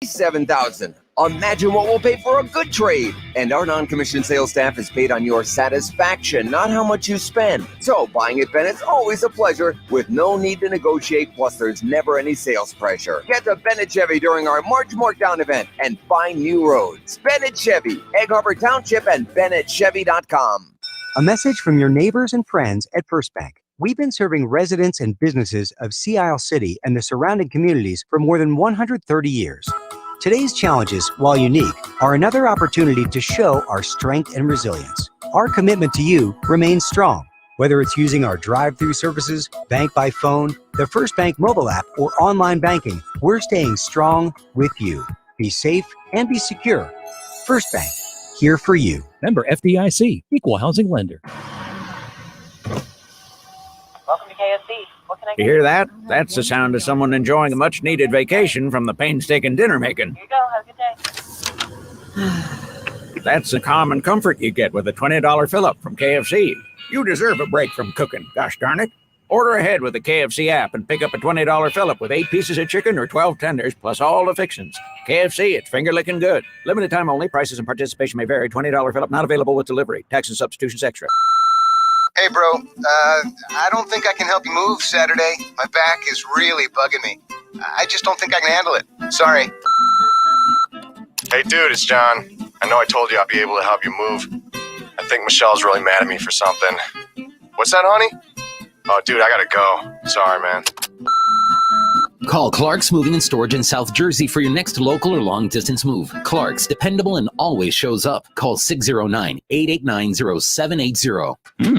$7,000. Imagine what we'll pay for a good trade. And our non-commissioned sales staff is paid on your satisfaction, not how much you spend. So buying at Bennett's always a pleasure with no need to negotiate, plus there's never any sales pressure. Get to Bennett Chevy during our March Markdown event and find new roads. Bennett Chevy, Egg Harbor Township, and BennettChevy.com. A message from your neighbors and friends at First Bank. We've been serving residents and businesses of Sea Isle City and the surrounding communities for more than 130 years. Today's challenges, while unique, are another opportunity to show our strength and resilience. Our commitment to you remains strong. Whether it's using our drive-through services, bank by phone, the First Bank mobile app, or online banking, we're staying strong with you. Be safe and be secure. First Bank, here for you. Member FDIC, Equal Housing Lender. Welcome to KFC. What can I get? You hear that? That's the sound of someone enjoying a much-needed vacation from the painstaking dinner making. Here you go. Have a good day. That's the common comfort you get with a $20 fill-up from KFC. You deserve a break from cooking, gosh darn it. Order ahead with the KFC app and pick up a $20 fill-up with 8 pieces of chicken or 12 tenders, plus all the fixins. KFC, it's finger-licking good. Limited time only. Prices and participation may vary. $20 fill-up not available with delivery. Tax and substitutions extra. Hey, bro, I don't think I can help you move Saturday. My back is really bugging me. I just don't think I can handle it. Sorry. Hey, dude, it's John. I know I told you I'd be able to help you move. I think Michelle's really mad at me for something. What's that, honey? Oh, dude, I gotta go. Sorry, man. Call Clark's Moving and Storage in South Jersey for your next local or long-distance move. Clark's, dependable and always shows up. Call 609-889-0780.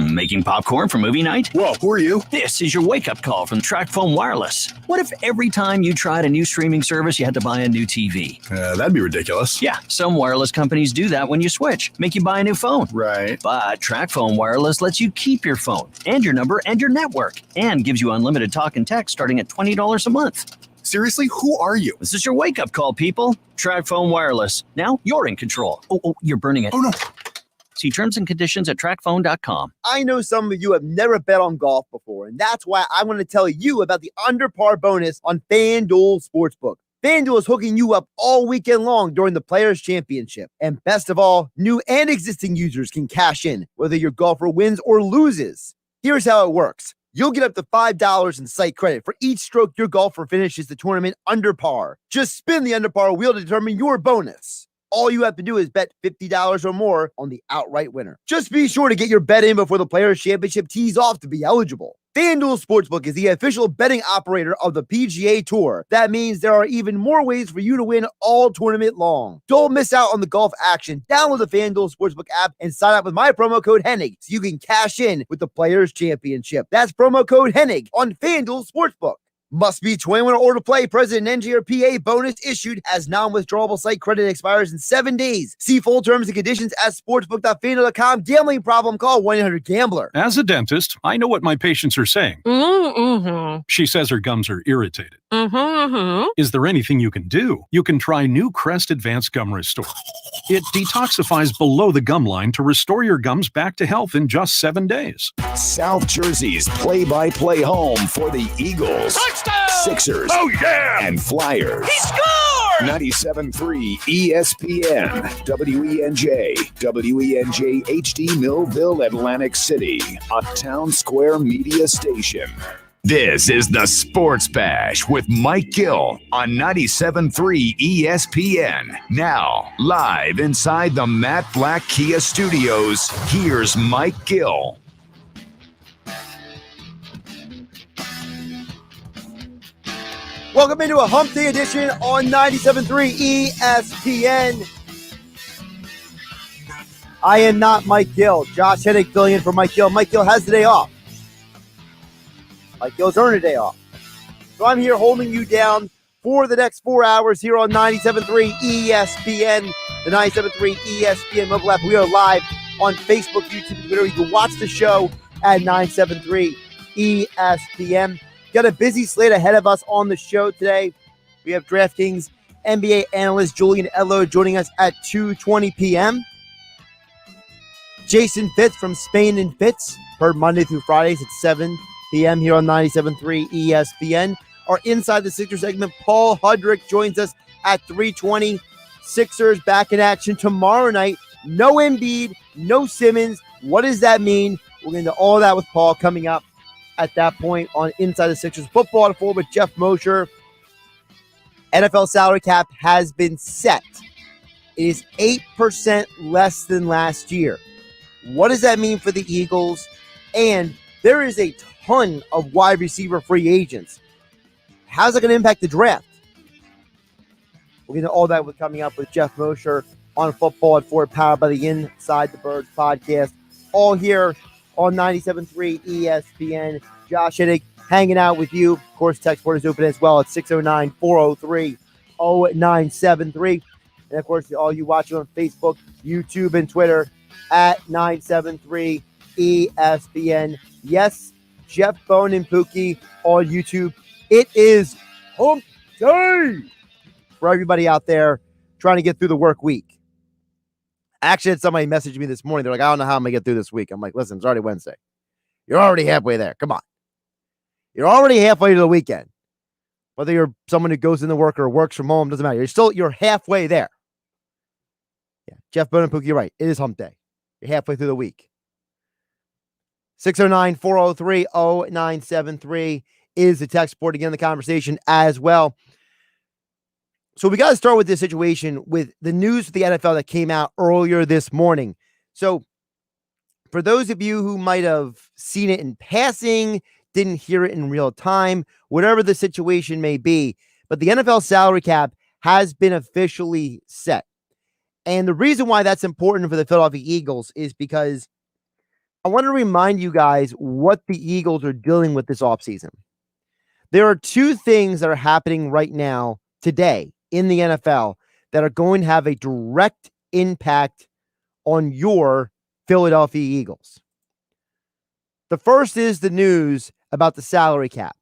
Making popcorn for movie night? Whoa, who are you? This is your wake-up call from Tracfone Wireless. What if every time you tried a new streaming service, you had to buy a new TV? That'd be ridiculous. Yeah, some wireless companies do that when you switch. Make you buy a new phone. Right. But Tracfone Wireless lets you keep your phone and your number and your network and gives you unlimited talk and text starting at $20 a month. Seriously, who are you? This is your wake-up call, people. Tracfone Wireless. Now you're in control. Oh, you're burning it. Oh, no. See terms and conditions at Tracfone.com. I know some of you have never bet on golf before, and that's why I want to tell you about the under par bonus on FanDuel Sportsbook. FanDuel is hooking you up all weekend long during the Players' Championship. And best of all, new and existing users can cash in, whether your golfer wins or loses. Here's how it works. You'll get up to $5 in site credit for each stroke your golfer finishes the tournament under par. Just spin the under par wheel to determine your bonus. All you have to do is bet $50 or more on the outright winner. Just be sure to get your bet in before the Players' Championship tees off to be eligible. FanDuel Sportsbook is the official betting operator of the PGA Tour. That means there are even more ways for you to win all tournament long. Don't miss out on the golf action. Download the FanDuel Sportsbook app and sign up with my promo code Hennig so you can cash in with the Players' Championship. That's promo code Hennig on FanDuel Sportsbook. Must be 21 or older to play. President NJRPA bonus issued as non-withdrawable site credit expires in 7 days. See full terms and conditions at sportsbook.fanduel.com. Gambling problem? Call 1-800-GAMBLER. As a dentist, I know what my patients are saying. Mm-hmm. She says her gums are irritated. Mm-hmm. Is there anything you can do? You can try new Crest Advanced Gum Restore. It detoxifies below the gum line to restore your gums back to health in just 7 days. South Jersey's play-by-play home for the Eagles, Touchdown! Sixers, and Flyers. He scored! 97.3 ESPN, WENJ, WENJ HD Millville, Atlantic City, a Town Square media station. This is the Sports Bash with Mike Gill on 97.3 ESPN. Now, live inside the Matt Black Kia Studios, here's Mike Gill. Welcome into a Hump Day edition on 97.3 ESPN. I am not Mike Gill. Josh Hennig filling in for Mike Gill. Mike Gill has the day off. Mike Gill's earned a day off. So I'm here holding you down for the next 4 hours here on 97.3 ESPN, the 97.3 ESPN mobile app. We are live on Facebook, YouTube, and Twitter. You can watch the show at 97.3 ESPN. Got a busy slate ahead of us on the show today. We have DraftKings NBA analyst Julian Edlow joining us at 2:20 p.m. Jason Fitz from Spain and Fitz, heard Monday through Fridays at 7 p.m. here on 97.3 ESPN. Our Inside the Sixers segment, Paul Hudrick joins us at 3:20. Sixers back in action tomorrow night. No Embiid, no Simmons. What does that mean? We're going to do all that with Paul coming up at that point on Inside the Sixers Football at 4 with Geoff Mosher. NFL salary cap has been set. It is 8% less than last year. What does that mean for the Eagles? And there is a ton of wide receiver free agents. How's it going to impact the draft? We're going to all that with coming up with Geoff Mosher on Football at 4, powered by the Inside the Birds podcast. All here on 97.3 ESPN. Josh Hudrick hanging out with you. Of course, text board is open as well at 609-403-0973. And, of course, all you watching on Facebook, YouTube, and Twitter at 973 ESPN. Yes, Jeff Bone and Pookie on YouTube. It is hump day for everybody out there trying to get through the work week. I actually had somebody message me this morning. They're like, I don't know how I'm going to get through this week. I'm like, listen, it's already Wednesday. You're already halfway there. Come on. You're already halfway to the weekend. Whether you're someone who goes into work or works from home, doesn't matter. You're halfway there. Yeah, Jeff Bone and Pookie, you're right. It is hump day. You're halfway through the week. 609-403-0973 is the text board. Again, the conversation as well. So we got to start with this situation with the news of the NFL that came out earlier this morning. So for those of you who might have seen it in passing, didn't hear it in real time, whatever the situation may be, but the NFL salary cap has been officially set. And the reason why that's important for the Philadelphia Eagles is because I want to remind you guys what the Eagles are dealing with this offseason. There are two things that are happening right now, today, in the NFL that are going to have a direct impact on your Philadelphia Eagles. The first is the news about the salary cap.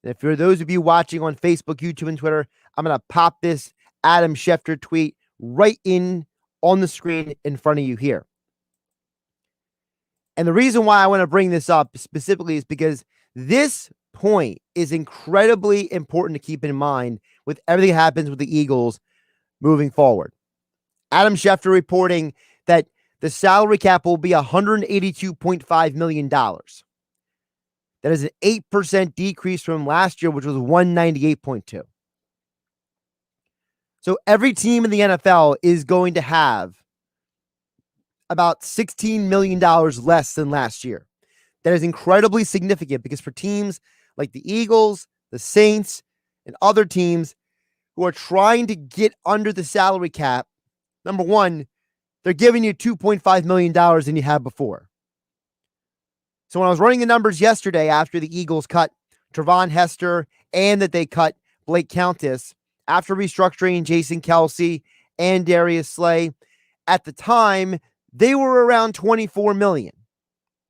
And if for those of you watching on Facebook, YouTube, and Twitter, I'm going to pop this Adam Schefter tweet right in on the screen in front of you here. And the reason why I want to bring this up specifically is because this point is incredibly important to keep in mind with everything that happens with the Eagles moving forward. Adam Schefter reporting that the salary cap will be $182.5 million. That is an 8% decrease from last year, which was 198.2. So every team in the NFL is going to have about $16 million less than last year. That is incredibly significant because for teams like the Eagles, the Saints, and other teams who are trying to get under the salary cap, number one, they're giving you $2.5 million than you had before. So when I was running the numbers yesterday after the Eagles cut Trevon Hester and that they cut Blake Countess after restructuring Jason Kelsey and Darius Slay, at the time, they were around $24 million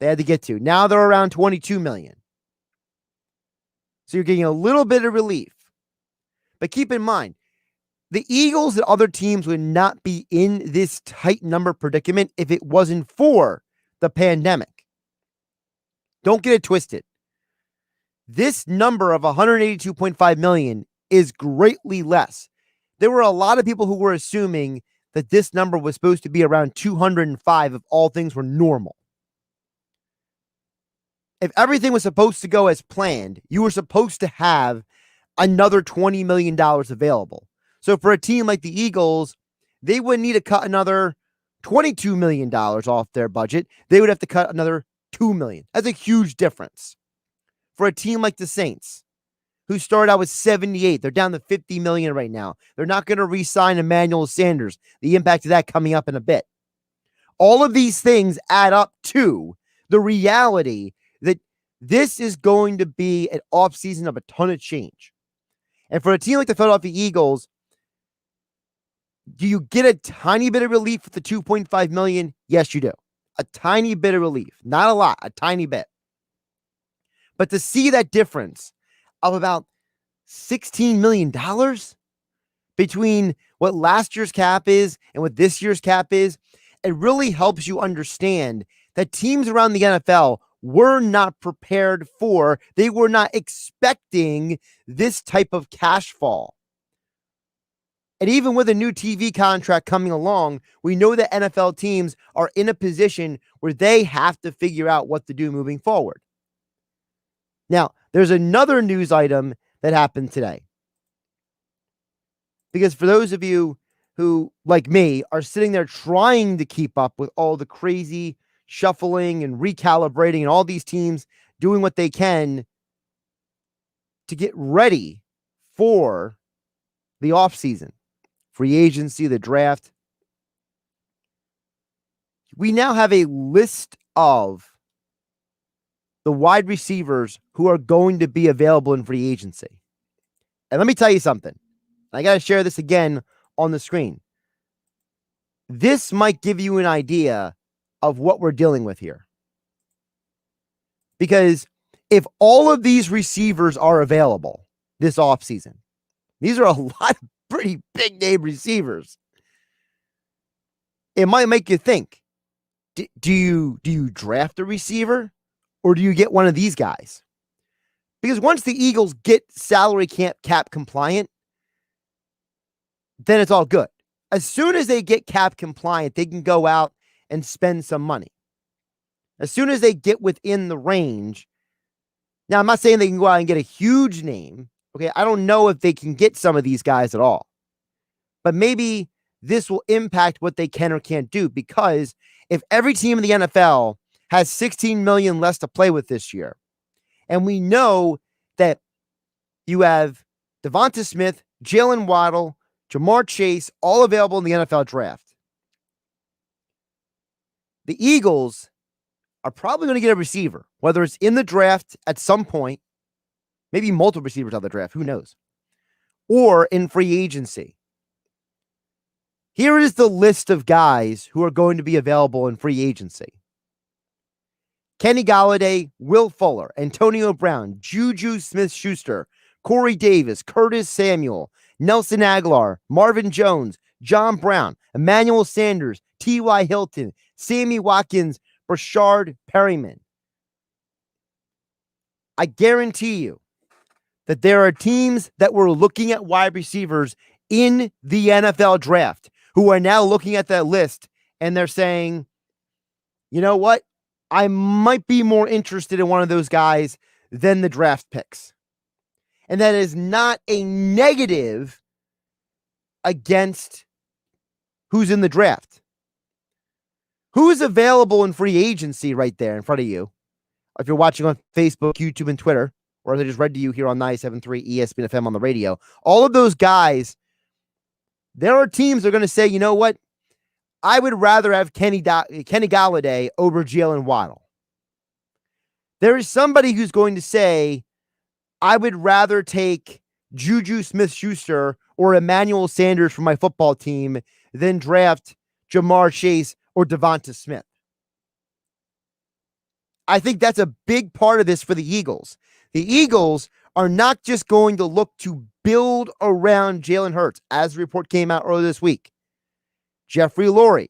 they had to get to. Now they're around $22 million. So you're getting a little bit of relief. But keep in mind, the Eagles and other teams would not be in this tight number predicament if it wasn't for the pandemic. Don't get it twisted. This number of $182.5 million is greatly less. There were a lot of people who were assuming that this number was supposed to be around 205 if all things were normal. If everything was supposed to go as planned, you were supposed to have another $20 million available. So for a team like the Eagles, they wouldn't need to cut another $22 million off their budget. They would have to cut another $2 million. That's a huge difference. For a team like the Saints, who started out with 78, they're down to 50 million right now. They're not going to re-sign Emmanuel Sanders. The impact of that coming up in a bit. All of these things add up to the reality that this is going to be an offseason of a ton of change. And for a team like the Philadelphia Eagles, do you get a tiny bit of relief with the $2.5 million? Yes, you do. A tiny bit of relief. Not a lot, a tiny bit. But to see that difference of about $16 million between what last year's cap is and what this year's cap is, it really helps you understand that teams around the NFL were not prepared for, they were not expecting this type of cash fall. And even with a new TV contract coming along, we know that NFL teams are in a position where they have to figure out what to do moving forward. Now, there's another news item that happened today. Because for those of you who, like me, are sitting there trying to keep up with all the crazy shuffling and recalibrating and all these teams doing what they can to get ready for the offseason, free agency, the draft. We now have a list of the wide receivers who are going to be available in free agency. And let me tell you something. I got to share this again on the screen. This might give you an idea of what we're dealing with here. Because if all of these receivers are available this offseason, these are a lot of pretty big name receivers. It might make you think, do you draft a receiver or do you get one of these guys? Because once the Eagles get salary cap compliant, then it's all good. As soon as they get cap compliant, they can go out and spend some money. As soon as they get within the range. Now, I'm not saying they can go out and get a huge name. Okay, I don't know if they can get some of these guys at all. But maybe this will impact what they can or can't do, because if every team in the NFL has $16 million less to play with this year, and we know that you have Devonta Smith, Jalen Waddle, Jamar Chase, all available in the NFL draft, the Eagles are probably going to get a receiver, whether it's in the draft at some point, maybe multiple receivers out of the draft, who knows, or in free agency. Here is the list of guys who are going to be available in free agency. Kenny Golladay, Will Fuller, Antonio Brown, Juju Smith-Schuster, Corey Davis, Curtis Samuel, Nelson Aguilar, Marvin Jones, John Brown, Emmanuel Sanders, T.Y. Hilton, Sammy Watkins, Brashard Perryman. I guarantee you that there are teams that were looking at wide receivers in the NFL draft who are now looking at that list and they're saying, you know what? I might be more interested in one of those guys than the draft picks. And that is not a negative against who's in the draft. Who is available in free agency right there in front of you? If you're watching on Facebook, YouTube, and Twitter, or as I just read to you here on 97.3 ESPN FM on the radio, all of those guys, there are teams that are going to say, you know what? I would rather have Kenny Golladay over Jalen Waddle. There is somebody who's going to say, I would rather take Juju Smith-Schuster or Emmanuel Sanders for my football team than draft Jamar Chase or Devonta Smith. I think that's a big part of this for the Eagles. The Eagles are not just going to look to build around Jalen Hurts, as the report came out earlier this week. Jeffrey Lurie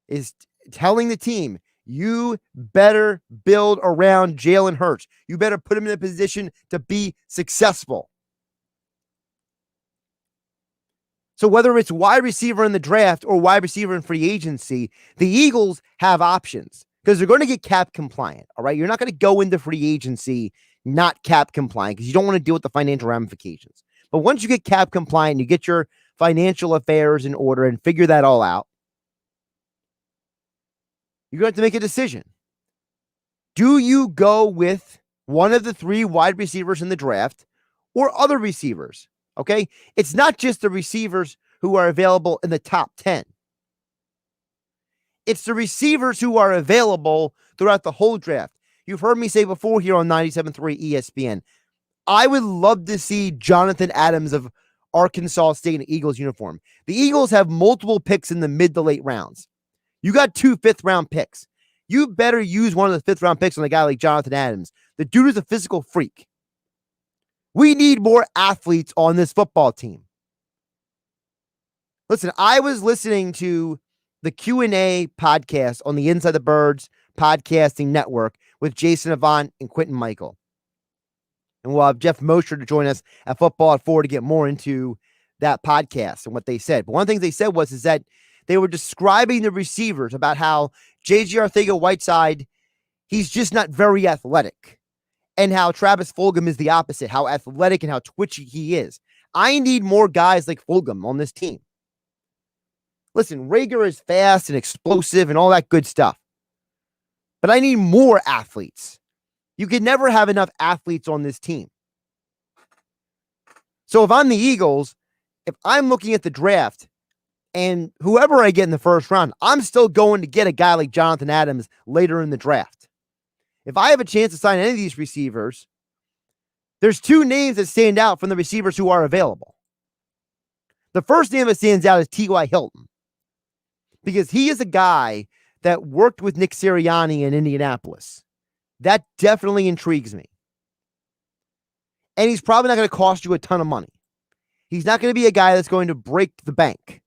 is telling the team, you better build around Jalen Hurts. You better put him in a position to be successful. So whether it's wide receiver in the draft or wide receiver in free agency, the Eagles have options because they're going to get cap compliant. All right. You're not going to go into free agency not cap compliant because you don't want to deal with the financial ramifications. But once you get cap compliant, you get your financial affairs in order and figure that all out, you're going to have to make a decision. Do you go with one of the three wide receivers in the draft or other receivers? Okay. It's not just the receivers who are available in the top 10. It's the receivers who are available throughout the whole draft. You've heard me say before here on 97.3 ESPN, I would love to see Jonathan Adams of Arkansas State in an Eagles uniform. The Eagles have multiple picks in the mid to late rounds. You got 2 fifth-round picks. You better use one of the fifth-round picks on a guy like Jonathan Adams. The dude is a physical freak. We need more athletes on this football team. Listen, I was listening to the Q&A podcast on the Inside the Birds podcasting network with Jason Avant and Quentin Michael. And we'll have Jeff Mosher to join us at Football at 4 to get more into that podcast and what they said. But one of the things they said is that they were describing the receivers about how J.J. Arcega-Whiteside, he's just not very athletic. And how Travis Fulgham is the opposite, how athletic and how twitchy he is. I need more guys like Fulgham on this team. Listen, Rager is fast and explosive and all that good stuff. But I need more athletes. You can never have enough athletes on this team. So if I'm the Eagles, if I'm looking at the draft and whoever I get in the first round, I'm still going to get a guy like Jonathan Adams later in the draft. If I have a chance to sign any of these receivers, there's two names that stand out from the receivers who are available. The first name that stands out is T.Y. Hilton, because he is a guy that worked with Nick Sirianni in Indianapolis. That definitely intrigues me. And he's probably not going to cost you a ton of money. He's not going to be a guy that's going to break the bank.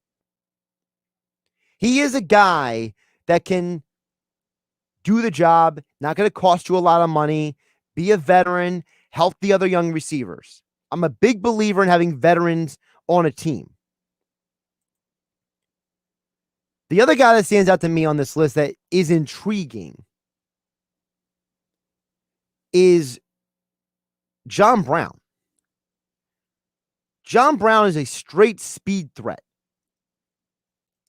He is a guy that can do the job, not going to cost you a lot of money, be a veteran, help the other young receivers. I'm a big believer in having veterans on a team. The other guy that stands out to me on this list that is intriguing is John Brown. John Brown is a straight speed threat.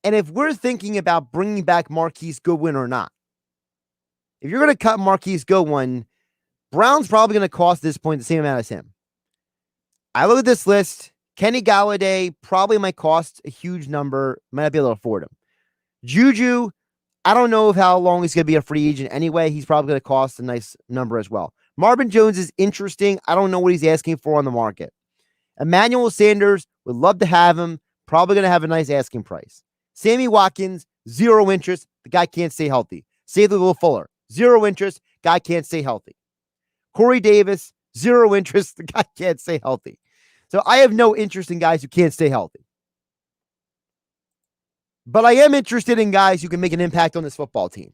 And if we're thinking about bringing back Marquise Goodwin or not, if you're going to cut Marquise Goodwin, Brown's probably going to cost at this point the same amount as him. I look at this list. Kenny Galladay probably might cost a huge number. Might not be able to afford him. Juju, I don't know how long he's going to be a free agent anyway. He's probably going to cost a nice number as well. Marvin Jones is interesting. I don't know what he's asking for on the market. Emmanuel Sanders, would love to have him. Probably going to have a nice asking price. Sammy Watkins, zero interest. The guy can't stay healthy. Sadie Will Fuller, zero interest. Guy can't stay healthy. Corey Davis, zero interest. The guy can't stay healthy. So I have no interest in guys who can't stay healthy. But I am interested in guys who can make an impact on this football team.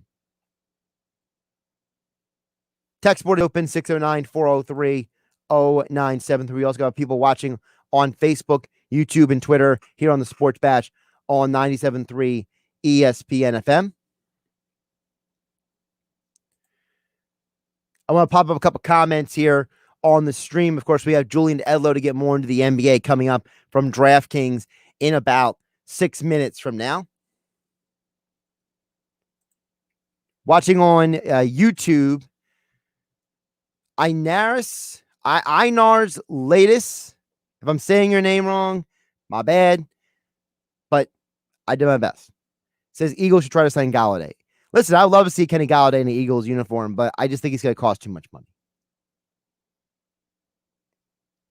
Text board open 609-403-0973. We also got people watching on Facebook, YouTube, and Twitter here on the Sports Bash on 97.3 ESPN FM. I want to pop up a couple comments here on the stream. Of course, we have Julian Edlow to get more into the NBA coming up from DraftKings in about 6 minutes from now. Watching on YouTube, Inars latest. If I'm saying your name wrong, my bad. But I did my best. Says Eagles should try to sign Galladay. Listen, I'd love to see Kenny Galladay in the Eagles uniform, but I just think he's going to cost too much money.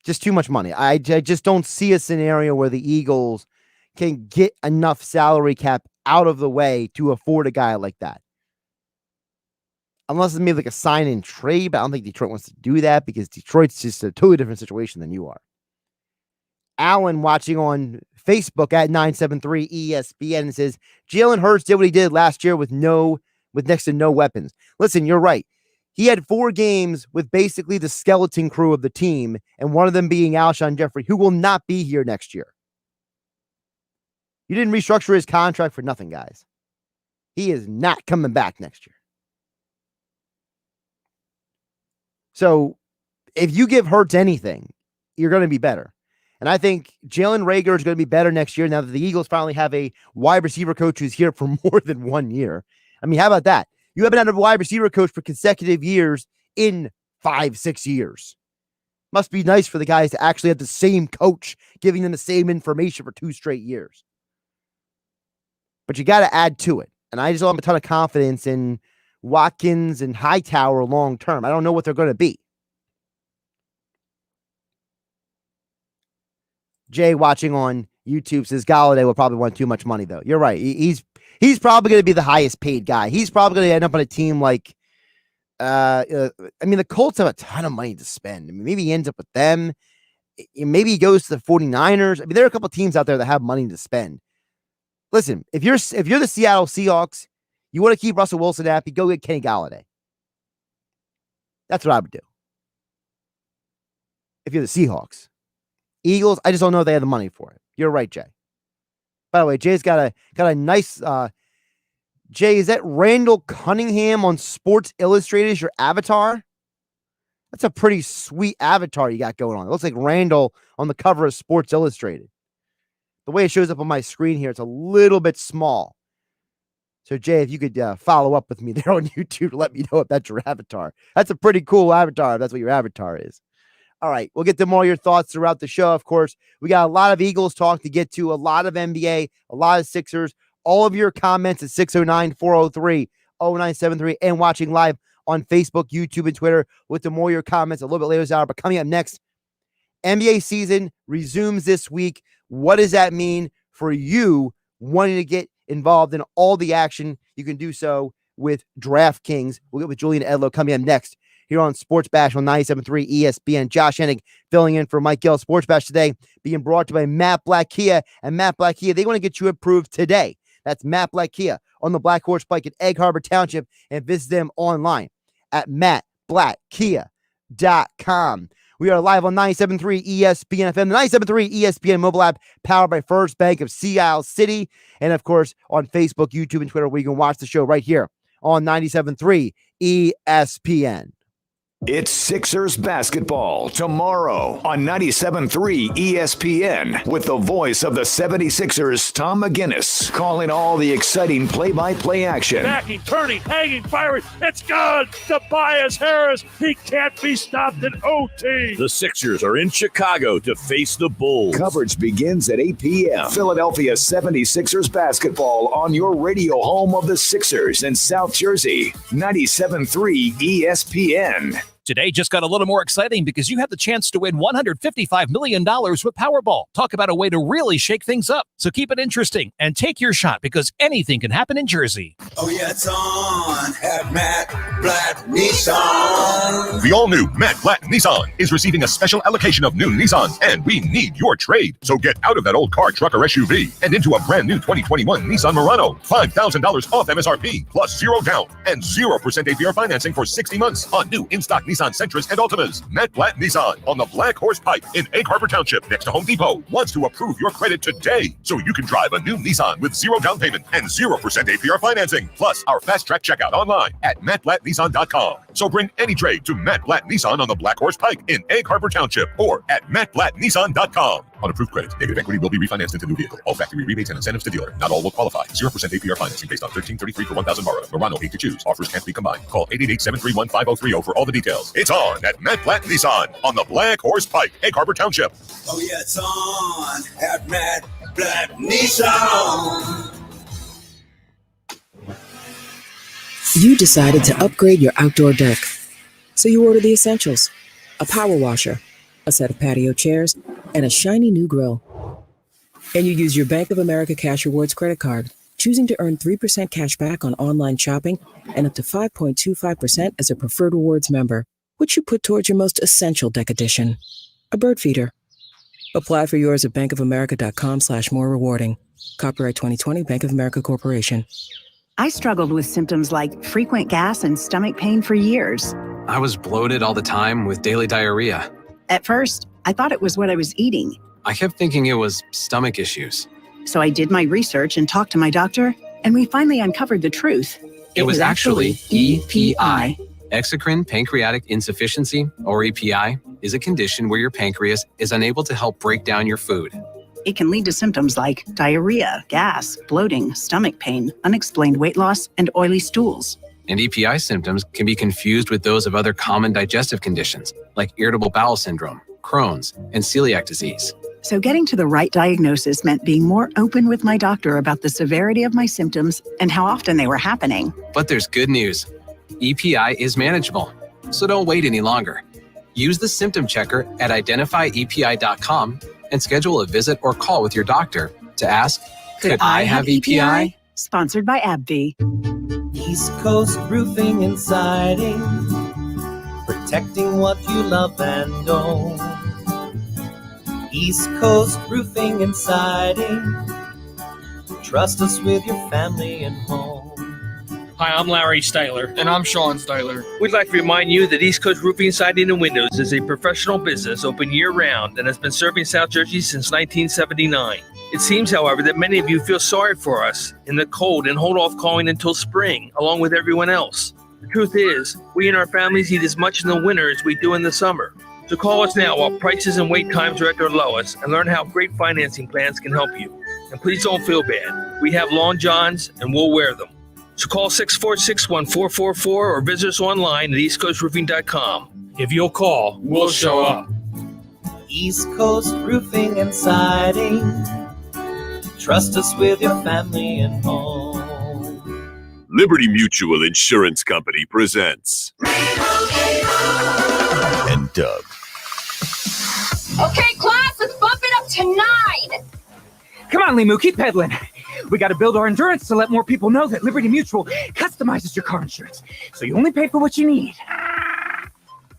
Just too much money. I just don't see a scenario where the Eagles can get enough salary cap out of the way to afford a guy like that. Unless it's maybe like a sign and trade, but I don't think Detroit wants to do that because Detroit's just a totally different situation than you are. Alan watching on Facebook at 973 ESPN says Jalen Hurts did what he did last year with next to no weapons. Listen, you're right. He had 4 games with basically the skeleton crew of the team, and one of them being Alshon Jeffrey, who will not be here next year. You didn't restructure his contract for nothing, guys. He is not coming back next year. So if you give Hurts anything, you're going to be better. And I think Jalen Reagor is going to be better next year now that the Eagles finally have a wide receiver coach who's here for more than 1 year. I mean, how about that? You haven't had a wide receiver coach for consecutive years in 5-6 years. Must be nice for the guys to actually have the same coach giving them the same information for 2 straight years. But you got to add to it. And I just don't have a ton of confidence in Watkins and Hightower long term. I don't know what they're going to be. Jay watching on YouTube says Galladay will probably want too much money, though. You're right. He's probably going to be the highest paid guy. He's probably going to end up on a team like, the Colts have a ton of money to spend. I mean, maybe he ends up with them. Maybe he goes to the 49ers. I mean, there are a couple teams out there that have money to spend. Listen, if you're the Seattle Seahawks, you want to keep Russell Wilson happy, go get Kenny Galladay. That's what I would do. If you're the Seahawks. Eagles, I just don't know if they have the money for it. You're right, Jay. By the way, Jay's got a nice Jay, is that Randall Cunningham on Sports Illustrated as your avatar? That's a pretty sweet avatar you got going on. It looks like Randall on the cover of Sports Illustrated. The way it shows up on my screen here, it's a little bit small. So, Jay, if you could follow up with me there on YouTube to let me know if that's your avatar. That's a pretty cool avatar if that's what your avatar is. All right, we'll get to more of your thoughts throughout the show. Of course, we got a lot of Eagles talk to get to, a lot of NBA, a lot of Sixers. All of your comments at 609-403-0973 and watching live on Facebook, YouTube, and Twitter. With the more of your comments a little bit later this hour. But coming up next, NBA season resumes this week. What does that mean for you wanting to get involved in all the action? You can do so with DraftKings. We'll get with Julian Edlow coming up next here on Sports Bash on 97.3 ESPN. Josh Hennig filling in for Mike Gill. Sports Bash today being brought to you by Matt Black Kia. And Matt Black Kia, they want to get you approved today. That's Matt Black Kia on the Black Horse Pike at Egg Harbor Township, and visit them online at mattblackkia.com. We are live on 97.3 ESPN FM, the 97.3 ESPN mobile app powered by First Bank of Sea Isle City, and of course on Facebook, YouTube, and Twitter, where you can watch the show right here on 97.3 ESPN. It's Sixers basketball tomorrow on 97.3 ESPN with the voice of the 76ers, Tom McGinnis, calling all the exciting play-by-play action. Backing, turning, hanging, firing. It's gone. Tobias Harris. He can't be stopped in OT. The Sixers are in Chicago to face the Bulls. Coverage begins at 8 p.m. Philadelphia 76ers basketball on your radio home of the Sixers in South Jersey. 97.3 ESPN. Today just got a little more exciting because you have the chance to win $155 million with Powerball. Talk about a way to really shake things up. So keep it interesting and take your shot because anything can happen in Jersey. Oh, yeah, it's on at Matt Blatt Nissan. The all-new Matt Blatt Nissan is receiving a special allocation of new Nissans, and we need your trade. So get out of that old car, truck, or SUV and into a brand new 2021 Nissan Murano. $5,000 off MSRP, plus 0 down and 0% APR financing for 60 months on new in-stock Nissan Sentras and Altimas. Matt Blatt Nissan on the Black Horse Pike in Egg Harbor Township next to Home Depot wants to approve your credit today so you can drive a new Nissan with 0 down payment and 0% APR financing, plus our fast track checkout online at mattblattnissan.com. So bring any trade to Matt Blatt Nissan on the Black Horse Pike in Egg Harbor Township or at mattblattnissan.com. On approved credit, negative equity will be refinanced into new vehicle. All factory rebates and incentives to dealer. Not all will qualify. 0% APR financing based on $13.33 per $1,000 borrowed. Murano 8 to choose. Offers can't be combined. Call 888-731-5030 for all the details. It's on at Matt Blatt Nissan on the Black Horse Pike, Egg Harbor Township. Oh, yeah, it's on at Matt Blatt Nissan. You decided to upgrade your outdoor deck. So you ordered the essentials. A power washer, a set of patio chairs, and a shiny new grill. And you use your Bank of America Cash Rewards credit card, choosing to earn 3% cash back on online shopping and up to 5.25% as a preferred rewards member, which you put towards your most essential deck addition, a bird feeder. Apply for yours at bankofamerica.com/more rewarding. Copyright 2020 Bank of America Corporation. I struggled with symptoms like frequent gas and stomach pain for years. I was bloated all the time with daily diarrhea. At first, I thought it was what I was eating. I kept thinking it was stomach issues. So I did my research and talked to my doctor, and we finally uncovered the truth. It was actually EPI. Exocrine pancreatic insufficiency, or EPI, is a condition where your pancreas is unable to help break down your food. It can lead to symptoms like diarrhea, gas, bloating, stomach pain, unexplained weight loss, and oily stools. And EPI symptoms can be confused with those of other common digestive conditions, like irritable bowel syndrome, Crohn's, and celiac disease. So getting to the right diagnosis meant being more open with my doctor about the severity of my symptoms and how often they were happening. But there's good news. EPI is manageable, so don't wait any longer. Use the symptom checker at identifyepi.com and schedule a visit or call with your doctor to ask, could I have EPI? Sponsored by AbbVie. East Coast Roofing and Siding, protecting what you love and own. East Coast Roofing and Siding, trust us with your family and home. Hi, I'm Larry Styler. And I'm Sean Styler. We'd like to remind you that East Coast Roofing, Siding, and Windows is a professional business open year-round and has been serving South Jersey since 1979. It seems, however, that many of you feel sorry for us in the cold and hold off calling until spring, along with everyone else. The truth is, we and our families eat as much in the winter as we do in the summer. So call us now while prices and wait times are at their lowest and learn how great financing plans can help you. And please don't feel bad. We have Long Johns and we'll wear them. So call 646-1444 or visit us online at eastcoastroofing.com. If you'll call, we'll show up. East Coast Roofing and Siding. Trust us with your family and home. Liberty Mutual Insurance Company presents and Doug. Okay, class, let's bump it up to 9. Come on, Limu, keep pedaling. We got to build our endurance to let more people know that Liberty Mutual customizes your car insurance, so you only pay for what you need.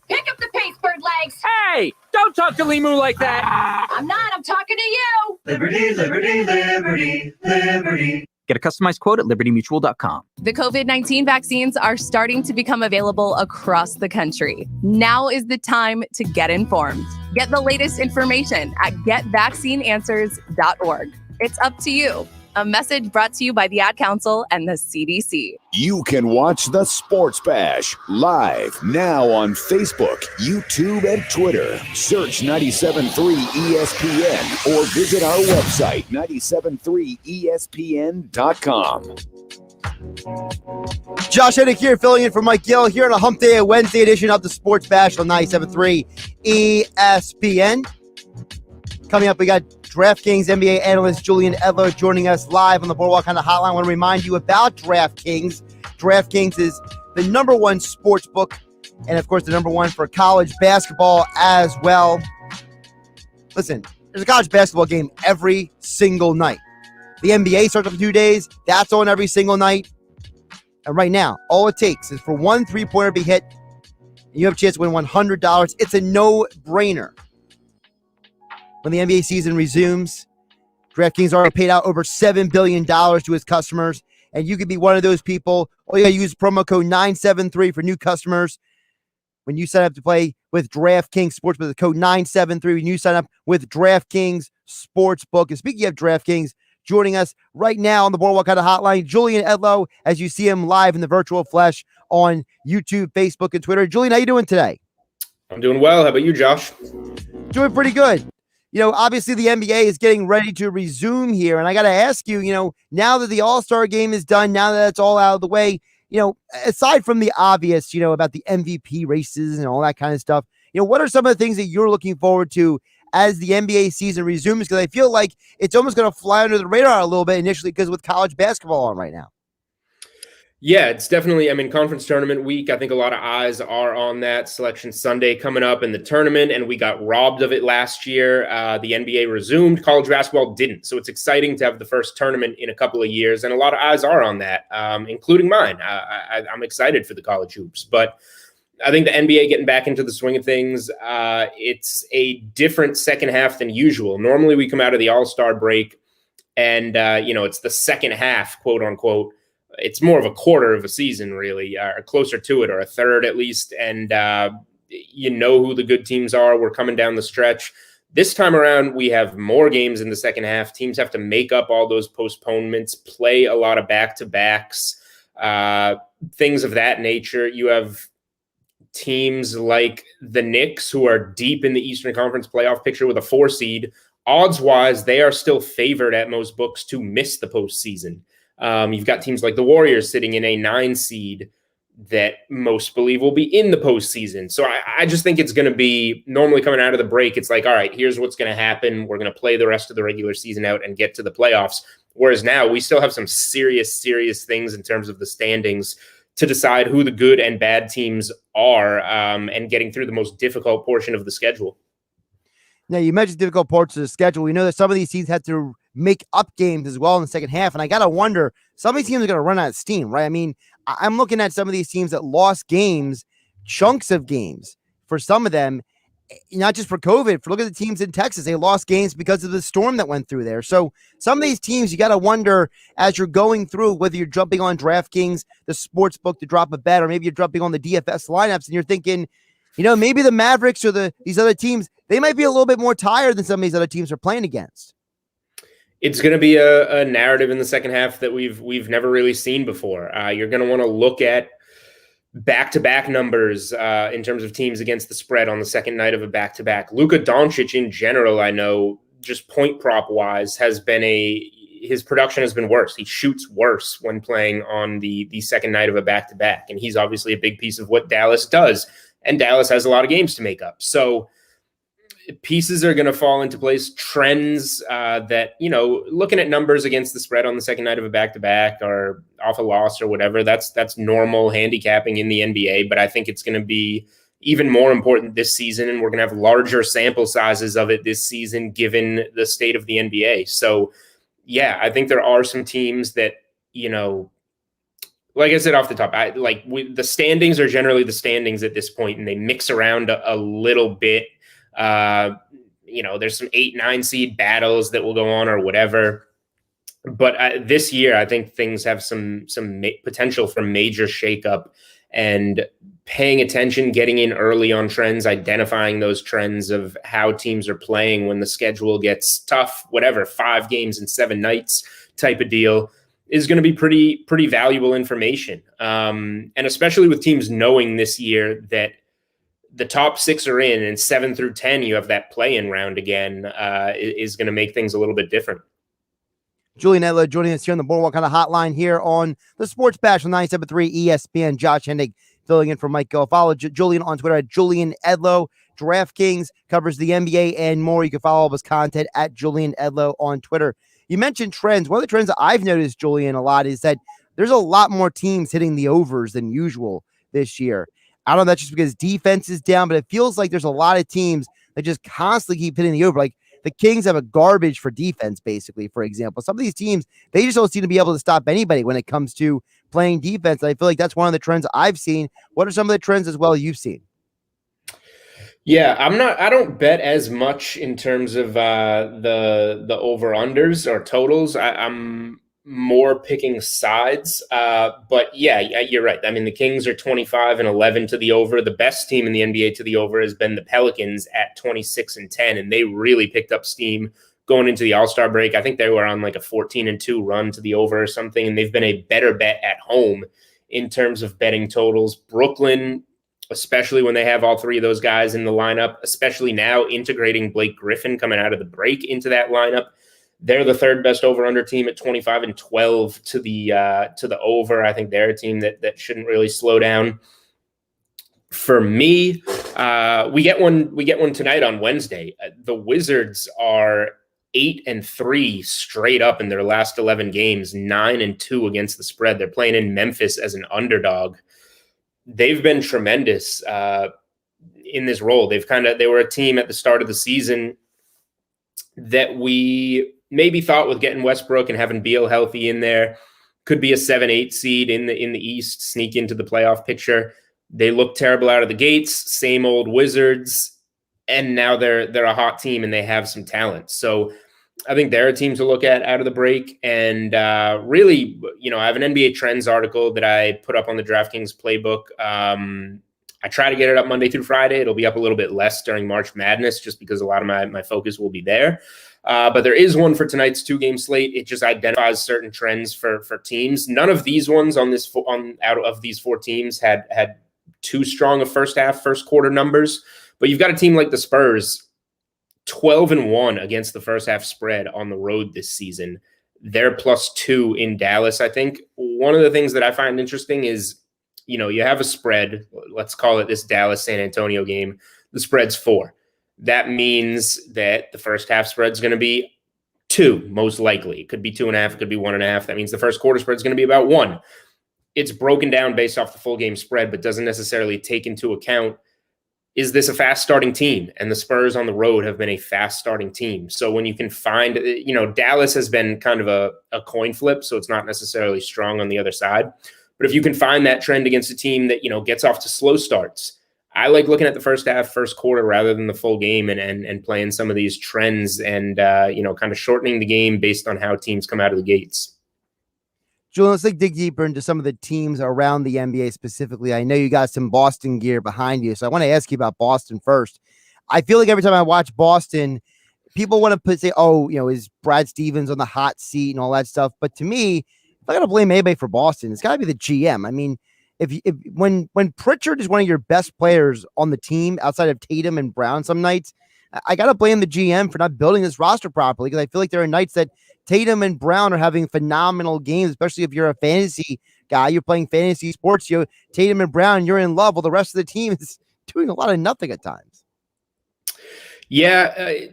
Pick up the pace, bird legs. Hey, don't talk to Limu like that. I'm not, I'm talking to you. Liberty, liberty, liberty, liberty. Get a customized quote at libertymutual.com. The COVID-19 vaccines are starting to become available across the country. Now is the time to get informed. Get the latest information at getvaccineanswers.org. It's up to you. A message brought to you by the Ad Council and the CDC. You can watch the Sports Bash live now on Facebook, YouTube, and Twitter. Search 97.3 ESPN or visit our website, 973ESPN.com. Josh Hudrick here, filling in for Mike Gill here on a hump day, a Wednesday edition of the Sports Bash on 97.3 ESPN. Coming up, we got DraftKings NBA analyst Julian Edlow joining us live on the Boardwalk Honda Hotline. I want to remind you about DraftKings. DraftKings is the number one sports book and, of course, the number one for college basketball as well. Listen, there's a college basketball game every single night. The NBA starts up in 2 days. That's on every single night. And right now, all it takes is for one three-pointer to be hit, and you have a chance to win $100. It's a no-brainer. When the NBA season resumes, DraftKings already paid out over $7 billion to its customers, and you could be one of those people. All you got to use promo code 973 for new customers. When you sign up to play with DraftKings Sportsbook, the code 973, when you sign up with DraftKings Sportsbook. And speaking of DraftKings, joining us right now on the Boardwalk Honda Hotline, Julian Edlow, as you see him live in the virtual flesh on YouTube, Facebook, and Twitter. Julian, how you doing today? I'm doing well. How about you, Josh? Doing pretty good. You know, obviously the NBA is getting ready to resume here. And I got to ask you, now that the All-Star game is done, now that it's all out of the way, aside from the obvious, about the MVP races and all that kind of stuff, what are some of the things that you're looking forward to as the NBA season resumes? Because I feel like it's almost going to fly under the radar a little bit initially because with college basketball on right now. Yeah, it's definitely, conference tournament week. I think a lot of eyes are on that. Selection Sunday coming up in the tournament, and we got robbed of it last year. The NBA resumed. College basketball didn't. So it's exciting to have the first tournament in a couple of years, and a lot of eyes are on that, including mine. I'm excited for the college hoops. But I think the NBA getting back into the swing of things, it's a different second half than usual. Normally we come out of the All-Star break, and, it's the second half, quote unquote. It's more of a quarter of a season, really, or closer to it, or a third at least. And who the good teams are. We're coming down the stretch. This time around, we have more games in the second half. Teams have to make up all those postponements, play a lot of back-to-backs, things of that nature. You have teams like the Knicks, who are deep in the Eastern Conference playoff picture with a 4 seed. Odds-wise, they are still favored at most books to miss the postseason. You've got teams like the Warriors sitting in a 9 seed that most believe will be in the postseason. So I just think it's going to be normally coming out of the break. It's like, all right, here's what's going to happen. We're going to play the rest of the regular season out and get to the playoffs. Whereas now we still have some serious things in terms of the standings to decide who the good and bad teams are, and getting through the most difficult portion of the schedule. Now, you mentioned difficult parts of the schedule. We know that some of these teams had to make up games as well in the second half. And I got to wonder, some of these teams are going to run out of steam, right? I'm looking at some of these teams that lost games, chunks of games for some of them. not just for COVID, look at the teams in Texas. They lost games because of the storm that went through there. So some of these teams, you got to wonder as you're going through whether you're jumping on DraftKings, the sports book to drop a bet, or maybe you're jumping on the DFS lineups and you're thinking, maybe the Mavericks or these other teams, they might be a little bit more tired than some of these other teams are playing against. It's going to be a narrative in the second half that we've never really seen before. You're going to want to look at back-to-back numbers in terms of teams against the spread on the second night of a back-to-back. Luka Doncic in general, I know, just point prop wise, his production has been worse. He shoots worse when playing on the second night of a back-to-back, and he's obviously a big piece of what Dallas does, and Dallas has a lot of games to make up. So pieces are going to fall into place, trends that, looking at numbers against the spread on the second night of a back-to-back or off a loss or whatever, that's normal handicapping in the NBA. But I think it's going to be even more important this season, and we're going to have larger sample sizes of it this season given the state of the NBA. So, yeah, I think there are some teams that, like I said off the top, the standings are generally the standings at this point, and they mix around a little bit. There's some 8-9 seed battles that will go on or whatever. But this year, I think things have some potential for major shakeup, and paying attention, getting in early on trends, identifying those trends of how teams are playing when the schedule gets tough, whatever, 5 games in 7 nights type of deal is going to be pretty valuable information. And especially with teams knowing this year that the top 6 are in, and 7 through 10, you have that play-in round again, is going to make things a little bit different. Julian Edlow joining us here on the Boardwalk kind of hotline here on the Sports Bash on 97.3 ESPN. Josh Hennig filling in for Mike Go. Follow Julian on Twitter at Julian Edlow. DraftKings covers the NBA and more. You can follow all of his content at Julian Edlow on Twitter. You mentioned trends. One of the trends that I've noticed, Julian, a lot is that there's a lot more teams hitting the overs than usual this year. I don't know if that's just because defense is down, but it feels like there's a lot of teams that just constantly keep hitting the over. Like the Kings have a garbage for defense, basically, for example. Some of these teams, they just don't seem to be able to stop anybody when it comes to playing defense. I feel like that's one of the trends I've seen. What are some of the trends as well you've seen? Yeah, I don't bet as much in terms of the over-unders or totals. I'm more picking sides. But yeah, you're right. I mean, the Kings are 25-11 to the over. The best team in the NBA to the over has been the Pelicans at 26-10, and they really picked up steam going into the All-Star break. I think they were on like a 14-2 run to the over or something, and they've been a better bet at home in terms of betting totals. Brooklyn, especially when they have all 3 of those guys in the lineup, especially now integrating Blake Griffin coming out of the break into that lineup, they're the 3rd best over-under team at 25-12 to the over. I think they're a team that shouldn't really slow down. For me, we get one tonight on Wednesday. The Wizards are 8-3 straight up in their last 11 games, 9-2 against the spread. They're playing in Memphis as an underdog. They've been tremendous in this role. They were a team at the start of the season that we maybe thought with getting Westbrook and having Beal healthy in there could be a 7-8 seed in the East, sneak into the playoff picture. They look terrible out of the gates, same old Wizards, and now they're a hot team and they have some talent. So I think they're a team to look at out of the break. And really, I have an NBA Trends article that I put up on the DraftKings playbook. I try to get it up Monday through Friday. It'll be up a little bit less during March Madness just because a lot of my focus will be there. But there is one for tonight's 2-game slate. It just identifies certain trends for teams. None of these ones out of these 4 teams had too strong of first quarter numbers. But you've got a team like the Spurs, 12-1 against the first half spread on the road this season. They're +2 in Dallas. I think one of the things that I find interesting is, you have a spread. Let's call it this Dallas-San Antonio game. The spread's 4. That means that the first half spread is going to be 2, most likely. It could be 2.5. It could be 1.5. That means the first quarter spread is going to be about 1. It's broken down based off the full game spread, but doesn't necessarily take into account, is this a fast starting team? And the Spurs on the road have been a fast starting team. So when you can find, Dallas has been kind of a coin flip, so it's not necessarily strong on the other side. But if you can find that trend against a team that, gets off to slow starts, I like looking at the first half, first quarter rather than the full game and playing some of these trends and, kind of shortening the game based on how teams come out of the gates. Julian, let's dig deeper into some of the teams around the NBA specifically. I know you got some Boston gear behind you, so I want to ask you about Boston first. I feel like every time I watch Boston, people want to say, is Brad Stevens on the hot seat and all that stuff. But to me, if I got to blame anybody for Boston, it's got to be the GM. I mean, when Pritchard is one of your best players on the team outside of Tatum and Brown some nights, I got to blame the GM for not building this roster properly, because I feel like there are nights that Tatum and Brown are having phenomenal games, especially if you're a fantasy guy, you're playing fantasy sports, Tatum and Brown, you're in love, while the rest of the team is doing a lot of nothing at times. Yeah,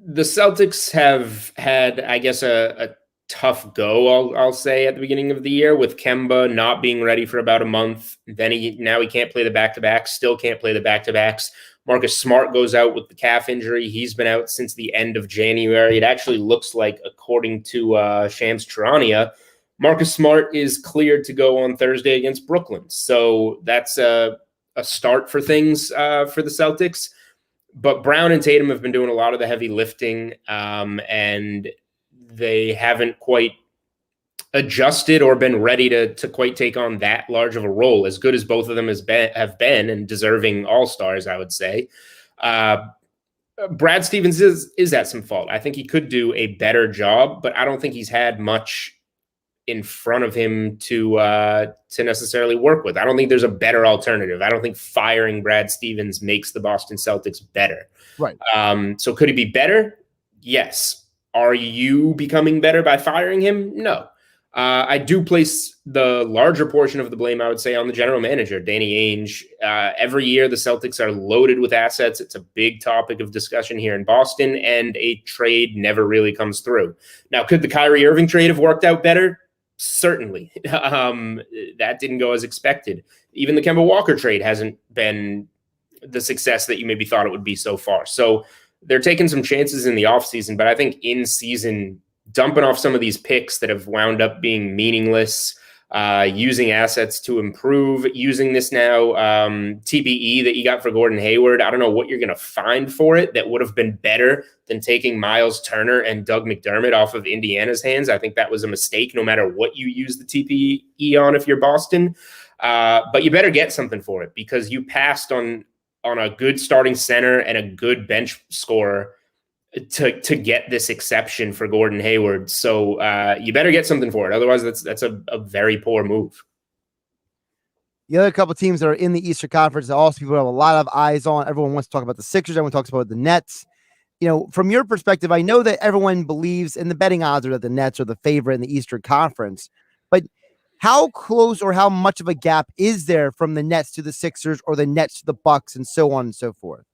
the Celtics have had, I guess, a tough go, I'll say, at the beginning of the year, with Kemba not being ready for about a month. Then now he can't play the back-to-backs, still can't play the back-to-backs. Marcus Smart goes out with the calf injury. He's been out since the end of January. It actually looks like, according to Shams Charania, Marcus Smart is cleared to go on Thursday against Brooklyn. So that's a start for things for the Celtics. But Brown and Tatum have been doing a lot of the heavy lifting, and they haven't quite adjusted or been ready to quite take on that large of a role, as good as both of them have been and deserving all-stars, I would say. Brad Stevens is at some fault. I think he could do a better job, but I don't think he's had much in front of him to necessarily work with. I don't think there's a better alternative. I don't think firing Brad Stevens makes the Boston Celtics better. Right. So could he be better? Yes. Are you becoming better by firing him? No. I do place the larger portion of the blame, I would say, on the general manager, Danny Ainge. Every year, the Celtics are loaded with assets. It's a big topic of discussion here in Boston, and a trade never really comes through. Now, could the Kyrie Irving trade have worked out better? Certainly. That didn't go as expected. Even the Kemba Walker trade hasn't been the success that you maybe thought it would be so far. So they're taking some chances in the offseason, but I think in season, dumping off some of these picks that have wound up being meaningless, using assets to improve, using this now TBE that you got for Gordon Hayward. I don't know what you're going to find for it that would have been better than taking Miles Turner and Doug McDermott off of Indiana's hands. I think that was a mistake, no matter what you use the TBE on if you're Boston. But you better get something for it, because you passed on a good starting center and a good bench scorer to get this exception for Gordon Hayward. So you better get something for it. Otherwise, that's a very poor move. The other couple teams that are in the Eastern Conference that also people have a lot of eyes on. Everyone wants to talk about the Sixers. Everyone talks about the Nets. From your perspective, I know that everyone believes, and the betting odds are that the Nets are the favorite in the Eastern Conference. But how close or how much of a gap is there from the Nets to the Sixers, or the Nets to the Bucks, and so on and so forth?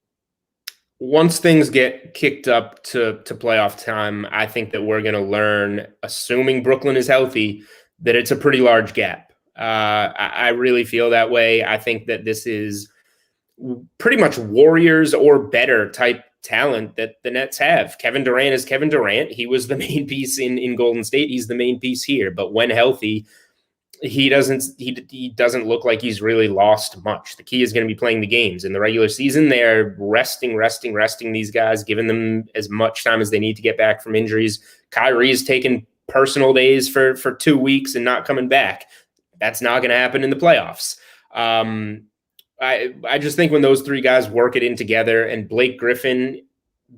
Once things get kicked up to playoff time, I think that we're going to learn, assuming Brooklyn is healthy, that it's a pretty large gap. I really feel that way. I think that this is pretty much Warriors or better type talent that the Nets have. Kevin Durant is Kevin Durant. He was the main piece in Golden State. He's the main piece here. But when healthy, he doesn't look like he's really lost much. The key is going to be playing the games. In the regular season, they're resting these guys, giving them as much time as they need to get back from injuries. Kyrie's taken personal days for 2 weeks and not coming back. That's not going to happen in the playoffs. I just think when those three guys work it in together, and Blake Griffin,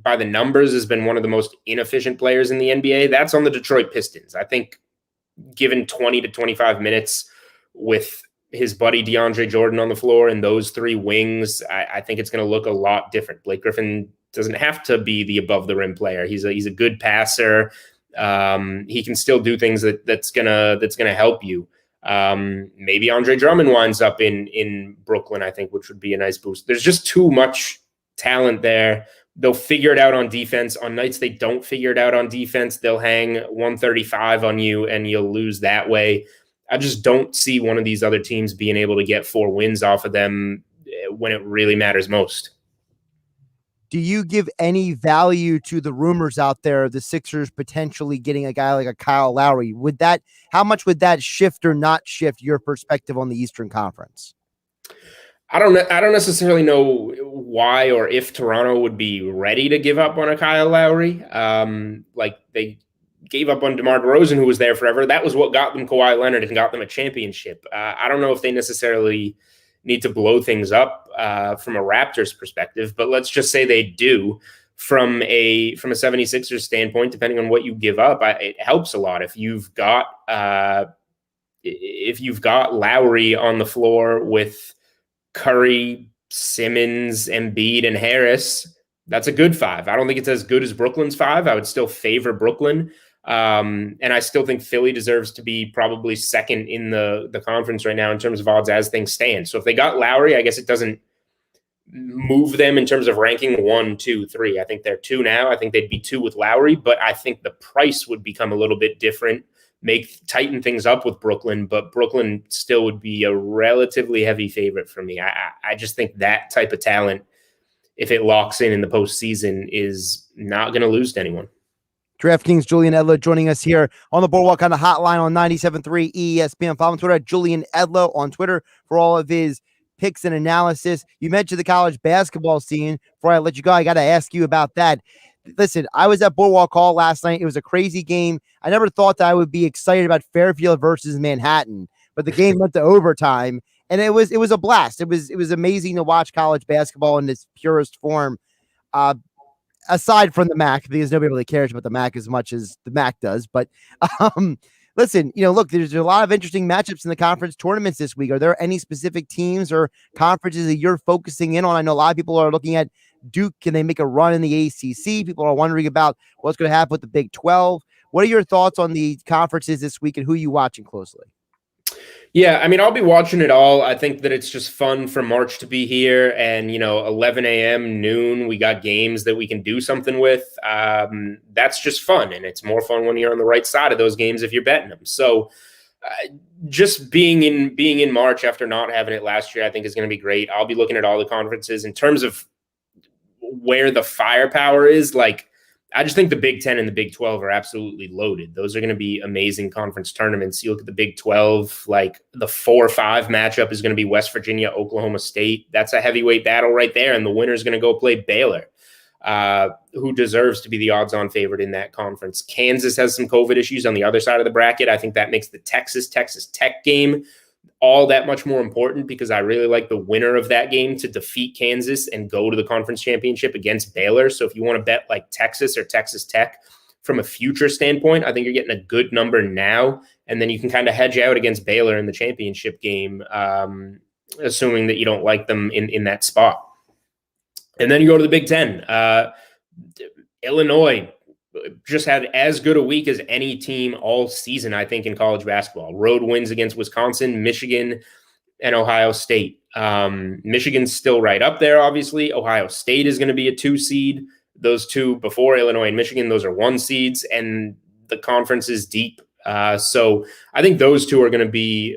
by the numbers, has been one of the most inefficient players in the NBA. That's on the Detroit Pistons. I think given 20 to 25 minutes with his buddy DeAndre Jordan on the floor and those three wings, I think it's going to look a lot different. Blake Griffin doesn't have to be the above the rim player. He's a good passer. He can still do things that's gonna help you. Maybe Andre Drummond winds up in Brooklyn, I think, which would be a nice boost. There's just too much talent there. They'll figure it out on defense. On nights they don't figure it out on defense, they'll hang 135 on you and you'll lose that way. I just don't see one of these other teams being able to get 4 wins off of them when it really matters most. Do you give any value to the rumors out there of the Sixers potentially getting a guy like a Kyle Lowry? How much would that shift or not shift your perspective on the Eastern Conference? I don't necessarily know why or if Toronto would be ready to give up on a Kyle Lowry. Like they gave up on DeMar DeRozan, who was there forever. That was what got them Kawhi Leonard and got them a championship. I don't know if they necessarily need to blow things up from a Raptors perspective, but let's just say they do. From a 76ers standpoint, depending on what you give up, it helps a lot. If you've got Lowry on the floor with Curry, Simmons, Embiid, and Harris, that's a good five. I don't think it's as good as Brooklyn's five. I would still favor Brooklyn. And I still think Philly deserves to be probably second in the conference right now in terms of odds as things stand. So if they got Lowry, I guess it doesn't move them in terms of ranking 1, 2, 3. I think they're 2 now. I think they'd be 2 with Lowry, but I think the price would become a little bit different, tighten things up with Brooklyn, but Brooklyn still would be a relatively heavy favorite for me. I just think that type of talent, if it locks in the postseason, is not going to lose to anyone. DraftKings Julian Edlow joining us here on the Boardwalk on the hotline on 97.3 ESPN. Follow him on Twitter at Julian Edlow on Twitter for all of his picks and analysis. You mentioned the college basketball scene. Before I let you go, I got to ask you about that. Listen, I was at Boardwalk Hall last night. It was a crazy game. I never thought that I would be excited about Fairfield versus Manhattan, but the game went to overtime, and it was a blast. It was amazing to watch college basketball in its purest form. Aside from the MAC, because nobody really cares about the MAC as much as the MAC does. But listen, look, there's a lot of interesting matchups in the conference tournaments this week. Are there any specific teams or conferences that you're focusing in on? I know a lot of people are looking at Duke. Can they make a run in the ACC? People are wondering about what's going to happen with the Big 12. What are your thoughts on the conferences this week and who are you watching closely? Yeah, I mean, I'll be watching it all. I think that it's just fun for March to be here, and 11 a.m., noon, we got games that we can do something with. That's just fun, and it's more fun when you're on the right side of those games if you're betting them. So, just being in March after not having it last year, I think is going to be great. I'll be looking at all the conferences in terms of where the firepower is. Like, I just think the Big 10 and the Big 12 are absolutely loaded. Those are going to be amazing conference tournaments. You look at the Big 12, like the 4-5 matchup is going to be West Virginia, Oklahoma State. That's a heavyweight battle right there. And the winner is going to go play Baylor, who deserves to be the odds-on favorite in that conference. Kansas has some COVID issues on the other side of the bracket. I think that makes the Texas Tech game all that much more important, because I really like the winner of that game to defeat Kansas and go to the conference championship against Baylor. So if you want to bet like Texas or Texas Tech from a future standpoint, I think you're getting a good number now. And then you can kind of hedge out against Baylor in the championship game, assuming that you don't like them in that spot. And then you go to the Big 10. Illinois just had as good a week as any team all season, I think, in college basketball. Road wins against Wisconsin, Michigan, and Ohio State. Michigan's still right up there, obviously. Ohio State is going to be a 2 seed. Those two before Illinois and Michigan, those are 1 seeds, and the conference is deep. So I think those two are going to be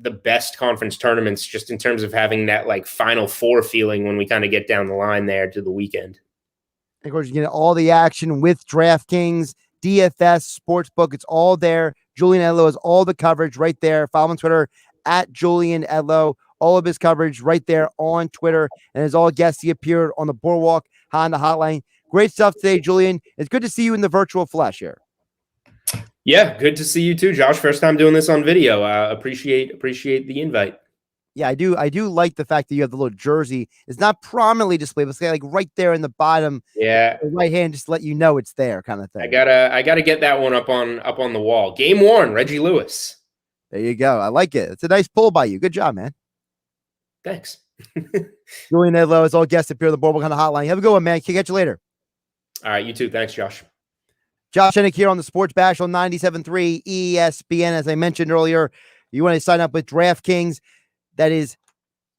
the best conference tournaments, just in terms of having that like Final Four feeling when we kind of get down the line there to the weekend. Of course, you get all the action with DraftKings, DFS, Sportsbook. It's all there. Julian Edlow has all the coverage right there. Follow him on Twitter at Julian Edlow. All of his coverage right there on Twitter. And as all guests, he appeared on the Boardwalk Honda Hotline. Great stuff today, Julian. It's good to see you in the virtual flesh here. Yeah, good to see you too, Josh. First time doing this on video. Appreciate the invite. Yeah, I do like the fact that you have the little jersey. It's not prominently displayed, but it's like right there in the bottom. Yeah, the right hand, just to let you know it's there, kind of thing. I gotta get that one up on the wall. Game worn, Reggie Lewis. There you go. I like it. It's a nice pull by you. Good job, man. Thanks. Julian Edlow, as all guests appear on the Boardwalk on the Hotline. Have a good one, man. Can catch you later. All right, you too. Thanks, Josh. Josh Hennick here on the Sports Bash on 97.3 ESPN. As I mentioned earlier, you want to sign up with DraftKings. That is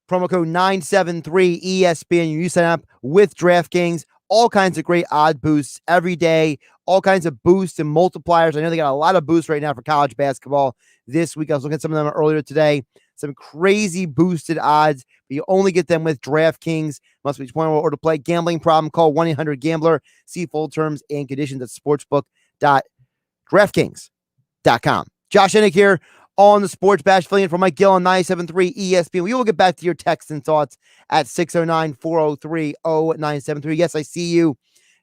promo code 973 ESPN. You sign up with DraftKings. All kinds of great odd boosts every day. All kinds of boosts and multipliers. I know they got a lot of boosts right now for college basketball this week. I was looking at some of them earlier today. Some crazy boosted odds, but you only get them with DraftKings. Must be 21 or to play. Gambling problem? Call 1-800-GAMBLER. See full terms and conditions at sportsbook.draftkings.com. Josh Hennick here on the Sports Bash, filling in for Mike Gill on 97.3 ESPN. We will get back to your texts and thoughts at 609-403-0973. Yes, I see you,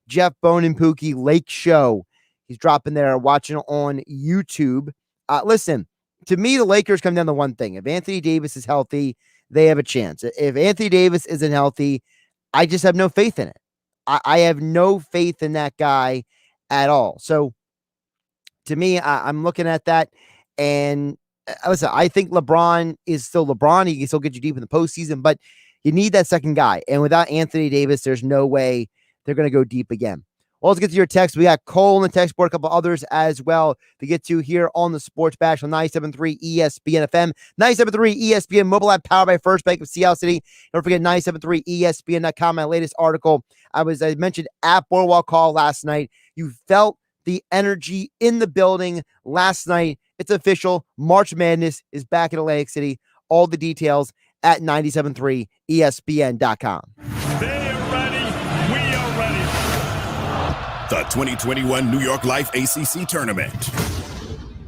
Geoff, Bone, and Pookie, Lake Show. He's dropping there, watching on YouTube. Listen, to me, the Lakers come down to one thing. If Anthony Davis is healthy, they have a chance. If Anthony Davis isn't healthy, I just have no faith in it. I have no faith in that guy at all. So, to me, I'm looking at that, and listen, I think LeBron is still LeBron. He can still get you deep in the postseason, but you need that second guy. And without Anthony Davis, there's no way they're going to go deep again. Well, let's get to your text. We got Cole on the text board, a couple others as well to get to here on the Sports Bash on 97.3 ESPN FM, 97.3 ESPN mobile app powered by First Bank of Seattle City. Don't forget 97.3 ESPN.com, my latest article. I mentioned at Boardwalk Hall last night. You felt the energy in the building last night. It's official. March Madness is back in Atlantic City. All the details at 97.3 ESPN.com. The 2021 New York Life ACC Tournament.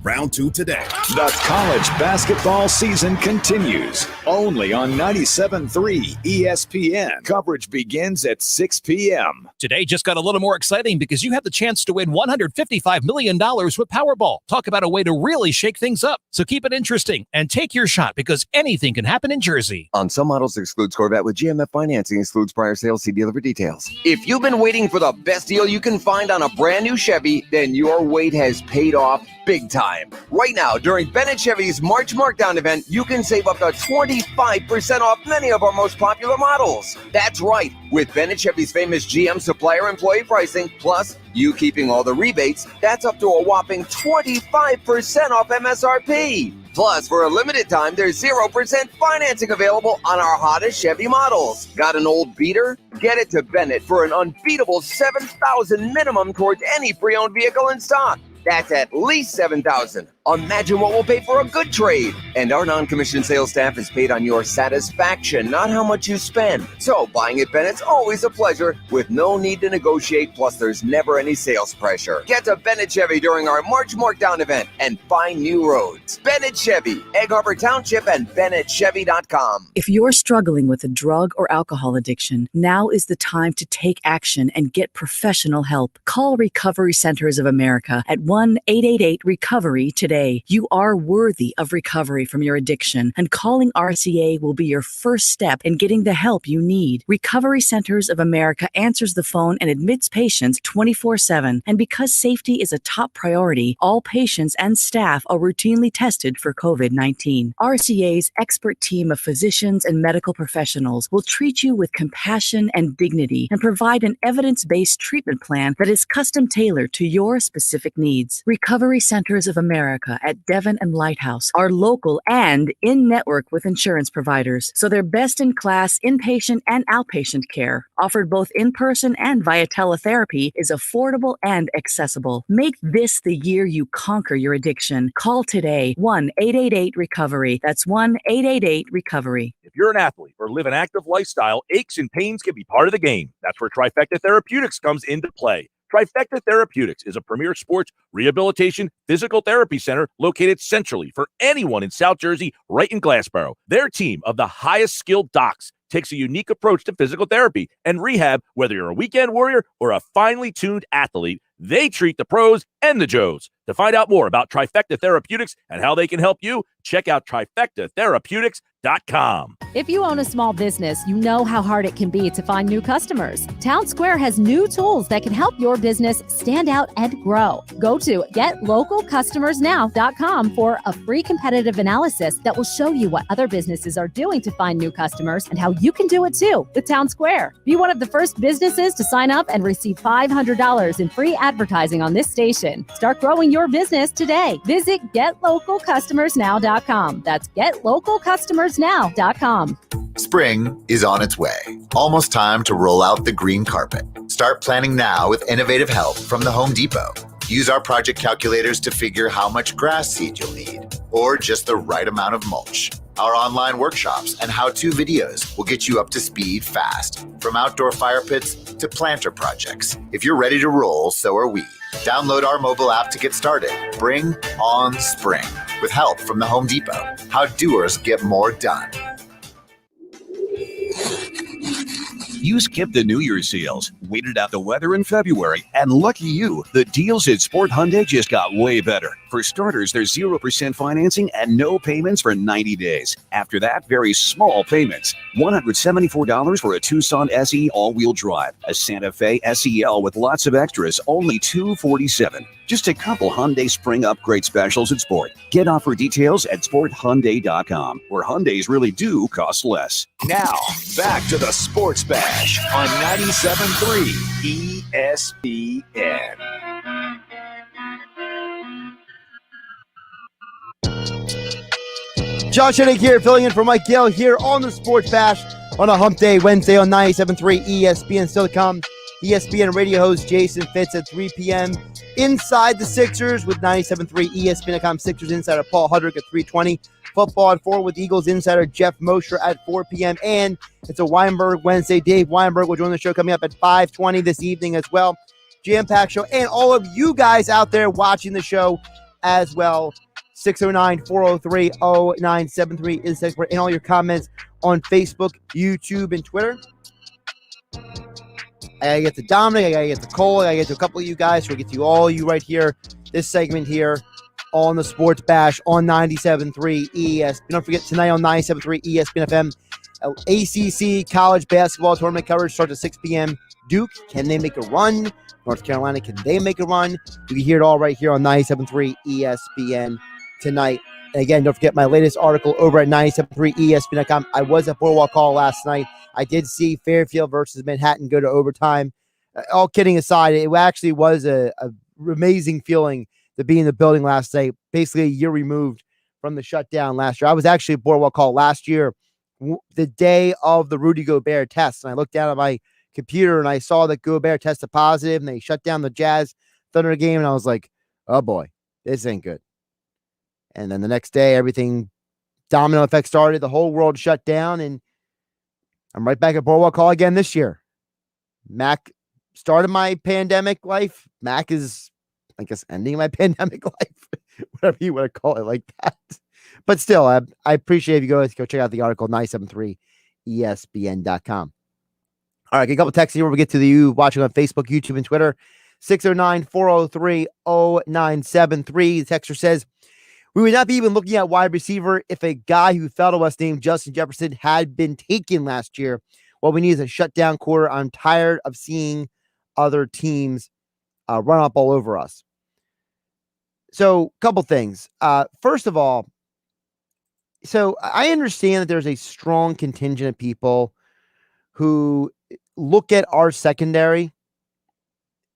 Round 2 today. The college basketball season continues only on 97.3 ESPN. Coverage begins at 6 p.m. Today just got a little more exciting because you have the chance to win $155 million with Powerball. Talk about a way to really shake things up. So keep it interesting and take your shot because anything can happen in Jersey. On some models, excludes Corvette with GMF financing, excludes prior sales. See dealer for details. If you've been waiting for the best deal you can find on a brand new Chevy, then your wait has paid off big time. Right now, during Bennett Chevy's March Markdown event, you can save up to 25% off many of our most popular models. That's right. With Bennett Chevy's famous GM supplier employee pricing, plus you keeping all the rebates, that's up to a whopping 25% off MSRP. Plus, for a limited time, there's 0% financing available on our hottest Chevy models. Got an old beater? Get it to Bennett for an unbeatable $7,000 minimum towards any pre-owned vehicle in stock. That's at least $7,000. Imagine what we'll pay for a good trade. And our non-commissioned sales staff is paid on your satisfaction, not how much you spend. So buying at Bennett's always a pleasure with no need to negotiate, plus there's never any sales pressure. Get to Bennett Chevy during our March Markdown event and find new roads. Bennett Chevy, Egg Harbor Township, and BennettChevy.com. If you're struggling with a drug or alcohol addiction, now is the time to take action and get professional help. Call Recovery Centers of America at 1-888-RECOVERY today. You are worthy of recovery from your addiction, and calling RCA will be your first step in getting the help you need. Recovery Centers of America answers the phone and admits patients 24/7, and because safety is a top priority, all patients and staff are routinely tested for COVID-19. RCA's expert team of physicians and medical professionals will treat you with compassion and dignity and provide an evidence-based treatment plan that is custom-tailored to your specific needs. Recovery Centers of America at Devon and Lighthouse are local and in-network with insurance providers, so they're best-in-class inpatient and outpatient care, offered both in-person and via teletherapy, is affordable and accessible. Make this the year you conquer your addiction. Call today, 1-888-RECOVERY. That's 1-888-RECOVERY. If you're an athlete or live an active lifestyle, aches and pains can be part of the game. That's where Trifecta Therapeutics comes into play. Trifecta Therapeutics is a premier sports rehabilitation physical therapy center located centrally for anyone in South Jersey, right in Glassboro. Their team of the highest skilled docs takes a unique approach to physical therapy and rehab. Whether you're a weekend warrior or a finely tuned athlete, they treat the pros and the Joes. To find out more about Trifecta Therapeutics and how they can help you, check out trifectatherapeutics.com. If you own a small business, you know how hard it can be to find new customers. Town Square has new tools that can help your business stand out and grow. Go to getlocalcustomersnow.com for a free competitive analysis that will show you what other businesses are doing to find new customers and how you can do it too with Town Square. Be one of the first businesses to sign up and receive $500 in free advertising on this station. Start growing your business today. Visit getlocalcustomersnow.com. That's getlocalcustomersnow.com. Spring is on its way. Almost time to roll out the green carpet. Start planning now with innovative help from the Home Depot. Use our project calculators to figure how much grass seed you'll need, or just the right amount of mulch. Our online workshops and how-to videos will get you up to speed fast, from outdoor fire pits to planter projects. If you're ready to roll, so are we. Download our mobile app to get started. Bring on spring with help from the Home Depot. How doers get more done. You skipped the New Year's sales, waited out the weather in February, and lucky you, the deals at Sport Hyundai just got way better. For starters, there's 0% financing and no payments for 90 days. After that, very small payments. $174 for a Tucson SE all-wheel drive. A Santa Fe SEL with lots of extras, only $247. Just a couple Hyundai spring upgrade specials at Sport. Get offer details at sporthyundai.com, where Hyundais really do cost less. Now, back to the Sports Bash on 97.3 ESPN. Josh Hudrick here, filling in for Mike Gill here on the Sports Bash on a hump day Wednesday on 97.3 ESPN. Still to come, ESPN radio host Jason Fitz at 3 p.m. Inside the Sixers with 97.3 ESPN.com Sixers insider Paul Hudrick at 3:20. Football at 4 with Eagles insider Geoff Mosher at 4 p.m. And it's a Weinberg Wednesday. Dave Weinberg will join the show coming up at 5:20 this evening as well. Jam-packed show. And all of you guys out there watching the show as well. 609-403-0973 is the text, and all your comments on Facebook, YouTube, and Twitter. I gotta get to Dominic, I gotta get to Cole, I gotta get to a couple of you guys, so we'll get to all you right here, this segment here on the Sports Bash on 97.3 ESPN. Don't forget, tonight on 97.3 ESPN FM, ACC college basketball tournament coverage starts at 6 p.m. Duke, can they make a run? North Carolina, can they make a run? You can hear it all right here on 97.3 ESPN tonight. And again, don't forget my latest article over at 97.3 ESPN.com. I was at Boardwalk Hall last night. I did see Fairfield versus Manhattan go to overtime. All kidding aside, it actually was a amazing feeling to be in the building last night, basically a year removed from the shutdown last year. I was actually at Boardwalk Hall last year, the day of the Rudy Gobert test, and I looked down at my computer and I saw that Gobert tested positive and they shut down the Jazz Thunder game, and I was like, oh boy, this ain't good. And then the next day, everything, domino effect started. The whole world shut down, and I'm right back at Boardwalk Hall again this year. Mac started my pandemic life. Mac is, I guess, ending my pandemic life, whatever you want to call it like that. But still, I appreciate if you go check out the article, 973ESPN.com. All right, a couple texts here. We'll get to you watching on Facebook, YouTube, and Twitter. 609-403-0973. The texter says, we would not be even looking at wide receiver if a guy who fell to us named Justin Jefferson had been taken last year. What we need is a shutdown quarter. I'm tired of seeing other teams run up all over us. So, a couple things. First of all, so I understand that there's a strong contingent of people who look at our secondary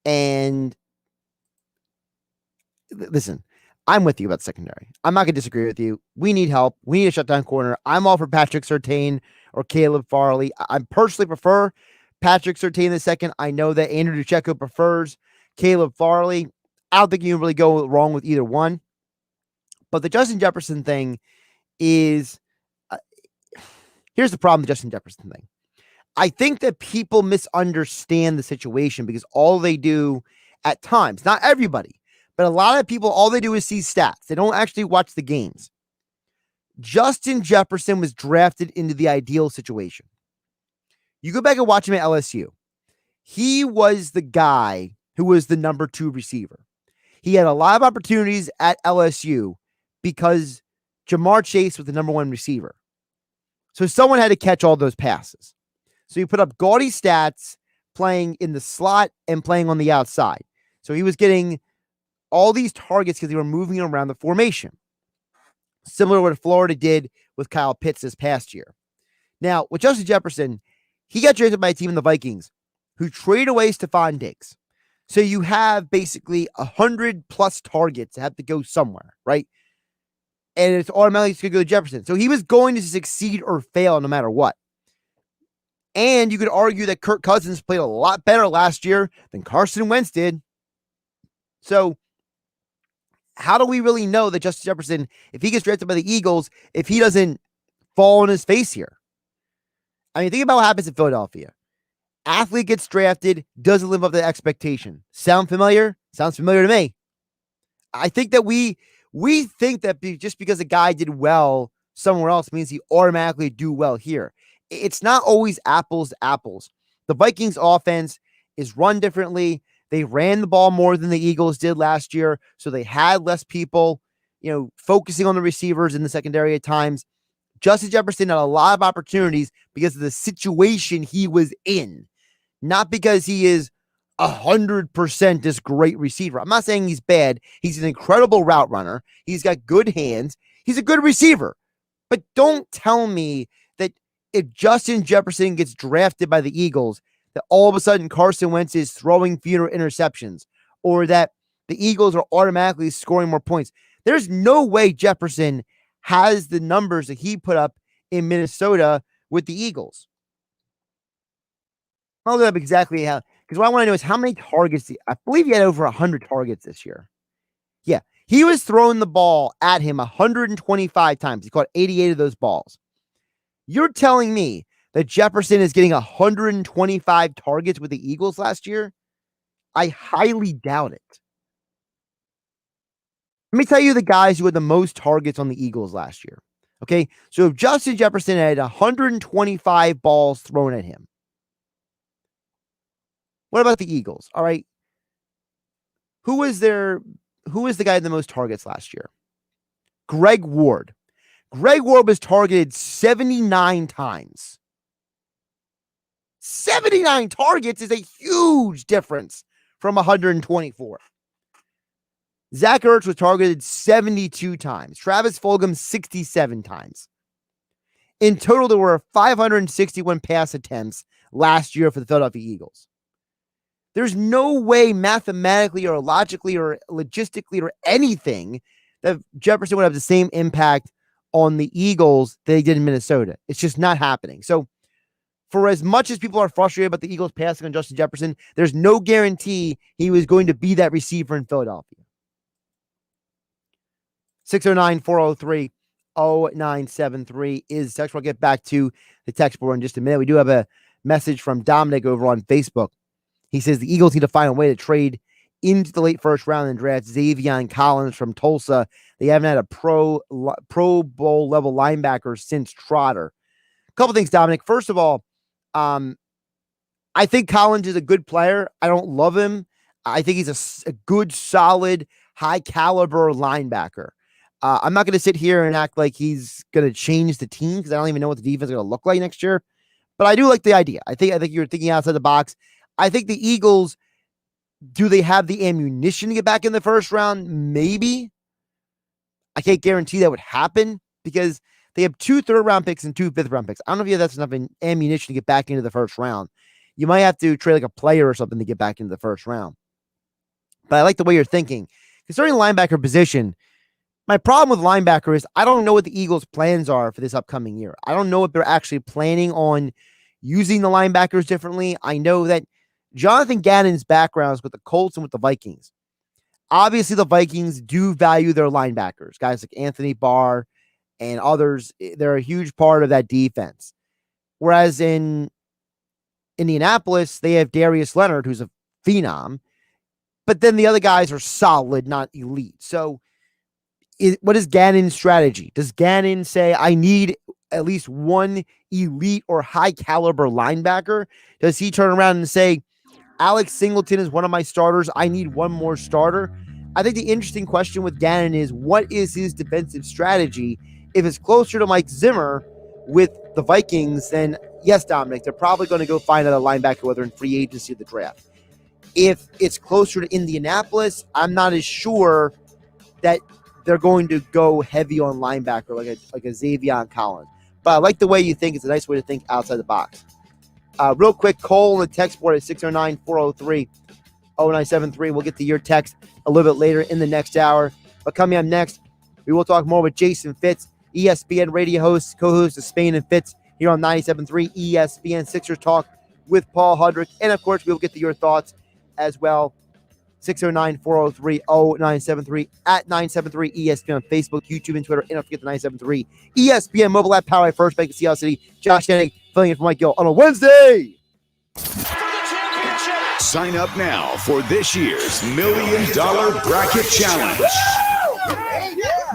and listen, I'm with you about secondary. I'm not going to disagree with you. We need help. We need a shutdown corner. I'm all for Patrick Surtain or Caleb Farley. I personally prefer Patrick Surtain the second. I know that Andrew Duchecko prefers Caleb Farley. I don't think you can really go wrong with either one. But the Justin Jefferson thing is, here's the problem with the Justin Jefferson thing. I think that people misunderstand the situation because all they do at times, not everybody, but a lot of people, all they do is see stats. They don't actually watch the games. Justin Jefferson was drafted into the ideal situation. You go back and watch him at LSU. He was the guy who was the number 2 receiver. He had a lot of opportunities at LSU because Jamar Chase was the number 1 receiver. So someone had to catch all those passes. So he put up gaudy stats playing in the slot and playing on the outside. So he was getting all these targets because they were moving around the formation. Similar to what Florida did with Kyle Pitts this past year. Now, with Justin Jefferson, he got drafted by a team in the Vikings who traded away Stephon Diggs. So you have basically 100+ targets that have to go somewhere, right? And it's automatically going to go to Jefferson. So he was going to succeed or fail no matter what. And you could argue that Kirk Cousins played a lot better last year than Carson Wentz did. So how do we really know that Justin Jefferson, if he gets drafted by the Eagles, if he doesn't fall on his face here? I mean, think about what happens in Philadelphia. Athlete gets drafted, doesn't live up to the expectation. Sound familiar? Sounds familiar to me. I think that we We think that just because a guy did well somewhere else means he automatically do well here. It's not always apples to apples. The Vikings offense is run differently. They ran the ball more than the Eagles did last year, so they had less people, focusing on the receivers in the secondary at times. Justin Jefferson had a lot of opportunities because of the situation he was in, not because he is 100% this great receiver. I'm not saying he's bad. He's an incredible route runner. He's got good hands. He's a good receiver. But don't tell me that if Justin Jefferson gets drafted by the Eagles, that all of a sudden Carson Wentz is throwing fewer interceptions, or that the Eagles are automatically scoring more points. There's no way Jefferson has the numbers that he put up in Minnesota with the Eagles. I'll look up exactly how, because what I want to know is how many targets. I believe he had over 100 targets this year. Yeah, he was throwing the ball at him 125 times. He caught 88 of those balls. You're telling me that Jefferson is getting 125 targets with the Eagles last year? I highly doubt it. Let me tell you the guys who had the most targets on the Eagles last year. Okay, so if Justin Jefferson had 125 balls thrown at him, what about the Eagles? All right, who was the guy with the most targets last year? Greg Ward. Greg Ward was targeted 79 times. 79 targets is a huge difference from 124. Zach Ertz was targeted 72 times. Travis Fulgham, 67 times. In total, there were 561 pass attempts last year for the Philadelphia Eagles. There's no way mathematically or logically or logistically or anything that Jefferson would have the same impact on the Eagles that he did in Minnesota. It's just not happening. So for as much as people are frustrated about the Eagles passing on Justin Jefferson, there's no guarantee he was going to be that receiver in Philadelphia. 609-403-0973 is text. We'll get back to the text board in just a minute. We do have a message from Dominic over on Facebook. He says the Eagles need to find a way to trade into the late first round and draft Xavier Collins from Tulsa. They haven't had a Pro Bowl level linebacker since Trotter. A couple things, Dominic. First of all, I think Collins is a good player. I don't love him. I think he's a good, solid, high caliber linebacker. I'm not going to sit here and act like he's going to change the team because I don't even know what the defense is going to look like next year. But I do like the idea. I think you're thinking outside the box. I think the Eagles, do they have the ammunition to get back in the first round? Maybe. I can't guarantee that would happen because they have 2 third-round picks and 2 fifth-round picks. I don't know if that's enough ammunition to get back into the first round. You might have to trade like a player or something to get back into the first round. But I like the way you're thinking. Concerning the linebacker position, my problem with linebacker is I don't know what the Eagles' plans are for this upcoming year. I don't know if they're actually planning on using the linebackers differently. I know that Jonathan Gannon's backgrounds with the Colts and with the Vikings. Obviously, the Vikings do value their linebackers. Guys like Anthony Barr and others, they're a huge part of that defense. Whereas in Indianapolis, they have Darius Leonard, who's a phenom. But then the other guys are solid, not elite. So what is Gannon's strategy? Does Gannon say, I need at least one elite or high caliber linebacker? Does he turn around and say, Alex Singleton is one of my starters, I need one more starter? I think the interesting question with Gannon is, what is his defensive strategy? If it's closer to Mike Zimmer with the Vikings, then yes, Dominic, they're probably going to go find another linebacker, whether in free agency or the draft. If it's closer to Indianapolis, I'm not as sure that they're going to go heavy on linebacker like a Xavier Collins. But I like the way you think. It's a nice way to think outside the box. Real quick, Cole on the text board at 609-403-0973. We'll get to your text a little bit later in the next hour. But coming up next, we will talk more with Jason Fitz, ESPN radio host, co-host of Spain and Fitz here on 97.3 ESPN Sixers Talk with Paul Hudrick. And, of course, we will get to your thoughts as well. 609-403-0973 at 973 ESPN on Facebook, YouTube, and Twitter. And don't forget the 973 ESPN mobile app powered by First Bank of Seattle City. Josh Hennig filling in for Mike Gill on a Wednesday. Sign up now for this year's $1 Million Bracket Challenge.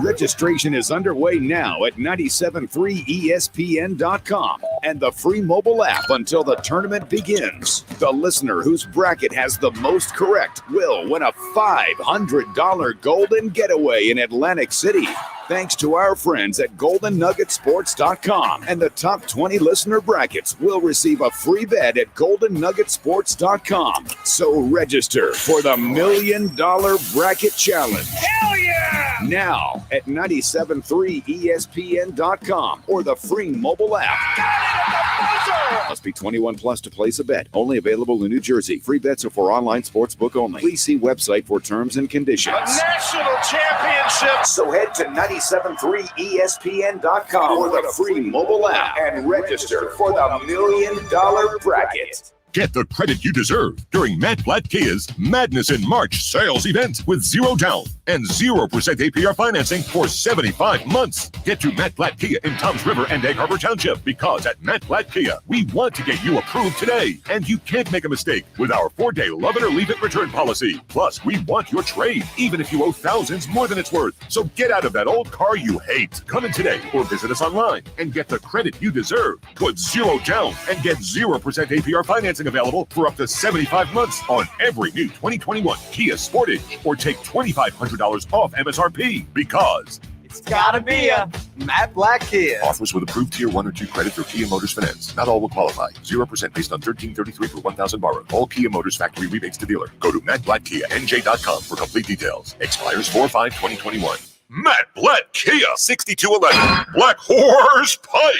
Registration is underway now at 973ESPN.com and the free mobile app until the tournament begins. The listener whose bracket has the most correct will win a $500 golden getaway in Atlantic City. Thanks to our friends at GoldenNuggetSports.com. And the top 20 listener brackets will receive a free bet at GoldenNuggetSports.com. So register for the $1 Million Bracket Challenge. Hell yeah! Now at 973ESPN.com or the free mobile app. Must be 21 plus to place a bet. Only available in New Jersey. Free bets are for online sportsbook only. Please see website for terms and conditions. A national championship. So head to 973ESPN.com or the free mobile app and register for the $1 Million Bracket. Get the credit you deserve during Matt Blatt Kia's Madness in March sales event with 0 down and 0% APR financing for 75 months. Get to Matt Blatt Kia in Toms River and Egg Harbor Township, because at Matt Blatt Kia, we want to get you approved today. And you can't make a mistake with our 4-day love it or leave it return policy. Plus, we want your trade, even if you owe thousands more than it's worth. So get out of that old car you hate. Come in today or visit us online and get the credit you deserve. Put 0 down and get 0% APR financing available for up to 75 months on every new 2021 Kia Sportage, or take $2,500 off MSRP, because it's gotta be a Matt Blatt Kia. Offers with approved Tier 1 or 2 credit through Kia Motors Finance. Not all will qualify. 0% based on $1,333 for $1,000 borrowed. All Kia Motors factory rebates to dealer. Go to MattBlattKiaNJ.com for complete details. Expires 4/5/2021. Matt Blatt Kia, 6211 Black Horse Pike,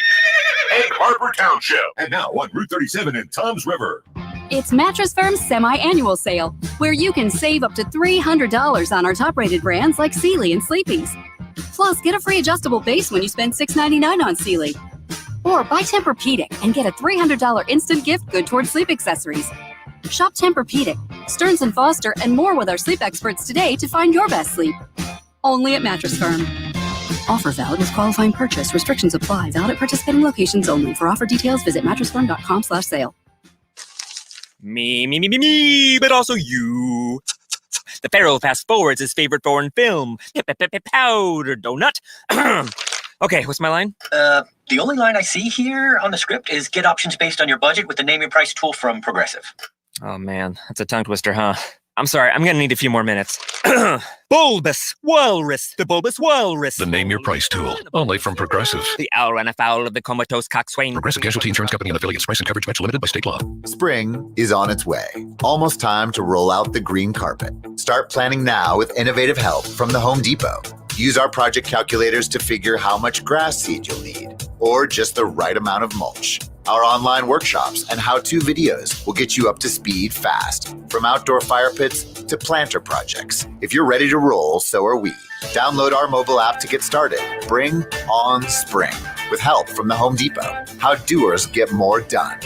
Egg Harbor Township, and now on Route 37 in Toms River. It's Mattress Firm's semi-annual sale, where you can save up to $300 on our top-rated brands like Sealy and Sleepy's. Plus, get a free adjustable base when you spend $6.99 on Sealy. Or buy Tempur-Pedic and get a $300 instant gift good towards sleep accessories. Shop Tempur-Pedic, Stearns & Foster, and more with our sleep experts today to find your best sleep. Only at Mattress Firm. Offer valid with qualifying purchase. Restrictions apply. Valid at participating locations only. For offer details, visit mattressfirm.com/sale. Me, but also you. The Pharaoh fast forwards his favorite foreign film, Powder Donut. Okay, what's my line? The only line I see here on the script is get options based on your budget with the Name Your Price tool from Progressive. Oh man, that's a tongue twister, huh? I'm sorry, I'm gonna need a few more minutes. Bulbous Walrus, the Bulbous Walrus. The Name Your Price tool, only from Progressive. The owl ran afoul of the comatose coxswain. Progressive Casualty Insurance Company and affiliates. Price and coverage match limited by state law. Spring is on its way. Almost time to roll out the green carpet. Start planning now with innovative help from the Home Depot. Use our project calculators to figure how much grass seed you'll need, or just the right amount of mulch. Our online workshops and how-to videos will get you up to speed fast, from outdoor fire pits to planter projects. If you're ready to roll, so are we. Download our mobile app to get started. Bring on spring with help from the Home Depot. How doers get more done.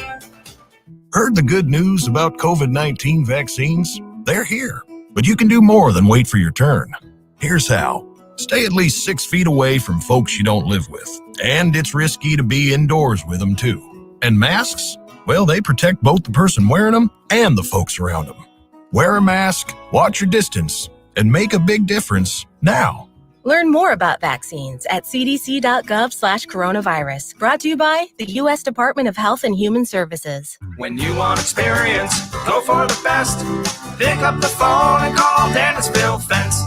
Heard the good news about COVID-19 vaccines? They're here, but you can do more than wait for your turn. Here's how. Stay at least 6 feet away from folks you don't live with. And it's risky to be indoors with them too. And masks? Well, they protect both the person wearing them and the folks around them. Wear a mask, watch your distance, and make a big difference now. Learn more about vaccines at cdc.gov/coronavirus. Brought to you by the U.S. Department of Health and Human Services. When you want experience, go for the best. Pick up the phone and call Dennisville Fence.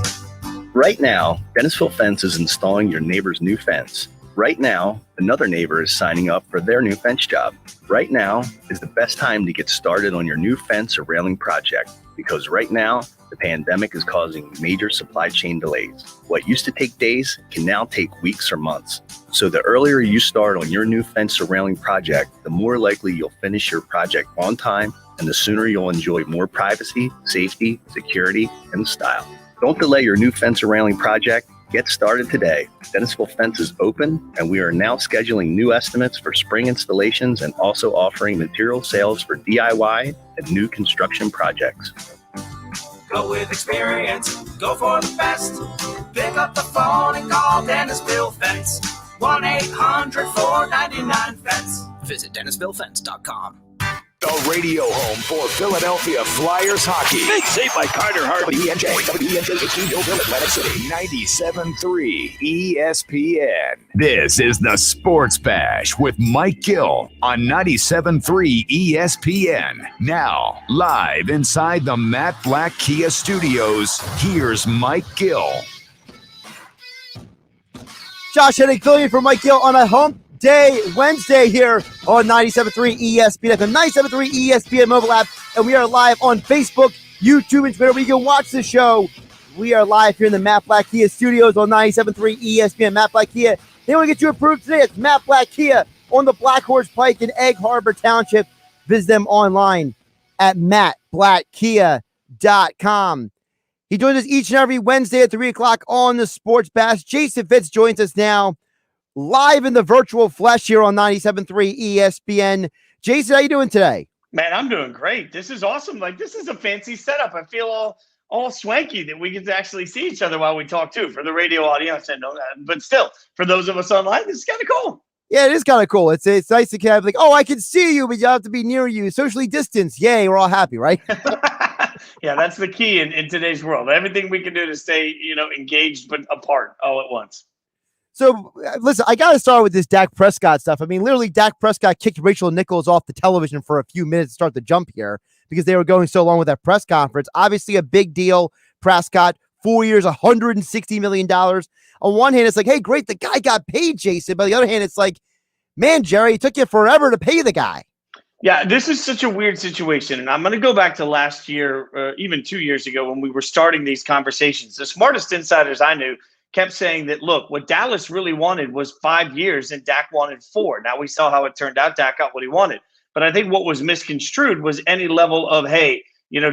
Right now, Dennisville Fence is installing your neighbor's new fence. Right now, another neighbor is signing up for their new fence job. Right now is the best time to get started on your new fence or railing project, because right now, the pandemic is causing major supply chain delays. What used to take days can now take weeks or months. So the earlier you start on your new fence or railing project, the more likely you'll finish your project on time, and the sooner you'll enjoy more privacy, safety, security, and style. Don't delay your new fence or railing project. Get started today. Dennisville Fence is open, and we are now scheduling new estimates for spring installations and also offering material sales for DIY and new construction projects. Go with experience, go for the best. Pick up the phone and call Dennisville Fence. 1-800-499-FENCE. Visit DennisvilleFence.com. The the radio home for Philadelphia Flyers hockey. Big save by Carter Hart. WENJ HD Millville, Atlantic City, 97.3 ESPN. This is the Sports Bash with Mike Gill on 97.3 ESPN. Now, live inside the Matt Black Kia Studios, here's Mike Gill. Josh Hennig filling in for Mike Gill on a hump day Wednesday here on 97.3 ESPN, the 97.3 ESPN mobile app, and we are live on Facebook, YouTube, and Twitter where you can watch the show. We are live here in the Matt Black Kia Studios on 97.3 ESPN. Matt Black Kia, they want to get you approved today. It's Matt Black Kia on the Black Horse Pike in Egg Harbor Township. Visit them online at mattblackkia.com. He joins us each and every Wednesday at 3 o'clock on the Sports Bash. Jason Fitz joins us now live in the virtual flesh here on 97.3 ESPN. Jason, how you doing today? Man, I'm doing great. This is awesome. Like, this is a fancy setup. I feel all swanky that we get to actually see each other while we talk too. For the radio audience, I know that. But still, for those of us online, this is kind of cool. Yeah, it is kind of cool. It's nice to have like, oh, I can see you, but you have to be near you. Socially distanced. Yay, we're all happy, right? Yeah, that's the key in today's world. Everything we can do to stay, engaged but apart all at once. So, listen, I got to start with this Dak Prescott stuff. I mean, literally, Dak Prescott kicked Rachel Nichols off the television for a few minutes to start the jump here because they were going so long with that press conference. Obviously, a big deal. Prescott, 4 years, $160 million. On one hand, it's like, hey, great, the guy got paid, Jason. But on the other hand, it's like, man, Jerry, it took you forever to pay the guy. Yeah, this is such a weird situation. And I'm going to go back to last year, even 2 years ago when we were starting these conversations. The smartest insiders I knew kept saying that, look, what Dallas really wanted was 5 years and Dak wanted 4. Now we saw how it turned out. Dak got what he wanted. But I think what was misconstrued was any level of, hey,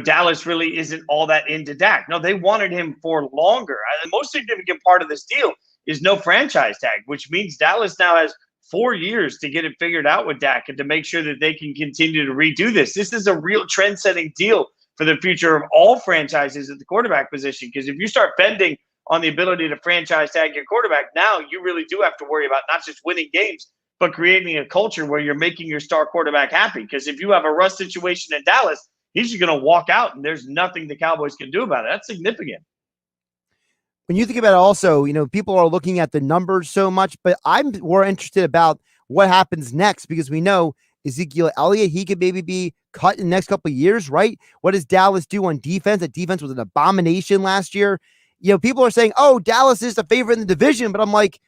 Dallas really isn't all that into Dak. No, they wanted him for longer. The most significant part of this deal is no franchise tag, which means Dallas now has 4 years to get it figured out with Dak and to make sure that they can continue to redo this. This is a real trend-setting deal for the future of all franchises at the quarterback position. Because if you start bending on the ability to franchise tag your quarterback, now you really do have to worry about not just winning games, but creating a culture where you're making your star quarterback happy. Because if you have a Russ situation in Dallas, he's just going to walk out and there's nothing the Cowboys can do about it. That's significant. When you think about it also, people are looking at the numbers so much, but I'm more interested about what happens next because we know Ezekiel Elliott, he could maybe be cut in the next couple of years, right? What does Dallas do on defense? That defense was an abomination last year. People are saying, oh, Dallas is the favorite in the division, but I'm like,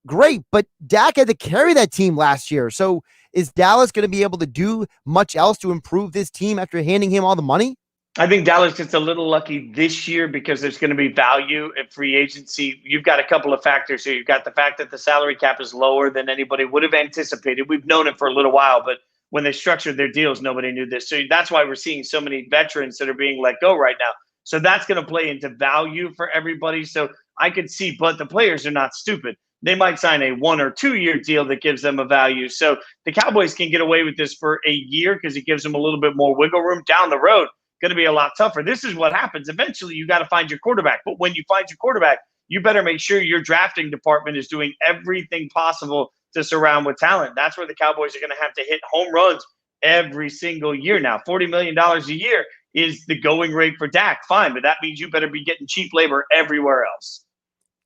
great, but Dak had to carry that team last year. So is Dallas going to be able to do much else to improve this team after handing him all the money? I think Dallas gets a little lucky this year because there's going to be value at free agency. You've got a couple of factors here. You've got the fact that the salary cap is lower than anybody would have anticipated. We've known it for a little while, but when they structured their deals, nobody knew this. So that's why we're seeing so many veterans that are being let go right now. So that's going to play into value for everybody. So I could see, but the players are not stupid. They might sign a 1 or 2 year deal that gives them a value. So the Cowboys can get away with this for a year because it gives them a little bit more wiggle room down the road. Going to be a lot tougher. This is what happens. Eventually, you got to find your quarterback. But when you find your quarterback, you better make sure your drafting department is doing everything possible to surround with talent. That's where the Cowboys are going to have to hit home runs every single year now. $40 million a year is the going rate for Dak. Fine, but that means you better be getting cheap labor everywhere else.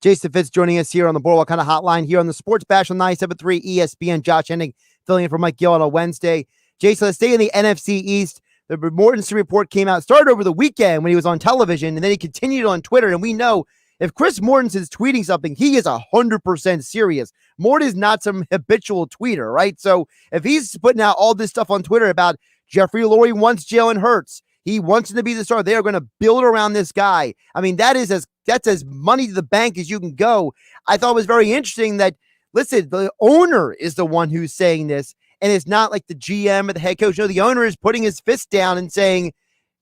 Jason Fitz joining us here on the Boardwalk kind of hotline here on the Sports Bash on 97.3 ESPN. Josh Hennig filling in for Mike Gill on a Wednesday. Jason, let's stay in the NFC East. The Mortensen report came out, started over the weekend when he was on television, and then he continued on Twitter. And we know if Chris Mortensen's tweeting something, he is 100% serious. Morton is not some habitual tweeter, right? So if he's putting out all this stuff on Twitter about Jeffrey Lurie wants Jalen Hurts, he wants him to be the star, they are going to build around this guy. I mean, that's as money to the bank as you can go. I thought it was very interesting that, listen, the owner is the one who's saying this. And it's not like the GM or the head coach. No, the owner is putting his fist down and saying,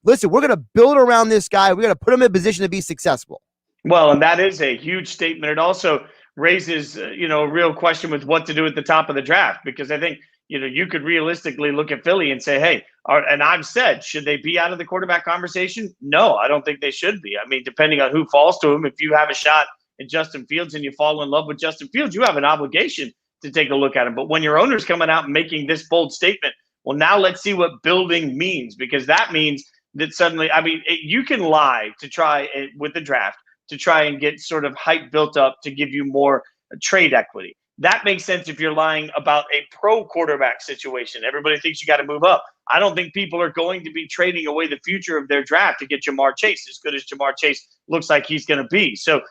listen, we're going to build around this guy. We're going to put him in a position to be successful. Well, and that is a huge statement. It also raises, a real question with what to do at the top of the draft, because I think, you could realistically look at Philly and say, hey, and I've said, should they be out of the quarterback conversation? No, I don't think they should be. I mean, depending on who falls to him, if you have a shot at Justin Fields and you fall in love with Justin Fields, you have an obligation to take a look at him. But when your owner's coming out and making this bold statement Well, now let's see what building means, because that means that suddenly, you can lie to try with the draft to try and get sort of hype built up to give you more trade equity. That makes sense if you're lying about a pro quarterback situation. Everybody thinks you got to move up. I don't think people are going to be trading away the future of their draft to get Jamar Chase, as good as Jamar Chase looks like he's going to be. So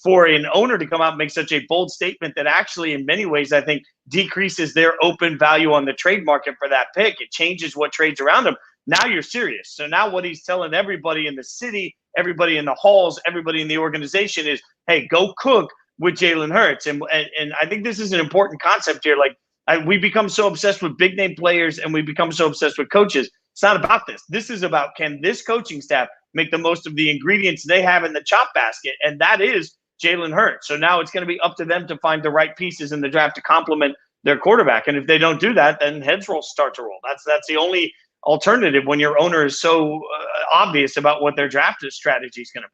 for an owner to come out and make such a bold statement that actually in many ways I think decreases their open value on the trade market for that pick, it changes what trades around them. Now you're serious. So now what he's telling everybody in the city, everybody in the halls, everybody in the organization is, hey, go cook with Jalen Hurts. And I think this is an important concept here. Like, we become so obsessed with big name players and we become so obsessed with coaches. It's not about this. This is about, can this coaching staff make the most of the ingredients they have in the chop basket? And that is Jalen Hurts. So now it's going to be up to them to find the right pieces in the draft to complement their quarterback. And if they don't do that, then heads will start to roll. That's the only alternative when your owner is so obvious about what their draft strategy is going to be.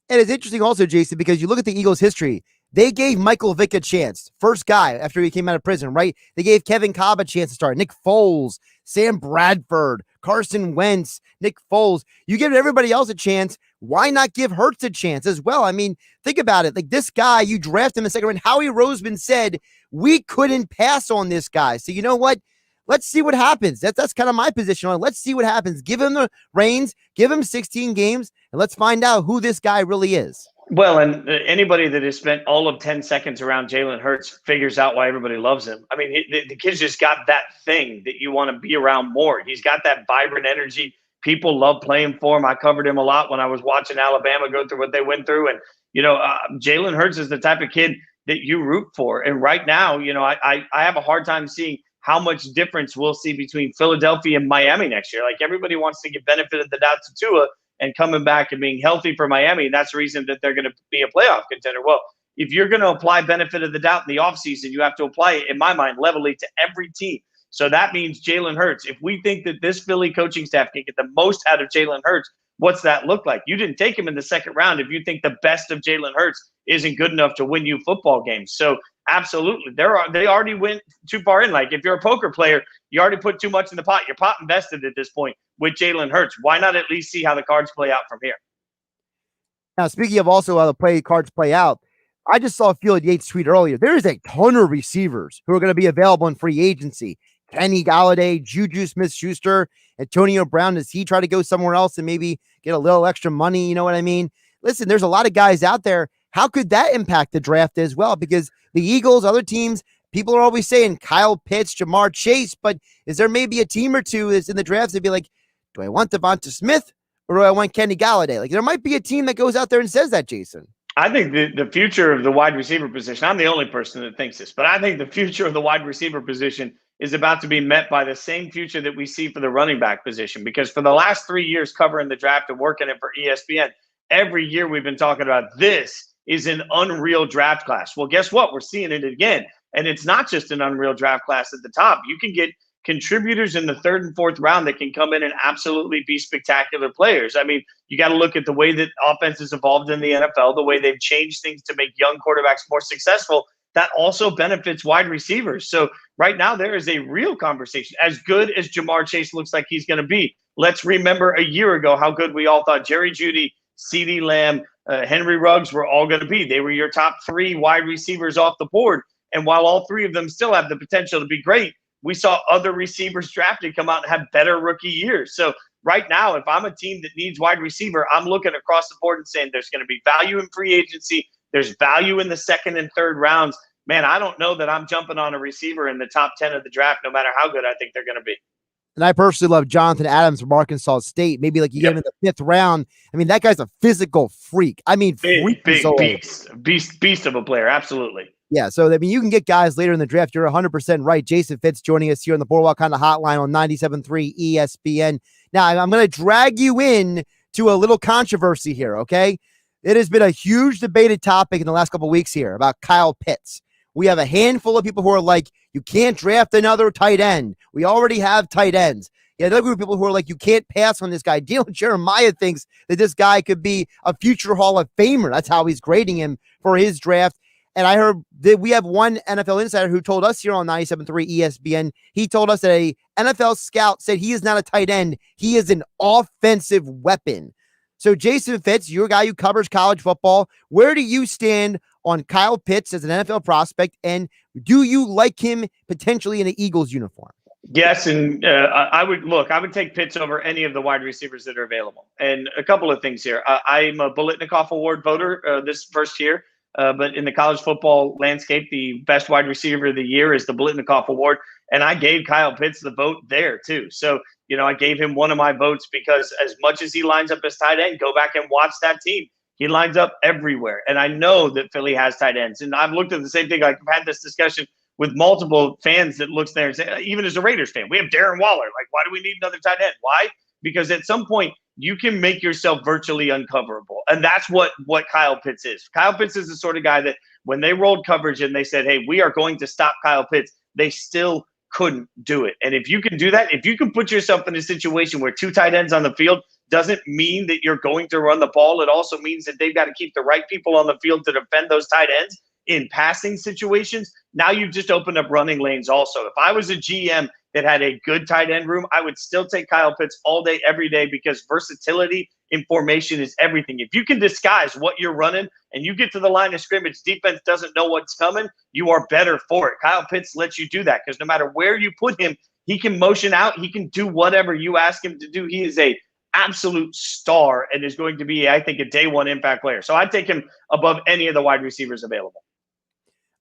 And it's interesting also, Jason, because you look at the Eagles' history. They gave Michael Vick a chance. First guy after he came out of prison, right? They gave Kevin Cobb a chance to start. Nick Foles, Sam Bradford, Carson Wentz, Nick Foles. You give everybody else a chance. Why not give Hurts a chance as well? I mean, think about it. Like, this guy, you draft him in the second round. Howie Roseman said, we couldn't pass on this guy. So you know what? Let's see what happens. That's kind of my position on it. Let's see what happens. Give him the reins, give him 16 games, and let's find out who this guy really is. Well, and anybody that has spent all of 10 seconds around Jalen Hurts figures out why everybody loves him. I mean, the kid's just got that thing that you want to be around more. He's got that vibrant energy. People love playing for him. I covered him a lot when I was watching Alabama go through what they went through. And, Jalen Hurts is the type of kid that you root for. And right now, I have a hard time seeing how much difference we'll see between Philadelphia and Miami next year. Like, everybody wants to give benefit of the doubt to Tua and coming back and being healthy for Miami. And that's the reason that they're going to be a playoff contender. Well, if you're going to apply benefit of the doubt in the offseason, you have to apply it, in my mind, levelly to every team. So that means Jalen Hurts. If we think that this Philly coaching staff can get the most out of Jalen Hurts, what's that look like? You didn't take him in the second round if you think the best of Jalen Hurts isn't good enough to win you football games. So absolutely, they already went too far in. Like, if you're a poker player, you already put too much in the pot. You're pot invested at this point with Jalen Hurts. Why not at least see how the cards play out from here? Now, speaking of also how the cards play out, I just saw Field Yates tweet earlier. There is a ton of receivers who are going to be available in free agency. Kenny Galladay, Juju Smith-Schuster, Antonio Brown. Does he try to go somewhere else and maybe get a little extra money? You know what I mean? Listen, there's a lot of guys out there. How could that impact the draft as well? Because the Eagles, other teams, people are always saying Kyle Pitts, Jamar Chase, but is there maybe a team or two that's in the drafts that'd be like, do I want Devonta Smith or do I want Kenny Galladay? Like, there might be a team that goes out there and says that, Jason. I think the future of the wide receiver position, I'm the only person that thinks this, but I think the future of the wide receiver position is about to be met by the same future that we see for the running back position. Because for the last 3 years covering the draft and working it for ESPN, every year we've been talking about this is an unreal draft class. Well, guess what? We're seeing it again. And it's not just an unreal draft class at the top. You can get contributors in the third and fourth round that can come in and absolutely be spectacular players. I mean, you got to look at the way that offense has evolved in the NFL, the way they've changed things to make young quarterbacks more successful. That also benefits wide receivers. So right now there is a real conversation. As good as Jamar Chase looks like he's going to be, let's remember a year ago how good we all thought Jerry Jeudy, CeeDee Lamb, Henry Ruggs were all going to be. They were your top three wide receivers off the board. And while all three of them still have the potential to be great, we saw other receivers drafted come out and have better rookie years. So right now, if I'm a team that needs wide receiver, I'm looking across the board and saying there's going to be value in free agency. There's value in the second and third rounds. Man, I don't know that I'm jumping on a receiver in the top 10 of the draft, no matter how good I think they're going to be. And I personally love Jonathan Adams from Arkansas State. Maybe like you get him in the 5th round. I mean, that guy's a physical freak. I mean, big beast of a player. Absolutely. Yeah. So, I mean, you can get guys later in the draft. You're 100% right. Jason Fitz joining us here on the Boardwalk kind of hotline on 97.3 ESPN. Now, I'm going to drag you in to a little controversy here. Okay. It has been a huge debated topic in the last couple of weeks here about Kyle Pitts. We have a handful of people who are like, you can't draft another tight end. We already have tight ends. Yeah, another group of people who are like, you can't pass on this guy. Dylan Jeremiah thinks that this guy could be a future Hall of Famer. That's how he's grading him for his draft. And I heard that we have one NFL insider who told us here on 97.3 ESPN, he told us that a NFL scout said he is not a tight end. He is an offensive weapon. So Jason Fitz, you're a guy who covers college football. Where do you stand on Kyle Pitts as an NFL prospect? And do you like him potentially in an Eagles uniform? Yes, and I would take Pitts over any of the wide receivers that are available. And a couple of things here. I'm a Biletnikoff Award voter this first year, but in the college football landscape, the best wide receiver of the year is the Biletnikoff Award. And I gave Kyle Pitts the vote there too. So, I gave him one of my votes because as much as he lines up as tight end, go back and watch that team. He lines up everywhere. And I know that Philly has tight ends. And I've looked at the same thing. Like, I've had this discussion with multiple fans that looks there and say, even as a Raiders fan, we have Darren Waller. Like, why do we need another tight end? Why? Because at some point you can make yourself virtually uncoverable. And that's what Kyle Pitts is. Kyle Pitts is the sort of guy that when they rolled coverage and they said, hey, we are going to stop Kyle Pitts, they still couldn't do it. And if you can do that, if you can put yourself in a situation where two tight ends on the field, doesn't mean that you're going to run the ball. It also means that they've got to keep the right people on the field to defend those tight ends in passing situations. Now you've just opened up running lanes also. If I was a GM that had a good tight end room, I would still take Kyle Pitts all day, every day, because versatility in formation is everything. If you can disguise what you're running and you get to the line of scrimmage, defense doesn't know what's coming, you are better for it. Kyle Pitts lets you do that because no matter where you put him, he can motion out. He can do whatever you ask him to do. He is a absolute star and is going to be, I think, a day one impact player. So I'd take him above any of the wide receivers available.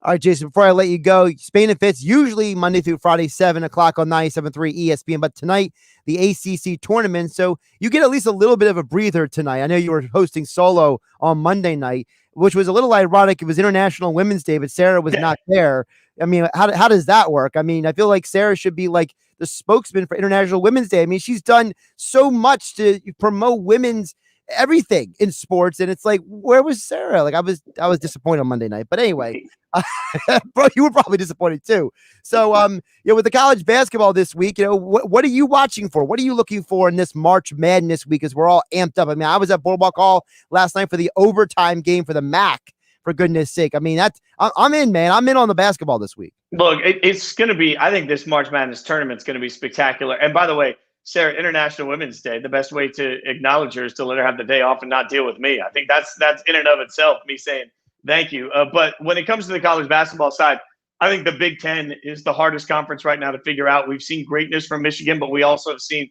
All right, Jason, before I let you go, Spain and Fitz, usually Monday through Friday, 7 o'clock on 97.3 ESPN, but tonight, the ACC tournament, so you get at least a little bit of a breather tonight. I know you were hosting solo on Monday night, which was a little ironic. It was International Women's Day, but Sarah was not there. I mean, how does that work? I mean, I feel like Sarah should be like the spokesman for International Women's Day. I mean, she's done so much to promote women's everything in sports, and it's like, where was Sarah? Like, I was disappointed on Monday night, but anyway, bro, you were probably disappointed too. So with the college basketball this week, what are you watching for? What are you looking for in this March Madness week as we're all amped up? I mean, I was at Boardwalk Hall last night for the overtime game for the MAC, for goodness sake. I mean, I'm in, man. I'm in on the basketball this week. Look, it's going to be, I think this March Madness tournament's going to be spectacular. And by the way, Sarah, International Women's Day, the best way to acknowledge her is to let her have the day off and not deal with me. I think that's in and of itself me saying thank you. But when it comes to the college basketball side, I think the Big Ten is the hardest conference right now to figure out. We've seen greatness from Michigan, but we also have seen,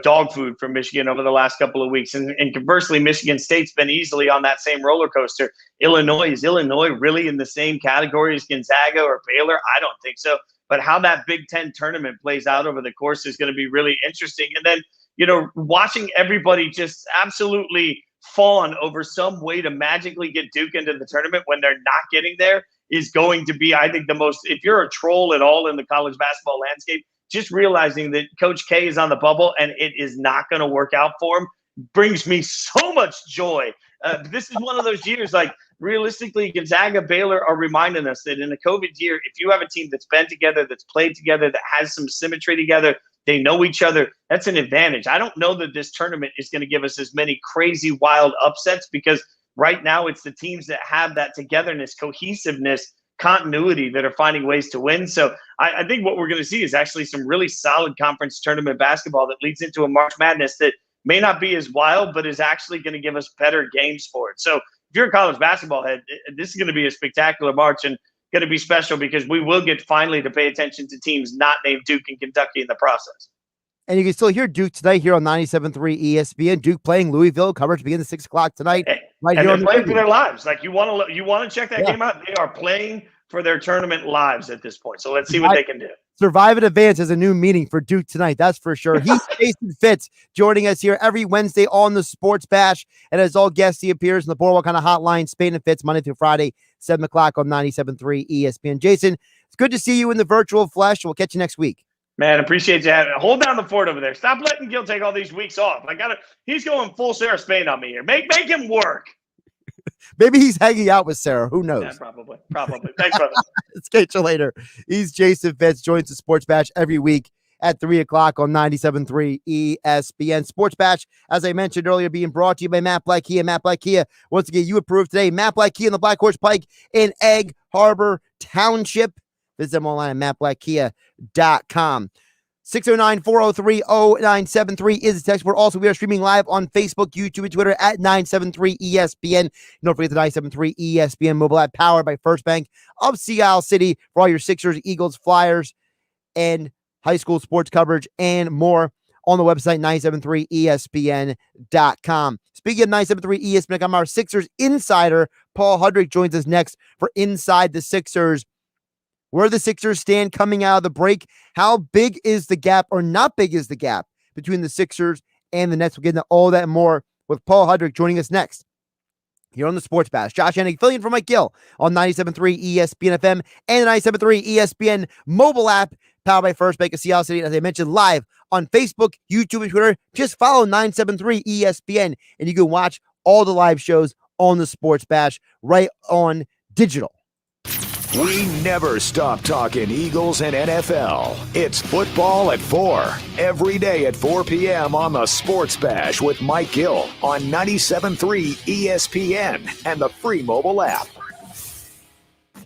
dog food from Michigan over the last couple of weeks. And conversely, Michigan State's been easily on that same roller coaster. Is Illinois really in the same category as Gonzaga or Baylor? I don't think so. But how that Big Ten tournament plays out over the course is going to be really interesting. And then, watching everybody just absolutely fawn over some way to magically get Duke into the tournament when they're not getting there is going to be, I think, the most, if you're a troll at all in the college basketball landscape, just realizing that Coach K is on the bubble and it is not going to work out for him brings me so much joy. This is one of those years, like, realistically, Gonzaga, Baylor are reminding us that in a COVID year, if you have a team that's been together, that's played together, that has some symmetry together, they know each other, that's an advantage. I don't know that this tournament is going to give us as many crazy, wild upsets because right now it's the teams that have that togetherness, cohesiveness, continuity that are finding ways to win. So I think what we're going to see is actually some really solid conference tournament basketball that leads into a March Madness that may not be as wild, but is actually going to give us better games for it. So if you're a college basketball head, this is going to be a spectacular March and going to be special because we will get finally to pay attention to teams not named Duke and Kentucky in the process. And you can still hear Duke tonight here on 97.3 ESPN. Duke playing Louisville. Coverage begins at 6 o'clock tonight. Right and here they're playing for their lives. Like, you want to check that game out? They are playing for their tournament lives at this point. So let's see what they can do. Survive and Advance is a new meeting for Duke tonight. That's for sure. He's Jason Fitz joining us here every Wednesday on the Sports Bash. And as all guests, he appears in the Boardwalk kind of hotline, Spain and Fitz, Monday through Friday, 7 o'clock on 97.3 ESPN. Jason, it's good to see you in the virtual flesh. We'll catch you next week. Man, appreciate you having it. Hold down the fort over there. Stop letting Gil take all these weeks off. He's going full Sarah Spain on me here. Make him work. Maybe he's hanging out with Sarah. Who knows? Yeah, probably. Thanks, brother. Let's catch you later. He's Jason Fitz, joins the Sports Bash every week at 3 o'clock on 97.3 ESPN. Sports Bash, as I mentioned earlier, being brought to you by Matt Black Kia. Matt Black Kia wants to get you approved today. Matt Black Kia in the Black Horse Pike in Egg Harbor Township. Visit them online at mattblackkia.com. 609-403-0973 is the text board. Also, we are streaming live on Facebook, YouTube, and Twitter at 973 ESPN. Don't forget the 973 ESPN mobile app powered by First Bank of Sea Isle City for all your Sixers, Eagles, Flyers, and high school sports coverage and more on the website 973ESPN.com. Speaking of 973ESPN.com, our Sixers insider, Paul Hudrick, joins us next for Inside the Sixers. Where the Sixers stand coming out of the break. How big is the gap, or not big is the gap, between the Sixers and the Nets? We'll get into all that and more with Paul Hudrick joining us next here on the Sports Bash. Josh Hennig filling in for Mike Gill on 97.3 ESPN FM and the 97.3 ESPN mobile app powered by First Bank of Sea Isle City. As I mentioned, live on Facebook, YouTube, and Twitter. Just follow 973 ESPN and you can watch all the live shows on the Sports Bash right on digital. We never stop talking Eagles and NFL. It's football at 4, every day at 4 p.m. on the Sports Bash with Mike Gill on 97.3 ESPN and the free mobile app.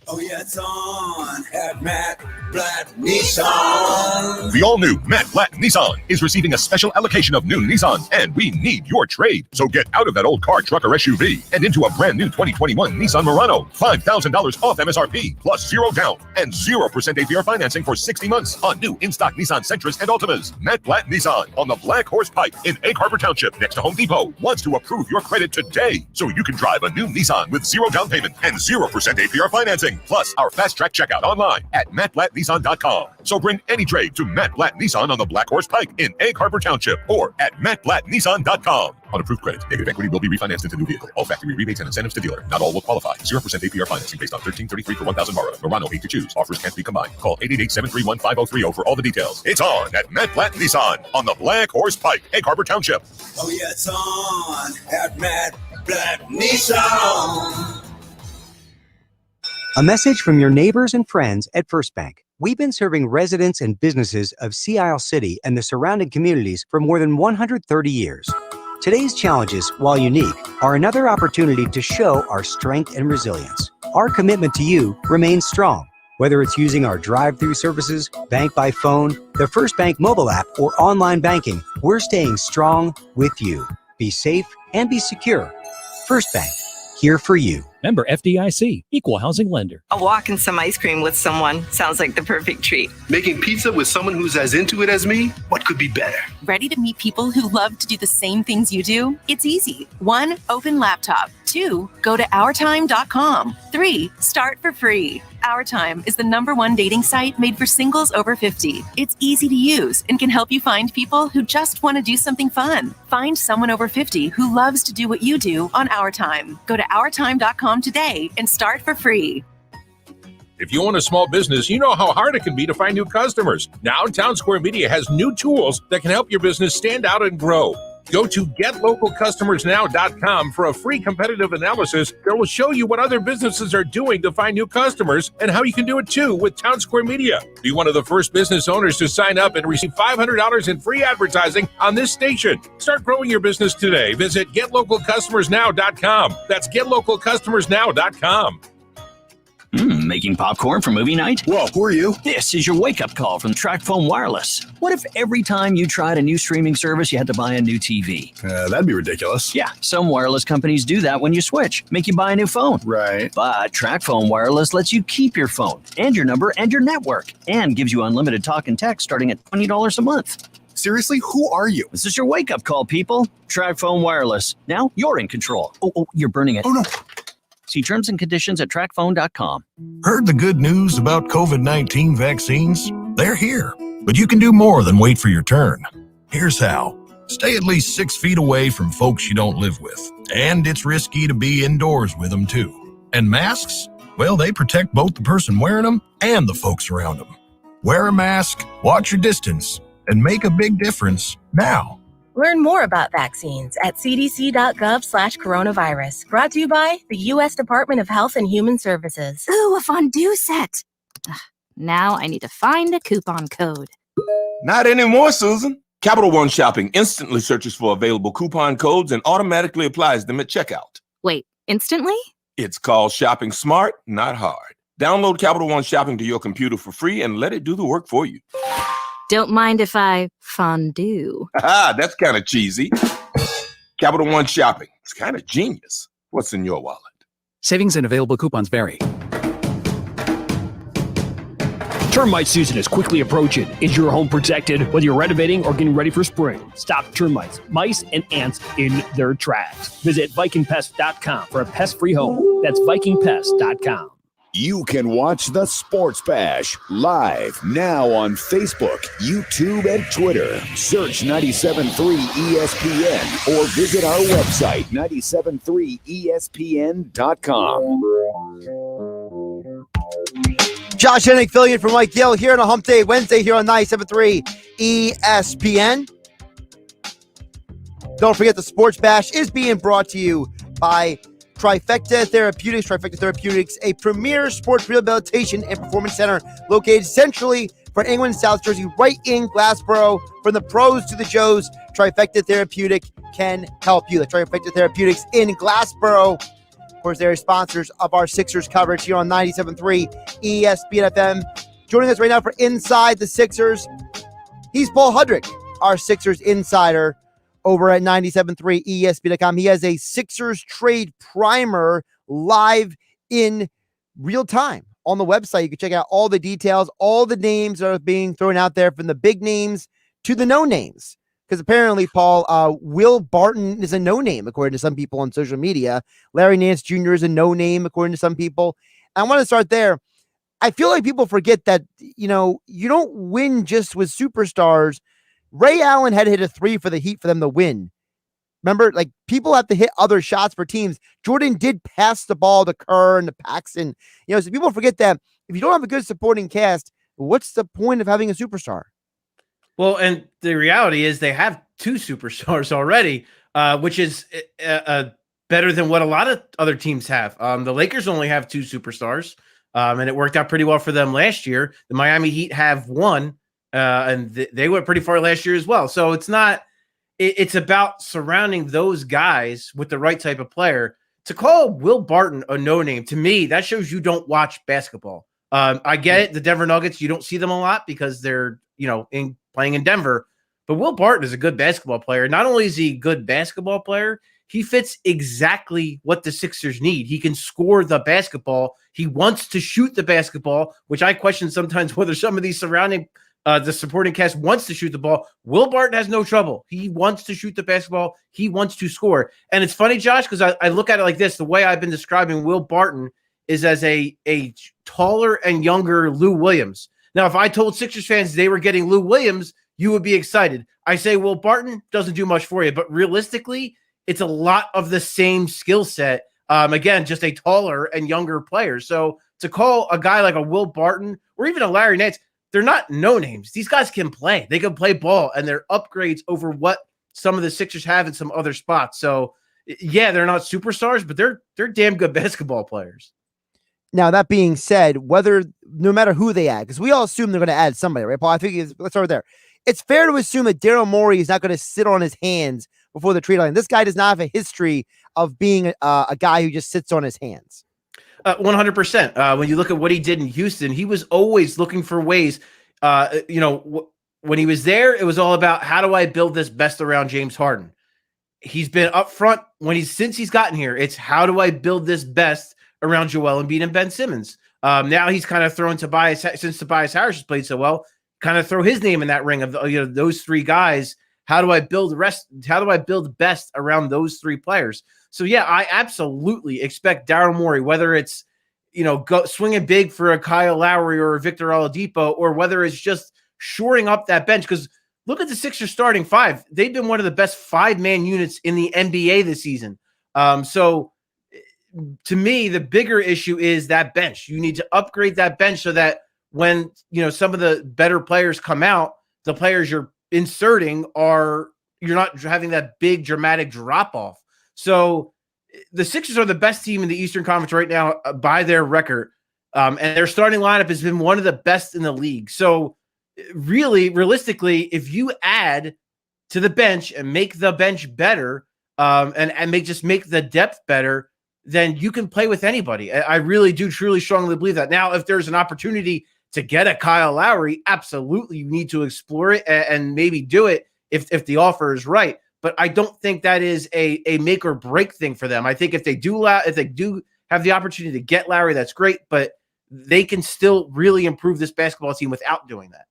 Oh, yeah, it's on at Matt Blatt Nissan. The all-new Matt Blatt Nissan is receiving a special allocation of new Nissans, and we need your trade. So get out of that old car, truck, or SUV and into a brand new 2021 Nissan Murano. $5,000 off MSRP, plus 0 down and 0% APR financing for 60 months on new in-stock Nissan Sentras and Altimas. Matt Blatt Nissan on the Black Horse Pike in Egg Harbor Township next to Home Depot wants to approve your credit today so you can drive a new Nissan with 0 down payment and 0% APR financing. Plus our fast track checkout online at mattblattnissan.com. So bring any trade to Matt Blatt Nissan on the Black Horse Pike in Egg Harbor Township or at mattblattnissan.com. On approved credit, negative equity will be refinanced into new vehicle. All factory rebates and incentives to dealer. Not all will qualify. 0% APR financing based on $1,333 for 1,000 borrowed. Murano 8 to choose. Offers can't be combined. Call 888-731-5030 for all the details. It's on at Matt Blatt Nissan on the Black Horse Pike, Egg Harbor Township. Oh, yeah, it's on at Matt Blatt Nissan. A message from your neighbors and friends at First Bank. We've been serving residents and businesses of Sea Isle City and the surrounding communities for more than 130 years. Today's challenges, while unique, are another opportunity to show our strength and resilience. Our commitment to you remains strong. Whether it's using our drive-through services, bank by phone, the First Bank mobile app, or online banking, we're staying strong with you. Be safe and be secure. First Bank, here for you. Member FDIC, Equal Housing Lender. A walk and some ice cream with someone sounds like the perfect treat. Making pizza with someone who's as into it as me? What could be better? Ready to meet people who love to do the same things you do? It's easy. 1, open laptop. 2, go to OurTime.com. 3, start for free. Our Time is the #1 dating site made for singles over 50. It's easy to use and can help you find people who just want to do something fun. Find someone over 50 who loves to do what you do on Our Time. Go to OurTime.com today and start for free. If you own a small business, you know how hard it can be to find new customers. Now, Town Square Media has new tools that can help your business stand out and grow. Go to GetLocalCustomersNow.com for a free competitive analysis that will show you what other businesses are doing to find new customers and how you can do it too with Town Square Media. Be one of the first business owners to sign up and receive $500 in free advertising on this station. Start growing your business today. Visit GetLocalCustomersNow.com. That's GetLocalCustomersNow.com. Making popcorn for movie night? Whoa, who are you? This is your wake-up call from Tracfone Wireless. What if every time you tried a new streaming service, you had to buy a new TV? That'd be ridiculous. Yeah, some wireless companies do that when you switch, make you buy a new phone. Right. But Tracfone Wireless lets you keep your phone and your number and your network and gives you unlimited talk and text starting at $20 a month. Seriously, who are you? This is your wake-up call, people. Tracfone Wireless. Now you're in control. Oh, you're burning it. Oh, no. See terms and conditions at Tracfone.com. Heard the good news about COVID-19 vaccines? They're here, but you can do more than wait for your turn. Here's how. Stay at least 6 feet away from folks you don't live with. And it's risky to be indoors with them too. And masks? Well, they protect both the person wearing them and the folks around them. Wear a mask, watch your distance, and make a big difference now. Learn more about vaccines at cdc.gov/coronavirus. Brought to you by the U.S. Department of Health and Human Services. Ooh, a fondue set. Now I need to find a coupon code. Not anymore, Susan. Capital One Shopping instantly searches for available coupon codes and automatically applies them at checkout. Wait, instantly? It's called shopping smart, not hard. Download Capital One Shopping to your computer for free and let it do the work for you. Don't mind if I fondue. That's kind of cheesy. Capital One Shopping. It's kind of genius. What's in your wallet? Savings and available coupons vary. Termite season is quickly approaching. Is your home protected? Whether you're renovating or getting ready for spring, stop termites, mice, and ants in their tracks. Visit VikingPest.com for a pest-free home. That's VikingPest.com. You can watch the Sports Bash live now on Facebook, YouTube, and Twitter. Search 97.3 ESPN or visit our website, 97.3ESPN.com. Josh Hennick filling in for Mike Gill here on a hump day Wednesday here on 97.3 ESPN. Don't forget the Sports Bash is being brought to you by Trifecta Therapeutics. Trifecta Therapeutics, a premier sports rehabilitation and performance center located centrally for England, South Jersey, right in Glassboro. From the pros to the Joes, Trifecta Therapeutic can help you. The Trifecta Therapeutics in Glassboro. Of course, they're sponsors of our Sixers coverage here on 97.3 ESPN FM. Joining us right now for Inside the Sixers, he's Paul Hudrick, our Sixers insider over at 97.3 ESPN.com. He has a Sixers trade primer live in real time on the website. You can check out all the details, all the names that are being thrown out there, from the big names to the no names. Because apparently, Paul, Will Barton is a no-name, according to some people on social media. Larry Nance Jr. is a no-name, according to some people. I want to start there. I feel like people forget that, you don't win just with superstars. Ray Allen had to hit a 3 for the Heat for them to win. Remember, like, people have to hit other shots for teams. Jordan did pass the ball to Kerr and to Paxson. So people forget that if you don't have a good supporting cast, what's the point of having a superstar? Well, and the reality is they have 2 superstars already, which is better than what a lot of other teams have. The Lakers only have 2 superstars, and it worked out pretty well for them last year. The Miami Heat have 1, and they went pretty far last year as well. So it's about surrounding those guys with the right type of player. To call Will Barton a no-name, to me, that shows you don't watch basketball. I get it. The Denver Nuggets, you don't see them a lot because they're, playing in Denver, but Will Barton is a good basketball player. Not only is he a good basketball player, he fits exactly what the Sixers need. He can score the basketball. He wants to shoot the basketball, which I question sometimes whether some of these surrounding the supporting cast wants to shoot the ball. Will Barton has no trouble. He wants to shoot the basketball. He wants to score. And it's funny, Josh, because I look at it like this. The way I've been describing Will Barton is as a taller and younger Lou Williams. Now, if I told Sixers fans they were getting Lou Williams, you would be excited. I say Will Barton doesn't do much for you, but realistically, it's a lot of the same skill set. Again, just a taller and younger player. So to call a guy like a Will Barton or even a Larry Nance, they're not no names. These guys can play. They can play ball, and they're upgrades over what some of the Sixers have in some other spots. So, yeah, they're not superstars, but they're damn good basketball players. Now, that being said, no matter who they add, because we all assume they're going to add somebody, right, Paul? I think let's start there. It's fair to assume that Daryl Morey is not going to sit on his hands before the trade line. This guy does not have a history of being a guy who just sits on his hands. 100%. When you look at what he did in Houston, he was always looking for ways. When he was there, it was all about how do I build this best around James Harden. He's been up front since he's gotten here. It's how do I build this best around Joel Embiid and Ben Simmons. Now he's kind of thrown Tobias, since Tobias Harris has played so well, kind of throw his name in that ring of those 3 guys. How do I build the rest? How do I build best around those 3 players? So yeah, I absolutely expect Daryl Morey, whether it's swinging big for a Kyle Lowry or a Victor Oladipo, or whether it's just shoring up that bench. Because look at the Sixers starting 5; they've been one of the best 5-man units in the NBA this season. So to me, the bigger issue is that bench. You need to upgrade that bench so that when some of the better players come out, the players you're inserting you're not having that big dramatic drop off. So the Sixers are the best team in the Eastern Conference right now by their record, and their starting lineup has been one of the best in the league. So really, realistically, if you add to the bench and make the bench better, and make the depth better, then you can play with anybody. I really do truly strongly believe that. Now, if there's an opportunity to get a Kyle Lowry, absolutely you need to explore it and maybe do it if the offer is right. But I don't think that is a make or break thing for them. I think if they do have the opportunity to get Lowry, that's great, but they can still really improve this basketball team without doing that.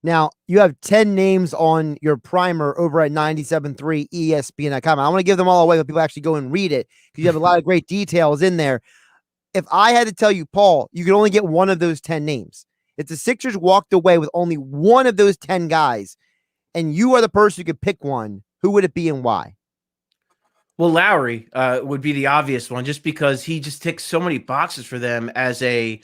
Now, you have 10 names on your primer over at 97.3 ESPN.com. I want to give them all away, but people actually go and read it because you have a lot of great details in there. If I had to tell you, Paul, you could only get one of those 10 names. If the Sixers walked away with only one of those 10 guys, and you are the person who could pick one, who would it be and why? Well, Lowry would be the obvious one, just because he just ticks so many boxes for them as an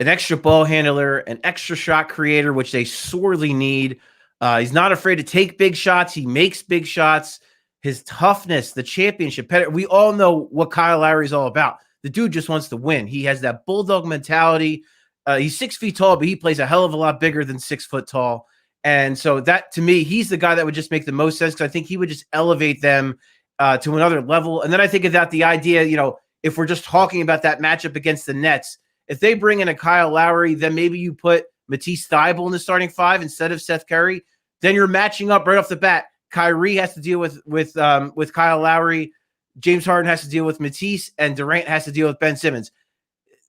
extra ball handler, an extra shot creator, which they sorely need. He's not afraid to take big shots. He makes big shots. His toughness, the championship. We all know what Kyle Lowry is all about. The dude just wants to win. He has that bulldog mentality. He's 6 feet tall, but he plays a hell of a lot bigger than 6 foot tall. And so that, to me, he's the guy that would just make the most sense, because I think he would just elevate them to another level. And then I think about the idea, if we're just talking about that matchup against the Nets, if they bring in a Kyle Lowry, then maybe you put Matisse Thybulle in the starting five instead of Seth Curry. Then you're matching up right off the bat. Kyrie has to deal with Kyle Lowry. James Harden has to deal with Matisse, and Durant has to deal with Ben Simmons.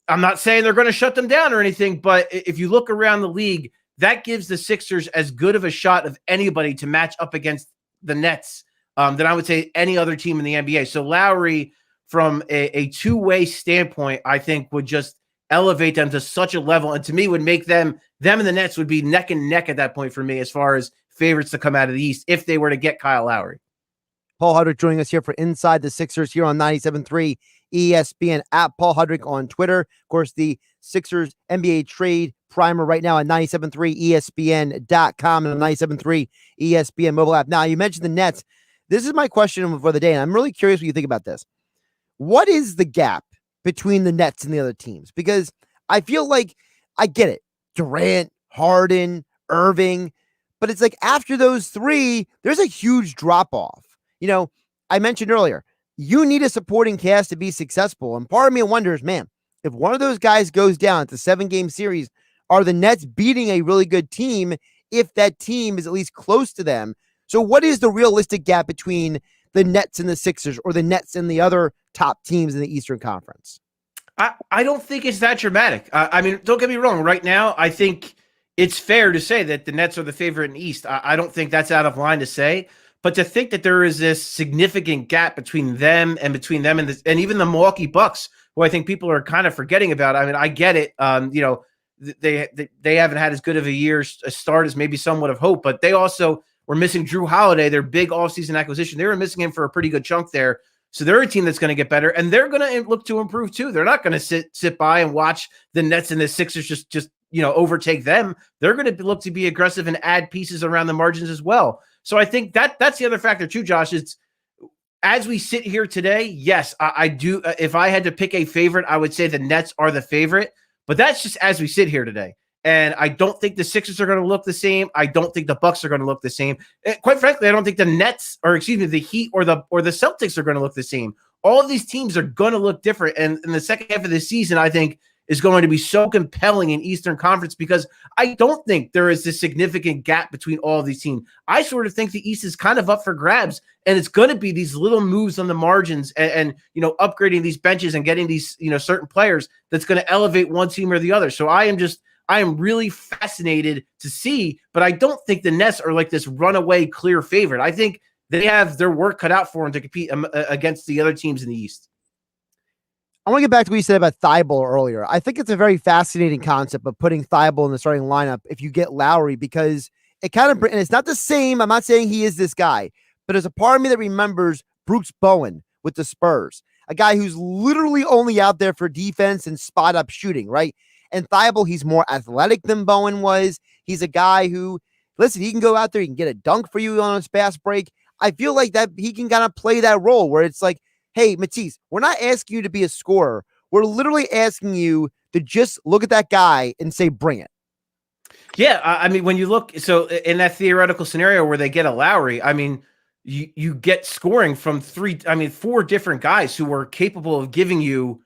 I'm not saying they're going to shut them down or anything, but if you look around the league, that gives the Sixers as good of a shot of anybody to match up against the Nets than I would say any other team in the NBA. So Lowry, from a two-way standpoint, I think would just elevate them to such a level, and to me would make them and the Nets would be neck and neck at that point for me as far as favorites to come out of the East if they were to get Kyle Lowry. Paul Hudrick joining us here for Inside the Sixers here on 97.3 ESPN, at Paul Hudrick on Twitter. Of course, the Sixers NBA trade primer right now at 97.3 ESPN.com and 97.3 ESPN mobile app. Now, you mentioned the Nets. This is my question for the day, and I'm really curious what you think about this. What is the gap between the Nets and the other teams? Because I feel like I get it. Durant, Harden, Irving, but it's like after those three, there's a huge drop-off. I mentioned earlier, you need a supporting cast to be successful. And part of me wonders, man, if one of those guys goes down, it's a 7-game series, are the Nets beating a really good team if that team is at least close to them? So what is the realistic gap between the Nets and the Sixers, or the Nets and the other top teams in the Eastern Conference? I don't think it's that dramatic. I mean, don't get me wrong. Right now, I think it's fair to say that the Nets are the favorite in the East. I don't think that's out of line to say. But to think that there is this significant gap between them and even the Milwaukee Bucks, who I think people are kind of forgetting about. I mean, I get it. They haven't had as good of a start as maybe some would have hoped, but they also were missing Drew Holiday, their big offseason acquisition. They were missing him for a pretty good chunk there. So they're a team that's going to get better, and they're going to look to improve too. They're not going to sit by and watch the Nets and the Sixers just overtake them. They're going to look to be aggressive and add pieces around the margins as well. So I think that's the other factor too, Josh. It's as we sit here today, yes, I do. If I had to pick a favorite, I would say the Nets are the favorite, but that's just as we sit here today. And I don't think the Sixers are going to look the same. I don't think the Bucks are going to look the same. And quite frankly, I don't think the the Heat or the Celtics are going to look the same. All of these teams are going to look different. And in the second half of the season, I think is going to be so compelling in Eastern Conference, because I don't think there is this significant gap between all of these teams. I sort of think the East is kind of up for grabs, and it's going to be these little moves on the margins and upgrading these benches and getting these, certain players that's going to elevate one team or the other. So I am really fascinated to see, but I don't think the Nets are like this runaway clear favorite. I think they have their work cut out for them to compete against the other teams in the East. I want to get back to what you said about Thybulle earlier. I think it's a very fascinating concept of putting Thybulle in the starting lineup if you get Lowry, because it kind of, and it's not the same. I'm not saying he is this guy, but there's a part of me that remembers Bruce Bowen with the Spurs, a guy who's literally only out there for defense and spot up shooting, right? And Thybulle, he's more athletic than Bowen was. He's a guy who, listen, he can go out there, he can get a dunk for you on his fast break. I feel like that he can kind of play that role where it's like, hey, Matisse, we're not asking you to be a scorer. We're literally asking you to just look at that guy and say, bring it. Yeah, I mean, when you look, so in that theoretical scenario where they get a Lowry, I mean, you get scoring from four different guys who are capable of giving you,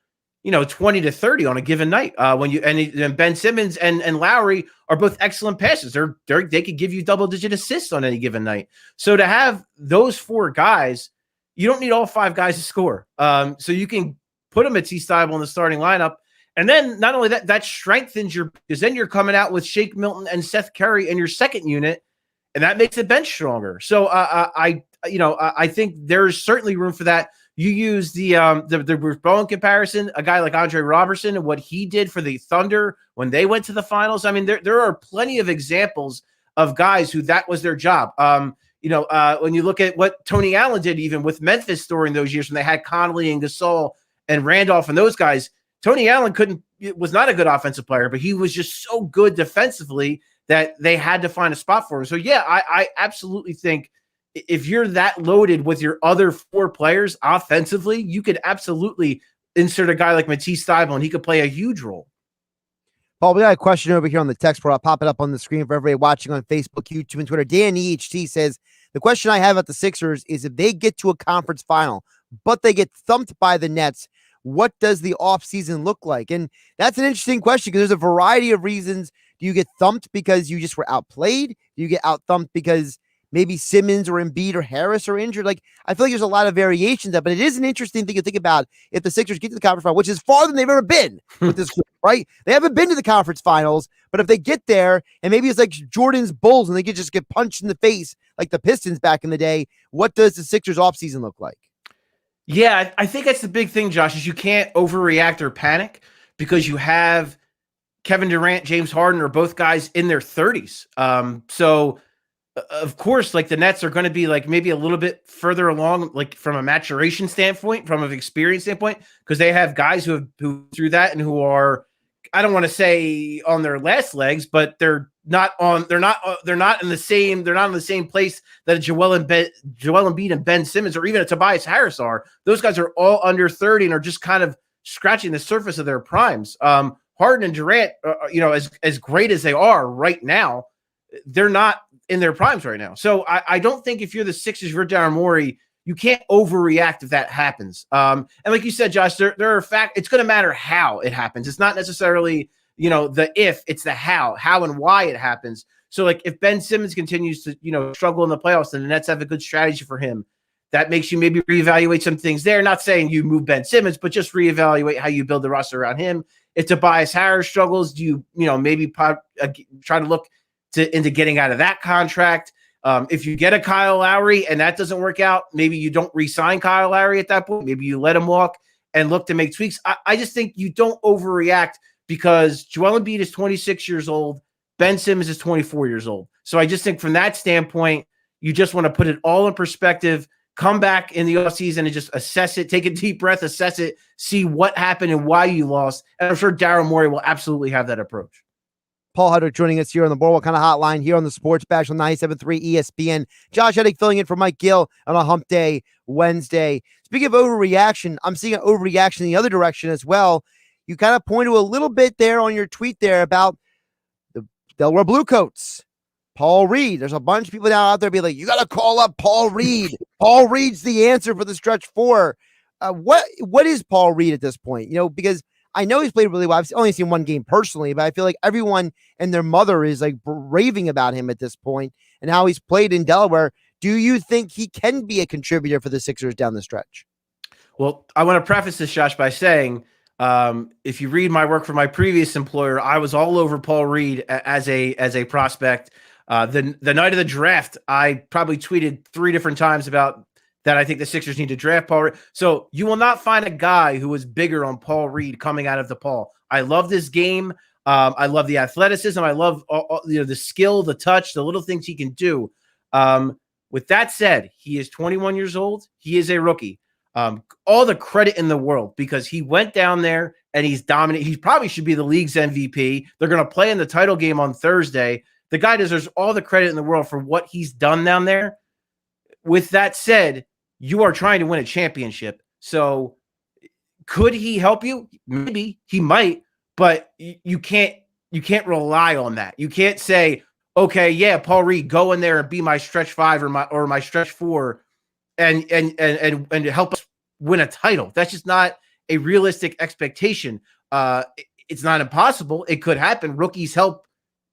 20 to 30 on a given night. And Ben Simmons and Lowry are both excellent passers. They could give you double-digit assists on any given night. So to have those four guys, you don't need all five guys to score. So you can put them at T-Stable in the starting lineup. And then not only that strengthens because then you're coming out with Shake Milton and Seth Curry in your second unit, and that makes the bench stronger. So I think there's certainly room for that. You use the Bruce Bowen comparison, a guy like Andre Robertson and what he did for the Thunder when they went to the finals. I mean, there are plenty of examples of guys who that was their job. When you look at what Tony Allen did, even with Memphis during those years when they had Connolly and Gasol and Randolph and those guys. Tony Allen was not a good offensive player, but he was just so good defensively that they had to find a spot for him. So yeah, I absolutely think if you're that loaded with your other four players offensively, you could absolutely insert a guy like Matisse Thybulle and he could play a huge role. Paul, we got a question over here on the text board. I'll pop it up on the screen for everybody watching on Facebook, YouTube, and Twitter. Dan EHT says, the question I have about the Sixers is if they get to a conference final, but they get thumped by the Nets, what does the offseason look like? And that's an interesting question because there's a variety of reasons. Do you get thumped because you just were outplayed? Do you get out thumped because maybe Simmons or Embiid or Harris are injured? Like, I feel like there's a lot of variations there, but it is an interesting thing to think about if the Sixers get to the conference final, which is farther than they've ever been with this group, right? They haven't been to the conference finals, but if they get there and maybe it's like Jordan's Bulls and they could just get punched in the face like the Pistons back in the day, what does the Sixers offseason look like? Yeah, I think that's the big thing, Josh, is you can't overreact or panic because you have Kevin Durant, James Harden are both guys in their 30s. So, of course, like the Nets are going to be like maybe a little bit further along, like from a maturation standpoint, from an experience standpoint, because they have guys who through that and who are, I don't want to say on their last legs, but they're not in the same place that a Joel Embiid and Ben Simmons or even a Tobias Harris are. Those guys are all under 30 and are just kind of scratching the surface of their primes. Harden and Durant, as great as they are right now, they're not in their primes right now. So I don't think if you're the Sixers, you're Daryl Morey, you can't overreact if that happens. And like you said, Josh, there are facts. It's going to matter how it happens. It's not necessarily the if, it's the how and why it happens. So like if Ben Simmons continues to, struggle in the playoffs and the Nets have a good strategy for him, that makes you maybe reevaluate some things there. Not saying you move Ben Simmons, but just reevaluate how you build the roster around him. If Tobias Harris struggles, do you, maybe try to look into getting out of that contract? If you get a Kyle Lowry and that doesn't work out, maybe you don't re-sign Kyle Lowry at that point. Maybe you let him walk and look to make tweaks. I just think you don't overreact because Joel Embiid is 26 years old. Ben Simmons is 24 years old. So I just think from that standpoint, you just want to put it all in perspective, come back in the offseason and just assess it, take a deep breath, assess it, see what happened and why you lost. And I'm sure Daryl Morey will absolutely have that approach. Paul Hudrick joining us here on the Boardwalk Kind of Hotline here on the Sports Bash on 97.3 ESPN. Josh Hudrick filling in for Mike Gill on a hump day Wednesday. Speaking of overreaction, I'm seeing an overreaction in the other direction as well. You kind of point to a little bit there on your tweet there about the Delaware Bluecoats. Paul Reed. There's a bunch of people now out there be like, you got to call up Paul Reed. Paul Reed's the answer for the stretch four. What is Paul Reed at this point? Because I know he's played really well. I've only seen one game personally, but I feel like everyone and their mother is like raving about him at this point and how he's played in Delaware. Do you think he can be a contributor for the Sixers down the stretch? Well, I want to preface this, Josh, by saying if you read my work for my previous employer, I was all over Paul Reed as a prospect. The night of the draft, I probably tweeted 3 different times about that. I think the Sixers need to draft Paul Reed. So you will not find a guy who is bigger on Paul Reed coming out of DePaul. I love this game. I love the athleticism. I love the skill, the touch, the little things he can do. With that said, he is 21 years old. He is a rookie. All the credit in the world because he went down there and he's dominant. He probably should be the league's MVP. They're going to play in the title game on Thursday. The guy deserves all the credit in the world for what he's done down there. With that said, you are trying to win a championship. So could he help you? Maybe he might, but you can't rely on that. You can't say, okay, yeah, Paul Reed, go in there and be my stretch 5 or my stretch 4 and help us win a title. That's just not a realistic expectation. It's not impossible. It could happen. Rookies help.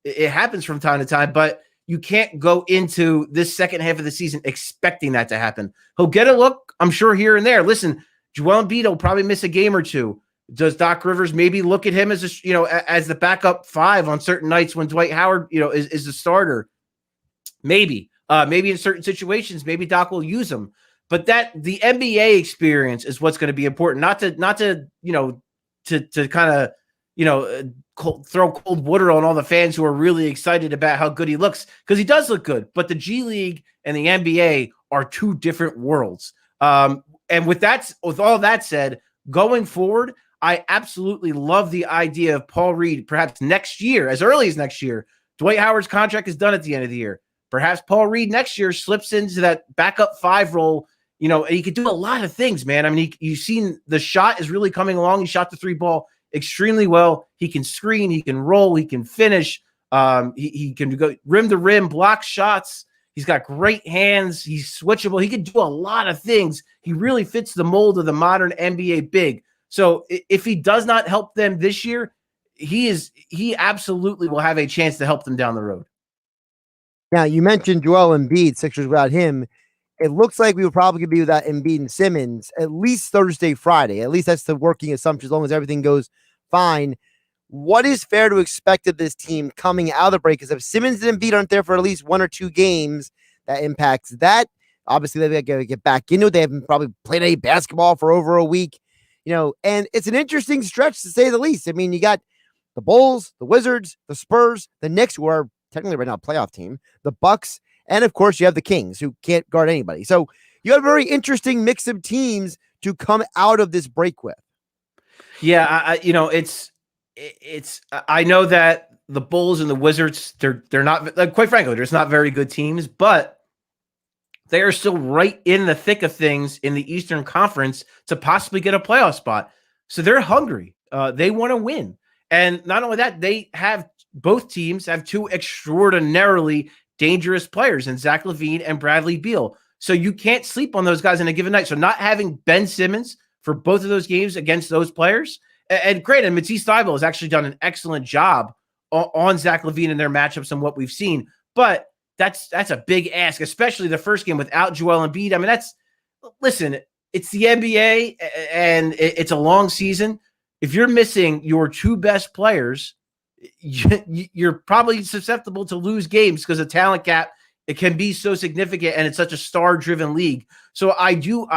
It happens from time to time, but you can't go into this second half of the season expecting that to happen. He'll get a look, I'm sure, here and there. Listen, Joel Embiid will probably miss a game or two. Does Doc Rivers maybe look at him as as the backup 5 on certain nights when Dwight Howard, is the starter? Maybe in certain situations, maybe Doc will use him. But the NBA experience is what's going to be important. Not to kind of throw cold water on all the fans who are really excited about how good he looks, because he does look good. But the G League and the NBA are two different worlds. And with all that said, going forward, I absolutely love the idea of Paul Reed, perhaps next year, as early as next year. Dwight Howard's contract is done at the end of the year. Perhaps Paul Reed next year slips into that backup 5 role, and he could do a lot of things, man. I mean, you've seen the shot is really coming along. He shot the 3 ball extremely well. He can screen, he can roll, he can finish. He can go rim to rim, block shots. He's got great hands. He's switchable. He can do a lot of things. He really fits the mold of the modern NBA big. So if he does not help them this year, he absolutely will have a chance to help them down the road. Now, you mentioned Joel Embiid, Sixers without him. It looks like we will probably be without Embiid and Simmons at least Thursday, Friday. At least that's the working assumption, as long as everything goes fine. What is fair to expect of this team coming out of the break? Because if Simmons and Embiid aren't there for at least 1 or 2 games, that impacts that. Obviously, they've got to get back into it. They haven't probably played any basketball for over a week. And it's an interesting stretch, to say the least. I mean, you got the Bulls, the Wizards, the Spurs, the Knicks, who are technically right now a playoff team, the Bucks, and of course you have the Kings, who can't guard anybody. So you have a very interesting mix of teams to come out of this break with. Yeah, I know that the Bulls and the Wizards, they're not, quite frankly, they're just not very good teams, but they are still right in the thick of things in the Eastern Conference to possibly get a playoff spot. So they're hungry. They want to win. And not only that, both teams have 2 extraordinarily dangerous players in Zach LaVine and Bradley Beal. So you can't sleep on those guys in a given night. So not having Ben Simmons for both of those games against those players, and granted, Matisse Thybulle has actually done an excellent job on Zach LaVine in their matchups and what we've seen. But that's a big ask, especially the first game without Joel Embiid. I mean, listen, it's the NBA and it's a long season. If you're missing your 2 best players, you're probably susceptible to lose games because the talent gap, it can be so significant, and it's such a star-driven league. So I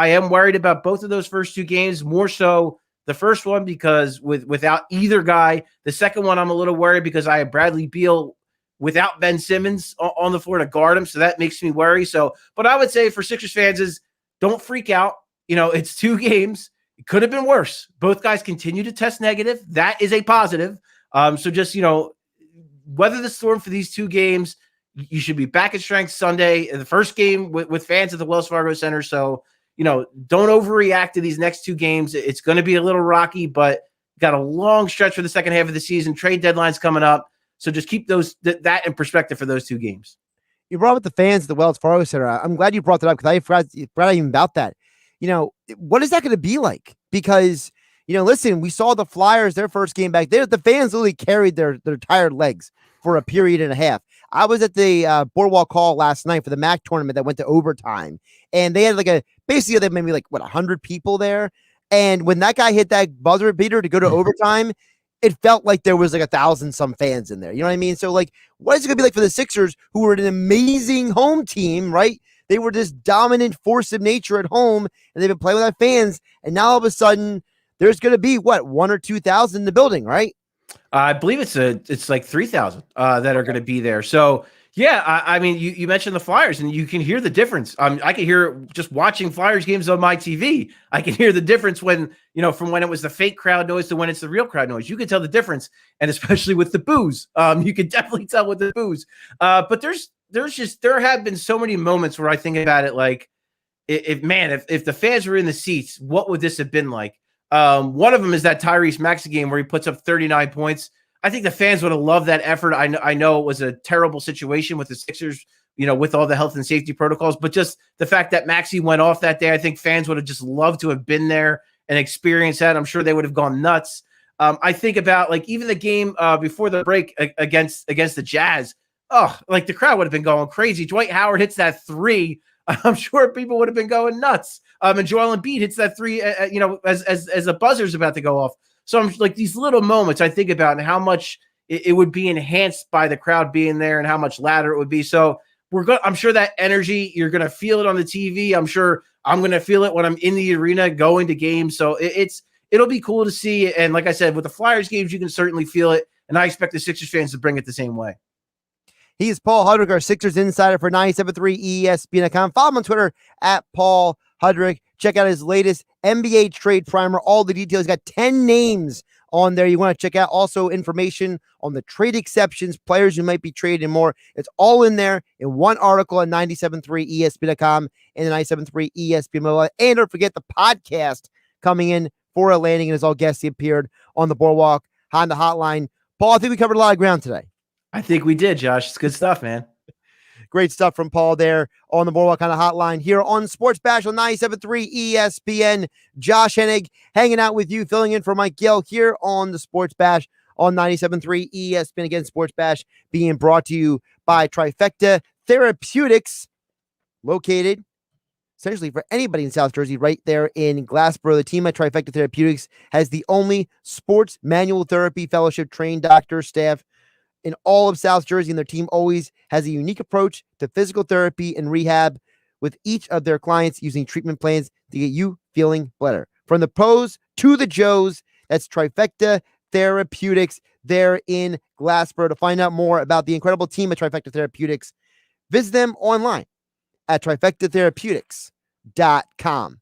am worried about both of those first 2 games, more so the first one because without either guy. The second one, I'm a little worried because I have Bradley Beal without Ben Simmons on the floor to guard him, so that makes me worry. So, but I would say for Sixers fans is don't freak out. It's 2 games. It could have been worse. Both guys continue to test negative. That is a positive. So just, weather the storm for these 2 games. You should be back at strength Sunday, the first game with fans at the Wells Fargo Center. So, don't overreact to these next 2 games. It's going to be a little rocky, but got a long stretch for the second half of the season. Trade deadline's coming up. So just keep that in perspective for those 2 games. You brought up the fans at the Wells Fargo Center. I'm glad you brought that up because I forgot even about that. What is that going to be like? Because, listen, we saw the Flyers, their first game back there. The fans literally carried their tired legs for a period and a half. I was at the Boardwalk Hall last night for the MAC tournament that went to overtime. And they had basically they maybe 100 people there. And when that guy hit that buzzer beater to go to overtime, it felt like there was 1,000 some fans in there. You know what I mean? So what is it going to be like for the Sixers, who were an amazing home team, right? They were this dominant force of nature at home, and they've been playing without fans. And now all of a sudden, there's going to be 1,000 or 2,000 in the building, right? I believe it's like 3,000 that are going to be there. So yeah, I mean, you mentioned the Flyers, and you can hear the difference. I can hear just watching Flyers games on my TV. I can hear the difference when from when it was the fake crowd noise to when it's the real crowd noise. You can tell the difference, and especially with the boos, you can definitely tell with the boos. But there have been so many moments where I think about it like, if the fans were in the seats, what would this have been like? One of them is that Tyrese Maxey game where he puts up 39 points. I think the fans would have loved that effort. I know it was a terrible situation with the Sixers, with all the health and safety protocols, but just the fact that Maxey went off that day, I think fans would have just loved to have been there and experienced that. I'm sure they would have gone nuts. I think about even the game before the break against the Jazz. Oh, the crowd would have been going crazy. Dwight Howard hits that three. I'm sure people would have been going nuts. And Joel Embiid hits that three, as a buzzer's about to go off. So I'm these little moments I think about and how much it would be enhanced by the crowd being there and how much louder it would be. So I'm sure that energy, you're going to feel it on the TV. I'm sure I'm going to feel it when I'm in the arena going to games. So it'll be cool to see. And like I said, with the Flyers games, you can certainly feel it. And I expect the Sixers fans to bring it the same way. He is Paul Hudrick, our Sixers insider for 97.3 ESPN.com. Follow him on Twitter at Paul Hudrick. Check out his latest NBA trade primer. All the details. He's got 10 names on there you want to check out. Also information on the trade exceptions, players who might be traded, and more. It's all in there in one article at 97.3 ESPN.com and the 97.3 ESPN mobile. And don't forget the podcast coming in for a landing, and as all guests, he appeared on the Boardwalk Honda Hotline. Paul, I think we covered a lot of ground today. I think we did, Josh. It's good stuff, man. Great stuff from Paul there on the Boardwalk Honda Hotline here on Sports Bash on 97.3 ESPN. Josh Hennig hanging out with you, filling in for Mike Gill here on the Sports Bash on 97.3 ESPN. Again, Sports Bash being brought to you by Trifecta Therapeutics, located essentially for anybody in South Jersey, right there in Glassboro. The team at Trifecta Therapeutics has the only sports manual therapy fellowship trained doctor staff in all of South Jersey, and their team always has a unique approach to physical therapy and rehab with each of their clients using treatment plans to get you feeling better. From the pros to the Joes, that's Trifecta Therapeutics there in Glassboro. To find out more about the incredible team at Trifecta Therapeutics, visit them online at trifectatherapeutics.com.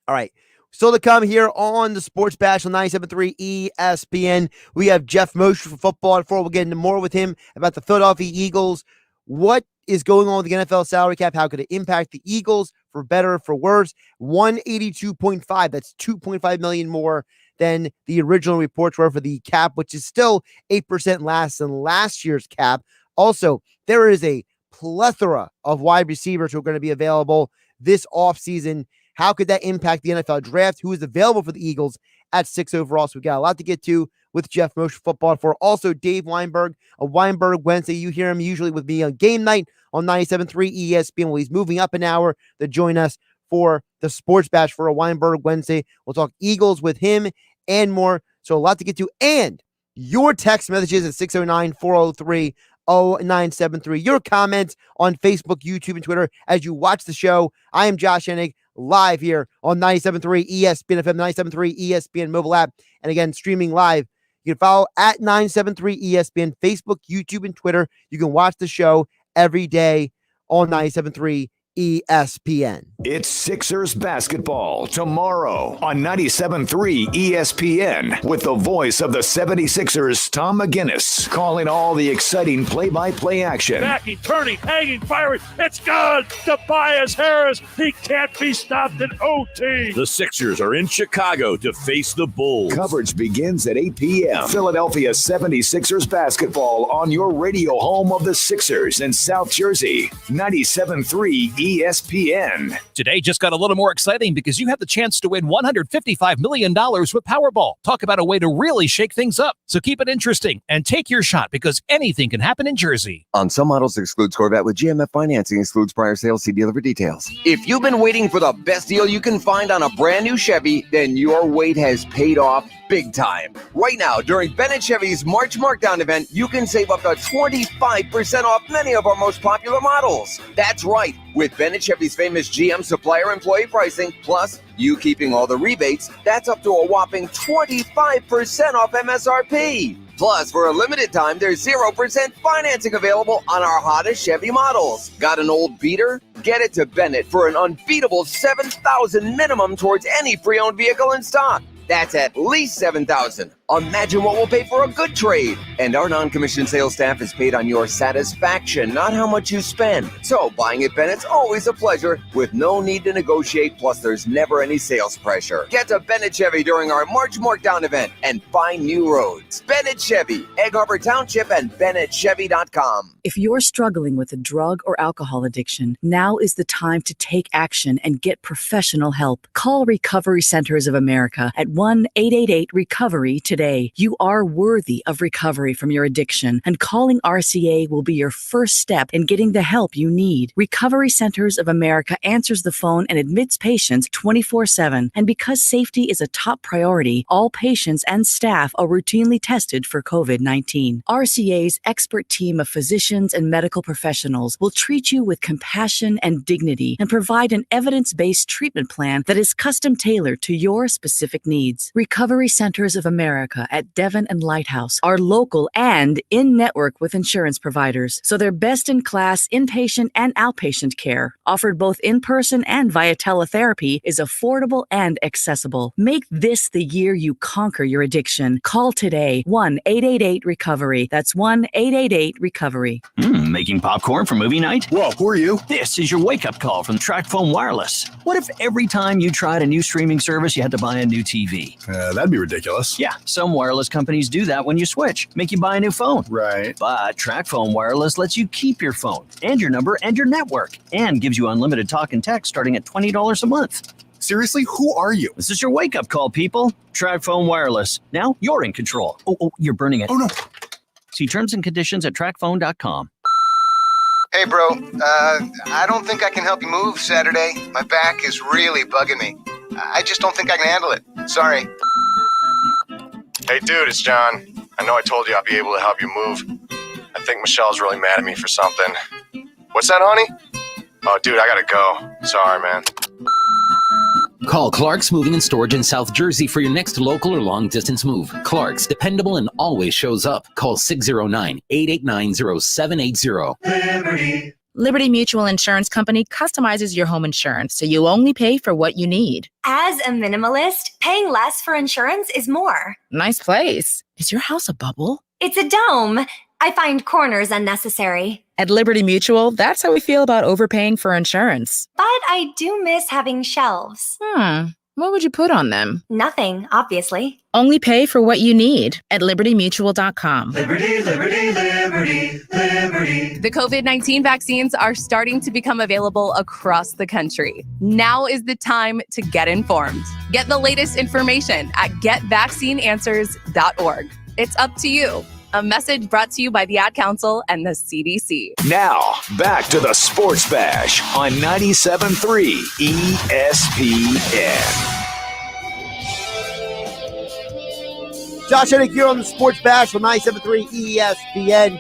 All right. Still to come here on the Sports Bash on 97.3 ESPN. We have Geoff Mosher for football at 4. We'll get into more with him about the Philadelphia Eagles. What is going on with the NFL salary cap? How could it impact the Eagles for better or for worse? 182.5. That's $2.5 million more than the original reports were for the cap, which is still 8% less than last year's cap. Also, there is a plethora of wide receivers who are going to be available this offseason. How could that impact the NFL draft? Who is available for the Eagles at 6 overall? So we got a lot to get to with Geoff Mosher football. For also Dave Weinberg of Weinberg Wednesday. You hear him usually with me on game night on 97.3 ESPN. Well, he's moving up an hour to join us for the Sports Bash for a Weinberg Wednesday. We'll talk Eagles with him and more. So a lot to get to. And your text messages at 609-403-0973. Your comments on Facebook, YouTube, and Twitter as you watch the show. I am Josh Hennig, live here on 97.3 ESPN FM, 97.3 ESPN mobile app, and again, streaming live. You can follow at 973 ESPN, Facebook, YouTube, and Twitter. You can watch the show every day on 97.3 ESPN. It's Sixers basketball tomorrow on 97.3 ESPN with the voice of the 76ers, Tom McGinnis, calling all the exciting play-by-play action. Backing, turning, hanging, firing. It's good. Tobias Harris. He can't be stopped in OT. The Sixers are in Chicago to face the Bulls. Coverage begins at 8 p.m. Philadelphia 76ers basketball on your radio home of the Sixers in South Jersey. 97.3 ESPN. Today just got a little more exciting because you have the chance to win $155 million with Powerball. Talk about a way to really shake things up. So keep it interesting and take your shot because anything can happen in Jersey. On some models, excludes Corvette with GMF financing, excludes prior sales. See dealer for details. If you've been waiting for the best deal you can find on a brand new Chevy, then your wait has paid off big time. Right now, during Bennett Chevy's March Markdown event, you can save up to 25% off many of our most popular models. That's right. With Bennett Chevy's famous GM supplier employee pricing, plus you keeping all the rebates, that's up to a whopping 25% off MSRP. Plus, for a limited time, there's 0% financing available on our hottest Chevy models. Got an old beater? Get it to Bennett for an unbeatable $7,000 minimum towards any pre-owned vehicle in stock. That's at least $7,000. Imagine what we'll pay for a good trade. And our non-commissioned sales staff is paid on your satisfaction, not how much you spend. So buying at Bennett's always a pleasure with no need to negotiate, plus there's never any sales pressure. Get to Bennett Chevy during our March Markdown event and find new roads. Bennett Chevy, Egg Harbor Township, and BennettChevy.com. If you're struggling with a drug or alcohol addiction, now is the time to take action and get professional help. Call Recovery Centers of America at 1-888-RECOVERY today. You are worthy of recovery from your addiction, and calling RCA will be your first step in getting the help you need. Recovery Centers of America answers the phone and admits patients 24/7. And because safety is a top priority, all patients and staff are routinely tested for COVID-19. RCA's expert team of physicians and medical professionals will treat you with compassion and dignity and provide an evidence-based treatment plan that is custom-tailored to your specific needs. Recovery Centers of America at Devon and Lighthouse are local and in-network with insurance providers, so they're best-in-class inpatient and outpatient care, offered both in-person and via teletherapy, is affordable and accessible. Make this the year you conquer your addiction. Call today, 1-888-RECOVERY. That's 1-888-RECOVERY. Making popcorn for movie night? Whoa, who are you? This is your wake-up call from Tracfone Wireless. What if every time you tried a new streaming service, you had to buy a new TV? That'd be ridiculous. Yeah, some wireless companies do that when you switch, make you buy a new phone. Right. But Tracfone Wireless lets you keep your phone and your number and your network, and gives you unlimited talk and text starting at $20 a month. Seriously, who are you? This is your wake-up call, people. Tracfone Wireless. Now you're in control. Oh, you're burning it. Oh, no. See terms and conditions at Tracfone.com. Hey, bro. I don't think I can help you move Saturday. My back is really bugging me. I just don't think I can handle it. Sorry. Hey, dude, it's John. I know I told you I'd be able to help you move. I think Michelle's really mad at me for something. What's that, honey? Oh, dude, I gotta go. Sorry, man. Call Clark's Moving and Storage in South Jersey for your next local or long-distance move. Clark's, dependable and always shows up. Call 609-889-0780. Liberty Mutual Insurance Company customizes your home insurance so you only pay for what you need. As a minimalist, paying less for insurance is more. Nice place. Is your house a bubble? It's a dome. I find corners unnecessary. At Liberty Mutual, that's how we feel about overpaying for insurance. But I do miss having shelves. What would you put on them? Nothing, obviously. Only pay for what you need at libertymutual.com. Liberty, liberty, liberty, liberty. The COVID-19 vaccines are starting to become available across the country. Now is the time to get informed. Get the latest information at getvaccineanswers.org. It's up to you. A message brought to you by the Ad Council and the CDC. Now, back to the Sports Bash on 97.3 ESPN. Josh Hudrick here on the Sports Bash on 97.3 ESPN.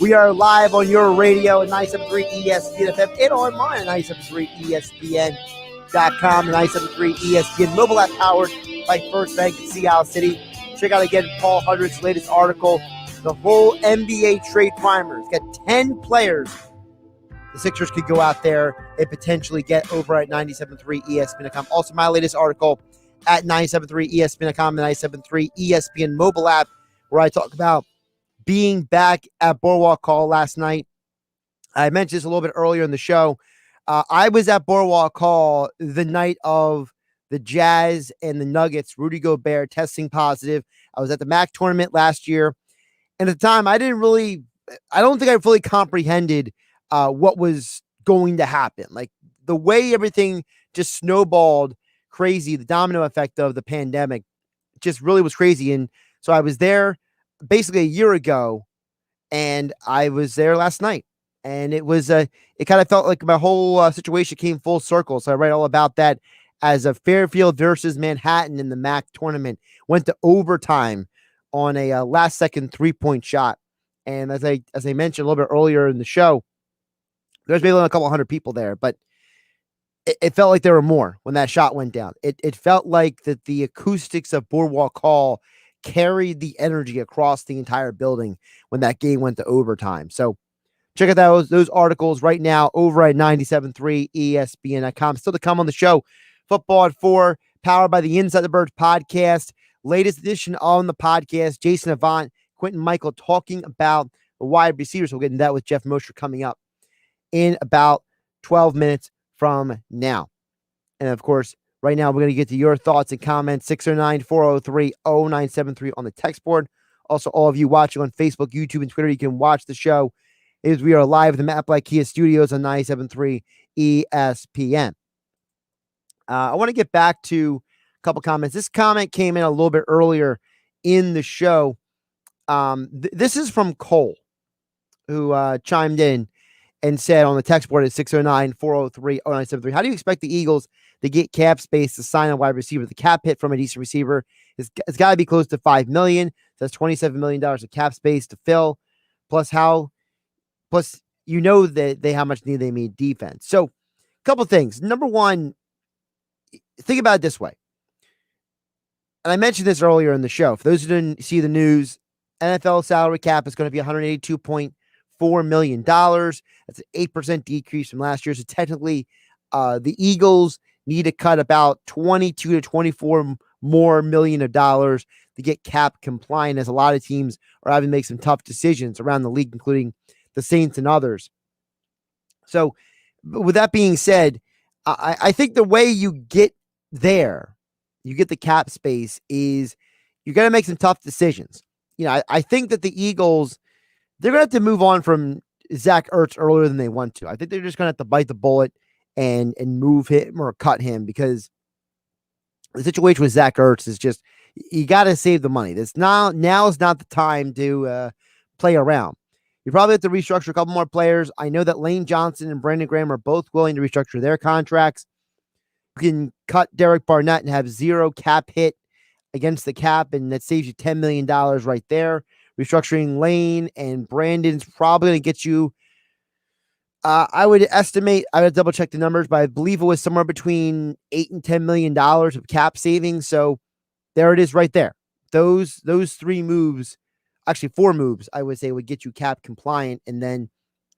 We are live on your radio at 97.3 ESPN FM and online at 97.3 ESPN.com, the 97.3 ESPN mobile app powered by First Bank in Sea Isle City. Check out again Paul Hudrick's latest article, the whole NBA trade primers. Got 10 players the Sixers could go out there and potentially get over at 97.3 ESPN.com. Also, my latest article at 97.3 ESPN.com, the 97.3 ESPN mobile app, where I talk about being back at Boardwalk Hall last night. I mentioned this a little bit earlier in the show. I was at Boardwalk Hall the night of the Jazz and the Nuggets, Rudy Gobert testing positive. I was at the MAC tournament last year. And at the time, I don't think I fully comprehended what was going to happen. Like the way everything just snowballed crazy, the domino effect of the pandemic just really was crazy. And so I was there basically a year ago, and I was there last night. And it was it kind of felt like my whole situation came full circle. So I write all about that as a Fairfield versus Manhattan in the MAC tournament went to overtime on a last-second three-point shot. And as I mentioned a little bit earlier in the show, there's maybe only a couple hundred people there, but it felt like there were more when that shot went down. It felt like that the acoustics of Boardwalk Hall carried the energy across the entire building when that game went to overtime. So check out those articles right now over at 97.3 ESPN.com. Still to come on the show, Football at 4, powered by the Inside the Birds podcast. latest edition on the podcast. Jason Avant, Quentin Michael talking about the wide receivers. We'll get into that with Geoff Mosher coming up in about 12 minutes from now. And of course, right now we're going to get to your thoughts and comments. 609-403-0973 on the text board. Also, all of you watching on Facebook, YouTube, and Twitter, you can watch the show as we are live at the Matt Black Kia Studios on 97.3 ESPN. I want to get back to a couple comments. This comment came in a little bit earlier in the show. This is from Cole, who chimed in and said on the text board at 609-403-0973, how do you expect the Eagles to get cap space to sign a wide receiver? The cap hit from a decent receiver it's got to be close to $5 million. So that's $27 million of cap space to fill. Plus, that how much need they need defense. So, a couple things. Number one, think about it this way. And I mentioned this earlier in the show. For those who didn't see the news, NFL salary cap is going to be $182.4 million. That's an 8% decrease from last year. So technically, the Eagles need to cut about 22 to 24 more million of dollars to get cap compliant, as a lot of teams are having to make some tough decisions around the league, including the Saints and others. So with that being said, I think the way you get there, you get the cap space, is you got to make some tough decisions. I think that the Eagles, they're going to have to move on from Zach Ertz earlier than they want to. I think they're just going to have to bite the bullet and move him or cut him, because the situation with Zach Ertz is just, you got to save the money. Now is not the time to play around. You probably have to restructure a couple more players. I know that Lane Johnson and Brandon Graham are both willing to restructure their contracts. You can cut Derek Barnett and have zero cap hit against the cap, and that saves you $10 million right there. Restructuring Lane and Brandon's probably going to get you, I would estimate, I would double check the numbers, but I believe it was somewhere between $8 and $10 million of cap savings. So there it is right there. Those three moves, actually 4 moves, I would say, would get you cap compliant. And then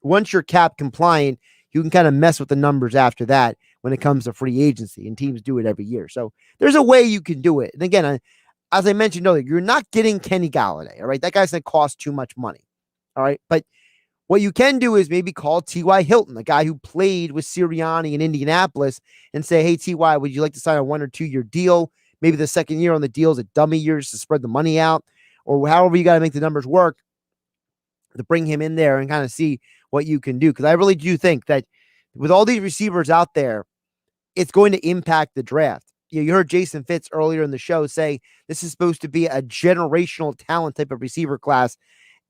once you're cap compliant, you can kind of mess with the numbers after that when it comes to free agency, and teams do it every year. So there's a way you can do it. And again, as I mentioned earlier, you're not getting Kenny Galladay. All right. That guy's going to cost too much money. All right. But what you can do is maybe call T.Y. Hilton, the guy who played with Sirianni in Indianapolis, and say, hey, T.Y., would you like to sign a 1 or 2 year deal? Maybe the second year on the deal is a dummy year just to spread the money out, or however you got to make the numbers work to bring him in there and kind of see what you can do. Because I really do think that with all these receivers out there, it's going to impact the draft. You heard Jason Fitz earlier in the show say this is supposed to be a generational talent type of receiver class.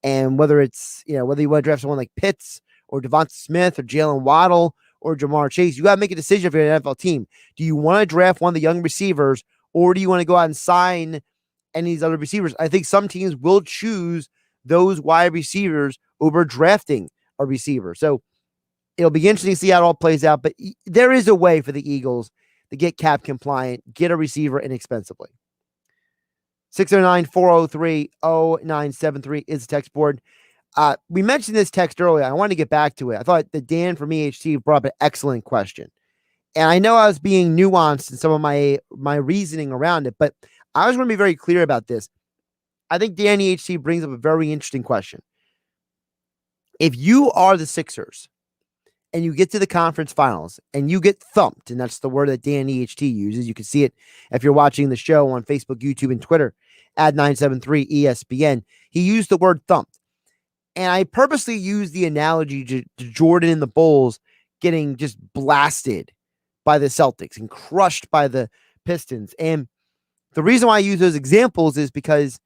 And whether it's, whether you want to draft someone like Pitts or Devonta Smith or Jalen Waddle or Jamar Chase, you got to make a decision if you're an NFL team. Do you want to draft one of the young receivers, or do you want to go out and sign any of these other receivers? I think some teams will choose those wide receivers over drafting a receiver. So it'll be interesting to see how it all plays out. But there is a way for the Eagles to get cap compliant, get a receiver inexpensively. 609-403-0973 is the text board. We mentioned this text earlier. I wanted to get back to it. I thought that Dan from EHT brought up an excellent question. And I know I was being nuanced in some of my reasoning around it, but I was going to be very clear about this. I think Dan EHT brings up a very interesting question. If you are the Sixers and you get to the conference finals and you get thumped, and that's the word that Dan EHT uses. You can see it if you're watching the show on Facebook, YouTube, and Twitter at 973 ESPN. He used the word thumped. And I purposely used the analogy to Jordan and the Bulls getting just blasted by the Celtics and crushed by the Pistons. And the reason why I use those examples is because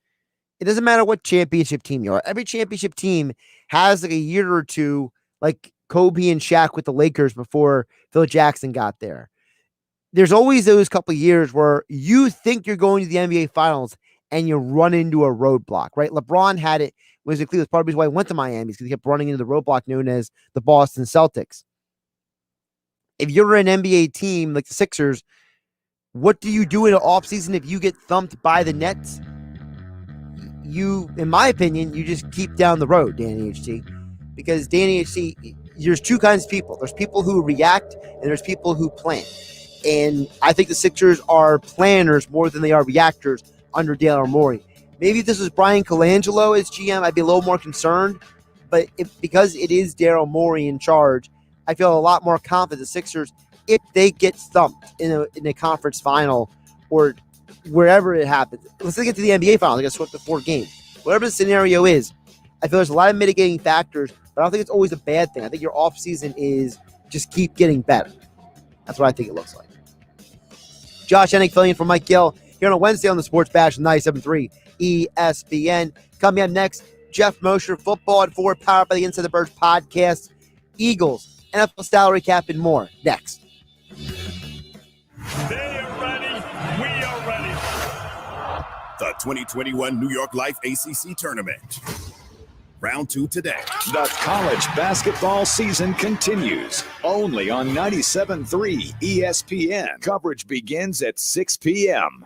it doesn't matter what championship team you are. Every championship team has like a year or two, like Kobe and Shaq with the Lakers before Phil Jackson got there. There's always those couple of years where you think you're going to the NBA Finals and you run into a roadblock, right? LeBron had it when he was in Cleveland. Part of the reason why he went to Miami because he kept running into the roadblock known as the Boston Celtics. If you're an NBA team like the Sixers, what do you do in an offseason if you get thumped by the Nets? You, in my opinion, you just keep down the road, Danny HT. Because Danny HT, there's two kinds of people. There's people who react and there's people who plan. And I think the Sixers are planners more than they are reactors under Daryl Morey. Maybe if this was Brian Colangelo as GM, I'd be a little more concerned. But because it is Daryl Morey in charge, I feel a lot more confident the Sixers, if they get thumped in a conference final or wherever it happens. Let's get to the NBA finals. They got swept the 4 games. Whatever the scenario is, I feel there's a lot of mitigating factors, but I don't think it's always a bad thing. I think your offseason is just keep getting better. That's what I think it looks like. Josh Hennig filling in for Mike Gill here on a Wednesday on the Sports Bash 97.3 ESPN. Coming up next, Geoff Mosher, Football at 4, powered by the Inside the Birds podcast. Eagles, NFL salary cap, and more. Next. They are ready. We are ready. The 2021 New York Life ACC Tournament. Round 2 today. The college basketball season continues. Only on 97.3 ESPN. Coverage begins at 6 p.m.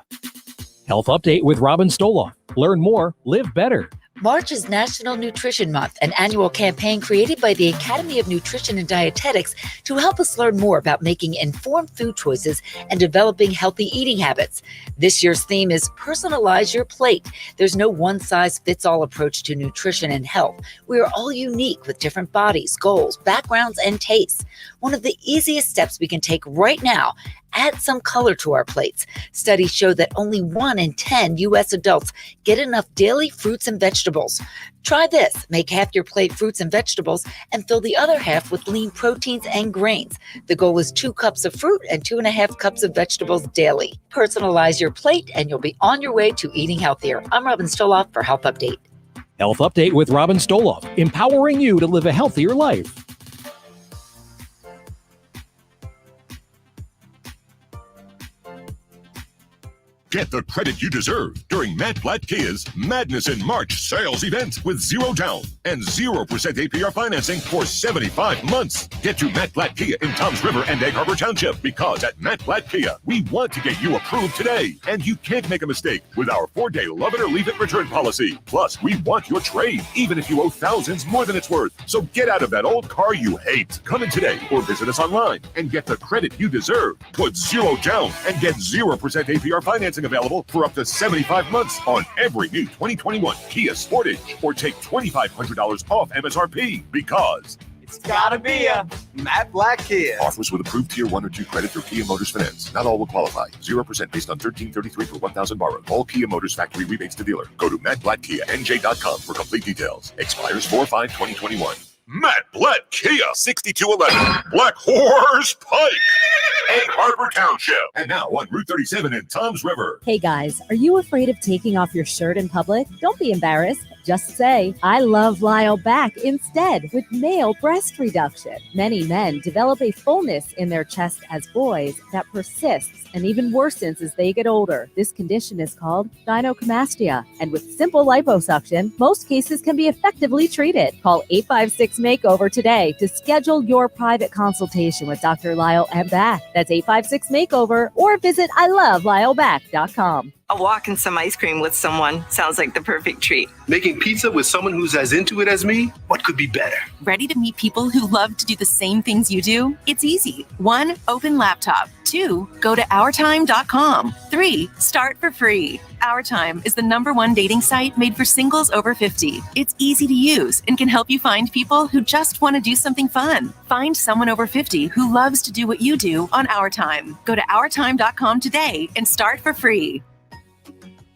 Health Update with Robin Stoloff. Learn more, live better. March is National Nutrition Month, an annual campaign created by the Academy of Nutrition and Dietetics to help us learn more about making informed food choices and developing healthy eating habits. This year's theme is Personalize Your Plate. There's no one-size-fits-all approach to nutrition and health. We are all unique with different bodies, goals, backgrounds, and tastes. One of the easiest steps we can take right now, add some color to our plates. Studies show that only 1 in 10 U.S. adults get enough daily fruits and vegetables. Try this. Make half your plate fruits and vegetables and fill the other half with lean proteins and grains. The goal is 2 cups of fruit and 2.5 cups of vegetables daily. Personalize your plate and you'll be on your way to eating healthier. I'm Robin Stoloff for Health Update. Health Update with Robin Stoloff, empowering you to live a healthier life. Get the credit you deserve during Matt Blatt Kia's Madness in March sales event with 0 down and 0% APR financing for 75 months. Get to Matt Blatt Kia in Toms River and Egg Harbor Township, because at Matt Blatt Kia, we want to get you approved today. And you can't make a mistake with our 4-day love it or leave it return policy. Plus, we want your trade, even if you owe thousands more than it's worth. So get out of that old car you hate. Come in today or visit us online and get the credit you deserve. Put 0 down and get 0% APR financing available for up to 75 months on every new 2021 Kia Sportage, or take $2,500 off MSRP, because it's gotta be a Matt Blatt Kia. Offers with approved Tier 1 or 2 credit through Kia Motors Finance. Not all will qualify. 0% based on $1,333 for $1,000 borrowed. All Kia Motors factory rebates to dealer. Go to mattblattkianj.com for complete details. Expires 4/5/2021. Matt Blatt Kia, 6211 Black Horse Pike, Egg Harbor Township, and now on Route 37 in Toms River. Hey guys, are you afraid of taking off your shirt in public? Don't be embarrassed. Just say, I love Lyle back instead with male breast reduction. Many men develop a fullness in their chest as boys that persists and even worsens as they get older. This condition is called gynecomastia, and with simple liposuction, most cases can be effectively treated. Call 856-MAKEOVER today to schedule your private consultation with Dr. Lyle and Back. That's 856-MAKEOVER, or visit iloveLyleback.com. A walk and some ice cream with someone sounds like the perfect treat. Making pizza with someone who's as into it as me? What could be better? Ready to meet people who love to do the same things you do? It's easy. 1, open laptop. 2, go to OurTime.com. 3, start for free. OurTime is the #1 dating site made for singles over 50. It's easy to use and can help you find people who just want to do something fun. Find someone over 50 who loves to do what you do on OurTime. Go to OurTime.com today and start for free.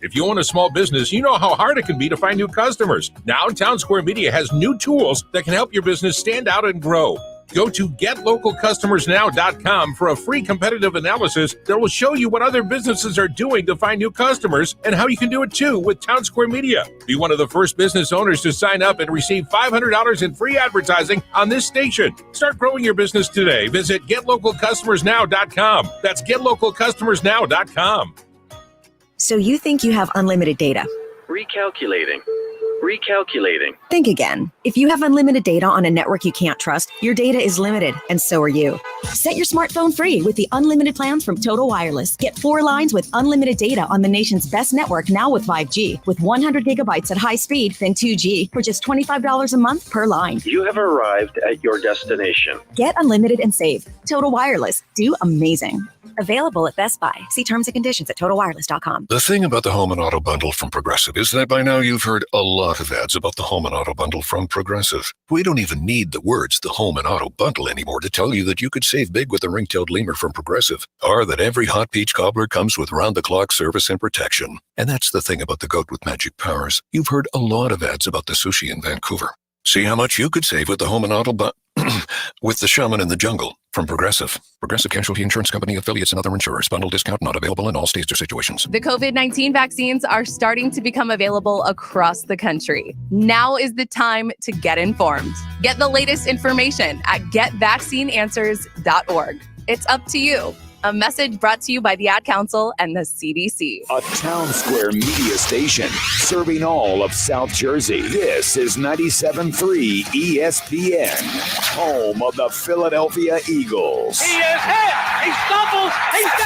If you own a small business, you know how hard it can be to find new customers. Now, Town Square Media has new tools that can help your business stand out and grow. Go to GetLocalCustomersNow.com for a free competitive analysis that will show you what other businesses are doing to find new customers and how you can do it too with Town Square Media. Be one of the first business owners to sign up and receive $500 in free advertising on this station. Start growing your business today. Visit GetLocalCustomersNow.com. That's GetLocalCustomersNow.com. So you think you have unlimited data? Recalculating. Recalculating. Think again. If you have unlimited data on a network you can't trust, your data is limited, and so are you. Set your smartphone free with the unlimited plans from Total Wireless. Get 4 lines with unlimited data on the nation's best network now with 5G, with 100 gigabytes at high speed, then 2G for just $25 a month per line. You have arrived at your destination. Get unlimited and save. Total Wireless. Do amazing. Available at Best Buy. See terms and conditions at TotalWireless.com. The thing about the Home and Auto Bundle from Progressive is that by now you've heard a lot of ads about the Home and Auto Bundle from Progressive. We don't even need the words the Home and Auto Bundle anymore to tell you that you could save big with the ring-tailed lemur from Progressive, or that every hot peach cobbler comes with round-the-clock service and protection. And that's the thing about the goat with magic powers. You've heard a lot of ads about the sushi in Vancouver. See how much you could save with the Home and Auto with the Shaman in the Jungle from Progressive. Progressive Casualty Insurance Company, affiliates, and other insurers. Bundle discount not available in all states or situations. The COVID-19 vaccines are starting to become available across the country. Now is the time to get informed. Get the latest information at getvaccineanswers.org. It's up to you. A message brought to you by the Ad Council and the CDC. A town square media station serving all of South Jersey. This is 97.3 ESPN, home of the Philadelphia Eagles. He is hit. He stumbles. He's down.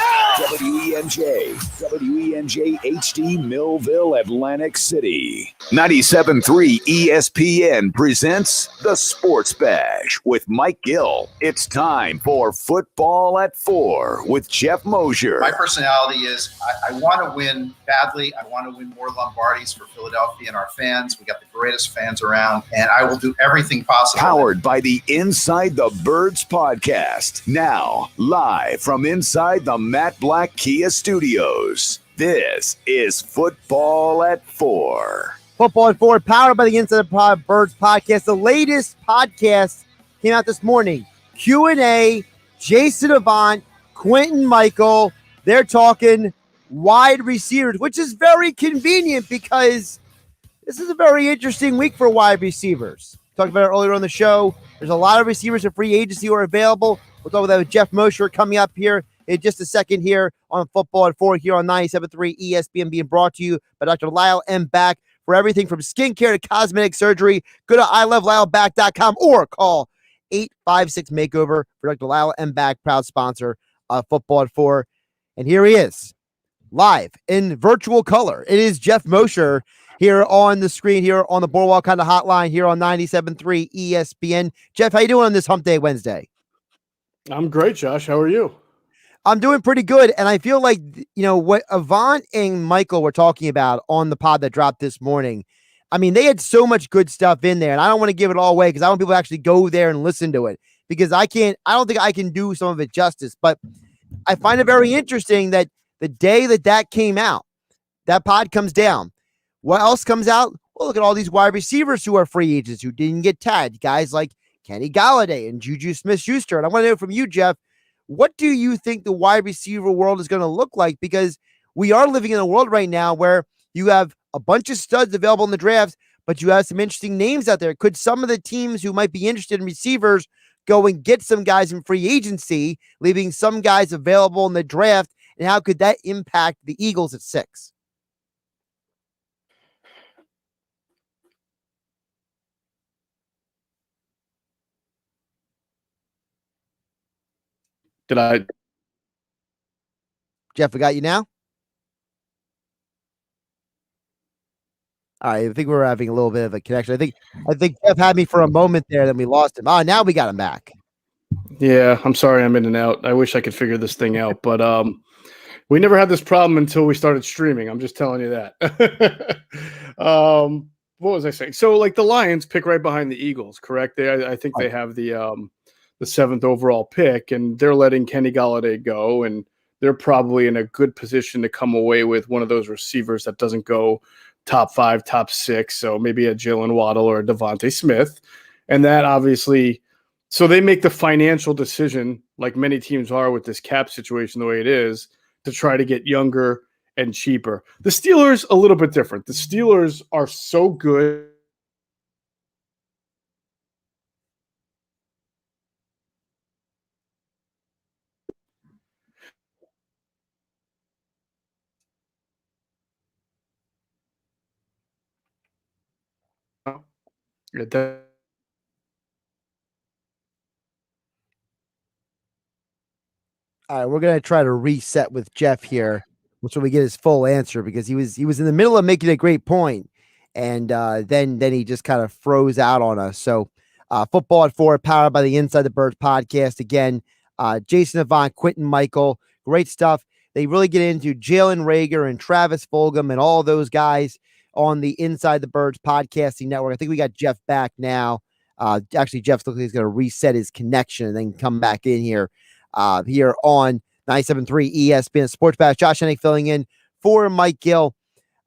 WENJ HD Millville, Atlantic City. 97.3 ESPN presents the Sports Bash with Mike Gill. It's time for Football at 4 with Geoff Mosher. My personality is I want to win badly. I want to win more Lombardis for Philadelphia and our fans. We got the greatest fans around, and I will do everything possible. Powered by the Inside the Birds podcast. Now, live from inside the Matt Black Kia Studios. This is Football at 4. Football at 4, powered by the Inside the Birds podcast. The latest podcast came out this morning. Q&A, Jason Avant, Quentin Michael, they're talking wide receivers, which is very convenient because this is a very interesting week for wide receivers. Talked about it earlier on the show. There's a lot of receivers in free agency who are available. We'll talk about that with Geoff Mosher coming up here in just a second here on Football at 4 here on 97.3 ESPN, being brought to you by Dr. Lyle M. Back. For everything from skincare to cosmetic surgery, go to iloveLyleBack.com or call 856-MAKEOVER for Dr. Lyle M. Back, proud sponsor of Football at 4. And here he is, live in virtual color. It is Geoff Mosher here on the screen, here on the Boardwalk kind of hotline, here on 97.3 ESPN. Geoff, how you doing on this Hump Day Wednesday? I'm great, Josh. How are you? I'm doing pretty good, and I feel like, you know, what Avant and Michael were talking about on the pod that dropped this morning, I mean, they had so much good stuff in there, and I don't want to give it all away because I want people to actually go there and listen to it because I don't think I can do some of it justice, but I find it very interesting that the day that came out, that pod comes down. What else comes out? Well, look at all these wide receivers who are free agents who didn't get tagged, guys like Kenny Golladay and Juju Smith-Schuster, and I want to know from you, Geoff, what do you think the wide receiver world is going to look like? Because we are living in a world right now where you have a bunch of studs available in the drafts, but you have some interesting names out there. Could some of the teams who might be interested in receivers go and get some guys in free agency, leaving some guys available in the draft? And how could that impact the Eagles at 6? Geoff, we got you now? All right, I think we're having a little bit of a connection. I think Geoff had me for a moment there, then we lost him. Now we got him back. Yeah, I'm sorry I'm in and out. I wish I could figure this thing out, but we never had this problem until we started streaming. I'm just telling you that. What was I saying? So, like, the Lions pick right behind the Eagles, correct? I think they have the 7th overall pick, and they're letting Kenny Golladay go, and they're probably in a good position to come away with one of those receivers that doesn't go top 5, top 6, so maybe a Jalen Waddle or a Devontae Smith. And that obviously, so they make the financial decision, like many teams are with this cap situation the way it is, to try to get younger and cheaper. The Steelers, a little bit different. The Steelers are so good. All right, we're gonna try to reset with Geoff here, so we get his full answer, because he was in the middle of making a great point, and then he just kind of froze out on us. So, Football at 4, powered by the Inside the Birds podcast. Again, Jason Avant, Quentin Michael, great stuff. They really get into Jalen Reagor and Travis Fulgham and all those guys on the Inside the Birds podcasting network. I think we got Geoff back now. Actually, Geoff's looking like he's going to reset his connection and then come back in here. Here on 97.3 ESPN Sports Bash. Josh Hennick filling in for Mike Gill.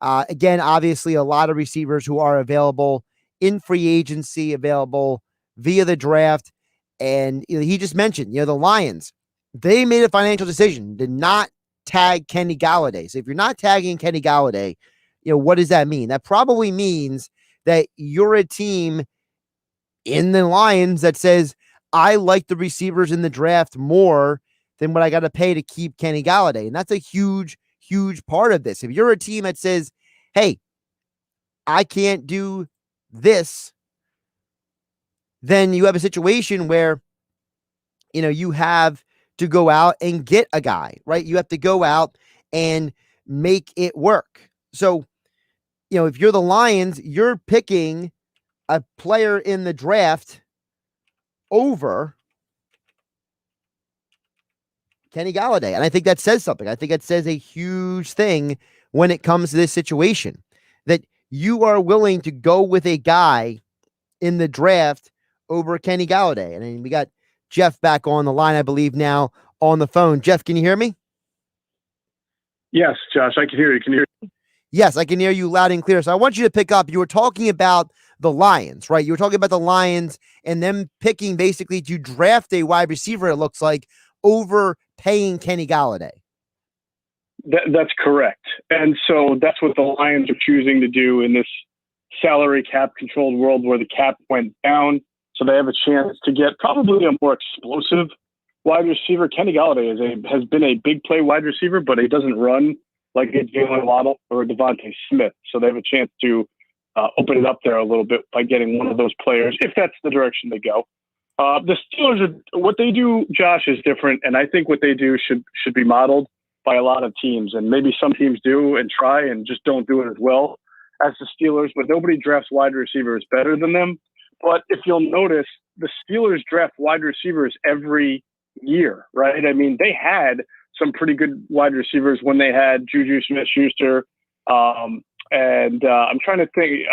Again, obviously a lot of receivers who are available in free agency, available via the draft. And he just mentioned, the Lions, they made a financial decision to not tag Kenny Golladay. So if you're not tagging Kenny Golladay, what does that mean? That probably means that you're a team in the Lions that says, I like the receivers in the draft more than what I got to pay to keep Kenny Golladay. And that's a huge, huge part of this. If you're a team that says, hey, I can't do this, then you have a situation where, you have to go out and get a guy, right? You have to go out and make it work. So, if you're the Lions, you're picking a player in the draft over Kenny Golladay. And I think that says something. I think it says a huge thing when it comes to this situation, that you are willing to go with a guy in the draft over Kenny Golladay. And then we got Geoff back on the line, I believe, now on the phone. Geoff, can you hear me? Yes, Josh, I can hear you. Can you hear me? Yes, I can hear you loud and clear. So I want you to pick up. You were talking about the Lions, right? You were talking about the Lions and them picking basically to draft a wide receiver, it looks like, over paying Kenny Golladay. That's correct. And so that's what the Lions are choosing to do in this salary cap controlled world where the cap went down. So they have a chance to get probably a more explosive wide receiver. Kenny Golladay has been a big play wide receiver, but he doesn't run like a Jalen Waddle or Devontae Smith. So they have a chance to open it up there a little bit by getting one of those players, if that's the direction they go. The Steelers, what they do, Josh, is different, and I think what they do should be modeled by a lot of teams. And maybe some teams do and try and just don't do it as well as the Steelers, but nobody drafts wide receivers better than them. But if you'll notice, the Steelers draft wide receivers every year, right? I mean, they had some pretty good wide receivers when they had Juju Smith-Schuster, and I'm trying to think,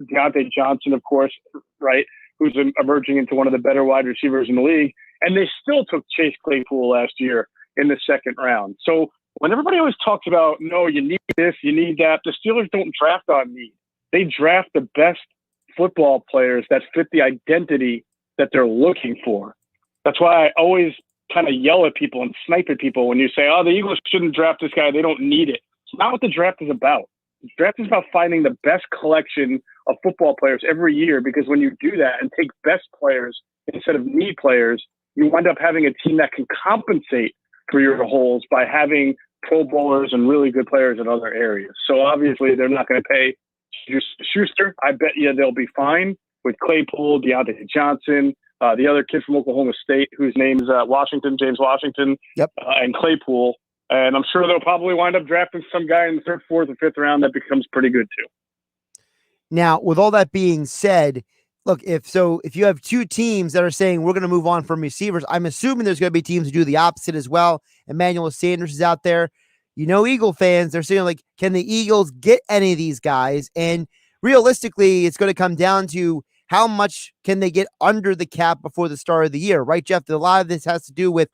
Deontay Johnson, of course, right, who's emerging into one of the better wide receivers in the league. And they still took Chase Claypool last year in the second round. So when everybody always talks about, no, you need this, you need that, the Steelers don't draft on need. They draft the best football players that fit the identity that they're looking for. That's why I always kind of yell at people and snipe at people when you say, oh, the Eagles shouldn't draft this guy, they don't need it. It's not what the draft is about. The draft is about finding the best collection of football players every year, because when you do that and take best players instead of need players, you wind up having a team that can compensate for your holes by having Pro Bowlers and really good players in other areas. So obviously they're not going to pay Schuster. I bet you they'll be fine with Claypool, Deontay Johnson, the other kid from Oklahoma State whose name is James Washington, and Claypool. And I'm sure they'll probably wind up drafting some guy in the third, fourth, or fifth round that becomes pretty good too. Now, with all that being said, look, if you have two teams that are saying we're going to move on from receivers, I'm assuming there's going to be teams who do the opposite as well. Emmanuel Sanders is out there. Eagle fans, they're saying, like, can the Eagles get any of these guys? And realistically, it's going to come down to how much can they get under the cap before the start of the year, right, Geoff? A lot of this has to do with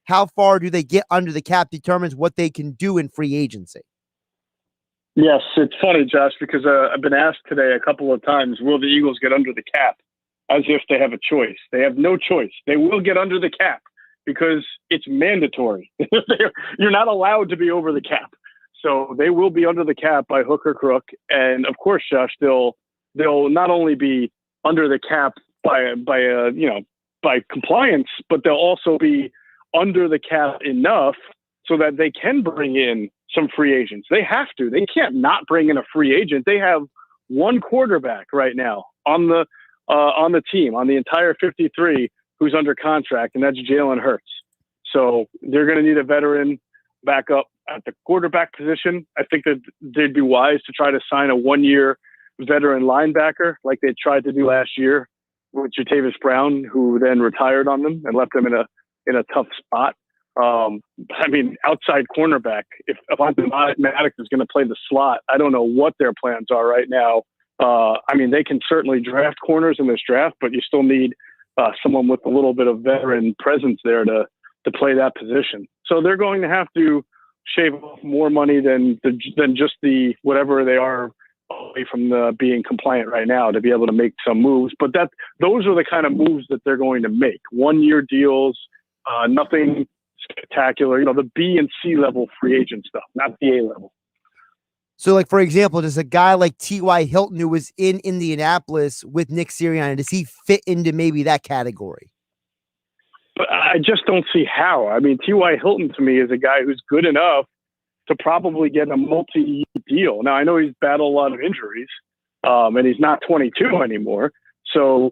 how far do they get under the cap determines what they can do in free agency. Yes, it's funny, Josh, because I've been asked today a couple of times, will the Eagles get under the cap? As if they have a choice. They have no choice. They will get under the cap because it's mandatory. You're not allowed to be over the cap. So they will be under the cap by hook or crook. And of course, Josh, they'll not only be under the cap by compliance, but they'll also be under the cap enough so that they can bring in some free agents. They have to. They can't not bring in a free agent. They have one quarterback right now on the on the team, on the entire 53, who's under contract, and that's Jalen Hurts. So they're going to need a veteran backup at the quarterback position. I think that they'd be wise to try to sign a 1-year veteran linebacker like they tried to do last year with Jatavis Brown, who then retired on them and left them in a tough spot. I mean, outside cornerback, if Avonte Maddox is going to play the slot, I don't know what their plans are right now. I mean, they can certainly draft corners in this draft, but you still need someone with a little bit of veteran presence there to play that position. So they're going to have to shave off more money than just the whatever they are away from being compliant right now to be able to make some moves. But those are the kind of moves that they're going to make. 1-year deals, nothing spectacular, the B and C level free agent stuff, not the A level. So, like, for example, does a guy like T.Y. Hilton, who was in Indianapolis with Nick Sirianni, does he fit into maybe that category? But I just don't see how. I mean, T.Y. Hilton to me is a guy who's good enough to probably get a multi-year deal. Now, I know he's battled a lot of injuries, and he's not 22 anymore. So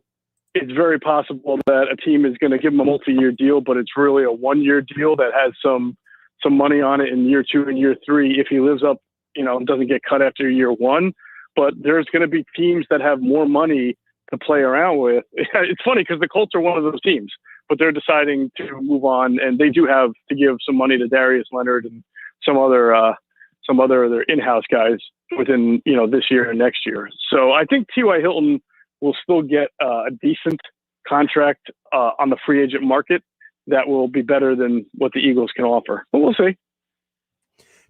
it's very possible that a team is going to give him a multi-year deal, but it's really a 1-year deal that has some money on it in year 2 and year 3 if he lives up, doesn't get cut after year 1. But there's going to be teams that have more money to play around with. It's funny because the Colts are one of those teams, but they're deciding to move on, and they do have to give some money to Darius Leonard and some other other in-house guys within this year and next year. So I think T.Y. Hilton will still get a decent contract on the free agent market that will be better than what the Eagles can offer. But we'll see.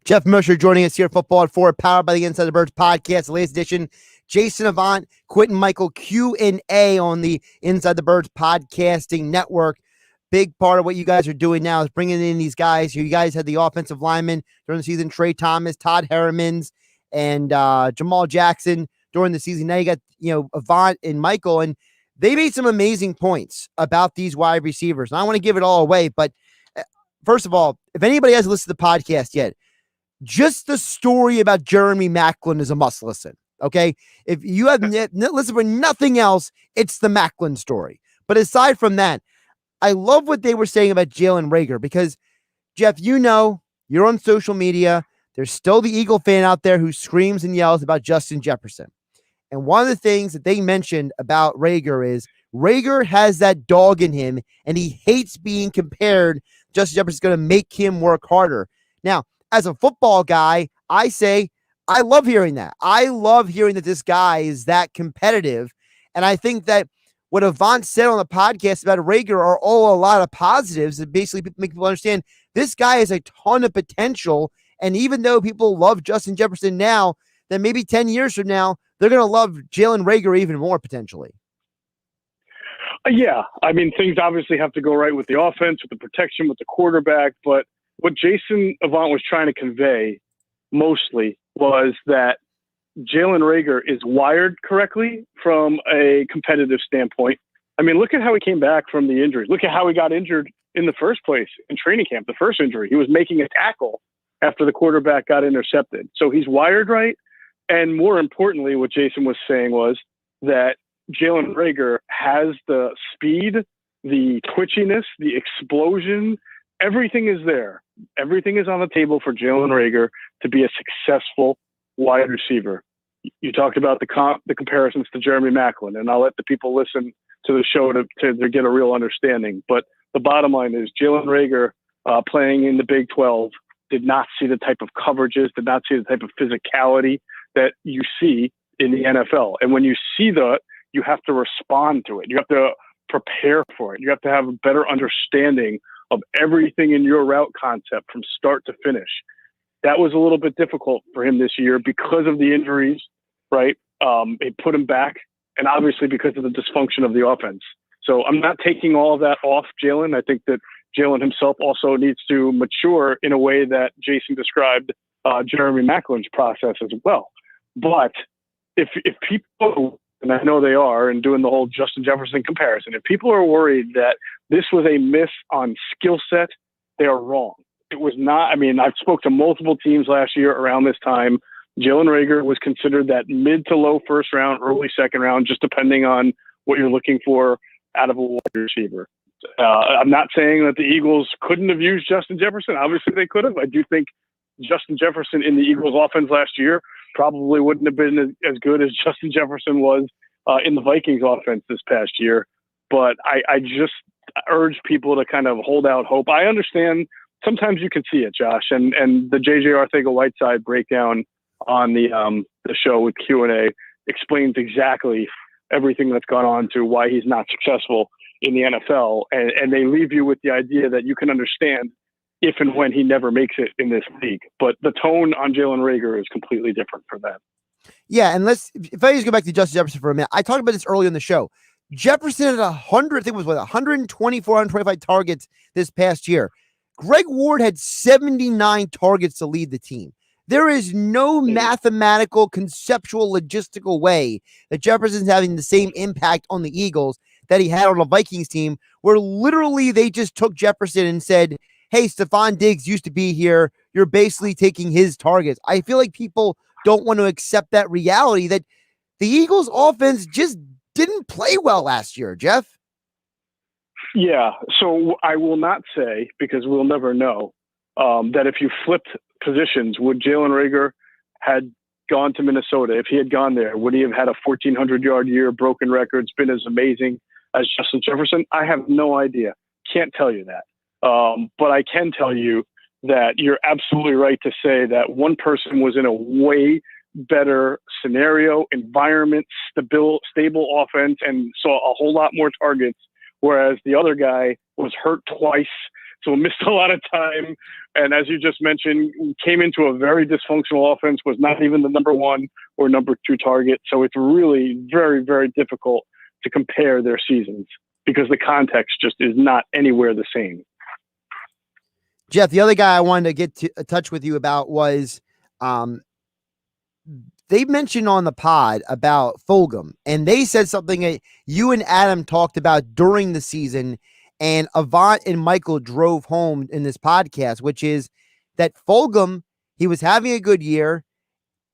Geoff Mosher joining us here at Football at 4, powered by the Inside the Birds podcast, the latest edition. Jason Avant, Quentin Michael, Q&A on the Inside the Birds podcasting network. Big part of what you guys are doing now is bringing in these guys. You guys had the offensive linemen during the season, Trey Thomas, Todd Herremans, and Jamal Jackson during the season. Now you got, Avant and Michael, and they made some amazing points about these wide receivers. And I want to give it all away, but first of all, if anybody hasn't listened to the podcast yet, just the story about Jeremy Maclin is a must listen. Okay. If you have listened for nothing else, it's the Maclin story. But aside from that, I love what they were saying about Jalen Reagor because, Geoff, you're on social media. There's still the Eagle fan out there who screams and yells about Justin Jefferson. And one of the things that they mentioned about Reagor is Reagor has that dog in him, and he hates being compared. Justin Jefferson's going to make him work harder. Now, as a football guy, I say I love hearing that. I love hearing that this guy is that competitive. And I think that what Avant said on the podcast about Reagor are all a lot of positives that basically make people understand this guy has a ton of potential. And even though people love Justin Jefferson now, then maybe 10 years from now, they're going to love Jalen Reagor even more potentially. Yeah. I mean, things obviously have to go right with the offense, with the protection, with the quarterback. But what Jason Avant was trying to convey mostly was that Jalen Reagor is wired correctly from a competitive standpoint. I mean, look at how he came back from the injuries. Look at how he got injured in the first place in training camp, the first injury. He was making a tackle after the quarterback got intercepted. So he's wired right. And more importantly, what Jason was saying was that Jalen Reagor has the speed, the twitchiness, the explosion. Everything is there. Everything is on the table for Jalen Reagor to be a successful wide receiver. You talked about the comparisons to Jeremy Maclin, and I'll let the people listen to the show to get a real understanding. But the bottom line is Jalen Reagor playing in the Big 12 did not see the type of coverages, did not see the type of physicality that you see in the NFL. And when you see that, you have to respond to it. You have to prepare for it. You have to have a better understanding of everything in your route concept from start to finish. That was a little bit difficult for him this year because of the injuries, right? It put him back, and obviously because of the dysfunction of the offense. So I'm not taking all of that off Jalen. I think that Jalen himself also needs to mature in a way that Jason described Jeremy Maclin's process as well. But if people, and I know they are, and doing the whole Justin Jefferson comparison, if people are worried that this was a miss on skill set, they are wrong. It was not. I mean, I've spoke to multiple teams last year around this time. Jalen Reagor was considered that mid to low first round, early second round, just depending on what you're looking for out of a wide receiver. I'm not saying that the Eagles couldn't have used Justin Jefferson. Obviously, they could have. I do think Justin Jefferson in the Eagles offense last year probably wouldn't have been as good as Justin Jefferson was in the Vikings offense this past year. But I just urge people to kind of hold out hope. I understand sometimes you can see it, Josh, and the J.J. Arcega-Whiteside breakdown on the show with Q&A explains exactly everything that's gone on to why he's not successful in the NFL. And they leave you with the idea that you can understand if and when he never makes it in this league. But the tone on Jalen Reagor is completely different for them. Yeah, and if I just go back to Justin Jefferson for a minute, I talked about this earlier in the show. Jefferson had 124, 125 targets this past year. Greg Ward had 79 targets to lead the team. There is no mathematical, conceptual, logistical way that Jefferson's having the same impact on the Eagles that he had on the Vikings team, where literally they just took Jefferson and said, hey, Stephon Diggs used to be here. You're basically taking his targets. I feel like people don't want to accept that reality that the Eagles offense just didn't play well last year, Geoff. Yeah, so I will not say, because we'll never know, that if you flipped positions, would Jalen Reagor had gone to Minnesota, if he had gone there, would he have had a 1,400-yard year, broken records, been as amazing as Justin Jefferson? I have no idea. Can't tell you that. But I can tell you that you're absolutely right to say that one person was in a way better scenario, environment, stable offense, and saw a whole lot more targets, whereas the other guy was hurt twice, so missed a lot of time. And as you just mentioned, came into a very dysfunctional offense, was not even the number one or number two target. So it's really very, very difficult to compare their seasons because the context just is not anywhere the same. Geoff, the other guy I wanted to get to touch with you about was they mentioned on the pod about Fulgham, and they said something that you and Adam talked about during the season, and Avant and Michael drove home in this podcast, which is that Fulgham, he was having a good year,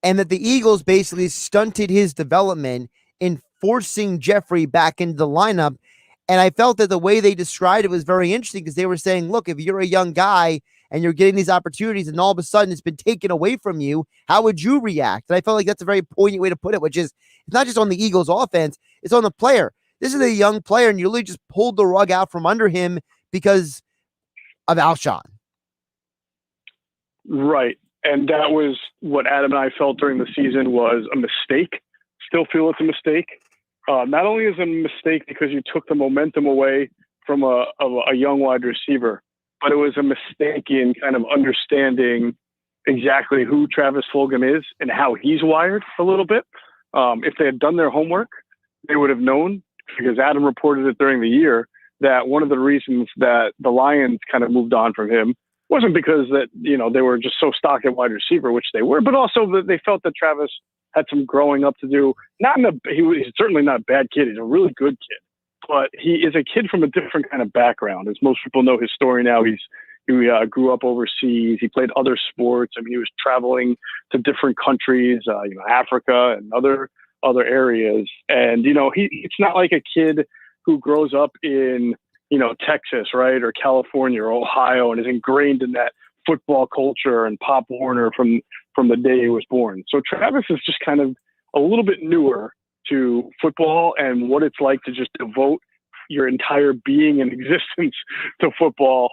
and that the Eagles basically stunted his development in forcing Jeffrey back into the lineup. And I felt that the way they described it was very interesting because they were saying, look, if you're a young guy and you're getting these opportunities and all of a sudden it's been taken away from you, how would you react? And I felt like that's a very poignant way to put it, which is it's not just on the Eagles offense, it's on the player. This is a young player and you really just pulled the rug out from under him because of Alshon. Right. And that was what Adam and I felt during the season was a mistake. Still feel it's a mistake. Not only is it a mistake because you took the momentum away from a young wide receiver, but it was a mistake in kind of understanding exactly who Travis Fulgham is and how he's wired a little bit. If they had done their homework, they would have known, because Adam reported it during the year, that one of the reasons that the Lions kind of moved on from him wasn't because that, they were just so stocked at wide receiver, which they were, but also that they felt that Travis had some growing up to do. He's certainly not a bad kid. He's a really good kid, but he is a kid from a different kind of background. As most people know his story now, he grew up overseas. He played other sports. I mean, he was traveling to different countries, Africa and other areas. And, it's not like a kid who grows up in, Texas, right, or California or Ohio and is ingrained in that football culture and Pop Warner from the day he was born. So Travis is just kind of a little bit newer to football and what it's like to just devote your entire being and existence to football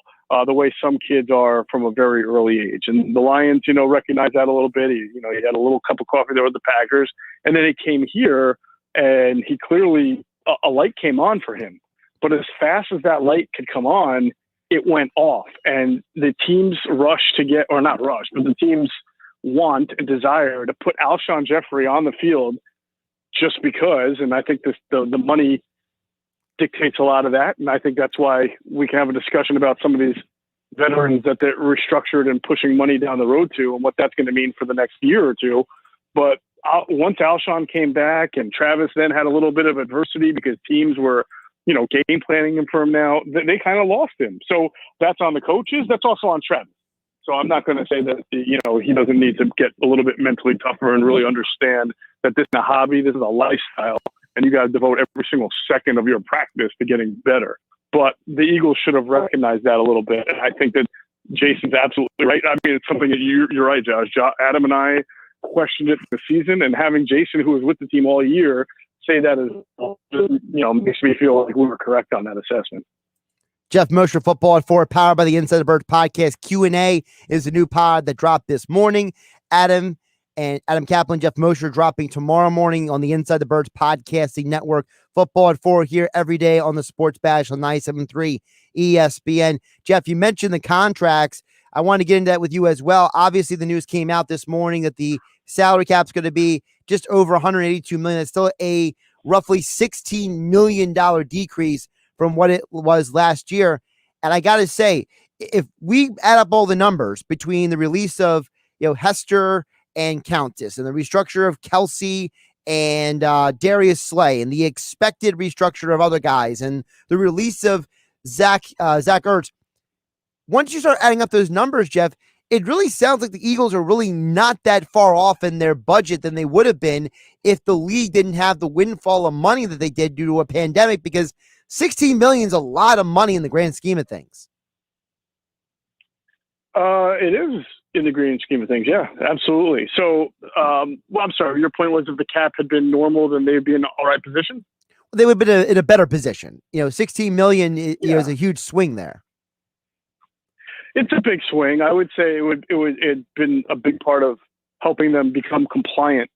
the way some kids are from a very early age. And the Lions, recognize that a little bit. He had a little cup of coffee there with the Packers, and then he came here and he clearly, a light came on for him. But as fast as that light could come on, it went off. And the teams the teams want and desire to put Alshon Jeffrey on the field just because, and I think the money dictates a lot of that. And I think that's why we can have a discussion about some of these veterans that they're restructured and pushing money down the road to and what that's going to mean for the next year or two. But once Alshon came back and Travis then had a little bit of adversity because teams were, game planning him for him now, they kind of lost him. So that's on the coaches. That's also on Travis. So I'm not going to say that, he doesn't need to get a little bit mentally tougher and really understand that this is a hobby. This is a lifestyle. and you got to devote every single second of your practice to getting better. But the Eagles should have recognized that a little bit. And I think that Jason's absolutely right. I mean, it's something that you're right, Josh. Adam and I questioned it this season, and having Jason, who was with the team all year, say that makes me feel like we were correct on that assessment. Geoff Mosher, Football at 4, powered by the Inside the Birds podcast. Q&A is the new pod that dropped this morning. Adam Kaplan, Geoff Mosher dropping tomorrow morning on the Inside the Birds podcasting network. Football at 4 here every day on the Sports Bash on 97.3 ESPN. Geoff, you mentioned the contracts. I want to get into that with you as well. Obviously, the news came out this morning that the salary cap is going to be just over $182 million. It's still a roughly $16 million decrease from what it was last year. And I got to say, if we add up all the numbers between the release of Hester and Countess and the restructure of Kelsey and Darius Slay and the expected restructure of other guys and the release of Zach Ertz, once you start adding up those numbers, Geoff, it really sounds like the Eagles are really not that far off in their budget than they would have been if the league didn't have the windfall of money that they did due to a pandemic, because $16 million is a lot of money in the grand scheme of things. It is in the grand scheme of things. Yeah, absolutely. So, I'm sorry, your point was if the cap had been normal, then they'd be in an all right position? They would have been in a better position. $16 million is a huge swing there. It's a big swing. I would say it'd been a big part of helping them become compliant.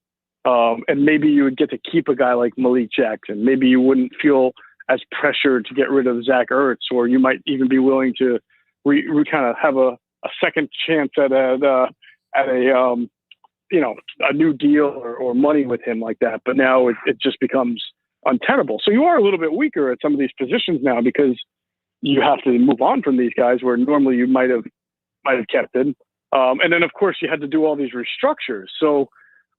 And maybe you would get to keep a guy like Malik Jackson. Maybe you wouldn't feel as pressured to get rid of Zach Ertz, or you might even be willing to kind of have a second chance at a new deal or money with him like that. But now it just becomes untenable. So you are a little bit weaker at some of these positions now because you have to move on from these guys where normally you might have kept it. And then of course you had to do all these restructures. So,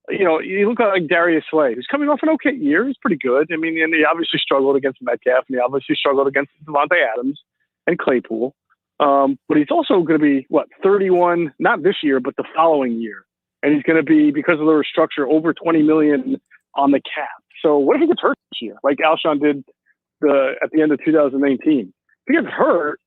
you look at like Darius Slay, who's coming off an okay year. He's pretty good. I mean, and he obviously struggled against Metcalf, and he obviously struggled against Devontae Adams and Claypool. But he's also going to be 31, not this year, but the following year. And he's going to be, because of the restructure, over $20 million on the cap. So what if he gets hurt this year, like Alshon did at the end of 2019? If he gets hurt,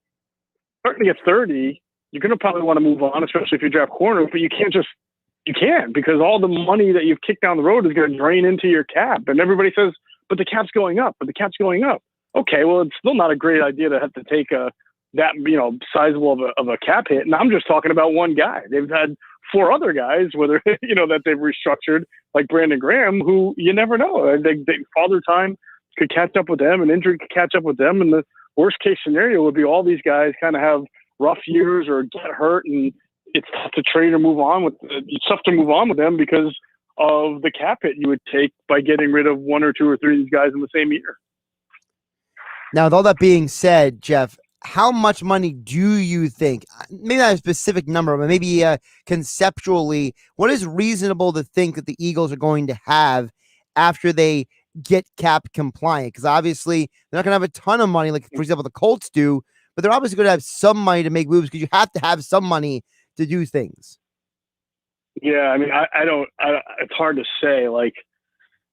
starting to get 30, you're going to probably want to move on, especially if you draft corner, but you can't because all the money that you've kicked down the road is going to drain into your cap. And everybody says, but the cap's going up, Okay, well, it's still not a great idea to have to take that sizable of a cap hit. And I'm just talking about one guy. They've had 4 other guys, whether, that they've restructured, like Brandon Graham, who you never know. Father Time could catch up with them, and injury could catch up with them. And the worst case scenario would be all these guys kind of have rough years or get hurt, and it's tough to trade or move on with. It's tough to move on with them because of the cap hit you would take by getting rid of 1 or 2 or 3 of these guys in the same year. Now, with all that being said, Geoff, how much money do you think, maybe not a specific number, but maybe conceptually, what is reasonable to think that the Eagles are going to have after they get cap compliant? Because obviously they're not going to have a ton of money, like, for example, the Colts do, but they're obviously going to have some money to make moves because you have to have some money to do things. Yeah, I mean, I don't, it's hard to say,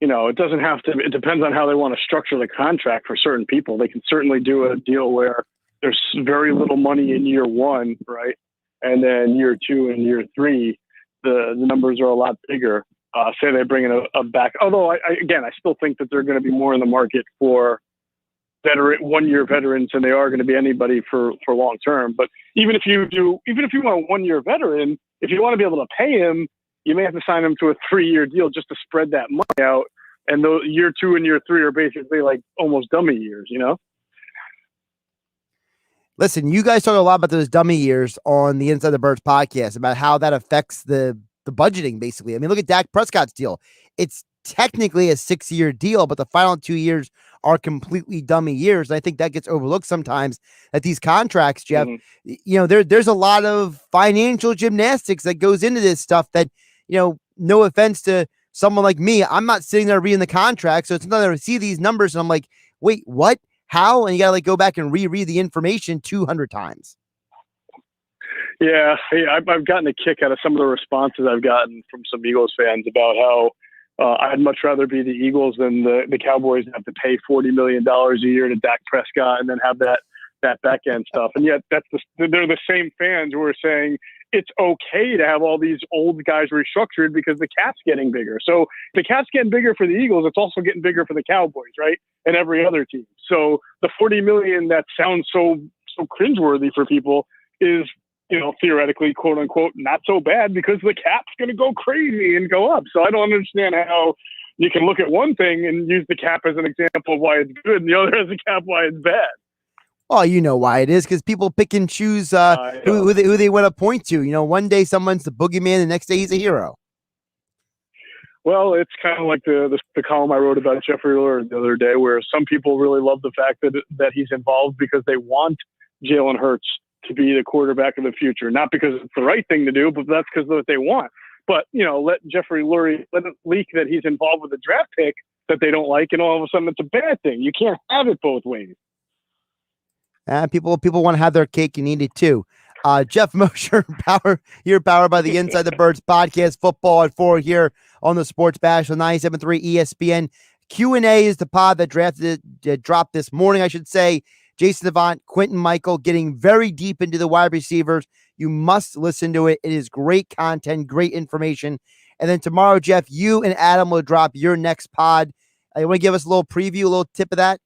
it doesn't have to, it depends on how they want to structure the contract for certain people. They can certainly do a deal where there's very little money in year 1, right? And then year 2 and year 3, the numbers are a lot bigger. Say they bring in a back. Although, I still think that they're going to be more in the market for one-year veterans than they are going to be anybody for long term. But even if you want a 1-year veteran, if you want to be able to pay him, you may have to sign him to a 3-year deal just to spread that money out. And the year 2 and year 3 are basically like almost dummy years, Listen, you guys talk a lot about those dummy years on the Inside the Birds podcast about how that affects the budgeting, basically. I mean, look at Dak Prescott's deal. It's technically a 6-year deal, but the final 2 years are completely dummy years. And I think that gets overlooked sometimes at these contracts, Geoff. Mm-hmm. There's a lot of financial gymnastics that goes into this stuff that, no offense to someone like me, I'm not sitting there reading the contract. So it's not that I see these numbers and I'm like, wait, what? How? And you got to go back and reread the information 200 times. Yeah, I've gotten a kick out of some of the responses I've gotten from some Eagles fans about how I'd much rather be the Eagles than the Cowboys have to pay $40 million a year to Dak Prescott and then have that back end stuff. And yet they're the same fans who are saying it's okay to have all these old guys restructured because the cap's getting bigger. So the cap's getting bigger for the Eagles. It's also getting bigger for the Cowboys, right? And every other team. So the $40 million that sounds so cringeworthy for people is, theoretically, quote unquote, not so bad because the cap's going to go crazy and go up. So I don't understand how you can look at one thing and use the cap as an example of why it's good and the other as a cap why it's bad. Well, you know why it is, because people pick and choose who they want to point to. One day someone's the boogeyman, the next day he's a hero. Well, it's kind of like the column I wrote about Jeffrey Lurie the other day, where some people really love the fact that he's involved because they want Jalen Hurts to be the quarterback of the future, not because it's the right thing to do, but that's because of what they want. But, let Jeffrey Lurie let it leak that he's involved with a draft pick that they don't like, and all of a sudden it's a bad thing. You can't have it both ways. People want to have their cake and eat it too. Geoff Mosher, powered by the Inside the Birds podcast, Football at 4 here on the Sports Bash on 97.3 ESPN. Q&A is the pod that dropped this morning, I should say. Jason Avant, Quentin Michael, getting very deep into the wide receivers. You must listen to it. It is great content, great information. And then tomorrow, Geoff, you and Adam will drop your next pod. You want to give us a little preview, a little tip of that?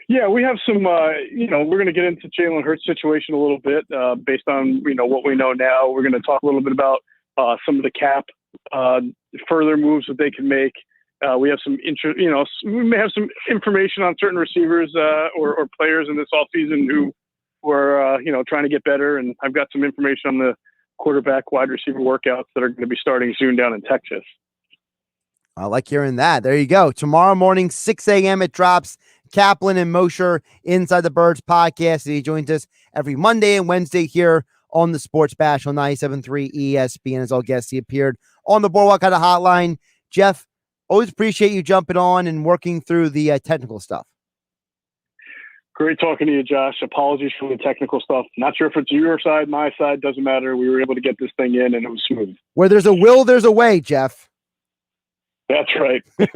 Yeah, we have some, we're going to get into Jalen Hurts' situation a little bit based on, what we know now. We're going to talk a little bit about some of the cap, further moves that they can make. We have some we may have some information on certain receivers or players in this offseason who are, trying to get better. And I've got some information on the quarterback wide receiver workouts that are going to be starting soon down in Texas. I like hearing that. There you go. Tomorrow morning, 6 a.m. it drops. Kaplan and Mosher, Inside the Birds podcast. And he joins us every Monday and Wednesday here on the Sports Bash on 97.3 ESPN. As all guests, he appeared on the Boardwalk Kind of Hotline. Geoff, always appreciate you jumping on and working through the technical stuff. Great talking to you, Josh. Apologies for the technical stuff. Not sure if it's your side, my side, doesn't matter. We were able to get this thing in and it was smooth. Where there's a will, there's a way, Geoff. That's right. See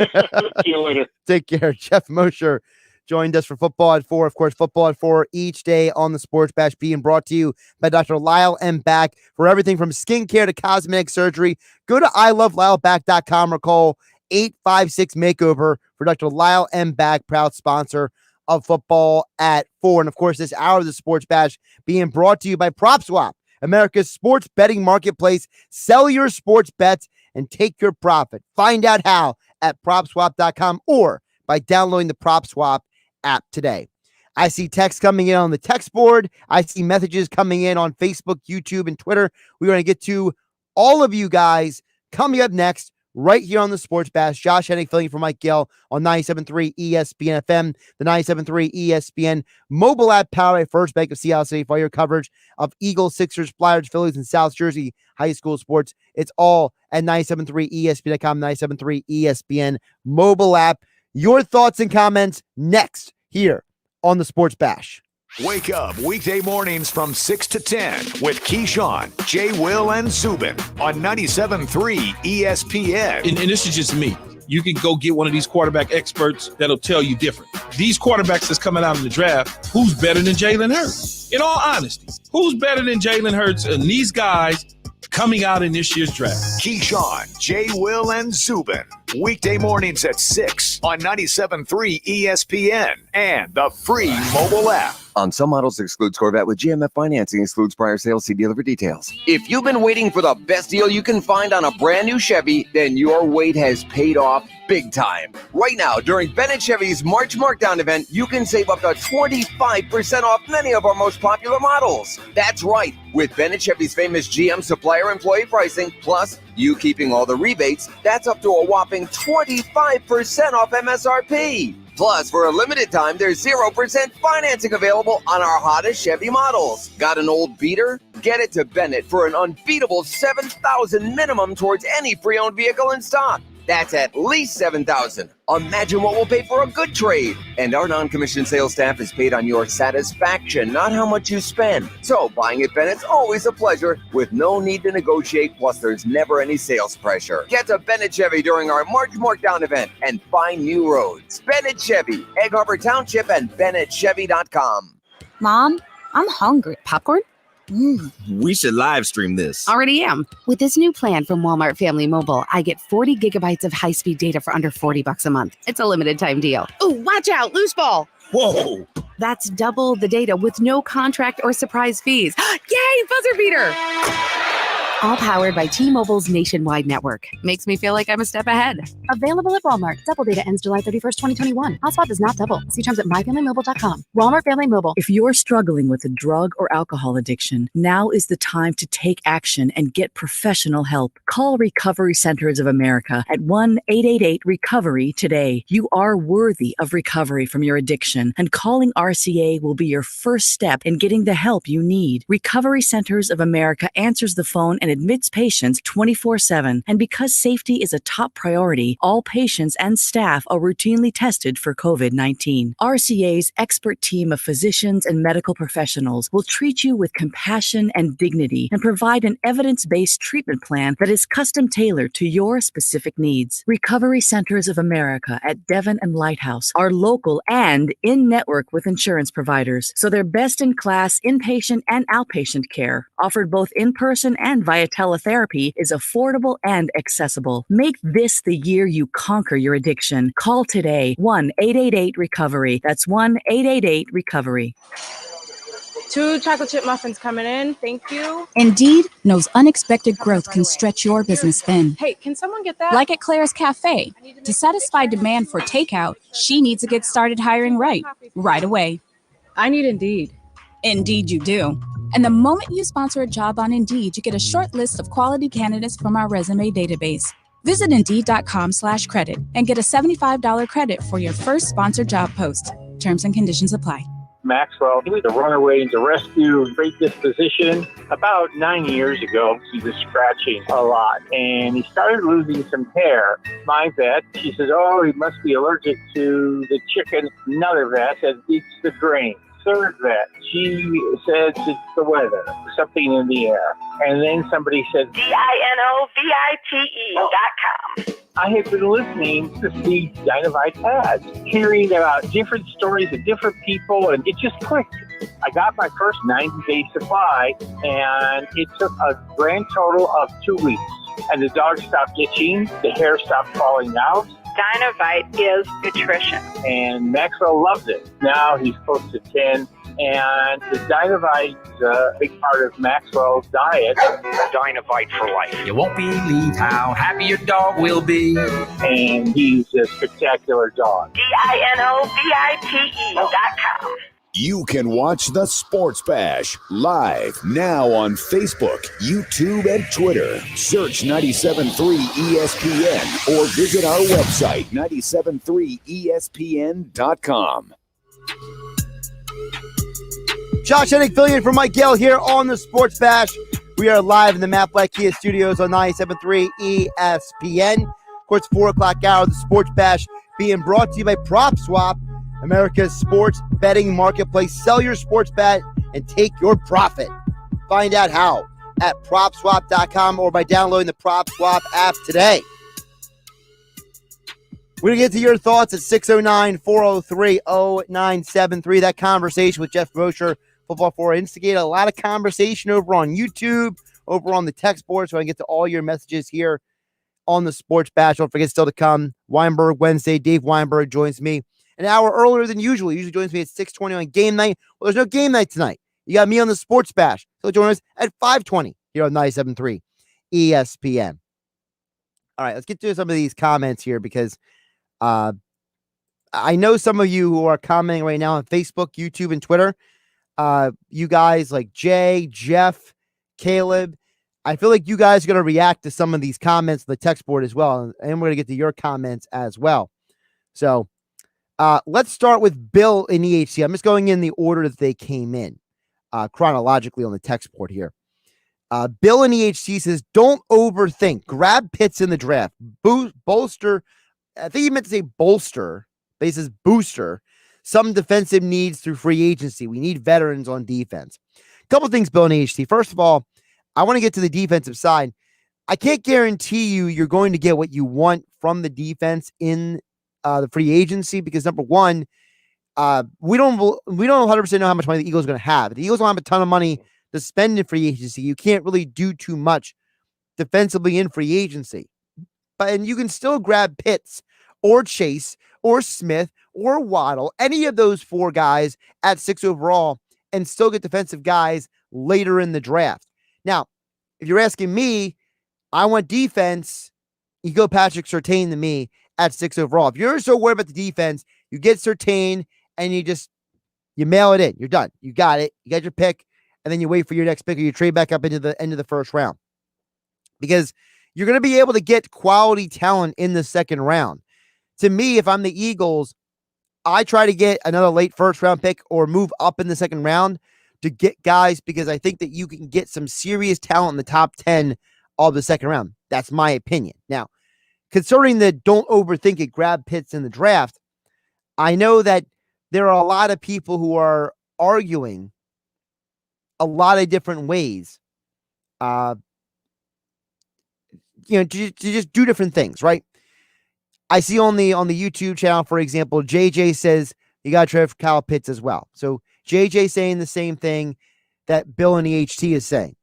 you later. Take care. Geoff Mosher joined us for Football at 4. Of course, Football at 4 each day on the Sports Bash, being brought to you by Dr. Lyle M. Back. For everything from skincare to cosmetic surgery, go to ilovelyle.com or call 856-MAKEOVER for Dr. Lyle M. Back, proud sponsor of Football at 4. And of course, this hour of the Sports Bash being brought to you by PropSwap, America's sports betting marketplace. Sell your sports bets and take your profit. Find out how at PropSwap.com or by downloading the PropSwap app today. I see texts coming in on the text board. I see messages coming in on Facebook, YouTube, and Twitter. We're going to get to all of you guys coming up next right here on the Sports Bash. Josh Hennig filling for Mike Gill on 97.3 ESPN FM, the 97.3 ESPN mobile app powered by First Bank of Seattle City for your coverage of Eagles, Sixers, Flyers, Phillies, and South Jersey high school sports. It's all at 97.3 ESPN.com, 97.3 ESPN mobile app. Your thoughts and comments next here on the Sports Bash. Wake up weekday mornings from 6 to 10 with Keyshawn, J. Will, and Zubin on 97.3 ESPN. And this is just me. You can go get one of these quarterback experts that'll tell you different. These quarterbacks that's coming out in the draft, who's better than Jalen Hurts? In all honesty, who's better than Jalen Hurts and these guys coming out in this year's draft? Keyshawn, J. Will, and Zubin. Weekday mornings at 6 on 97.3 ESPN and the free mobile app. On some models, excludes Corvette with GMF financing, excludes prior sales. See dealer for details. If you've been waiting for the best deal you can find on a brand new Chevy, then your wait has paid off big time. Right now, during Bennett Chevy's March Markdown event, you can save up to 25% off many of our most popular models. That's right. With Bennett Chevy's famous GM supplier employee pricing, plus you keeping all the rebates, that's up to a whopping 25% off MSRP. Plus, for a limited time, there's 0% financing available on our hottest Chevy models. Got an old beater? Get it to Bennett for an unbeatable $7,000 minimum towards any pre-owned vehicle in stock. That's at least $7,000. Imagine what we'll pay for a good trade. And our non-commissioned sales staff is paid on your satisfaction, not how much you spend. So buying at Bennett's always a pleasure with no need to negotiate, plus there's never any sales pressure. Get to Bennett Chevy during our March Markdown event and find new roads. Bennett Chevy, Egg Harbor Township, and BennettChevy.com. Mom, I'm hungry. Popcorn? We should live stream this. Already am. With this new plan from Walmart Family Mobile, I get 40 gigabytes of high-speed data for under $40 a month. It's a limited time deal. Ooh, watch out, loose ball. Whoa. That's double the data with no contract or surprise fees. Yay, buzzer beater. All powered by T-Mobile's nationwide network. Makes me feel like I'm a step ahead. Available at Walmart. Double data ends July 31st, 2021. Hotspot does not double. See terms at myfamilymobile.com. Walmart Family Mobile. If you're struggling with a drug or alcohol addiction, now is the time to take action and get professional help. Call Recovery Centers of America at 1-888-RECOVERY today. You are worthy of recovery from your addiction, and calling RCA will be your first step in getting the help you need. Recovery Centers of America answers the phone and admits patients 24/7. And because safety is a top priority, all patients and staff are routinely tested for COVID-19. RCA's expert team of physicians and medical professionals will treat you with compassion and dignity and provide an evidence-based treatment plan that is custom-tailored to your specific needs. Recovery Centers of America at Devon and Lighthouse are local and in-network with insurance providers, so they're best-in-class inpatient and outpatient care, offered both in-person and via teletherapy, is affordable and accessible. Make this the year you conquer your addiction. Call today, 1-888-RECOVERY. That's 1-888-RECOVERY. 2 chocolate chip muffins coming in. Thank you. Indeed knows unexpected growth can stretch your business thin. Hey, can someone get that? Like at Claire's Cafe. To satisfy demand for takeout, she needs to get started hiring right away. I need Indeed. Indeed you do. And the moment you sponsor a job on Indeed, you get a short list of quality candidates from our resume database. Visit Indeed.com/credit and get a $75 credit for your first sponsored job post. Terms and conditions apply. Maxwell, he was a runaway into rescue, great disposition. About 9 years ago, he was scratching a lot, and he started losing some hair. My vet, she says, oh, he must be allergic to the chicken. Another vet said, it's the grain. Third vet, she says it's the weather, something in the air. And then somebody said, DINOVITE.com. I had been listening to these Dynavite ads, hearing about different stories of different people, and it just clicked. I got my first 90-day supply, and it took a grand total of 2 weeks. And the dog stopped itching, the hair stopped falling out. Dynavite is nutrition. And Maxwell loves it. Now he's close to 10. And the Dynavite's a big part of Maxwell's diet. Dynavite for life. You won't believe how happy your dog will be. And he's a spectacular dog. DINOVITE.com. You can watch the Sports Bash live now on Facebook, YouTube, and Twitter. Search 97.3 ESPN or visit our website, 97.3ESPN.com. Josh Hennick filling in for Mike Gill here on the Sports Bash. We are live in the Matt Black Kia studios on 97.3 ESPN. Of course, 4 o'clock hour of the Sports Bash being brought to you by PropSwap, America's sports betting marketplace. Sell your sports bet and take your profit. Find out how at PropSwap.com or by downloading the PropSwap app today. We're going to get to your thoughts at 609-403-0973. That conversation with Geoff Mosher, Football 4, instigated a lot of conversation over on YouTube, over on the text board, so I can get to all your messages here on the Sports Bash. Don't forget, still to come, Weinberg Wednesday. Dave Weinberg joins me an hour earlier than usual. He usually joins me at 6:20 on game night. Well, there's no game night tonight. You got me on the Sports Bash. So join us at 5:20 here on 97.3 ESPN. All right, let's get to some of these comments here because I know some of you who are commenting right now on Facebook, YouTube, and Twitter. You guys like Jay, Jeff, Caleb. I feel like you guys are going to react to some of these comments on the text board as well. And we're going to get to your comments as well. So let's start with Bill in EHC. I'm just going in the order that they came in chronologically on the text board here. Bill in EHC says, don't overthink. Grab Pitts in the draft. Bolster. I think he meant to say bolster, but he says booster. Some defensive needs through free agency. We need veterans on defense. A couple things, Bill in EHC. First of all, I want to get to the defensive side. I can't guarantee you're going to get what you want from the defense in the free agency because, number one, we don't 100% know how much money the Eagles are going to have. The Eagles don't have a ton of money to spend in free agency. You can't really do too much defensively in free agency. And you can still grab Pitts or Chase or Smith or Waddle, any of those 4 guys at 6 overall, and still get defensive guys later in the draft. Now, if you're asking me, I want defense, you go Patrick Surtain to me at 6 overall. If you're so worried about the defense, you get Surtain and you mail it in. You're done. You got it. You got your pick. And then you wait for your next pick or you trade back up into the end of the first round. Because you're going to be able to get quality talent in the second round. To me, if I'm the Eagles, I try to get another late first round pick or move up in the second round to get guys because I think that you can get some serious talent in the top 10 of the second round. That's my opinion. Now, concerning the don't overthink it, grab Pitts in the draft, I know that there are a lot of people who are arguing a lot of different ways, to just do different things, right? I see on the YouTube channel, for example, JJ says you got to trade for Kyle Pitts as well. So JJ saying the same thing that Bill in the HT is saying.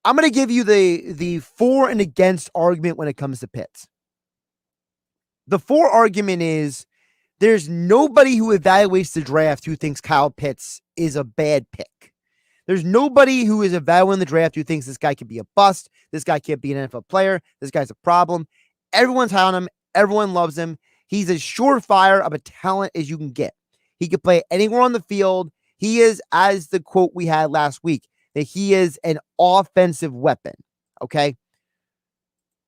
I'm going to give you the for and against argument when it comes to Pitts. The for argument is there's nobody who evaluates the draft who thinks Kyle Pitts is a bad pick. There's nobody who is evaluating the draft who thinks this guy could be a bust. This guy can't be an NFL player. This guy's a problem. Everyone's high on him. Everyone loves him. He's as surefire of a talent as you can get. He could play anywhere on the field. He is, as the quote we had last week, that he is an offensive weapon. Okay?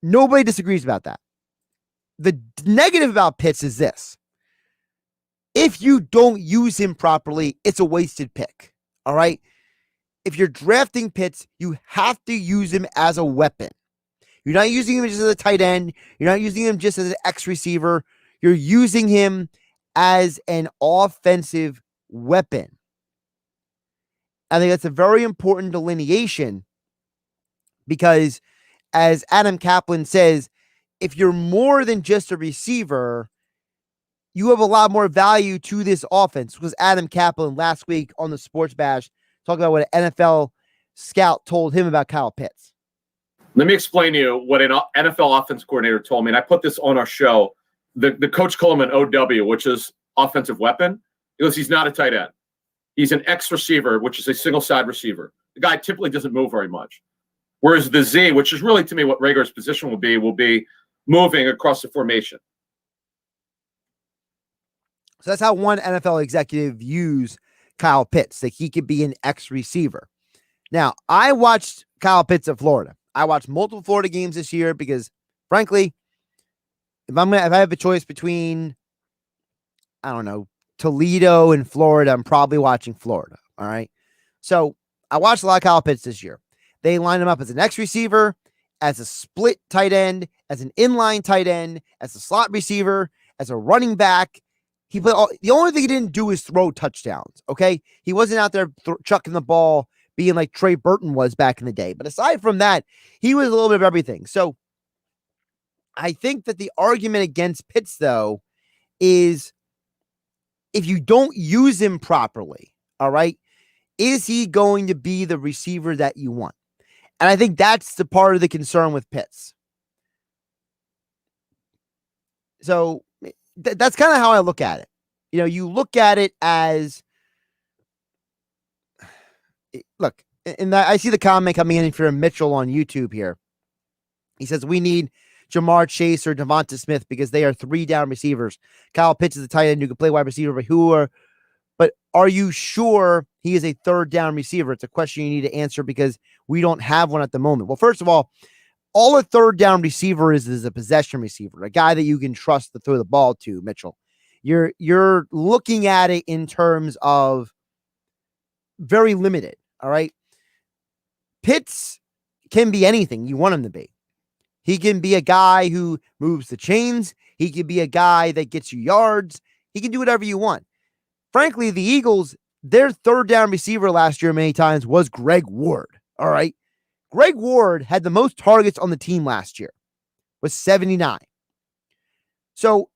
Nobody disagrees about that. The negative about Pitts is this. If you don't use him properly, it's a wasted pick. All right? If you're drafting Pitts, you have to use him as a weapon. You're not using him just as a tight end. You're not using him just as an X receiver. You're using him as an offensive weapon. I think that's a very important delineation because, as Adam Kaplan says, if you're more than just a receiver, you have a lot more value to this offense. Because Adam Kaplan last week on the Sports Bash talked about what an NFL scout told him about Kyle Pitts. Let me explain to you what an NFL offense coordinator told me, and I put this on our show. The coach called him an OW, which is offensive weapon. He goes, he's not a tight end. He's an X receiver, which is a single side receiver. The guy typically doesn't move very much. Whereas the Z, which is really to me what Rager's position will be moving across the formation. So that's how one NFL executive views Kyle Pitts, that he could be an X receiver. Now, I watched Kyle Pitts at Florida. I watched multiple Florida games this year because, frankly, if I have a choice between, I don't know, Toledo and Florida, I'm probably watching Florida. All right. So I watched a lot of Kyle Pitts this year. They line him up as an X receiver, as a split tight end, as an inline tight end, as a slot receiver, as a running back. He played the only thing he didn't do is throw touchdowns. Okay. He wasn't out there chucking the ball, being like Trey Burton was back in the day. But aside from that, he was a little bit of everything. So I think that the argument against Pitts, though, is if you don't use him properly, all right, is he going to be the receiver that you want? And I think that's the part of the concern with Pitts. So that's kind of how I look at it. You know, you look at it as, look, and I see the comment coming in for Mitchell on YouTube here. He says, we need Jamar Chase or Devonta Smith because they are 3-down receivers. Kyle Pitts is a tight end who can play wide receiver, but are you sure he is a 3rd-down receiver? It's a question you need to answer because we don't have one at the moment. Well, first of all a 3rd-down receiver is a possession receiver, a guy that you can trust to throw the ball to, Mitchell. You're looking at it in terms of very limited, all right? Pitts can be anything you want him to be. He can be a guy who moves the chains. He can be a guy that gets you yards. He can do whatever you want. Frankly, the Eagles, their third down receiver last year many times was Greg Ward. All right. Greg Ward had the most targets on the team last year, was 79. So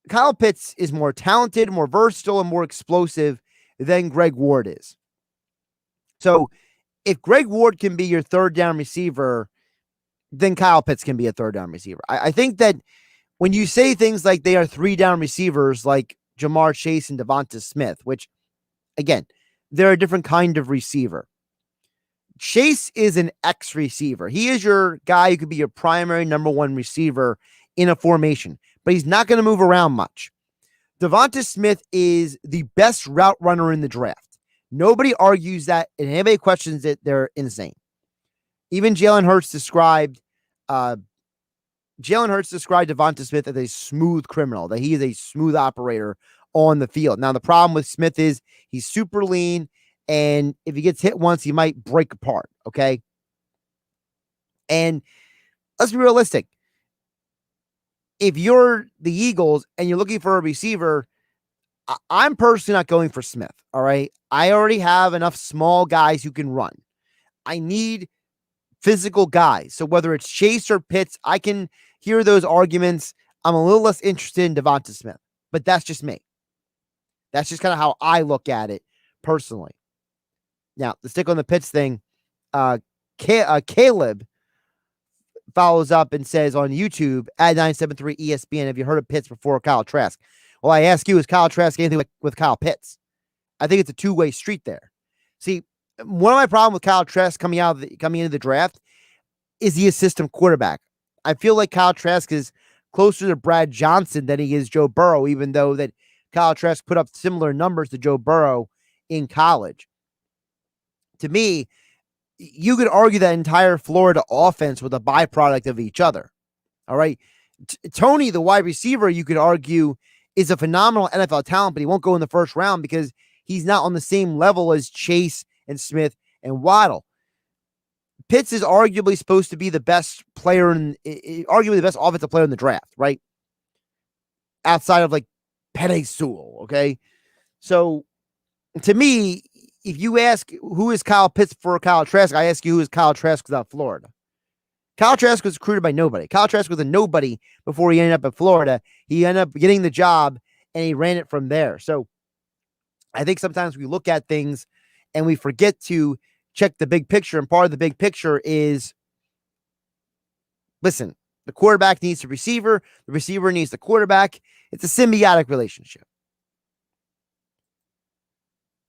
Kyle Pitts is more talented, more versatile, and more explosive than Greg Ward is. So if Greg Ward can be your third down receiver, then Kyle Pitts can be a third down receiver. I think that when you say things like they are 3-down receivers like Jamar Chase and Devonta Smith, which, again, they're a different kind of receiver. Chase is an X receiver. He is your guy who could be your primary number one receiver in a formation, but he's not going to move around much. Devonta Smith is the best route runner in the draft. Nobody argues that, and anybody questions it, they're insane. Even Jalen Hurts described Devonta Smith as a smooth criminal, that he is a smooth operator on the field. Now, the problem with Smith is he's super lean, and if he gets hit once, he might break apart, okay? And let's be realistic. If you're the Eagles and you're looking for a receiver, I'm personally not going for Smith, all right? I already have enough small guys who can run. I need physical guys. So whether it's Chase or Pitts, I can hear those arguments. I'm a little less interested in Devonta Smith, but that's just me. That's just kind of how I look at it personally. Now, to stick on the Pitts thing, Caleb follows up and says on YouTube, at 973 ESPN, have you heard of Pitts before Kyle Trask? Well, I ask you, is Kyle Trask anything like with Kyle Pitts? I think it's a two-way street there. See, one of my problems with Kyle Trask coming into the draft is he a system quarterback. I feel like Kyle Trask is closer to Brad Johnson than he is Joe Burrow, even though that Kyle Trask put up similar numbers to Joe Burrow in college. To me, you could argue that entire Florida offense was a byproduct of each other. All right. Tony, the wide receiver, you could argue is a phenomenal NFL talent, but he won't go in the first round because he's not on the same level as Chase and Smith and Waddle. Pitts is arguably supposed to be the best player arguably the best offensive player in the draft, right? Outside of like Penei Sewell, okay? So to me, if you ask who is Kyle Pitts for Kyle Trask, I ask you who is Kyle Trask without Florida. Kyle Trask was recruited by nobody. Kyle Trask was a nobody before he ended up at Florida. He ended up getting the job and he ran it from there. So I think sometimes we look at things and we forget to check the big picture. And part of the big picture is, listen, the quarterback needs the receiver needs the quarterback. It's a symbiotic relationship.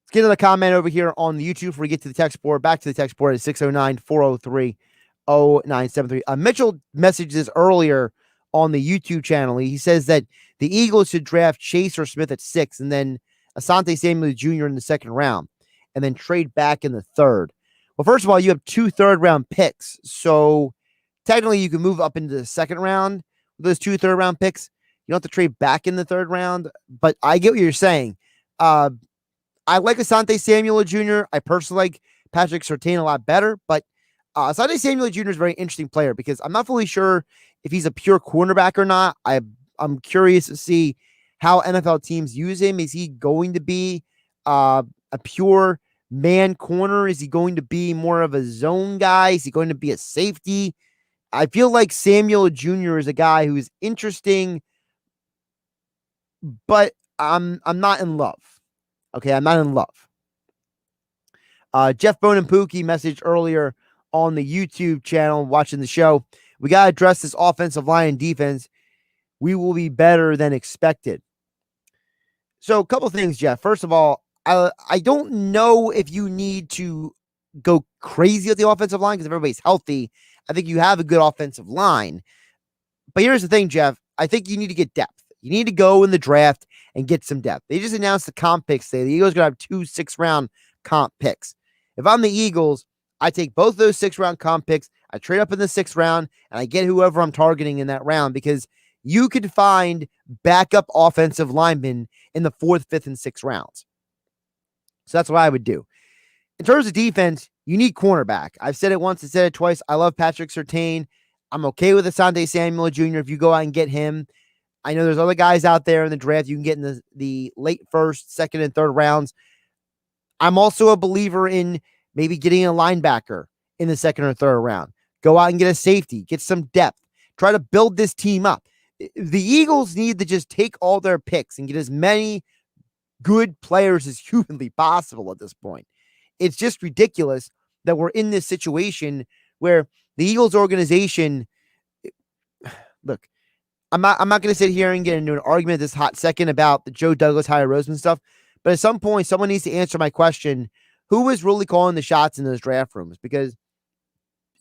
Let's get another comment over here on the YouTube before we get to the text board. Back to the text board at 609-403-0973. Mitchell messaged this earlier on the YouTube channel. He says that the Eagles should draft Chase or Smith at 6 and then Asante Samuel Jr. in the second round and then trade back in the third. Well, first of all, you have 2 third-round picks. So technically you can move up into the second round with those 2 third-round picks. You don't have to trade back in the third round, but I get what you're saying. I like Asante Samuel Jr. I personally like Patrick Surtain a lot better, but Asante Samuel Jr. is a very interesting player because I'm not fully sure if he's a pure cornerback or not. I'm curious to see how NFL teams use him. Is he going to be a pure man corner? Is he going to be more of a zone guy? Is he going to be a safety? I feel like Samuel Jr. is a guy who's interesting, but I'm not in love. Okay, I'm not in love. Jeff Bone and Pookie messaged earlier on the YouTube channel watching the show. We got to address this offensive line and defense. We will be better than expected. So a couple things, Jeff. First of all, I don't know if you need to go crazy with the offensive line because if everybody's healthy, I think you have a good offensive line. But here's the thing, Jeff. I think you need to get depth. You need to go in the draft and get some depth. They just announced the comp picks today. The Eagles are going to have 2 6th-round comp picks. If I'm the Eagles, I take both those 6th-round comp picks, I trade up in the 6th round, and I get whoever I'm targeting in that round because you could find backup offensive linemen in the 4th, 5th, and 6th rounds. So that's what I would do. In terms of defense, You need cornerback. I've said it once, I said it twice. I love Patrick Surtain. I'm okay with Asante Samuel Jr. if you go out and get him. I know there's other guys out there in the draft you can get in the late first, second, and third rounds. I'm also a believer in maybe getting a linebacker in the second or third round. Go out and get a safety, get some depth, try to build this team up. The Eagles need to just take all their picks and get as many good players as humanly possible at this point. It's just ridiculous that we're in this situation where the Eagles organization, look, I'm not going to sit here and get into an argument this hot second about the Joe Douglas, Howie Roseman stuff, but at some point, someone needs to answer my question, who is really calling the shots in those draft rooms? Because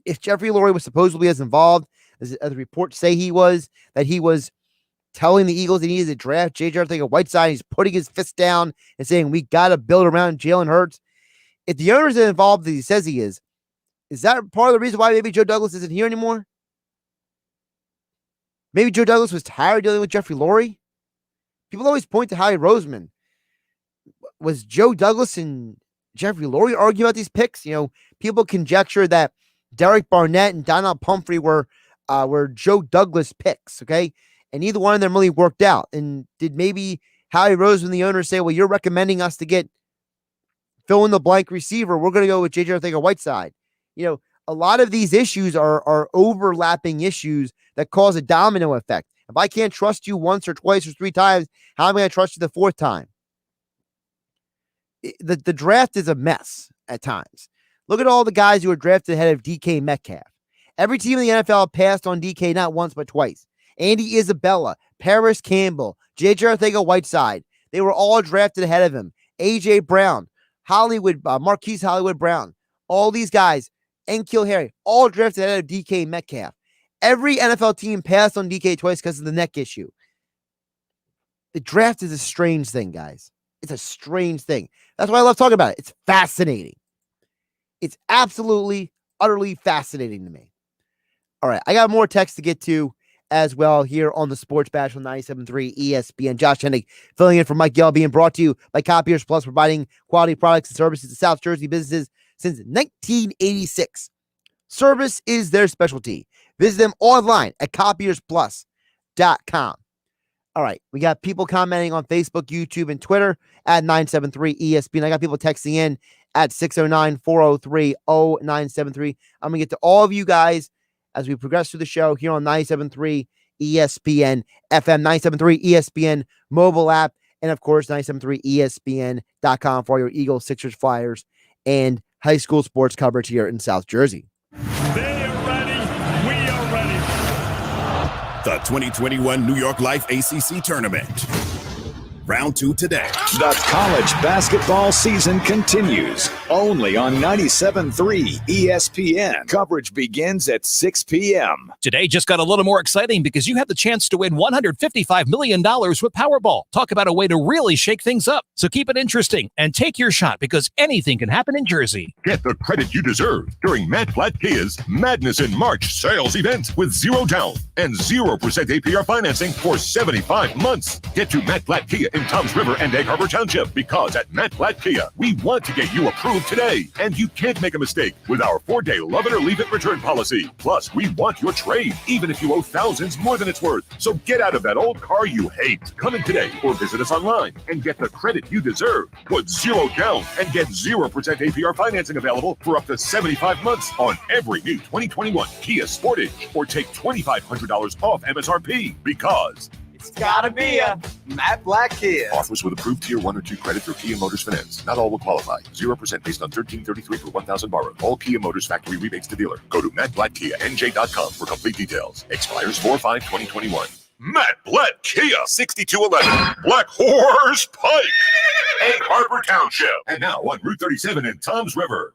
if Jeffrey Lurie was supposedly as involved as the reports say he was, that he was telling the Eagles they needed to draft J.J. Arcega-Whiteside, he's putting his fist down and saying, we got to build around Jalen Hurts. If the owner's involved that he says he is that part of the reason why maybe Joe Douglas isn't here anymore? Maybe Joe Douglas was tired of dealing with Jeffrey Lurie. People always point to Howie Roseman. Was Joe Douglas and Jeffrey Lurie arguing about these picks? People conjecture that Derek Barnett and Donald Pumphrey were Joe Douglas picks, okay? And neither one of them really worked out. And did maybe Howie Roseman, the owner, say, well, you're recommending us to get fill-in-the-blank receiver. We're going to go with J.J. Arcega-Whiteside. A lot of these issues are overlapping issues that cause a domino effect. If I can't trust you once or twice or three times, how am I going to trust you the fourth time? The draft is a mess at times. Look at all the guys who were drafted ahead of DK Metcalf. Every team in the NFL passed on DK not once but twice. Andy Isabella, Paris Campbell, J.J. Arcega-Whiteside. They were all drafted ahead of him. A.J. Brown, Marquise Hollywood Brown. All these guys, N'Keal Harry, all drafted ahead of DK Metcalf. Every NFL team passed on DK twice because of the neck issue. The draft is a strange thing, guys. It's a strange thing. That's why I love talking about it. It's fascinating. It's absolutely, utterly fascinating to me. All right, I got more text to get to as well here on the Sports Bash on 97.3 ESPN. Josh Hennig filling in for Mike Yell, being brought to you by Copiers Plus, providing quality products and services to South Jersey businesses since 1986. Service is their specialty. Visit them online at copiersplus.com. All right, we got people commenting on Facebook, YouTube, and Twitter at 973 ESPN. I got people texting in at 609-403-0973. I'm going to get to all of you guys as we progress through the show here on 97.3 ESPN, FM 97.3 ESPN mobile app, and of course 97.3ESPN.com for your Eagles, Sixers, Flyers, and high school sports coverage here in South Jersey. They are ready. We are ready. The 2021 New York Life ACC Tournament. Round 2 today. The college basketball season continues only on 97.3 ESPN. Coverage begins at 6 p.m. Today just got a little more exciting because you have the chance to win $155 million with Powerball. Talk about a way to really shake things up. So keep it interesting and take your shot because anything can happen in Jersey. Get the credit you deserve during Matt Platt Kia's Madness in March sales event with 0 down and 0% APR financing for 75 months. Get to Matt Platt Kia in Toms River and Egg Harbor Township because at Matt Platt Kia, we want to get you approved today. And you can't make a mistake with our 4-day love it or leave it return policy. Plus, we want your trade, even if you owe thousands more than it's worth. So get out of that old car you hate. Come in today or visit us online and get the credit you deserve. Put 0 down and get 0% APR financing available for up to 75 months on every new 2021 Kia Sportage or take $2,500 off MSRP because it's gotta be a Matt Black Kia. Offers with approved Tier 1 or 2 credit through Kia Motors Finance. Not all will qualify. 0% based on $1,333 for $1,000 borrowed. All Kia Motors factory rebates to dealer. Go to mattblackkianj.com for complete details. Expires 4/5/2021. Matt Black Kia, 6211 Black Horse Pike, Egg Harbor Township, and now on Route 37 in Toms River.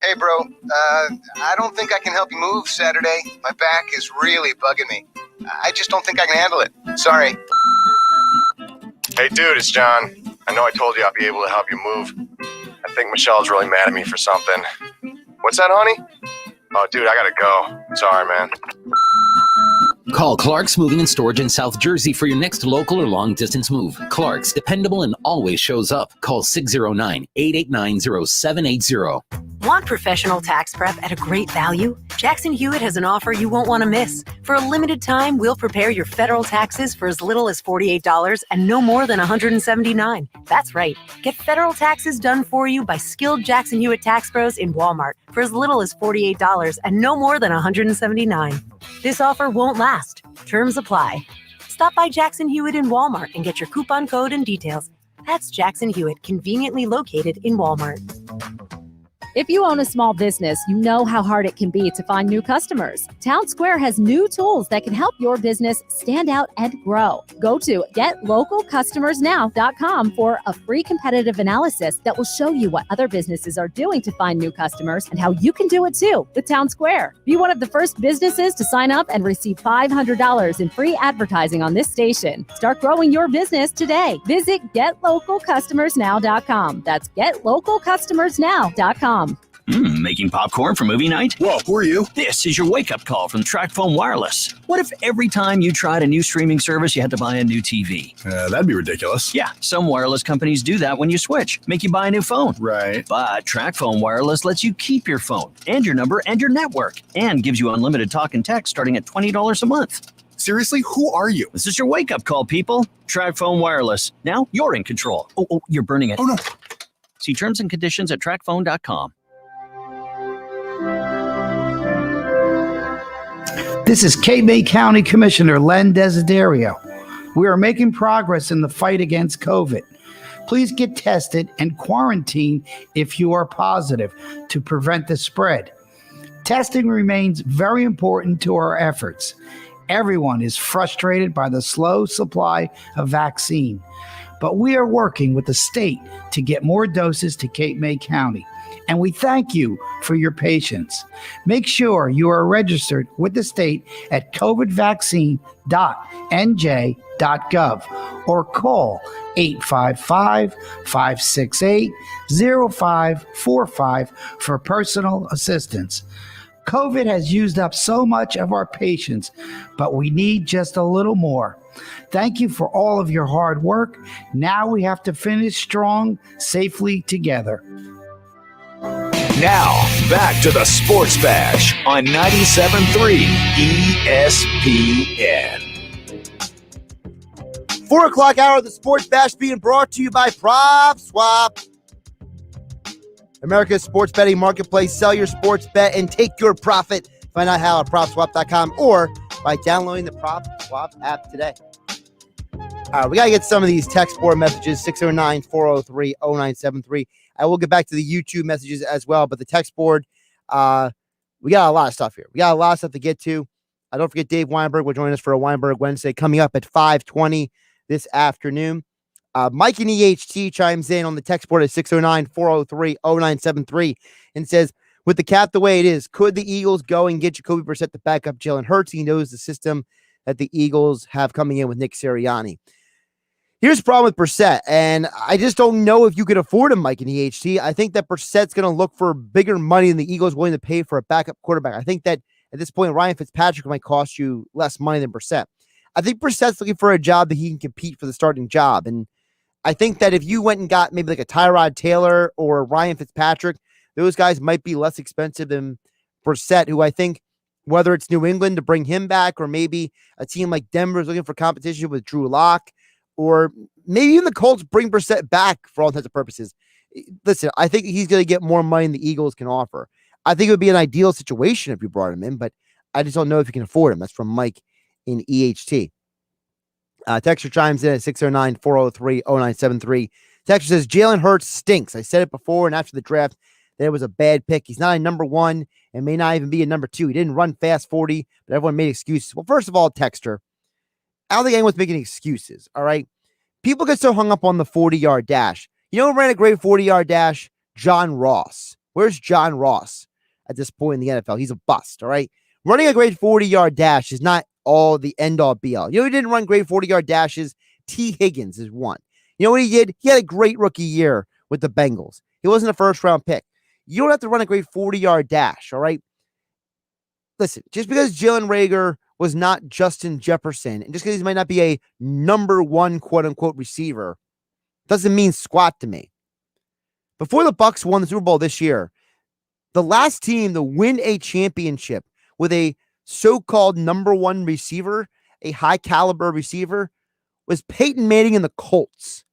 Hey, bro, I don't think I can help you move Saturday. My back is really bugging me. I just don't think I can handle it. Sorry. Hey, dude, it's John. I know I told you I'd be able to help you move. I think Michelle's really mad at me for something. What's that, honey? Oh, dude, I gotta go. Sorry, man. Call Clark's Moving and Storage in South Jersey for your next local or long-distance move. Clark's, dependable and always shows up. Call 609-889-0780. Want professional tax prep at a great value? Jackson Hewitt has an offer you won't want to miss. For a limited time, we'll prepare your federal taxes for as little as $48 and no more than $179. That's right. Get federal taxes done for you by skilled Jackson Hewitt tax pros in Walmart for as little as $48 and no more than $179. This offer won't last. Terms apply. Stop by Jackson Hewitt in Walmart and get your coupon code and details. That's Jackson Hewitt, conveniently located in Walmart. If you own a small business, you know how hard it can be to find new customers. Town Square has new tools that can help your business stand out and grow. Go to GetLocalCustomersNow.com for a free competitive analysis that will show you what other businesses are doing to find new customers and how you can do it too with Town Square. Be one of the first businesses to sign up and receive $500 in free advertising on this station. Start growing your business today. Visit GetLocalCustomersNow.com. That's GetLocalCustomersNow.com. Making popcorn for movie night? Whoa, who are you? This is your wake-up call from Tracfone Wireless. What if every time you tried a new streaming service, you had to buy a new TV? That'd be ridiculous. Yeah, some wireless companies do that when you switch, make you buy a new phone. Right. But Tracfone Wireless lets you keep your phone and your number and your network and gives you unlimited talk and text starting at $20 a month. Seriously, who are you? This is your wake-up call, people. Tracfone Wireless. Now you're in control. Oh, you're burning it. Oh, no. See terms and conditions at Tracfone.com. This is Cape May County Commissioner Len Desiderio. We are making progress in the fight against COVID. Please get tested and quarantine if you are positive to prevent the spread. Testing remains very important to our efforts. Everyone is frustrated by the slow supply of vaccine, but we are working with the state to get more doses to Cape May County. And we thank you for your patience. Make sure you are registered with the state at covidvaccine.nj.gov or call 855-568-0545 for personal assistance. COVID has used up so much of our patience, but we need just a little more. Thank you for all of your hard work. Now we have to finish strong, safely together. Now, back to the Sports Bash on 97.3 ESPN. 4 o'clock hour of the Sports Bash being brought to you by Prop Swap. America's sports betting marketplace. Sell your sports bet and take your profit. Find out how at PropSwap.com or by downloading the Prop Swap app today. All right, we got to get some of these text board messages, 609-403-0973. I will get back to the YouTube messages as well, but the text board, we got a lot of stuff here. We got a lot of stuff to get to. Don't forget Dave Weinberg will join us for a Weinberg Wednesday coming up at 5:20 this afternoon. Mike in EHT chimes in on the text board at 609-403-0973 and says, with the cap the way it is, could the Eagles go and get Jacoby Brissett to back up Jalen Hurts? He knows the system that the Eagles have coming in with Nick Sirianni. Here's the problem with Brissett, and I just don't know if you could afford him, Mike in EHT. I think that Brissett's going to look for bigger money than the Eagles willing to pay for a backup quarterback. I think that at this point, Ryan Fitzpatrick might cost you less money than Brissett. I think Brissett's looking for a job that he can compete for the starting job, and I think that if you went and got maybe like a Tyrod Taylor or Ryan Fitzpatrick, those guys might be less expensive than Brissett, who I think whether it's New England to bring him back or maybe a team like Denver is looking for competition with Drew Lock, or maybe even the Colts bring Brissett back for all intents and purposes. Listen, I think he's going to get more money than the Eagles can offer. I think it would be an ideal situation if you brought him in, but I just don't know if you can afford him. That's from Mike in EHT. Texter chimes in at 609-403-0973. Texter says, Jalen Hurts stinks. I said it before and after the draft that it was a bad pick. He's not a number one and may not even be a number two. He didn't run fast 40, but everyone made excuses. Well, first of all, Texter, I don't think anyone's making excuses, all right? People get so hung up on the 40-yard dash. You know who ran a great 40-yard dash? John Ross. Where's John Ross at this point in the NFL? He's a bust, all right? Running a great 40-yard dash is not all the end-all be-all. You know who didn't run great 40-yard dashes? T. Higgins is one. You know what he did? He had a great rookie year with the Bengals. He wasn't a first-round pick. You don't have to run a great 40-yard dash, all right? Listen, just because Jalen Reagor was not Justin Jefferson, and just because he might not be a number one quote-unquote receiver, doesn't mean squat to me. Before the Bucs won the Super Bowl this year, The last team to win a championship with a so-called number one receiver, a high-caliber receiver, was Peyton Manning and the Colts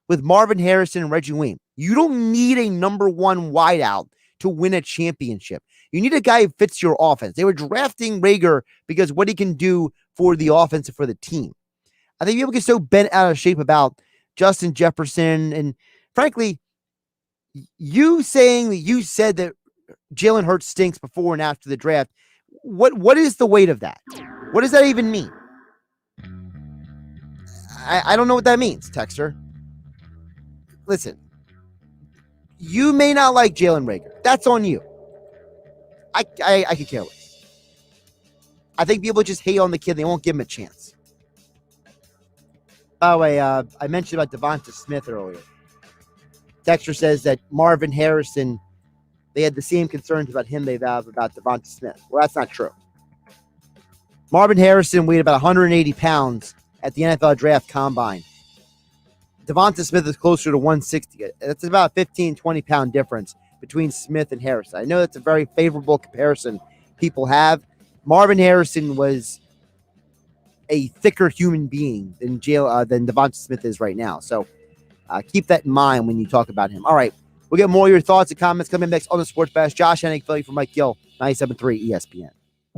with Marvin Harrison and Reggie Wayne. You don't need a number one wideout to win a championship. You need a guy who fits your offense. They were drafting Rager because what he can do for the offense and for the team. I think people get so bent out of shape about Justin Jefferson. And frankly, you saying that you said that Jalen Hurts stinks before and after the draft, what is the weight of that? What does that even mean? I don't know what that means, Texter. Listen, you may not like Jalen Rager. That's on you. I could care less. I think people just hate on the kid. They won't give him a chance. By the way, I mentioned about Devonta Smith earlier. Dexter says that Marvin Harrison, they had the same concerns about him they have about Devonta Smith. Well, that's not true. Marvin Harrison weighed about 180 pounds at the NFL Draft Combine. Devonta Smith is closer to 160. That's about a 15, 20-pound difference between Smith and Harrison. I know that's a very favorable comparison people have. Marvin Harrison was a thicker human being than Devonta Smith is right now. So keep that in mind when you talk about him. All right, we'll get more of your thoughts and comments coming next on the Sports Bash. Josh Hennig, filling for Mike Gill, 97.3 ESPN.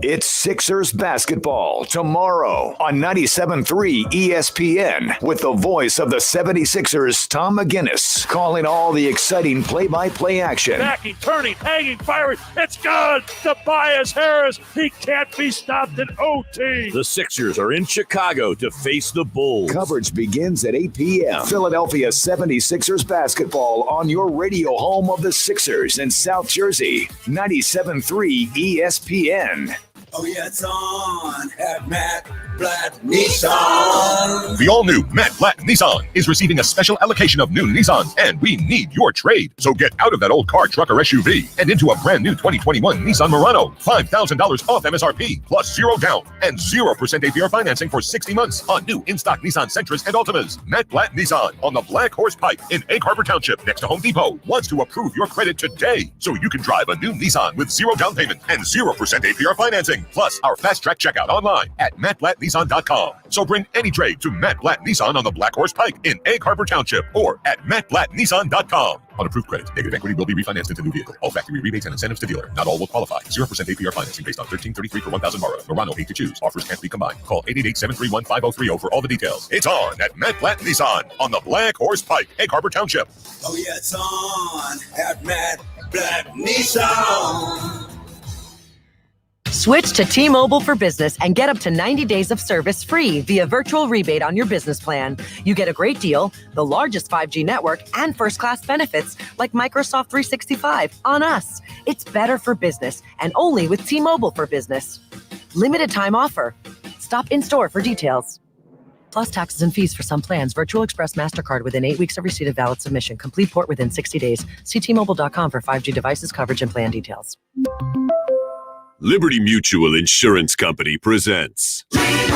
It's Sixers basketball tomorrow on 97.3 ESPN with the voice of the 76ers, Tom McGinnis, calling all the exciting play-by-play action. Backing, turning, hanging, firing. It's good. Tobias Harris. He can't be stopped in OT. The Sixers are in Chicago to face the Bulls. Coverage begins at 8 p.m. Philadelphia 76ers basketball on your radio home of the Sixers in South Jersey. 97.3 ESPN. Oh, yeah, it's on at Matt Blatt Nissan. The all-new Matt Blatt Nissan is receiving a special allocation of new Nissans, and we need your trade. So get out of that old car, truck, or SUV and into a brand new 2021 Nissan Murano. $5,000 off MSRP, plus 0 down and 0% APR financing for 60 months on new in-stock Nissan Sentras and Altimas. Matt Blatt Nissan on the Black Horse Pike in Egg Harbor Township next to Home Depot wants to approve your credit today so you can drive a new Nissan with 0 down payment and 0% APR financing. Plus our fast track checkout online at mattblattnissan.com. So bring any trade to Matt Blatt Nissan on the Black Horse Pike in Egg Harbor Township or at mattblattnissan.com. On approved credit, negative equity will be refinanced into new vehicle. All factory rebates and incentives to dealer. Not all will qualify. 0% APR financing based on $1,333 per 1,000 borrowed. Murano 8 to choose. Offers can't be combined. Call 888-731-5030 for all the details. It's on at Matt Blatt Nissan on the Black Horse Pike, Egg Harbor Township. Oh, yeah, it's on at Matt Blatt Nissan. Switch to T-Mobile for Business and get up to 90 days of service free via virtual rebate on your business plan. You get a great deal, the largest 5G network, and first-class benefits like Microsoft 365 on us. It's better for business and only with T-Mobile for Business. Limited time offer. Stop in-store for details. Plus taxes and fees for some plans. Virtual Express MasterCard within 8 weeks of receipt of valid submission. Complete port within 60 days. See T-Mobile.com for 5G devices, coverage, and plan details. Liberty Mutual Insurance Company presents and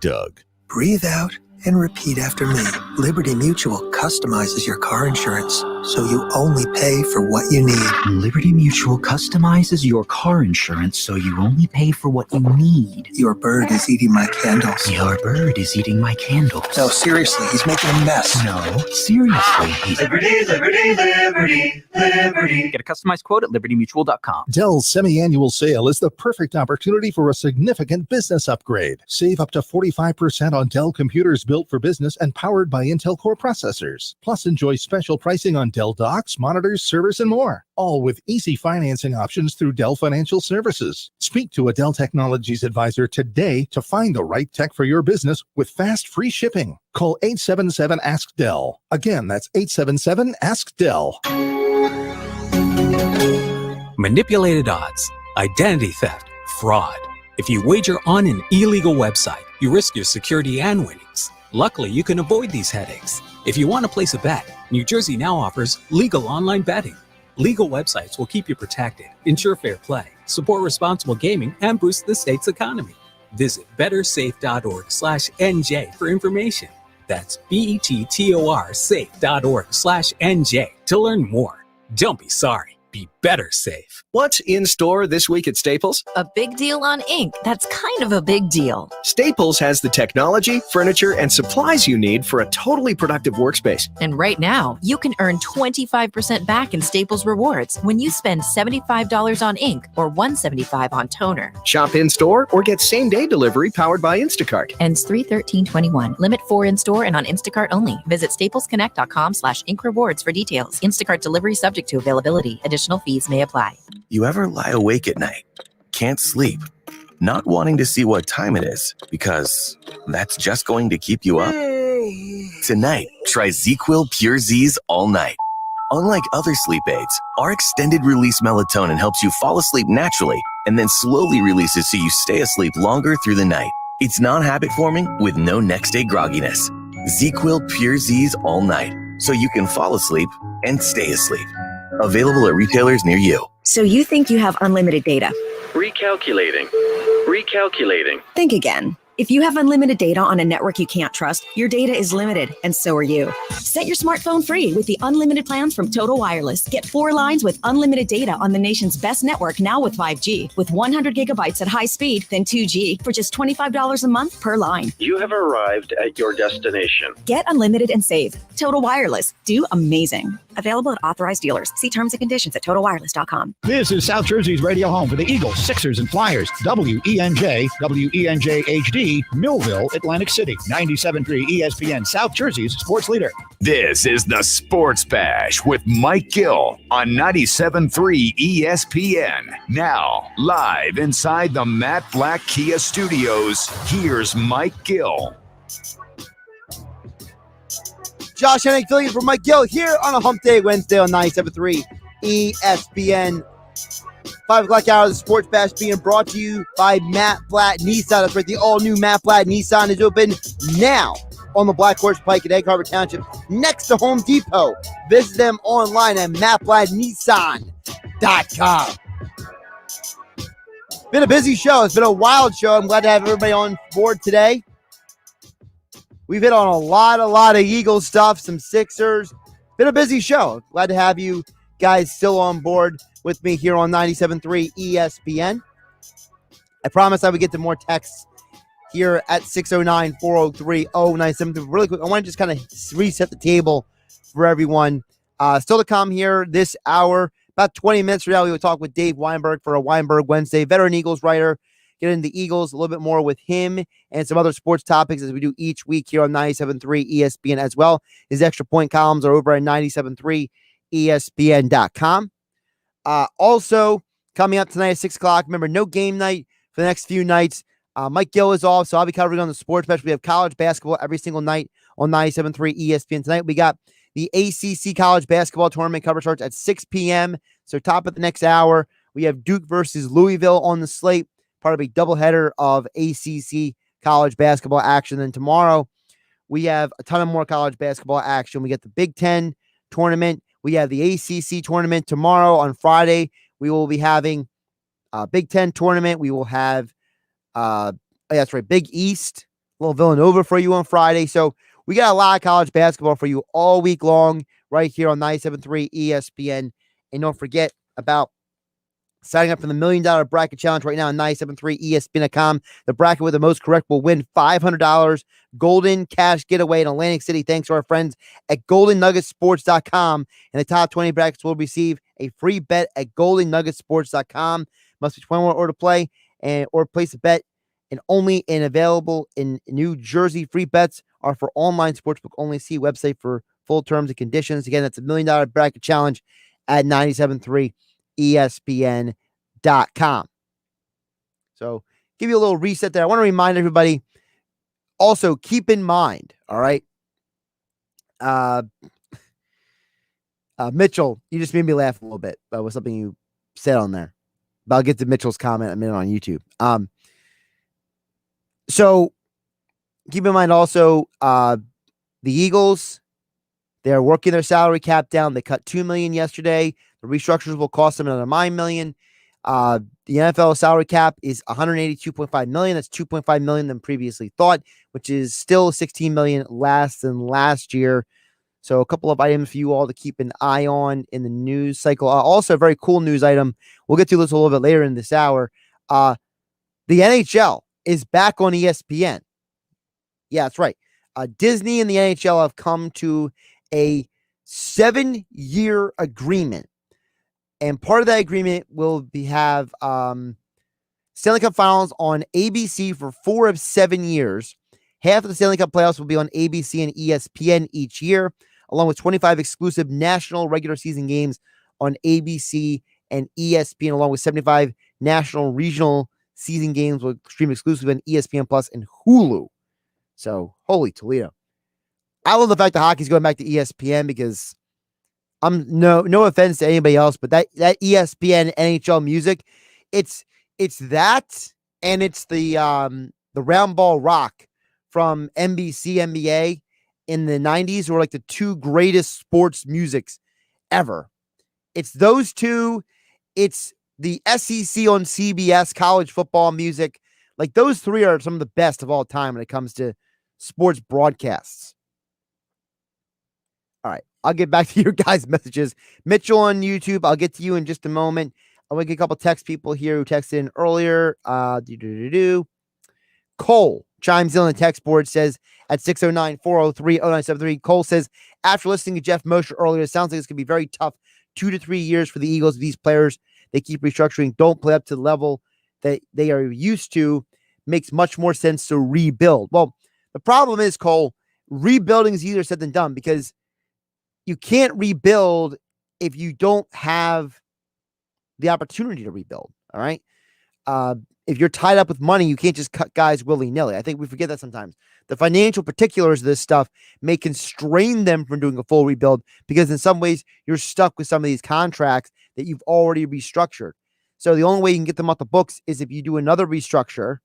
Doug. Breathe out and repeat after me. Liberty Mutual customizes your car insurance so you only pay for what you need. Liberty Mutual customizes your car insurance so you only pay for what you need. Your bird is eating my candles. Your bird is eating my candles. No, seriously, he's making a mess. No, seriously. Liberty, liberty, liberty, liberty. Get a customized quote at libertymutual.com. Dell's semi-annual sale is the perfect opportunity for a significant business upgrade. Save up to 45% on Dell computers built for business and powered by Intel Core processors. Plus, enjoy special pricing on Dell docks, monitors, servers, and more. All with easy financing options through Dell Financial Services. Speak to a Dell Technologies advisor today to find the right tech for your business with fast, free shipping. Call 877-ASK-DELL. Again, that's 877-ASK-DELL. Manipulated odds, identity theft, fraud. If you wager on an illegal website, you risk your security and winnings. Luckily, you can avoid these headaches. If you want to place a bet, New Jersey now offers legal online betting. Legal websites will keep you protected, ensure fair play, support responsible gaming, and boost the state's economy. Visit bettersafe.org/NJ for information. That's BETTOR safe.org/NJ to learn more. Don't be sorry. Be better safe. What's in store this week at Staples? A big deal on ink. That's kind of a big deal. Staples has the technology, furniture, and supplies you need for a totally productive workspace. And right now, you can earn 25% back in Staples Rewards when you spend $75 on ink or $175 on toner. Shop in-store or get same-day delivery powered by Instacart. Ends 3/13/21. Limit 4 in-store and on Instacart only. Visit staplesconnect.com/ink rewards for details. Instacart delivery subject to availability. Additional fees may apply. You ever lie awake at night, can't sleep, not wanting to see what time it is because that's just going to keep you up? Tonight, try ZzzQuil Pure Z's all night. Unlike other sleep aids, our extended release melatonin helps you fall asleep naturally and then slowly releases so you stay asleep longer through the night. It's non-habit forming with no next day grogginess. ZzzQuil Pure Z's all night so you can fall asleep and stay asleep. Available at retailers near you. So you think you have unlimited data? Recalculating. Think again. If you have unlimited data on a network you can't trust, your data is limited, and so are you. Set your smartphone free with the unlimited plans from Total Wireless. Get 4 lines with unlimited data on the nation's best network now with 5G, with 100 gigabytes at high speed, then 2G for just $25 a month per line. You have arrived at your destination. Get unlimited and save. Total Wireless. Do amazing. Available at authorized dealers. See terms and conditions at totalwireless.com. This is South Jersey's radio home for the Eagles, Sixers, and Flyers. WENJ, WENJ HD, Millville, Atlantic City. 97.3 ESPN, South Jersey's sports leader. This is the Sports Bash with Mike Gill on 97.3 ESPN. Now, live inside the Matt Black Kia Studios, here's Mike Gill. Josh Hennig filling in for Mike Gill here on a Hump Day Wednesday on 97.3 ESPN. 5 o'clock hour of the Sports Bash being brought to you by Matt Blatt Nissan. That's right, the all-new Matt Blatt Nissan is open now on the Black Horse Pike in Egg Harbor Township next to Home Depot. Visit them online at mattblattnissan.com. Been a busy show. It's been a wild show. I'm glad to have everybody on board today. We've hit on a lot of Eagles stuff, some Sixers. Been a busy show. Glad to have you guys still on board with me here on 97.3 ESPN. I promised I would get to more texts here at 609-403-0973. Really quick, I want to just kind of reset the table for everyone. Still to come here this hour. About 20 minutes from now, we will talk with Dave Weinberg for a Weinberg Wednesday. Veteran Eagles writer. Get into the Eagles a little bit more with him and some other sports topics as we do each week here on 97.3 ESPN as well. His extra point columns are over at 97.3ESPN.com. Also, coming up tonight at 6 o'clock, remember, no game night for the next few nights. Mike Gill is off, so I'll be covering on the Sports Bash. We have college basketball every single night on 97.3 ESPN. Tonight, we got the ACC college basketball tournament coverage starts at 6 p.m. So top of the next hour, we have Duke versus Louisville on the slate. Part of a doubleheader of ACC college basketball action. Then tomorrow, we have a ton of more college basketball action. We get the Big Ten tournament. We have the ACC tournament tomorrow. On Friday, we will be having a Big Ten tournament. We will have, that's right, Big East, a little Villanova for you on Friday. So we got a lot of college basketball for you all week long right here on 97.3 ESPN. And don't forget about signing up for the $1 Million Bracket Challenge right now on 97.3 ESPN.com. The bracket with the most correct will win $500 golden cash getaway in Atlantic City thanks to our friends at GoldenNuggetSports.com. And the top 20 brackets will receive a free bet at GoldenNuggetSports.com. Must be 21 or to play or place a bet and only in available in New Jersey. Free bets are for online sportsbook only. See website for full terms and conditions. Again, that's a $1 Million Bracket Challenge at 97.3 ESPN.com. So give you a little reset there. I want to remind everybody also keep in mind, all right, Mitchell, you just made me laugh a little bit with something you said on there. But I'll get to Mitchell's comment in a minute on YouTube. So keep in mind also the Eagles, they're working their salary cap down. They cut $2 million yesterday. The restructures will cost them another $9 million. The NFL salary cap is $182.5 million. That's $2.5 million than previously thought, which is still $16 million less than last year. So a couple of items for you all to keep an eye on in the news cycle. Also, a very cool news item. We'll get to this a little bit later in this hour. The NHL is back on ESPN. Yeah, that's right. Disney and the NHL have come to a 7-year agreement. And part of that agreement will have Stanley Cup Finals on ABC for 4 of 7 years. Half of the Stanley Cup playoffs will be on ABC and ESPN each year, along with 25 exclusive national regular season games on ABC and ESPN, along with 75 national regional season games will stream exclusively on ESPN Plus and Hulu. So, holy Toledo. I love the fact that hockey's going back to ESPN because I'm no offense to anybody else, but that ESPN NHL music, it's that, and it's the round ball rock from NBC, NBA in the 90s were like the two greatest sports musics ever. It's those two. It's the SEC on CBS college football music. Like those three are some of the best of all time when it comes to sports broadcasts. All right. I'll get back to your guys' messages. Mitchell on YouTube. I'll get to you in just a moment. I'm going to get a couple text people here who texted in earlier. Cole chimes in on the text board, says at 609-403-0973. Cole says, after listening to Geoff Mosher earlier, it sounds like it's going to be very tough 2 to 3 years for the Eagles. These players, they keep restructuring, don't play up to the level that they are used to. Makes much more sense to rebuild. Well, the problem is, Cole, rebuilding is easier said than done because you can't rebuild if you don't have the opportunity to rebuild. All right. If you're tied up with money, you can't just cut guys willy-nilly. I think we forget that sometimes. The financial particulars of this stuff may constrain them from doing a full rebuild because in some ways you're stuck with some of these contracts that you've already restructured. So the only way you can get them off the books is if you do another restructure,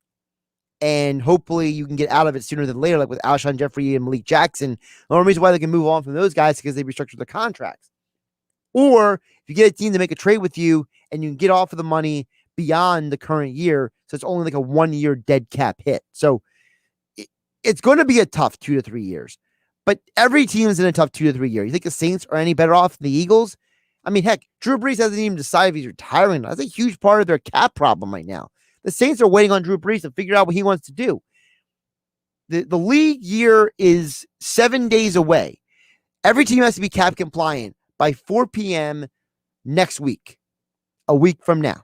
and hopefully you can get out of it sooner than later, like with Alshon Jeffrey and Malik Jackson. The only reason why they can move on from those guys is because they restructured their contracts. Or if you get a team to make a trade with you and you can get off of the money beyond the current year, so it's only like a 1-year dead cap hit. So it's going to be a tough 2 to 3 years. But every team is in a tough 2 to 3 years. You think the Saints are any better off than the Eagles? I mean, heck, Drew Brees hasn't even decided if he's retiring. That's a huge part of their cap problem right now. The Saints are waiting on Drew Brees to figure out what he wants to do. The league year is 7 days away. Every team has to be cap compliant by 4 p.m. next week, a week from now.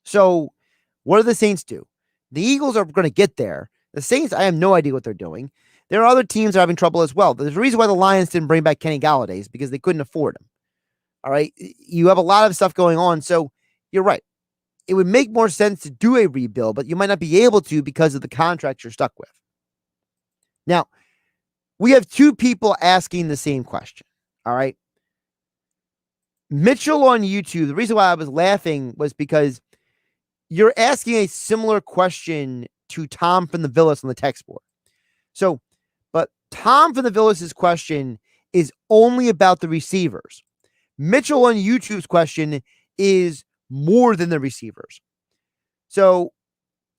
So what do the Saints do? The Eagles are going to get there. The Saints, I have no idea what they're doing. There are other teams that are having trouble as well. There's a reason why the Lions didn't bring back Kenny Galladay is because they couldn't afford him. All right. You have a lot of stuff going on. So you're right. It would make more sense to do a rebuild, but you might not be able to because of the contract you're stuck with. Now, we have two people asking the same question. All right. Mitchell on YouTube, the reason why I was laughing was because you're asking a similar question to Tom from the Villas on the text board. So, but Tom from the Villas' question is only about the receivers. Mitchell on YouTube's question is more than the receivers. So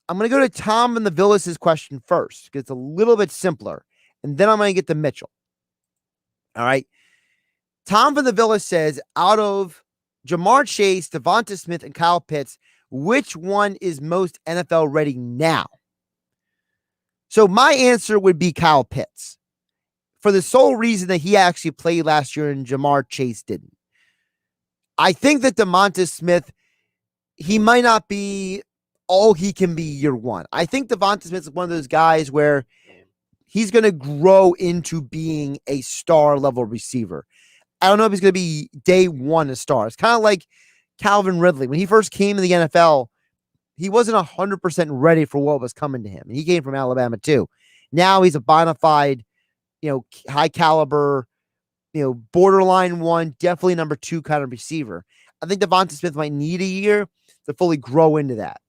I'm going to go to Tom and the Villas' question first because it's a little bit simpler. And then I'm going to get to Mitchell. All right. Tom from the Villas says, out of Jamar Chase, Devonta Smith, and Kyle Pitts, which one is most NFL ready now? So my answer would be Kyle Pitts for the sole reason that he actually played last year and Jamar Chase didn't. I think that Devonta Smith, he might not be all he can be year one. I think Devonta Smith is one of those guys where he's going to grow into being a star level receiver. I don't know if he's going to be day one a star. It's kind of like Calvin Ridley. When he first came to the NFL, he wasn't 100% ready for what was coming to him. And he came from Alabama too. Now he's a bona fide, high caliber, borderline one, definitely number 2 kind of receiver. I think Devonta Smith might need a year to fully grow into that.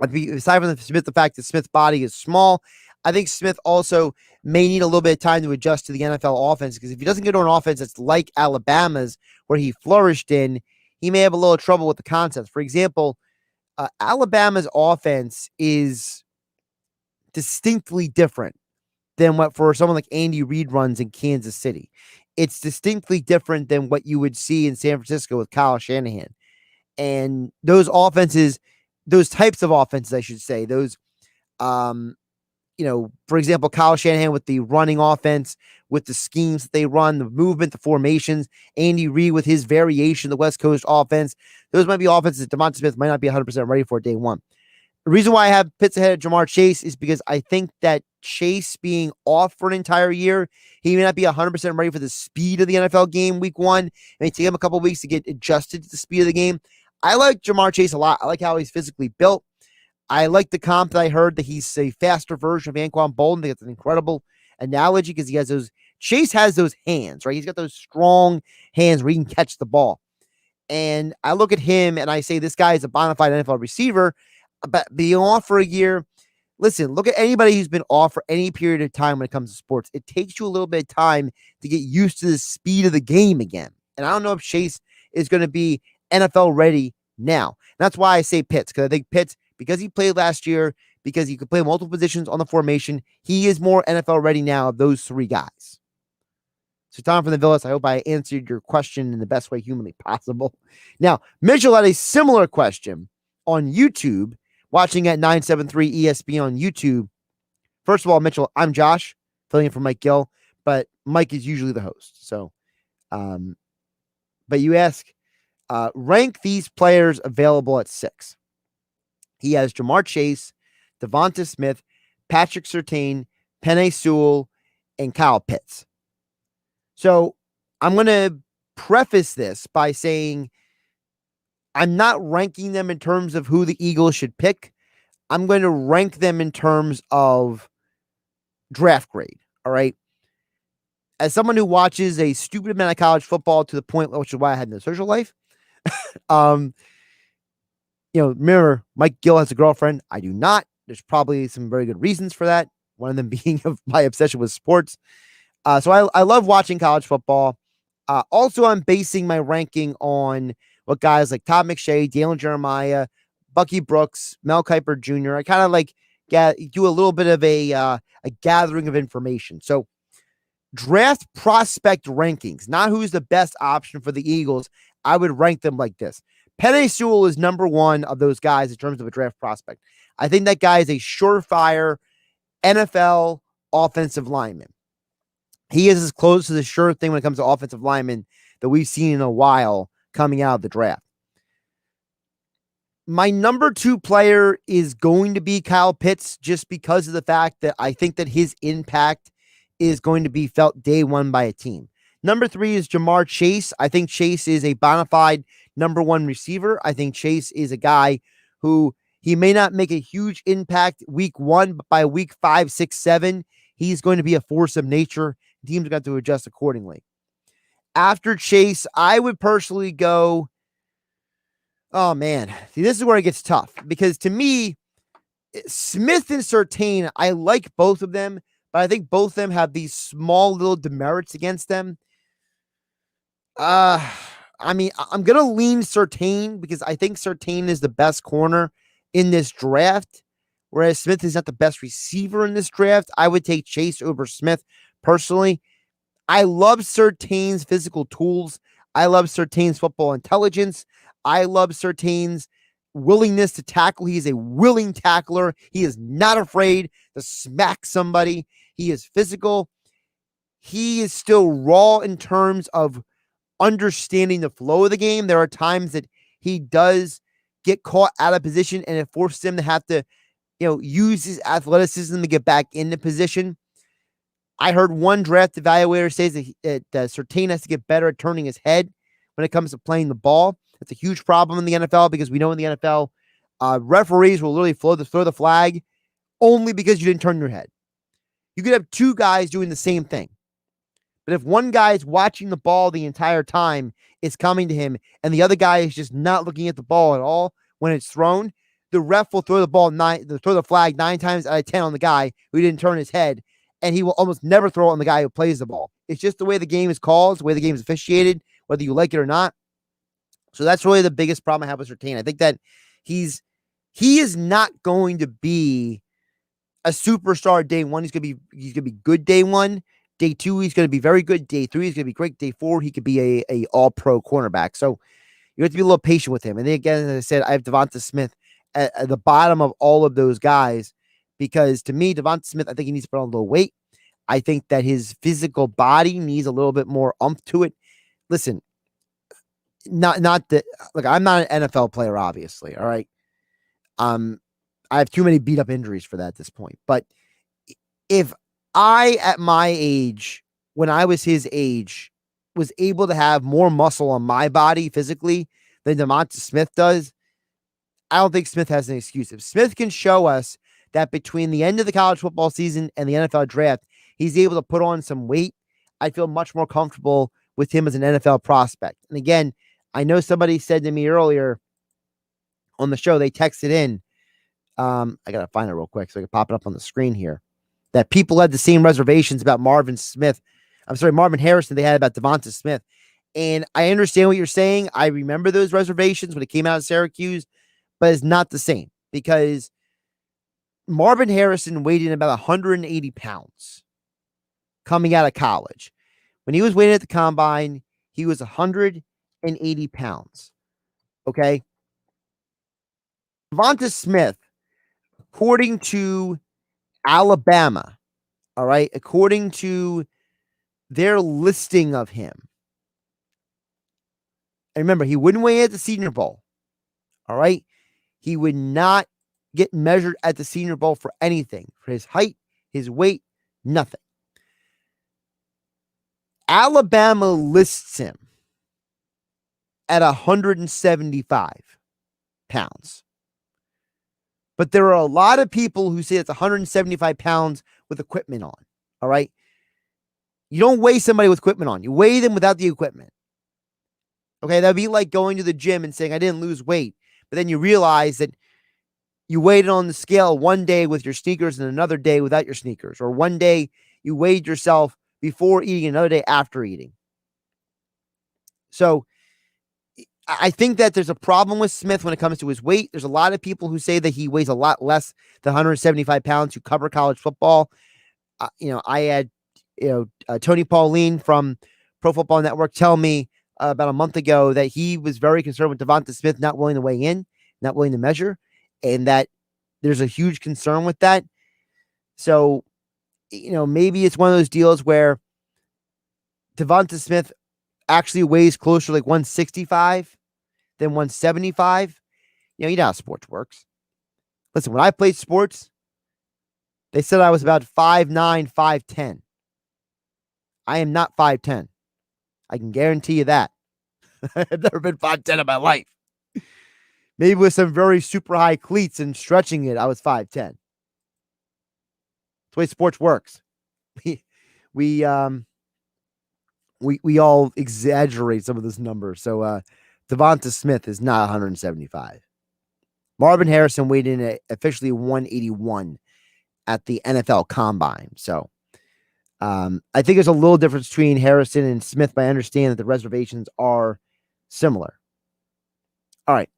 Aside from the fact that Smith's body is small, I think Smith also may need a little bit of time to adjust to the NFL offense because if he doesn't get on an offense that's like Alabama's, where he flourished in, he may have a little trouble with the concepts. For example, Alabama's offense is distinctly different than what for someone like Andy Reid runs in Kansas City. It's distinctly different than what you would see in San Francisco with Kyle Shanahan. And those offenses, those types of offenses, I should say, those, for example, Kyle Shanahan with the running offense, with the schemes that they run, the movement, the formations, Andy Reid with his variation, the West Coast offense, those might be offenses that DeVonta Smith might not be 100% ready for day one. The reason why I have Pitts ahead of Jamar Chase is because I think that Chase being off for an entire year, he may not be 100% ready for the speed of the NFL game week one. It may take him a couple of weeks to get adjusted to the speed of the game. I like Jamar Chase a lot. I like how he's physically built. I like the comp that I heard that he's a faster version of Anquan Bolden. I think it's an incredible analogy because he has those, Chase has those hands, right? He's got those strong hands where he can catch the ball. And I look at him and I say, this guy is a bona fide NFL receiver, but being off for a year. Listen, look at anybody who's been off for any period of time when it comes to sports. It takes you a little bit of time to get used to the speed of the game again. And I don't know if Chase is going to be NFL ready now. And that's why I say Pitts, because I think Pitts, because he played last year, because he could play multiple positions on the formation, he is more NFL ready now of those three guys. So Tom from the Villas, I hope I answered your question in the best way humanly possible. Now, Mitchell had a similar question on YouTube, watching at 973 ESPN on YouTube. First of all, Mitchell, I'm Josh, filling in for Mike Gill, but Mike is usually the host. So, but you ask, rank these players available at 6. He has Jamar Chase, DeVonta Smith, Patrick Surtain, Penei Sewell, and Kyle Pitts. So I'm going to preface this by saying I'm not ranking them in terms of who the Eagles should pick. I'm going to rank them in terms of draft grade. All right. As someone who watches a stupid amount of college football to the point, which is why I had no social life. Remember, Mike Gill has a girlfriend. I do not. There's probably some very good reasons for that. One of them being of my obsession with sports. So I love watching college football. Also, I'm basing my ranking on what guys like Todd McShay, Dalen Jeremiah, Bucky Brooks, Mel Kiper Jr. I kind of do a little bit of a gathering of information. So draft prospect rankings, not who's the best option for the Eagles. I would rank them like this. Penei Sewell is number one of those guys in terms of a draft prospect. I think that guy is a surefire NFL offensive lineman. He is as close to the sure thing when it comes to offensive linemen that we've seen in a while coming out of the draft. My number 2 player is going to be Kyle Pitts, just because of the fact that I think that his impact is going to be felt day one by a team. Number 3 is Jamar Chase. I think Chase is a bona fide number 1 receiver. I think Chase is a guy who he may not make a huge impact week 1, but by week 5, 6, 7, he's going to be a force of nature. Teams have got to adjust accordingly. After Chase, I would personally go, oh man, see, this is where it gets tough, because to me, Smith and Surtain, I like both of them, but I think both of them have these small little demerits against them. I'm going to lean Surtain because I think Surtain is the best corner in this draft, whereas Smith is not the best receiver in this draft. I would take Chase over Smith personally. I love Surtain's physical tools. I love Surtain's football intelligence. I love Surtain's willingness to tackle. He is a willing tackler. He is not afraid to smack somebody. He is physical. He is still raw in terms of understanding the flow of the game. There are times that he does get caught out of position, and it forces him to have to, use his athleticism to get back into position. I heard one draft evaluator say that Surtain has to get better at turning his head when it comes to playing the ball. That's a huge problem in the NFL, because we know in the NFL, referees will literally throw the flag only because you didn't turn your head. You could have 2 guys doing the same thing. But if one guy is watching the ball the entire time, it's coming to him, and the other guy is just not looking at the ball at all when it's thrown, the ref will throw the flag 9 times out of 10 on the guy who didn't turn his head, and he will almost never throw it on the guy who plays the ball. It's just the way the game is called, the way the game is officiated, whether you like it or not. So that's really the biggest problem I have with Surtain. I think that he is not going to be a superstar day one. He's gonna be good day one. Day two, he's gonna be very good. Day three, he's gonna be great. Day four, he could be a all-pro cornerback. So you have to be a little patient with him. And then again, as I said, I have Devonta Smith at the bottom of all of those guys because to me, Devonta Smith, I think he needs to put on a little weight. I think that his physical body needs a little bit more oomph to it. Listen, not that look, I'm not an NFL player, obviously. All right. I have too many beat up injuries for that at this point. But if I, at my age, when I was his age, was able to have more muscle on my body physically than Devonta Smith does, I don't think Smith has an excuse. If Smith can show us that between the end of the college football season and the NFL draft, he's able to put on some weight, I feel much more comfortable with him as an NFL prospect. And again, I know somebody said to me earlier on the show, they texted in, I got to find it real quick so I can pop it up on the screen here, that people had the same reservations about Marvin Harrison they had about Devonta Smith. And I understand what you're saying. I remember those reservations when it came out of Syracuse, but it's not the same because Marvin Harrison weighed in about 180 pounds coming out of college. When he was weighing at the combine, he was 180 pounds. Okay. Devonta Smith, according to Alabama, all right, according to their listing of him, and remember, he wouldn't weigh at the Senior Bowl, all right? He would not get measured at the Senior Bowl for anything, for his height, his weight, nothing. Alabama lists him at 175 pounds. But there are a lot of people who say it's 175 pounds with equipment on. All right. You don't weigh somebody with equipment on. You weigh them without the equipment. Okay. That'd be like going to the gym and saying, I didn't lose weight. But then you realize that you weighed it on the scale one day with your sneakers and another day without your sneakers. Or one day you weighed yourself before eating, another day after eating. So I think that there's a problem with Smith when it comes to his weight. There's a lot of people who say that he weighs a lot less than 175 pounds who cover college football. I had, Tony Pauline from Pro Football Network tell me about a month ago that he was very concerned with Devonta Smith not willing to weigh in, not willing to measure, and that there's a huge concern with that. So, maybe it's one of those deals where Devonta Smith actually weighs closer to like 165 than 175. You know how sports works. Listen, when I played sports, they said I was about 5'9", 5'10". I am not 5'10". I can guarantee you that. I've never been 5'10" in my life. Maybe with some very super high cleats and stretching it, I was 5'10". That's the way sports works. We all exaggerate some of those numbers. So Devonta Smith is not 175. Marvin Harrison weighed in at officially 181 at the NFL Combine. So I think there's a little difference between Harrison and Smith, but I understand that the reservations are similar. All right.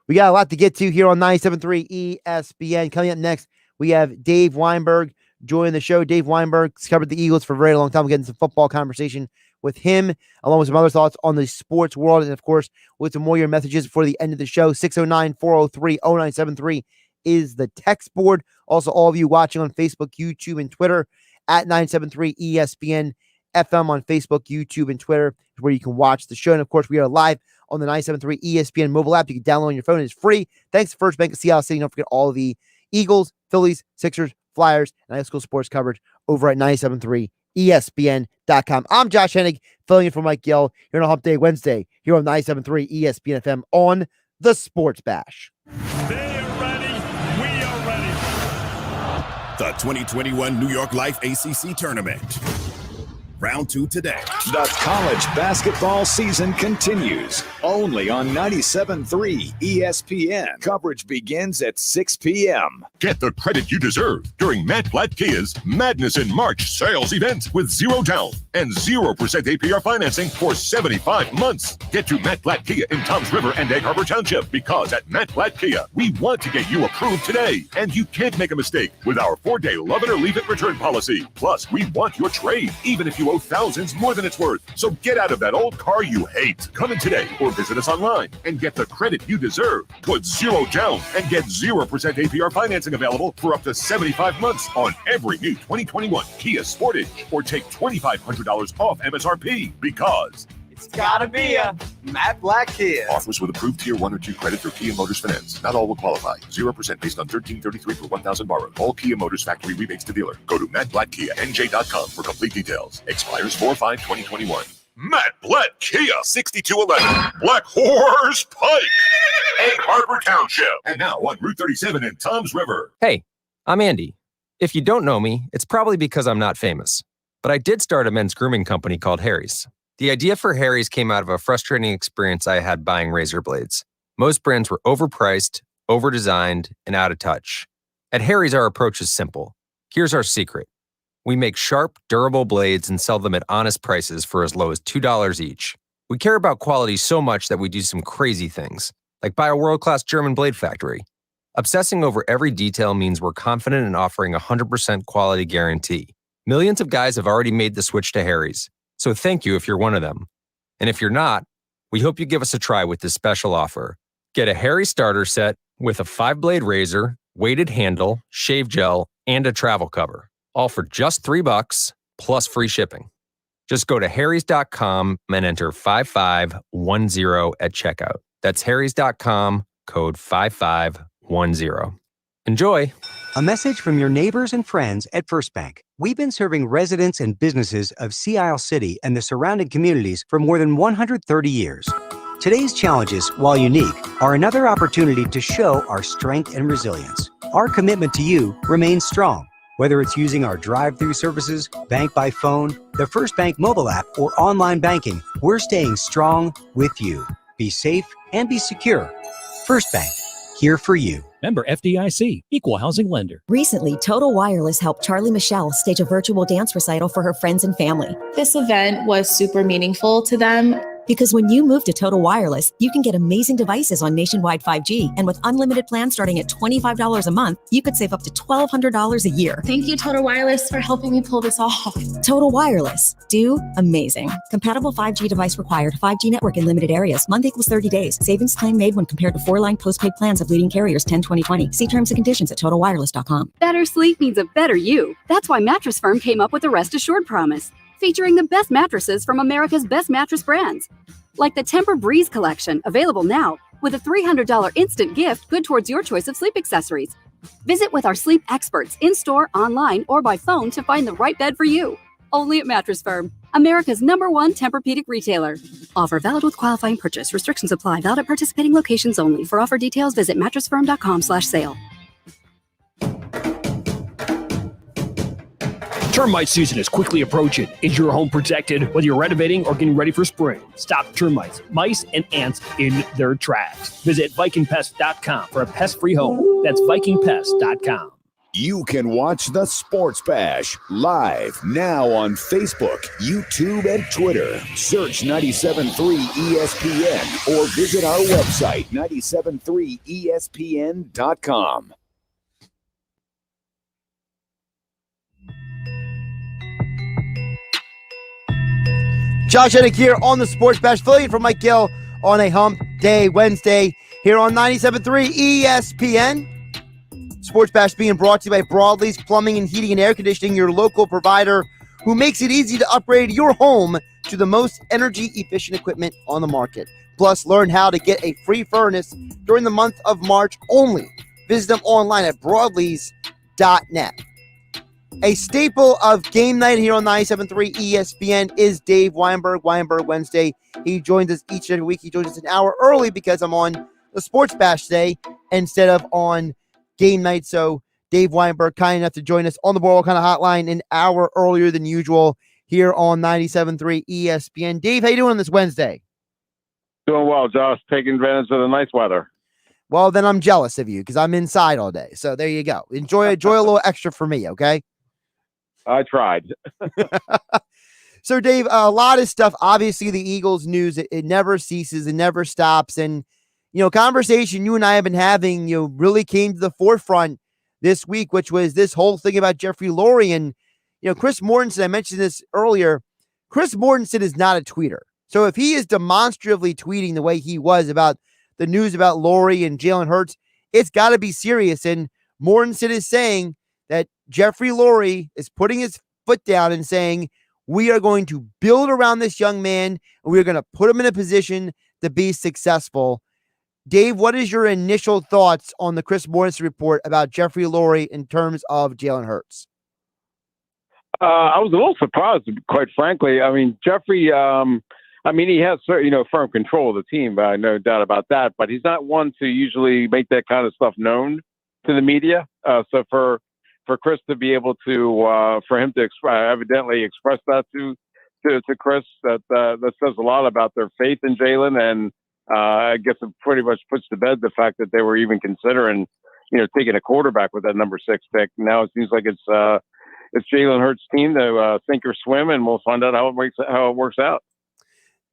We got a lot to get to here on 97.3 ESPN. Coming up next, we have Dave Weinberg joining the show. Dave Weinberg's covered the Eagles for a very long time. We're getting some football conversation with him, along with some other thoughts on the sports world. And, of course, with some more of your messages before the end of the show. 609-403-0973 is the text board. Also, all of you watching on Facebook, YouTube, and Twitter at 973 ESPN FM on Facebook, YouTube, and Twitter, where you can watch the show. And, of course, we are live on the 973 ESPN mobile app. You can download on your phone. It's free. Thanks to First Bank of Seattle City. Don't forget all of the Eagles, Phillies, Sixers, Flyers, and high school sports coverage over at 973 ESPN.com. I'm Josh Hennig, filling in for Mike Gill here on Hump Day Wednesday here on 973 ESPN FM on the Sports Bash. They are ready. We are ready. The 2021 New York Life ACC Tournament. Round 2 today. The college basketball season continues only on 97.3 ESPN. Coverage begins at 6 p.m. Get the credit you deserve during Matt Blatt Kia's Madness in March sales event with 0 down and 0% APR financing for 75 months. Get to Matt Blatt Kia in Toms River and Egg Harbor Township, because at Matt Blatt Kia, we want to get you approved today. And you can't make a mistake with our 4-day love it or leave it return policy. Plus, we want your trade, even if you owe thousands more than it's worth. So get out of that old car you hate. Come in today or visit us online and get the credit you deserve. Put 0 down and get 0% APR financing available for up to 75 months on every new 2021 Kia Sportage, or take $2,500 off MSRP, because it's gotta be a Matt Blatt Kia. Offers with approved Tier 1 or 2 credit through Kia Motors Finance. Not all will qualify. 0% based on $1,333 for $1,000 borrowed. All Kia Motors factory rebates to dealer. Go to mattblattkianj.com for complete details. Expires 4/5/2021. Matt Blatt Kia, 6211 Black Horse Pike, Egg Harbor Township, and now on Route 37 in Toms River. Hey, I'm Andy. If you don't know me, it's probably because I'm not famous. But I did start a men's grooming company called Harry's. The idea for Harry's came out of a frustrating experience I had buying razor blades. Most brands were overpriced, overdesigned, and out of touch. At Harry's, our approach is simple. Here's our secret. We make sharp, durable blades and sell them at honest prices for as low as $2 each. We care about quality so much that we do some crazy things, like buy a world-class German blade factory. Obsessing over every detail means we're confident in offering a 100% quality guarantee. Millions of guys have already made the switch to Harry's, so thank you if you're one of them. And if you're not, we hope you give us a try with this special offer. Get a Harry's starter set with a 5-blade razor, weighted handle, shave gel, and a travel cover. All for just $3 plus free shipping. Just go to harrys.com and enter 5510 at checkout. That's harrys.com, code 5510. Enjoy. A message from your neighbors and friends at First Bank. We've been serving residents and businesses of Sea Isle City and the surrounding communities for more than 130 years. Today's challenges, while unique, are another opportunity to show our strength and resilience. Our commitment to you remains strong. Whether it's using our drive-through services, bank by phone, the First Bank mobile app, or online banking, we're staying strong with you. Be safe and be secure. First Bank, here for you. Member FDIC, Equal Housing Lender. Recently, Total Wireless helped Charlie Michelle stage a virtual dance recital for her friends and family. This event was super meaningful to them. Because when you move to Total Wireless, you can get amazing devices on nationwide 5G. And with unlimited plans starting at $25 a month, you could save up to $1,200 a year. Thank you, Total Wireless, for helping me pull this off. Total Wireless. Do amazing. Compatible 5G device required. 5G network in limited areas. Month equals 30 days. Savings claim made when compared to 4-line postpaid plans of leading carriers 10-20-20. See terms and conditions at totalwireless.com. Better sleep means a better you. That's why Mattress Firm came up with the Rest Assured promise, featuring the best mattresses from America's best mattress brands. Like the Tempur-Breeze collection, available now, with a $300 instant gift good towards your choice of sleep accessories. Visit with our sleep experts in-store, online, or by phone to find the right bed for you. Only at Mattress Firm, America's #1 Tempur-Pedic retailer. Offer valid with qualifying purchase. Restrictions apply. Valid at participating locations only. For offer details, visit mattressfirm.com/sale. Termite season is quickly approaching. Is your home protected? Whether you're renovating or getting ready for spring, stop termites, mice, and ants in their tracks. Visit VikingPest.com for a pest-free home. That's VikingPest.com. You can watch the Sports Bash live now on Facebook, YouTube, and Twitter. Search 97.3 ESPN or visit our website, 973ESPN.com. Josh Hudrick here on the Sports Bash, filling in for Mike Gill on a hump day Wednesday here on 97.3 ESPN. Sports Bash being brought to you by Broadlee's Plumbing and Heating and Air Conditioning, your local provider who makes it easy to upgrade your home to the most energy-efficient equipment on the market. Plus, learn how to get a free furnace during the month of March only. Visit them online at broadlees.net. A staple of game night here on 97.3 ESPN is Dave Weinberg, Weinberg Wednesday. He joins us each and every week. He joins us an hour early because I'm on the Sports Bash today instead of on game night. So Dave Weinberg, kind enough to join us on the Boardwalk kind of hotline an hour earlier than usual here on 97.3 ESPN. Dave, how you doing this Wednesday? Doing well, Josh. Taking advantage of the nice weather. Well, then I'm jealous of you because I'm inside all day. So there you go. Enjoy a little extra for me, okay? I tried. So, Dave, a lot of stuff. Obviously, the Eagles news, it never ceases. It never stops. And, conversation you and I have been having, really came to the forefront this week, which was this whole thing about Jeffrey Lurie. And, Chris Mortensen, I mentioned this earlier. Chris Mortensen is not a tweeter. So if he is demonstratively tweeting the way he was about the news about Lurie and Jalen Hurts, it's got to be serious. And Mortensen is saying that Jeffrey Lurie is putting his foot down and saying, we are going to build around this young man, and we're going to put him in a position to be successful. Dave, what is your initial thoughts on the Chris Mortensen report about Jeffrey Lurie in terms of Jalen Hurts? I was a little surprised, quite frankly. I mean, Jeffrey, he has, firm control of the team, no doubt about that. But he's not one to usually make that kind of stuff known to the media. So for Chris to be able to, for him to evidently express that to Chris, that says a lot about their faith in Jalen, and I guess it pretty much puts to bed the fact that they were even considering, taking a quarterback with that number 6 pick. Now it seems like it's Jalen Hurts' team to sink or swim, and we'll find out how it works out.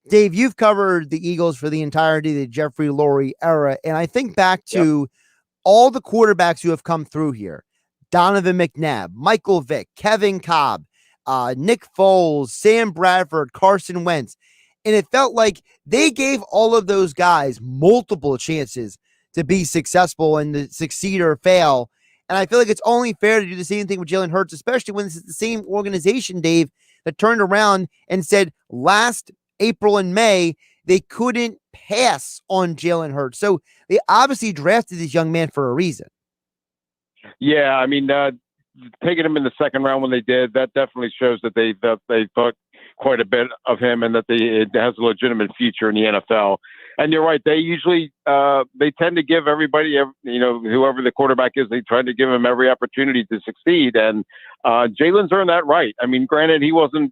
Dave, you've covered the Eagles for the entirety of the Jeffrey Lurie era, and I think back to all the quarterbacks who have come through here: Donovan McNabb, Michael Vick, Kevin Cobb, Nick Foles, Sam Bradford, Carson Wentz. And it felt like they gave all of those guys multiple chances to be successful and to succeed or fail. And I feel like it's only fair to do the same thing with Jalen Hurts, especially when this is the same organization, Dave, that turned around and said last April and May they couldn't pass on Jalen Hurts. So they obviously drafted this young man for a reason. Yeah, I mean, taking him in the second round when they did, that definitely shows that they thought quite a bit of him and that it has a legitimate future in the NFL. And you're right, they usually they tend to give everybody, whoever the quarterback is, they try to give him every opportunity to succeed. And Jalen's earned that right. I mean, granted, he wasn't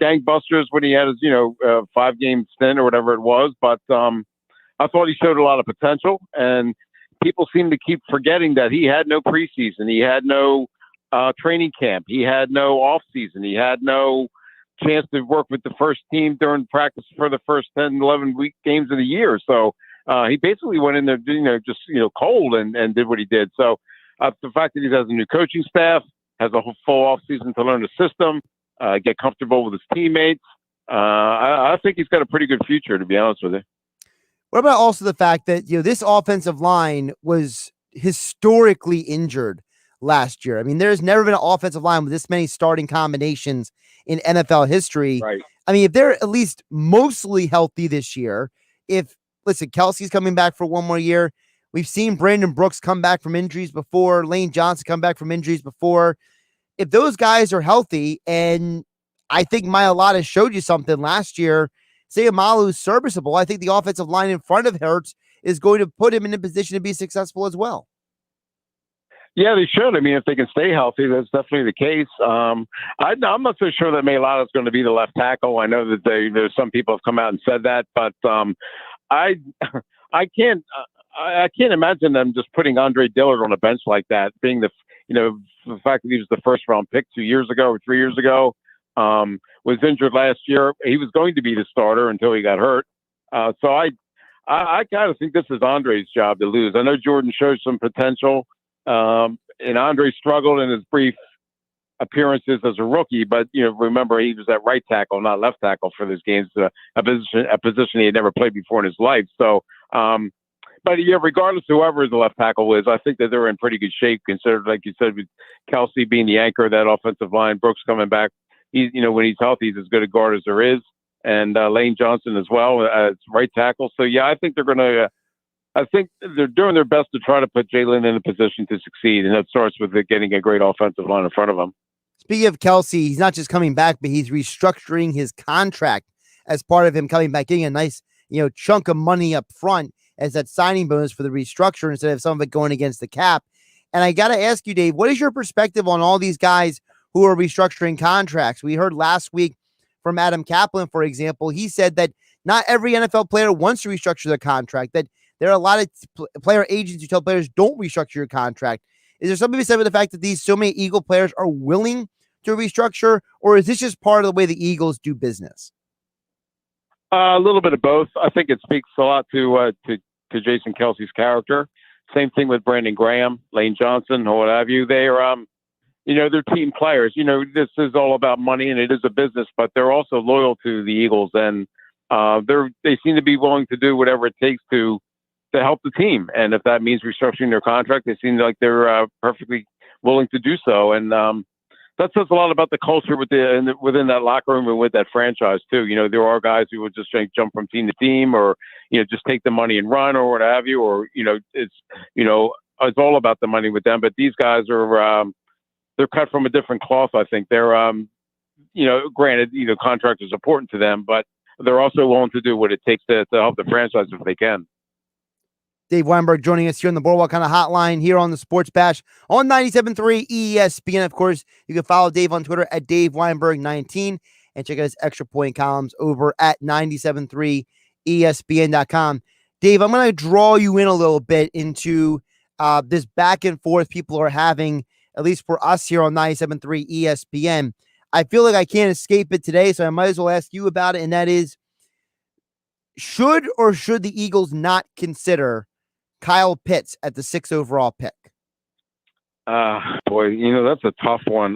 gangbusters when he had his 5-game stint or whatever it was, but I thought he showed a lot of potential. And people seem to keep forgetting that he had no preseason, he had no training camp, he had no off season, he had no chance to work with the first team during practice for the first 10, 11 week games of the year. So he basically went in there, just cold and did what he did. So the fact that he has a new coaching staff, has a whole full off season to learn the system, get comfortable with his teammates. I think he's got a pretty good future, to be honest with you. What about also the fact that, this offensive line was historically injured last year? I mean, there's never been an offensive line with this many starting combinations in NFL history. Right. I mean, if they're at least mostly healthy this year, Kelsey's coming back for one more year. We've seen Brandon Brooks come back from injuries before, Lane Johnson come back from injuries before. If those guys are healthy, and I think Mailata showed you something last year, Sayamalu's serviceable, I think the offensive line in front of Hurts is going to put him in a position to be successful as well. Yeah, they should. I mean, if they can stay healthy, that's definitely the case. I'm not so sure that Mailata is going to be the left tackle. I know that there's some people have come out and said that, but I can't imagine them just putting Andre Dillard on a bench like that, being the fact that he was the first round pick 2 years ago or 3 years ago, was injured last year. He was going to be the starter until he got hurt. So I kind of think this is Andre's job to lose. I know Jordan shows some potential. And Andre struggled in his brief appearances as a rookie, but remember he was at right tackle, not left tackle for these games, a position he had never played before in his life. So, but regardless of whoever the left tackle is, I think that they're in pretty good shape, considered, like you said, with Kelsey being the anchor of that offensive line, Brooks coming back. He's, when he's healthy, he's as good a guard as there is, and Lane Johnson as well as right tackle. So yeah, I think they're doing their best to try to put Jalen in a position to succeed, and that starts with getting a great offensive line in front of him. Speaking of Kelsey, he's not just coming back, but he's restructuring his contract as part of him coming back, getting a nice, chunk of money up front as that signing bonus for the restructure instead of some of it going against the cap. And I got to ask you, Dave, what is your perspective on all these guys who are restructuring contracts? We heard last week from Adam Kaplan, for example. He said that not every NFL player wants to restructure their contract, that there are a lot of player agents who tell players don't restructure your contract. Is there something to be said with the fact that so many Eagle players are willing to restructure, or is this just part of the way the Eagles do business? A little bit of both. I think it speaks a lot to Jason Kelsey's character. Same thing with Brandon Graham, Lane Johnson, or what have you. They're they're team players. This is all about money, and it is a business, but they're also loyal to the Eagles, and they seem to be willing to do whatever it takes to help the team. And if that means restructuring their contract, they seem like they're perfectly willing to do so. And that says a lot about the culture within that locker room and with that franchise too. There are guys who would just jump from team to team, or just take the money and run, or what have you. Or it's all about the money with them. But these guys are they're cut from a different cloth. I think they're granted contract is important to them, but they're also willing to do what it takes to help the franchise if they can. Dave Weinberg joining us here on the Boardwalk Kind of Hotline here on the Sports Bash on 97.3 ESPN. Of course, you can follow Dave on Twitter at Dave Weinberg19 and check out his extra point columns over at 973ESPN.com. Dave, I'm going to draw you in a little bit into this back and forth people are having, at least for us here on 97.3 ESPN. I feel like I can't escape it today, so I might as well ask you about it, and that is, should the Eagles not consider Kyle Pitts at the 6th overall pick? Boy, that's a tough one.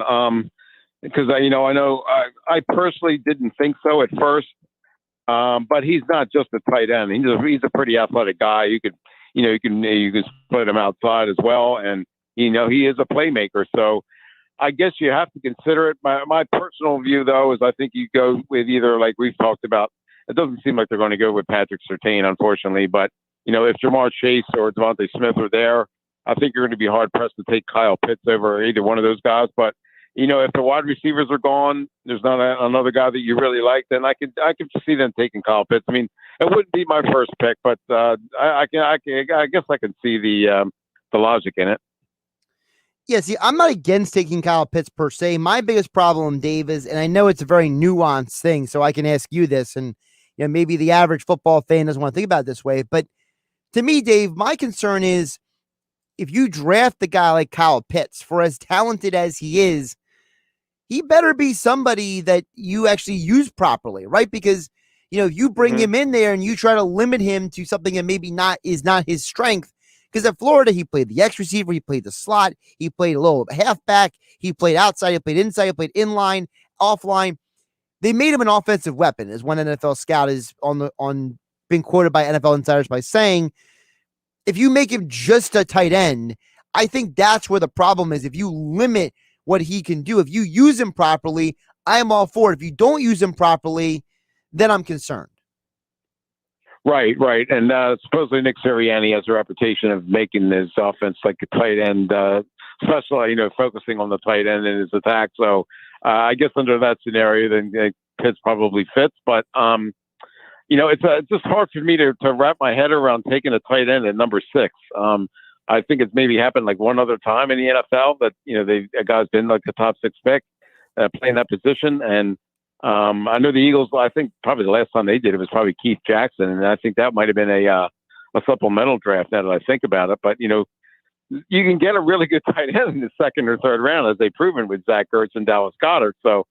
Because I know I personally didn't think so at first. But he's not just a tight end. He's a pretty athletic guy. You can split him outside as well, and he is a playmaker. So I guess you have to consider it. My personal view, though, is I think you go with either, like we've talked about. It doesn't seem like they're going to go with Patrick Surtain, unfortunately, but if Jamar Chase or Devontae Smith are there, I think you're going to be hard-pressed to take Kyle Pitts over either one of those guys. But, if the wide receivers are gone, there's not another guy that you really like, then I could see them taking Kyle Pitts. I mean, it wouldn't be my first pick, but I guess I can see the logic in it. Yeah, see, I'm not against taking Kyle Pitts per se. My biggest problem, Dave, is, and I know it's a very nuanced thing, so I can ask you this, and maybe the average football fan doesn't want to think about it this way, but to me, Dave, my concern is if you draft a guy like Kyle Pitts, for as talented as he is, he better be somebody that you actually use properly, right? Because, if you bring him in there and you try to limit him to something that maybe is not his strength, because at Florida, he played the X receiver, he played the slot, he played a little halfback, he played outside, he played inside, he played inline, offline. They made him an offensive weapon, as one NFL scout is been quoted by NFL insiders by saying, if you make him just a tight end, I think that's where the problem is. If you limit what he can do, if you use him properly, I'm all for it. If you don't use him properly, then I'm concerned. Right. And supposedly Nick Sirianni has a reputation of making his offense like a tight end, especially, focusing on the tight end in his attack. So I guess under that scenario, then Pitts probably fits. But, it's just hard for me to wrap my head around taking a tight end at number 6. I think it's maybe happened like one other time in the NFL that, a guy's been like the top 6 pick playing that position. And I know the Eagles, I think probably the last time they did it was probably Keith Jackson. And I think that might've been a supplemental draft now that I think about it. But, you can get a really good tight end in the 2nd or 3rd round, as they've proven with Zach Ertz and Dallas Goedert. So,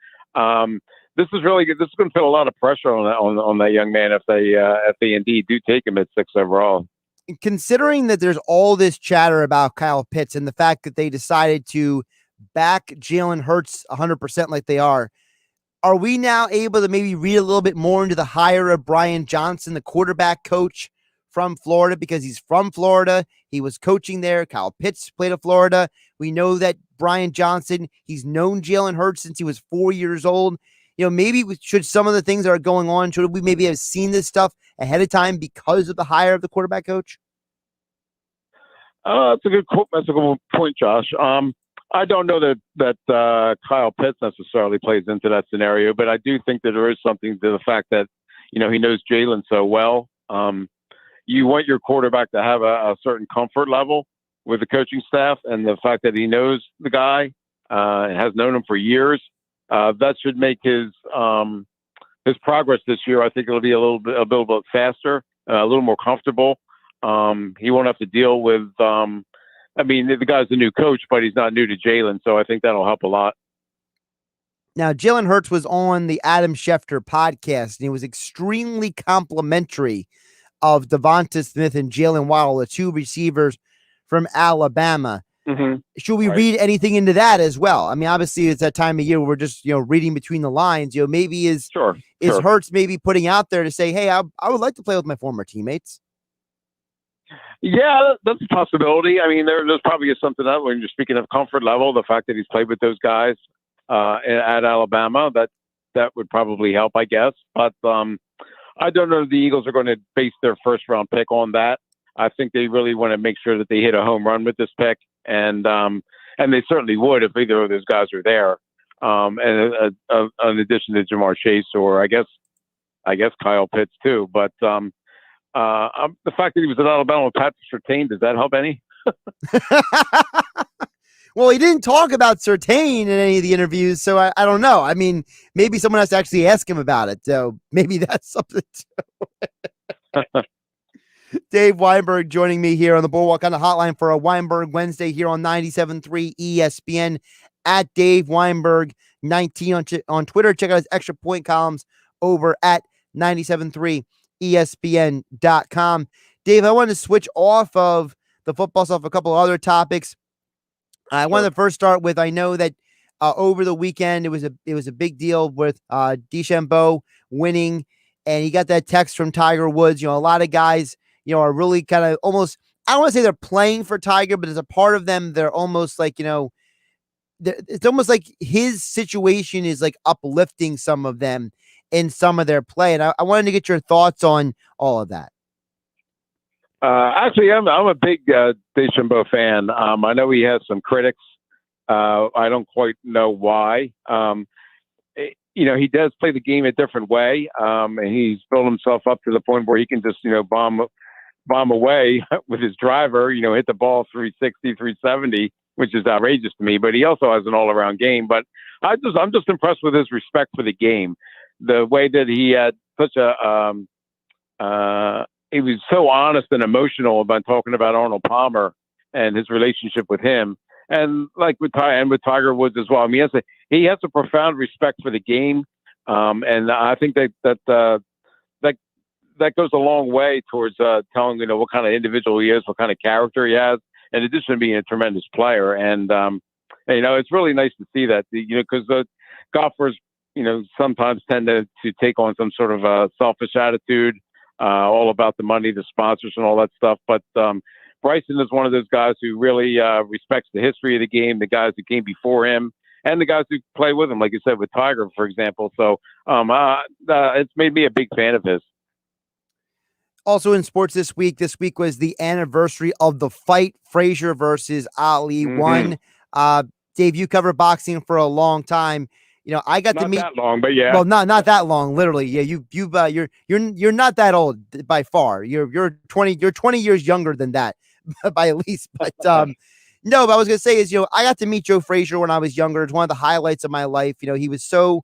this is really good. This is going to put a lot of pressure on that young man if they indeed do take him at 6 overall. Considering that there's all this chatter about Kyle Pitts and the fact that they decided to back Jalen Hurts 100% like they are we now able to maybe read a little bit more into the hire of Brian Johnson, the quarterback coach from Florida, because he's from Florida. He was coaching there. Kyle Pitts played at Florida. We know that Brian Johnson, he's known Jalen Hurts since he was 4 years old. Maybe should some of the things that are going on, should we maybe have seen this stuff ahead of time because of the hire of the quarterback coach? That's a good point, Josh. I don't know that Kyle Pitts necessarily plays into that scenario, but I do think that there is something to the fact that, he knows Jalen so well. You want your quarterback to have a certain comfort level with the coaching staff, and the fact that he knows the guy, has known him for years. That should make his progress this year. I think it'll be a little bit faster, a little more comfortable. He won't have to deal with. The guy's a new coach, but he's not new to Jalen, so I think that'll help a lot. Now, Jalen Hurts was on the Adam Schefter podcast, and he was extremely complimentary of Devonta Smith and Jalen Waddle, the two receivers from Alabama. Mm-hmm. Should we read anything into that as well? I mean, obviously, it's that time of year where we're just, reading between the lines. Maybe is Hurts maybe putting out there to say, hey, I would like to play with my former teammates? Yeah, that's a possibility. I mean, there's probably something that when you're speaking of comfort level, the fact that he's played with those guys at Alabama, that would probably help, I guess. But I don't know if the Eagles are going to base their first round pick on that. I think they really want to make sure that they hit a home run with this pick, and they certainly would if either of those guys are there. And in addition to Jamar Chase, or I guess Kyle Pitts too. But the fact that he was at Alabama with Patrick Surtain, does that help any? Well, he didn't talk about Surtain in any of the interviews, so I don't know. I mean, maybe someone has to actually ask him about it, so maybe that's something too. Dave Weinberg joining me here on the Boardwalk on the hotline for a Weinberg Wednesday here on 97.3 ESPN, at Dave Weinberg 19 on Twitter. Check out his extra point columns over at 97.3ESPN.com. Dave, I wanted to switch off of the football stuff, a couple of other topics. I wanted to first start with, I know that over the weekend it was a big deal with DeChambeau winning, and he got that text from Tiger Woods. A lot of guys, are really kind of almost, I don't want to say they're playing for Tiger, but as a part of them, they're almost like, it's almost like his situation is like uplifting some of them in some of their play. And I wanted to get your thoughts on all of that. Actually, I'm a big DeChambeau fan. I know he has some critics. I don't quite know why. He does play the game a different way, and he's built himself up to the point where he can just, bomb away with his driver. Hit the ball 360, 370, which is outrageous to me. But he also has an all-around game. But I'm just impressed with his respect for the game, the way that he had such a he was so honest and emotional about talking about Arnold Palmer and his relationship with him. And like with Tiger Woods as well. I mean, he has a profound respect for the game. And I think that goes a long way towards telling, what kind of individual he is, what kind of character he has, in addition to being a tremendous player. And, it's really nice to see that, because the golfers, sometimes tend to take on some sort of a selfish attitude, all about the money, the sponsors and all that stuff. But Bryson is one of those guys who really respects the history of the game, the guys who came before him, and the guys who play with him, like you said, with Tiger, for example. So it's made me a big fan of his. Also in sports this week was the anniversary of the fight, Frazier versus Ali. One. Dave, you covered boxing for a long time. I got to meet. Not that long, but yeah. Well, not that long, literally. Yeah, you're not that old by far. You're 20 years younger than that by at least. But no, but I was gonna say is, I got to meet Joe Frazier when I was younger. It's one of the highlights of my life. He was so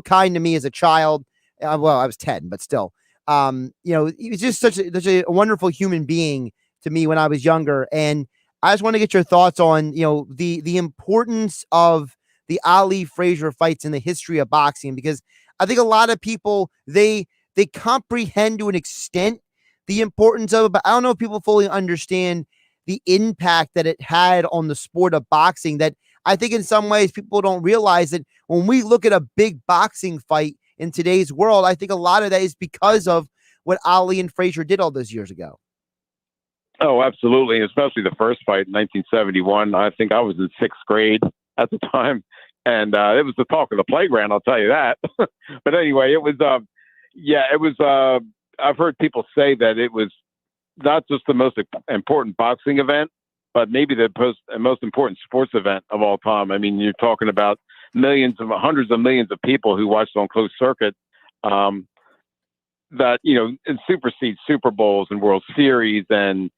kind to me as a child. Well, I was 10, but still. He was just such a wonderful human being to me when I was younger. And I just want to get your thoughts on, the importance of the Ali Frazier fights in the history of boxing, because I think a lot of people, they comprehend to an extent the importance of it, but I don't know if people fully understand the impact that it had on the sport of boxing. That I think in some ways people don't realize that when we look at a big boxing fight in today's world, I think a lot of that is because of what Ali and Frazier did all those years ago. Oh, absolutely. Especially the first fight in 1971. I think I was in 6th grade at the time. And it was the talk of the playground, I'll tell you that. But anyway, it was, I've heard people say that it was not just the most important boxing event, but maybe the most important sports event of all time. I mean, you're talking about hundreds of millions of people who watched on closed circuit, that, it supersedes Super Bowls and World Series and,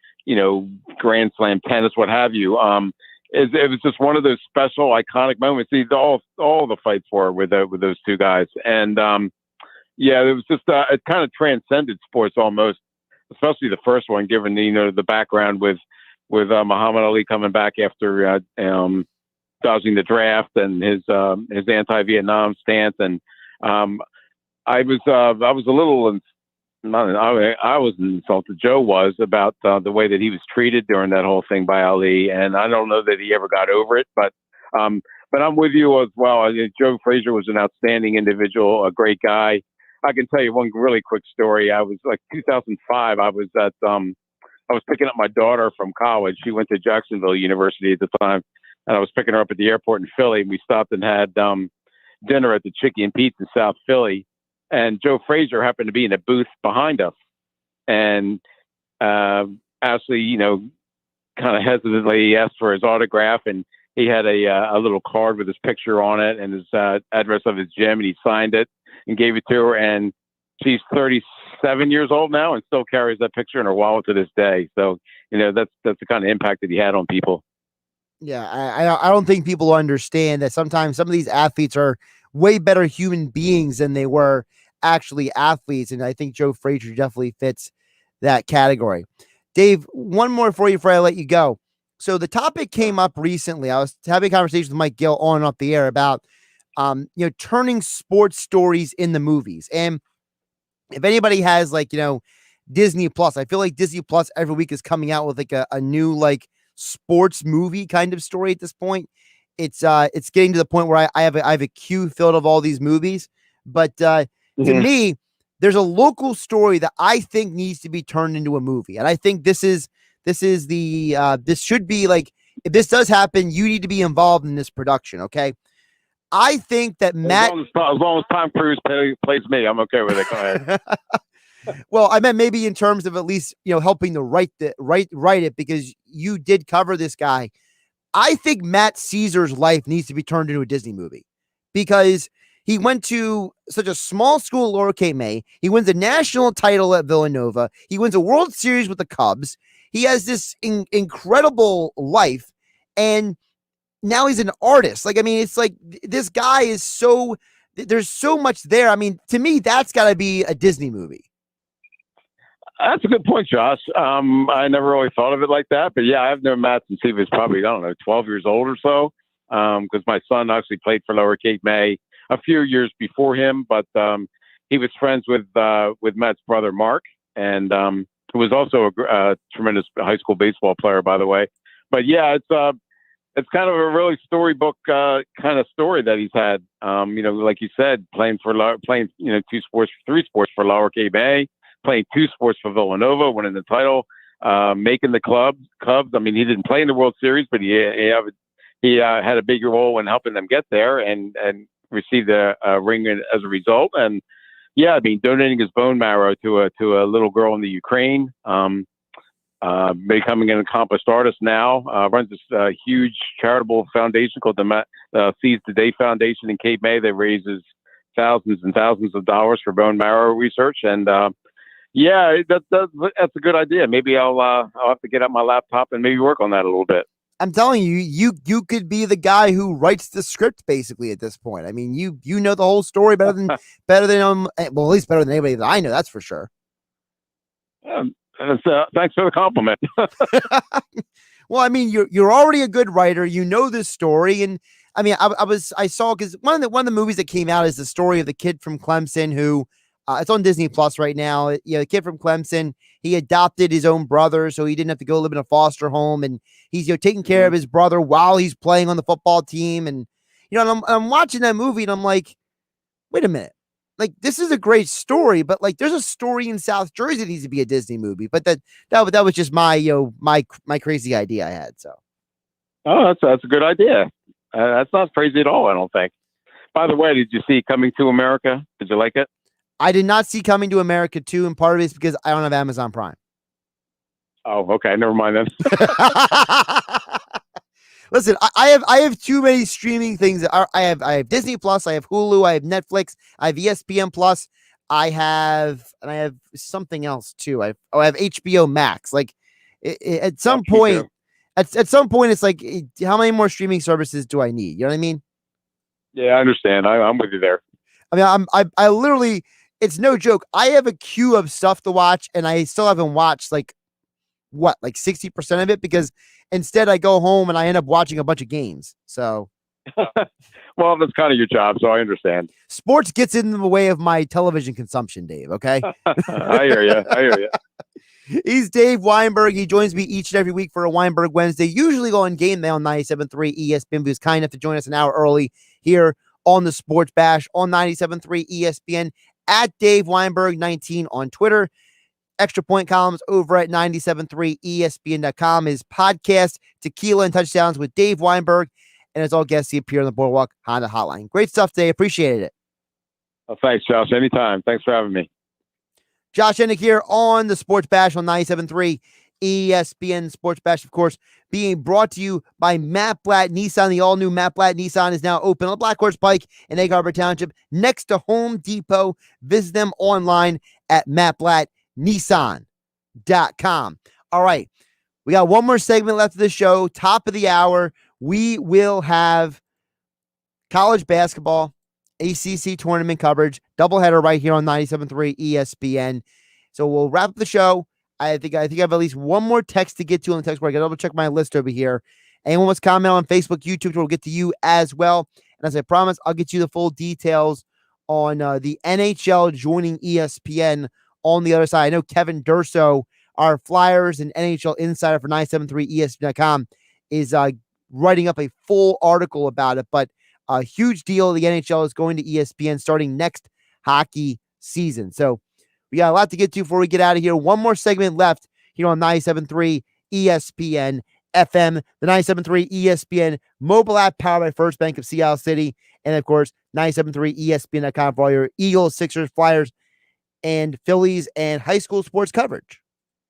Grand Slam tennis, what have you. It was just one of those special, iconic moments. All the fights were with those two guys, and it was just it kind of transcended sports almost, especially the first one, given the background with Muhammad Ali coming back after dodging the draft and his anti-Vietnam stance. And I was a little. I was insulted. Joe was about the way that he was treated during that whole thing by Ali, and I don't know that he ever got over it. But I'm with you as well. Joe Frazier was an outstanding individual, a great guy. I can tell you one really quick story. I was like 2005. I was picking up my daughter from college. She went to Jacksonville University at the time, and I was picking her up at the airport in Philly. And we stopped and had dinner at the Chicky and Pete's in South Philly. And Joe Frazier happened to be in a booth behind us. And Ashley, kind of hesitantly asked for his autograph. And he had a little card with his picture on it and his address of his gym. And he signed it and gave it to her. And she's 37 years old now and still carries that picture in her wallet to this day. So, that's the kind of impact that he had on people. Yeah, I don't think people understand that sometimes some of these athletes are way better human beings than they were actually athletes. And I think Joe Frazier definitely fits that category. Dave, one more for you before I let you go. So the topic came up recently. I was having a conversation with Mike Gill on and off the air about, turning sports stories in the movies. And if anybody has Disney Plus, I feel like Disney Plus every week is coming out with a new sports movie kind of story at this point. It's getting to the point where I have a queue filled of all these movies, but to me, there's a local story that I think needs to be turned into a movie. And I think this should be if this does happen, you need to be involved in this production. Okay. I think that Matt, as long as Tom Cruise plays me, I'm okay with it. Go ahead. Well, I meant maybe in terms of at least, helping to write it, because you did cover this guy. I think Matt Caesar's life needs to be turned into a Disney movie, because he went to such a small school at Lower Cape May. He wins a national title at Villanova. He wins a World Series with the Cubs. He has this incredible life, and now he's an artist. It's like this guy is there's so much there. I mean, to me, that's got to be a Disney movie. That's a good point, Josh. I never really thought of it like that, but yeah, I've known Matt since he was probably, 12 years old or so. Because my son actually played for Lower Cape May a few years before him, but he was friends with Matt's brother Mark, and who was also a tremendous high school baseball player, by the way. But yeah, it's kind of a really storybook kind of story that he's had. Like you said, playing three sports for Lower Cape May, playing two sports for Villanova, winning the title, making the Cubs. I mean, he didn't play in the World Series, but he had a big role in helping them get there and received a ring as a result. And yeah, I mean, donating his bone marrow to a little girl in the Ukraine, becoming an accomplished artist now, runs this huge charitable foundation called the Seize the Day Foundation in Cape May that raises thousands and thousands of dollars for bone marrow research. And yeah, that's a good idea. Maybe I'll have to get out my laptop and maybe work on that a little bit. I'm telling you, you could be the guy who writes the script basically at this point. I mean, you know the whole story better than well, at least better than anybody that I know. That's for sure. Thanks for the compliment. Well, I mean, you're already a good writer. You know this story, and I mean, I saw, because one of the movies that came out is the story of the kid from Clemson who. It's on Disney Plus right now. The kid from Clemson, he adopted his own brother, so he didn't have to go live in a foster home, and he's taking care of his brother while he's playing on the football team. And I'm watching that movie, and I'm like, wait a minute, this is a great story, but there's a story in South Jersey that needs to be a Disney movie. But that was just my my crazy idea I had. So, that's a good idea. That's not crazy at all, I don't think. By the way, did you see Coming to America? Did you like it? I did not see Coming to America 2, and part of it is because I don't have Amazon Prime. Oh, okay. Never mind then. Listen, I have too many streaming things. I have Disney Plus, I have Hulu, I have Netflix, I have ESPN Plus, I have something else too. I have HBO Max. At some point, at some point, it's like, how many more streaming services do I need? You know what I mean? Yeah, I understand. I'm with you there. I mean, I literally. It's no joke. I have a queue of stuff to watch, and I still haven't watched 60% of it, because instead I go home and I end up watching a bunch of games. So Well, that's kind of your job, so I understand. Sports gets in the way of my television consumption, Dave, okay? I hear you. He's Dave Weinberg. He joins me each and every week for a Weinberg Wednesday, usually on Game Day on 97.3 ESPN. He was kind enough to join us an hour early here on the Sports Bash on 97.3 ESPN, at Dave Weinberg 19 on Twitter. Extra point columns over at 97.3 ESPN.com. His podcast, Tequila and Touchdowns with Dave Weinberg. And as all guests, he appear on the Boardwalk Honda Hotline. Great stuff today. Appreciated it. Oh, thanks, Josh. Anytime. Thanks for having me. Josh Ennick here on the Sports Bash on 97.3 ESPN. Sports Bash, of course, being brought to you by Matt Blatt Nissan. The all-new Matt Blatt Nissan is now open on Black Horse Pike in Egg Harbor Township next to Home Depot. Visit them online at mattblattnissan.com. All right. We got one more segment left of the show. Top of the hour. We will have college basketball, ACC tournament coverage, doubleheader right here on 97.3 ESPN. So we'll wrap up the show. I think I have at least one more text to get to on the text board. I got to double check my list over here. Anyone wants to comment on Facebook, YouTube, we'll get to you as well. And as I promised, I'll get you the full details on the NHL joining ESPN on the other side. I know Kevin Durso, our Flyers and NHL insider for 973 ESPN.com, is writing up a full article about it, but a huge deal. The NHL is going to ESPN starting next hockey season. So we got a lot to get to before we get out of here. One more segment left here on 97.3 ESPN FM, the 97.3 ESPN mobile app powered by First Bank of Seattle City, and of course, 97.3 ESPN.com for all your Eagles, Sixers, Flyers, and Phillies and high school sports coverage.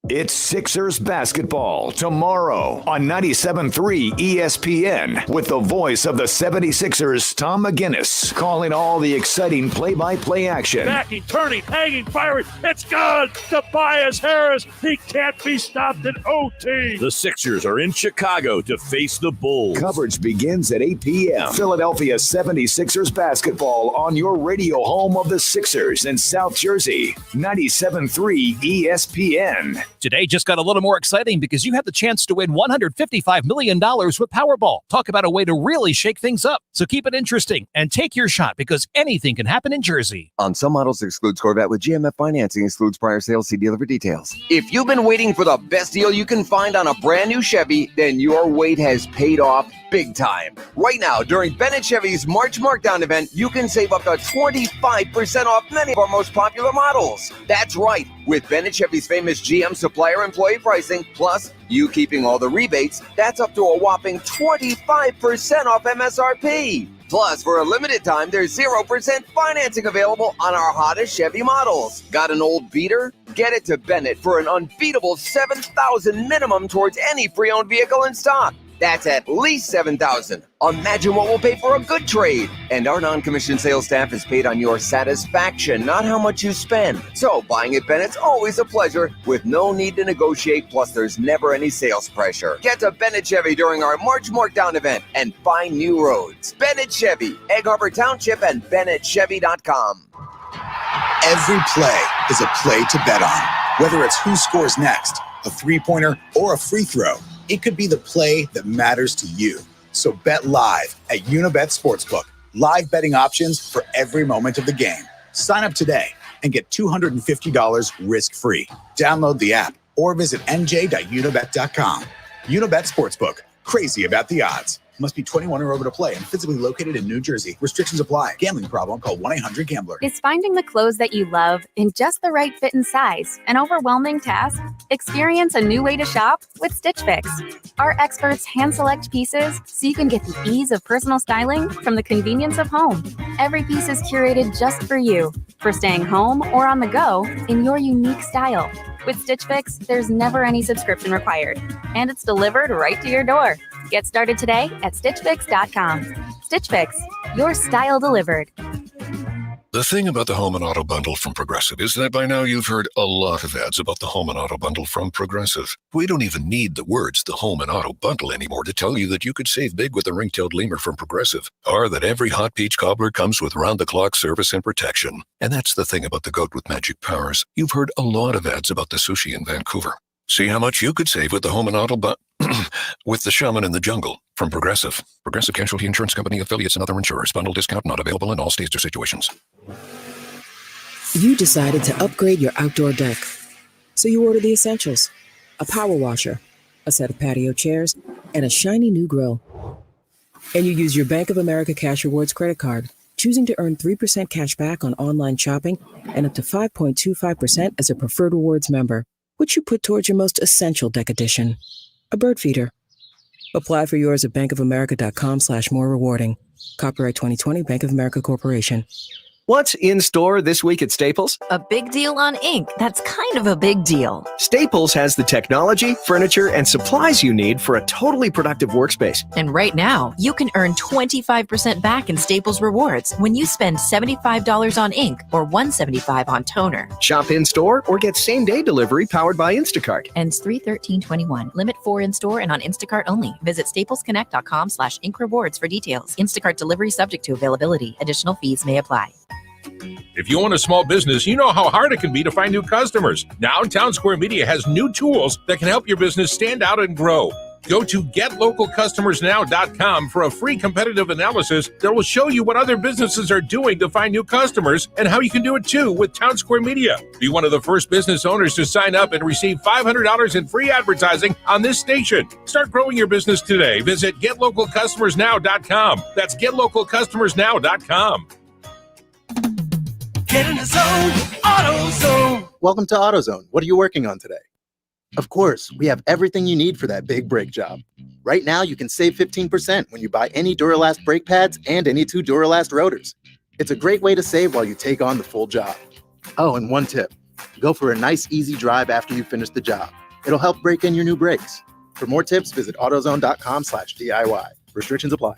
It's Sixers basketball tomorrow on 97.3 ESPN with the voice of the 76ers, Tom McGinnis, calling all the exciting play-by-play action. Backing, turning, hanging, firing. It's good. Tobias Harris. He can't be stopped in OT. The Sixers are in Chicago to face the Bulls. Coverage begins at 8 p.m. Philadelphia 76ers basketball on your radio home of the Sixers in South Jersey. 97.3 ESPN. Today just got a little more exciting because you have the chance to win $155 million with Powerball. Talk about a way to really shake things up. So keep it interesting and take your shot because anything can happen in Jersey. On some models, excludes Corvette with GMF financing, excludes prior sales. See dealer for details. If you've been waiting for the best deal you can find on a brand new Chevy, then your wait has paid off big time. Right now, during Bennett Chevy's March Markdown event, you can save up to 25% off many of our most popular models. That's right. With Bennett Chevy's famous GM supplier employee pricing, plus you keeping all the rebates, that's up to a whopping 25% off MSRP. Plus, for a limited time, there's 0% financing available on our hottest Chevy models. Got an old beater? Get it to Bennett for an unbeatable $7,000 minimum towards any pre-owned vehicle in stock. That's at least $7,000. Imagine what we'll pay for a good trade. And our non-commissioned sales staff is paid on your satisfaction, not how much you spend. So buying at Bennett's always a pleasure with no need to negotiate, plus there's never any sales pressure. Get to Bennett Chevy during our March Markdown event and find new roads. Bennett Chevy, Egg Harbor Township, and BennettChevy.com. Every play is a play to bet on. Whether it's who scores next, a three-pointer, or a free throw, it could be the play that matters to you. So bet live at Unibet Sportsbook. Live betting options for every moment of the game. Sign up today and get $250 risk-free. Download the app or visit nj.unibet.com. Unibet Sportsbook. Crazy about the odds. Must be 21 or over to play and physically located in New Jersey. Restrictions apply. Gambling problem? Call 1-800-GAMBLER. Is finding the clothes that you love in just the right fit and size an overwhelming task? Experience a new way to shop with Stitch Fix. Our experts hand-select pieces so you can get the ease of personal styling from the convenience of home. Every piece is curated just for you, for staying home or on the go in your unique style. With Stitch Fix, there's never any subscription required, and it's delivered right to your door. Get started today at StitchFix.com. Stitch Fix, your style delivered. The thing about the Home and Auto Bundle from Progressive is that by now you've heard a lot of ads about the Home and Auto Bundle from Progressive. We don't even need the words the Home and Auto Bundle anymore to tell you that you could save big with the ring-tailed lemur from Progressive, or that every hot peach cobbler comes with round-the-clock service and protection. And that's the thing about the goat with magic powers. You've heard a lot of ads about the sushi in Vancouver. See how much you could save with the home and auto with the Shaman in the Jungle from Progressive. Progressive Casualty Insurance Company, affiliates, and other insurers. Bundle discount not available in all states or situations. You decided to upgrade your outdoor deck. So you ordered the essentials. A power washer, a set of patio chairs, and a shiny new grill. And you use your Bank of America Cash Rewards credit card, choosing to earn 3% cash back on online shopping and up to 5.25% as a preferred rewards member, which you put towards your most essential deck addition, a bird feeder. Apply for yours at bankofamerica.com/more rewarding. Copyright 2020 Bank of America Corporation. What's in store this week at Staples? A big deal on ink. That's kind of a big deal. Staples has the technology, furniture, and supplies you need for a totally productive workspace. And right now, you can earn 25% back in Staples rewards when you spend $75 on ink or $175 on toner. Shop in-store or get same-day delivery powered by Instacart. Ends 3/13/21. Limit 4 in-store and on Instacart only. Visit staplesconnect.com/ink rewards for details. Instacart delivery subject to availability. Additional fees may apply. If you own a small business, you know how hard it can be to find new customers. Now, Town Square Media has new tools that can help your business stand out and grow. Go to getlocalcustomersnow.com for a free competitive analysis that will show you what other businesses are doing to find new customers and how you can do it too with Town Square Media. Be one of the first business owners to sign up and receive $500 in free advertising on this station. Start growing your business today. Visit getlocalcustomersnow.com. That's getlocalcustomersnow.com. Get in the zone, AutoZone. Welcome to AutoZone. What are you working on today? Of course, we have everything you need for that big brake job. Right now, you can save 15% when you buy any Duralast brake pads and any 2 Duralast rotors. It's a great way to save while you take on the full job. Oh, and one tip. Go for a nice, easy drive after you finish the job. It'll help break in your new brakes. For more tips, visit AutoZone.com/DIY. Restrictions apply.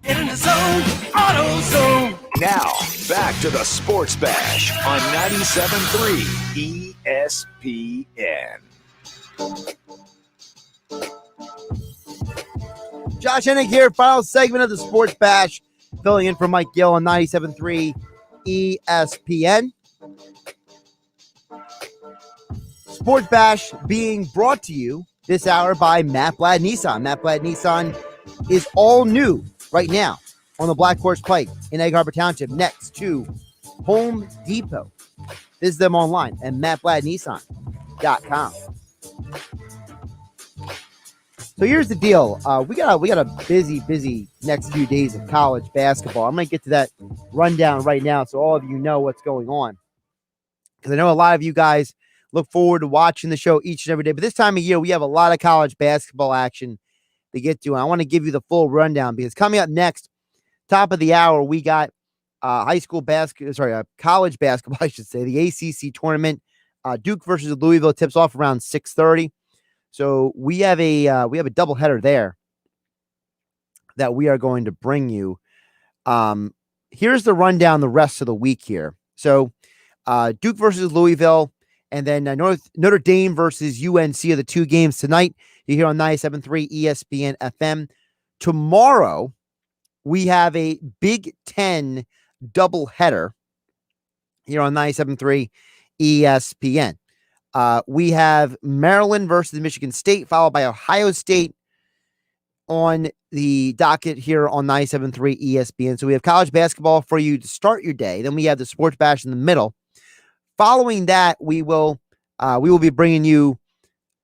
Get in the zone, AutoZone. Now, back to the Sports Bash on 97.3 ESPN. Josh Hennig here, final segment of the Sports Bash, filling in for Mike Gill on 97.3 ESPN. Sports Bash being brought to you this hour by Matt Blatt Nissan. Matt Blatt Nissan is all new right now on the Black Horse Pike in Egg Harbor Township next to Home Depot. Visit them online at mattblattnissan.com. So here's the deal. We got a busy next few days of college basketball. I'm going to get to that rundown right now so all of you know what's going on. Because I know a lot of you guys look forward to watching the show each and every day. But this time of year, we have a lot of college basketball action to get to. And I want to give you the full rundown because coming up next, top of the hour, we got college basketball, I should say, the ACC tournament. Duke versus Louisville tips off around 6:30. So we have a doubleheader there that we are going to bring you. Here's the rundown the rest of the week here. So Duke versus Louisville, and then Notre Dame versus UNC are the 2 games tonight. You hear on 97.3 ESPN FM. Tomorrow, we have a Big Ten doubleheader here on 97.3 ESPN. We have Maryland versus Michigan State, followed by Ohio State on the docket here on 97.3 ESPN. So we have college basketball for you to start your day. Then we have the Sports Bash in the middle. Following that, we will be bringing you,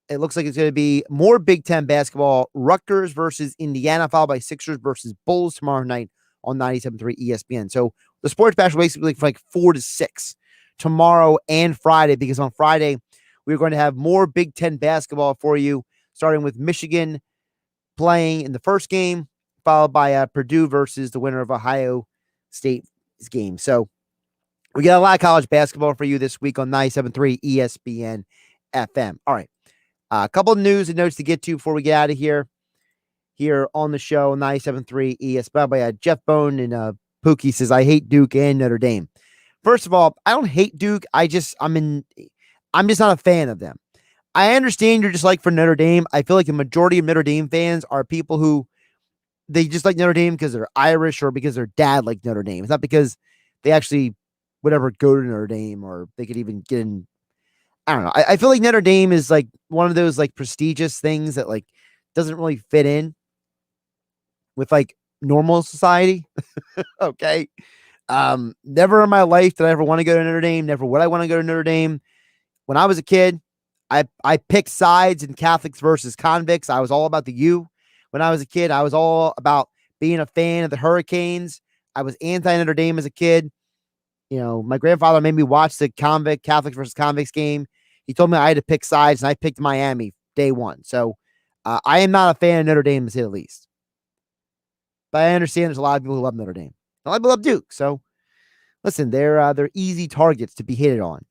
it looks like it's going to be more Big Ten basketball. Rutgers versus Indiana, followed by Sixers versus Bulls tomorrow night on 97.3 ESPN. So the Sports Bash will basically from like 4 to 6 tomorrow and Friday, because on Friday, we're going to have more Big Ten basketball for you, starting with Michigan playing in the first game, followed by Purdue versus the winner of Ohio State's game. So we got a lot of college basketball for you this week on 97.3 ESPN FM. All right. A couple of news and notes to get to before we get out of here on the show, 97.3 ESPN by Jeff Bone and Pookie says, I hate Duke and Notre Dame. First of all, I don't hate Duke. I'm just not a fan of them. I understand you're just like for Notre Dame. I feel like the majority of Notre Dame fans are people who they just like Notre Dame because they're Irish or because their dad liked Notre Dame. It's not because they actually go to Notre Dame or they could even get in. I don't know. I feel like Notre Dame is like one of those like prestigious things that like doesn't really fit in with like normal society. Okay. Never in my life did I ever want to go to Notre Dame. Never would I want to go to Notre Dame. When I was a kid, I picked sides in Catholics versus convicts. I was all about the U. When I was a kid, I was all about being a fan of the Hurricanes. I was anti-Notre Dame as a kid. You know, my grandfather made me watch the Catholics versus convicts game. He told me I had to pick sides, and I picked Miami day one. So I am not a fan of Notre Dame, to say the least. But I understand there's a lot of people who love Notre Dame. A lot of people love Duke. So listen, they're easy targets to be hated on.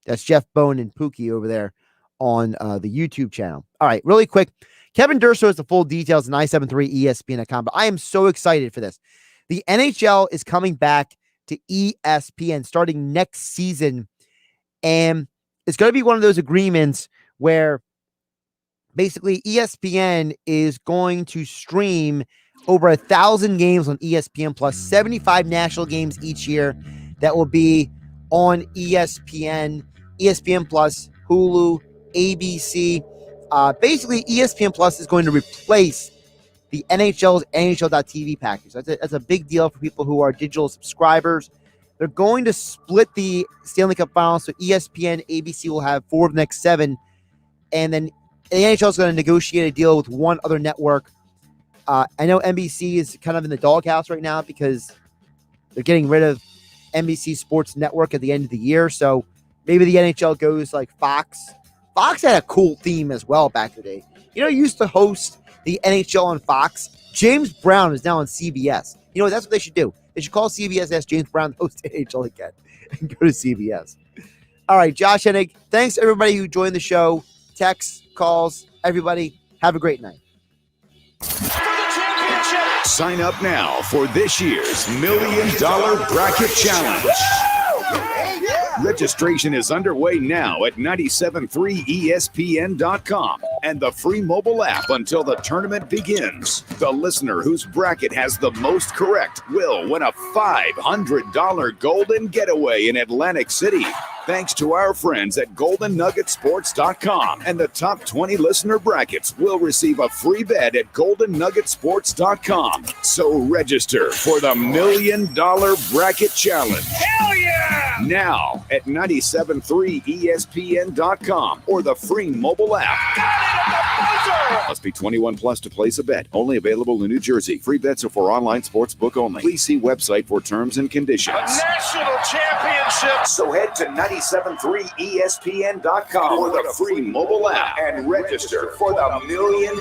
That's Jeff Bone and Pookie over there on the YouTube channel. All right, really quick. Kevin Durso has the full details at 973ESPN.com. But I am so excited for this. The NHL is coming back to ESPN starting next season. And it's going to be one of those agreements where basically ESPN is going to stream over 1,000 games on ESPN plus 75 national games each year that will be on ESPN, ESPN plus, Hulu, ABC. Basically, ESPN plus is going to replace the NHL's NHL.TV package. That's a big deal for people who are digital subscribers. They're going to split the Stanley Cup Finals, so ESPN, ABC will have 4 of the next 7, and then the NHL is going to negotiate a deal with one other network. I know NBC is kind of in the doghouse right now because they're getting rid of NBC Sports Network at the end of the year, so maybe the NHL goes like Fox. Fox had a cool theme as well back in the day. You know, used to host the NHL on Fox. James Brown is now on CBS. You know, that's what they should do. They should call CBS, ask James Brown to host the NHL again, and go to CBS. All right, Josh Hennig, thanks everybody who joined the show. Texts, calls, everybody. Have a great night. Sign up now for this year's $1 Million Bracket Challenge. Registration is underway now at 973ESPN.com and the free mobile app until the tournament begins. The listener whose bracket has the most correct will win a $500 golden getaway in Atlantic City. Thanks to our friends at GoldenNuggetSports.com, and the top 20 listener brackets will receive a free bet at GoldenNuggetSports.com. So register for the $1 Million Bracket Challenge. Hell yeah! Now at 973ESPN.com or the free mobile app. Must be 21 plus to place a bet. Only available in New Jersey. Free bets are for online sportsbook only. Please see website for terms and conditions. A national championship. So head to 973ESPN.com or the free mobile app and register for the $1 Million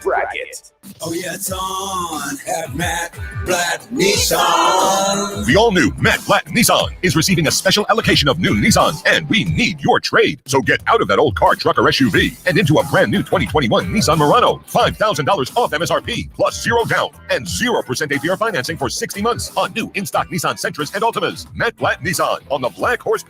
Bracket. Oh yeah, it's on at Matt Blatt Nissan. The all-new Matt Blatt Nissan is receiving a special allocation of new Nissans, and we need your trade. So get out of that old car, truck, or SUV and into a brand new 2021 Nissan Murano. $5,000 off MSRP, plus 0 down and 0% APR financing for 60 months on new in-stock Nissan Sentras and Altimas. Matt Blatt Nissan on the Black Horse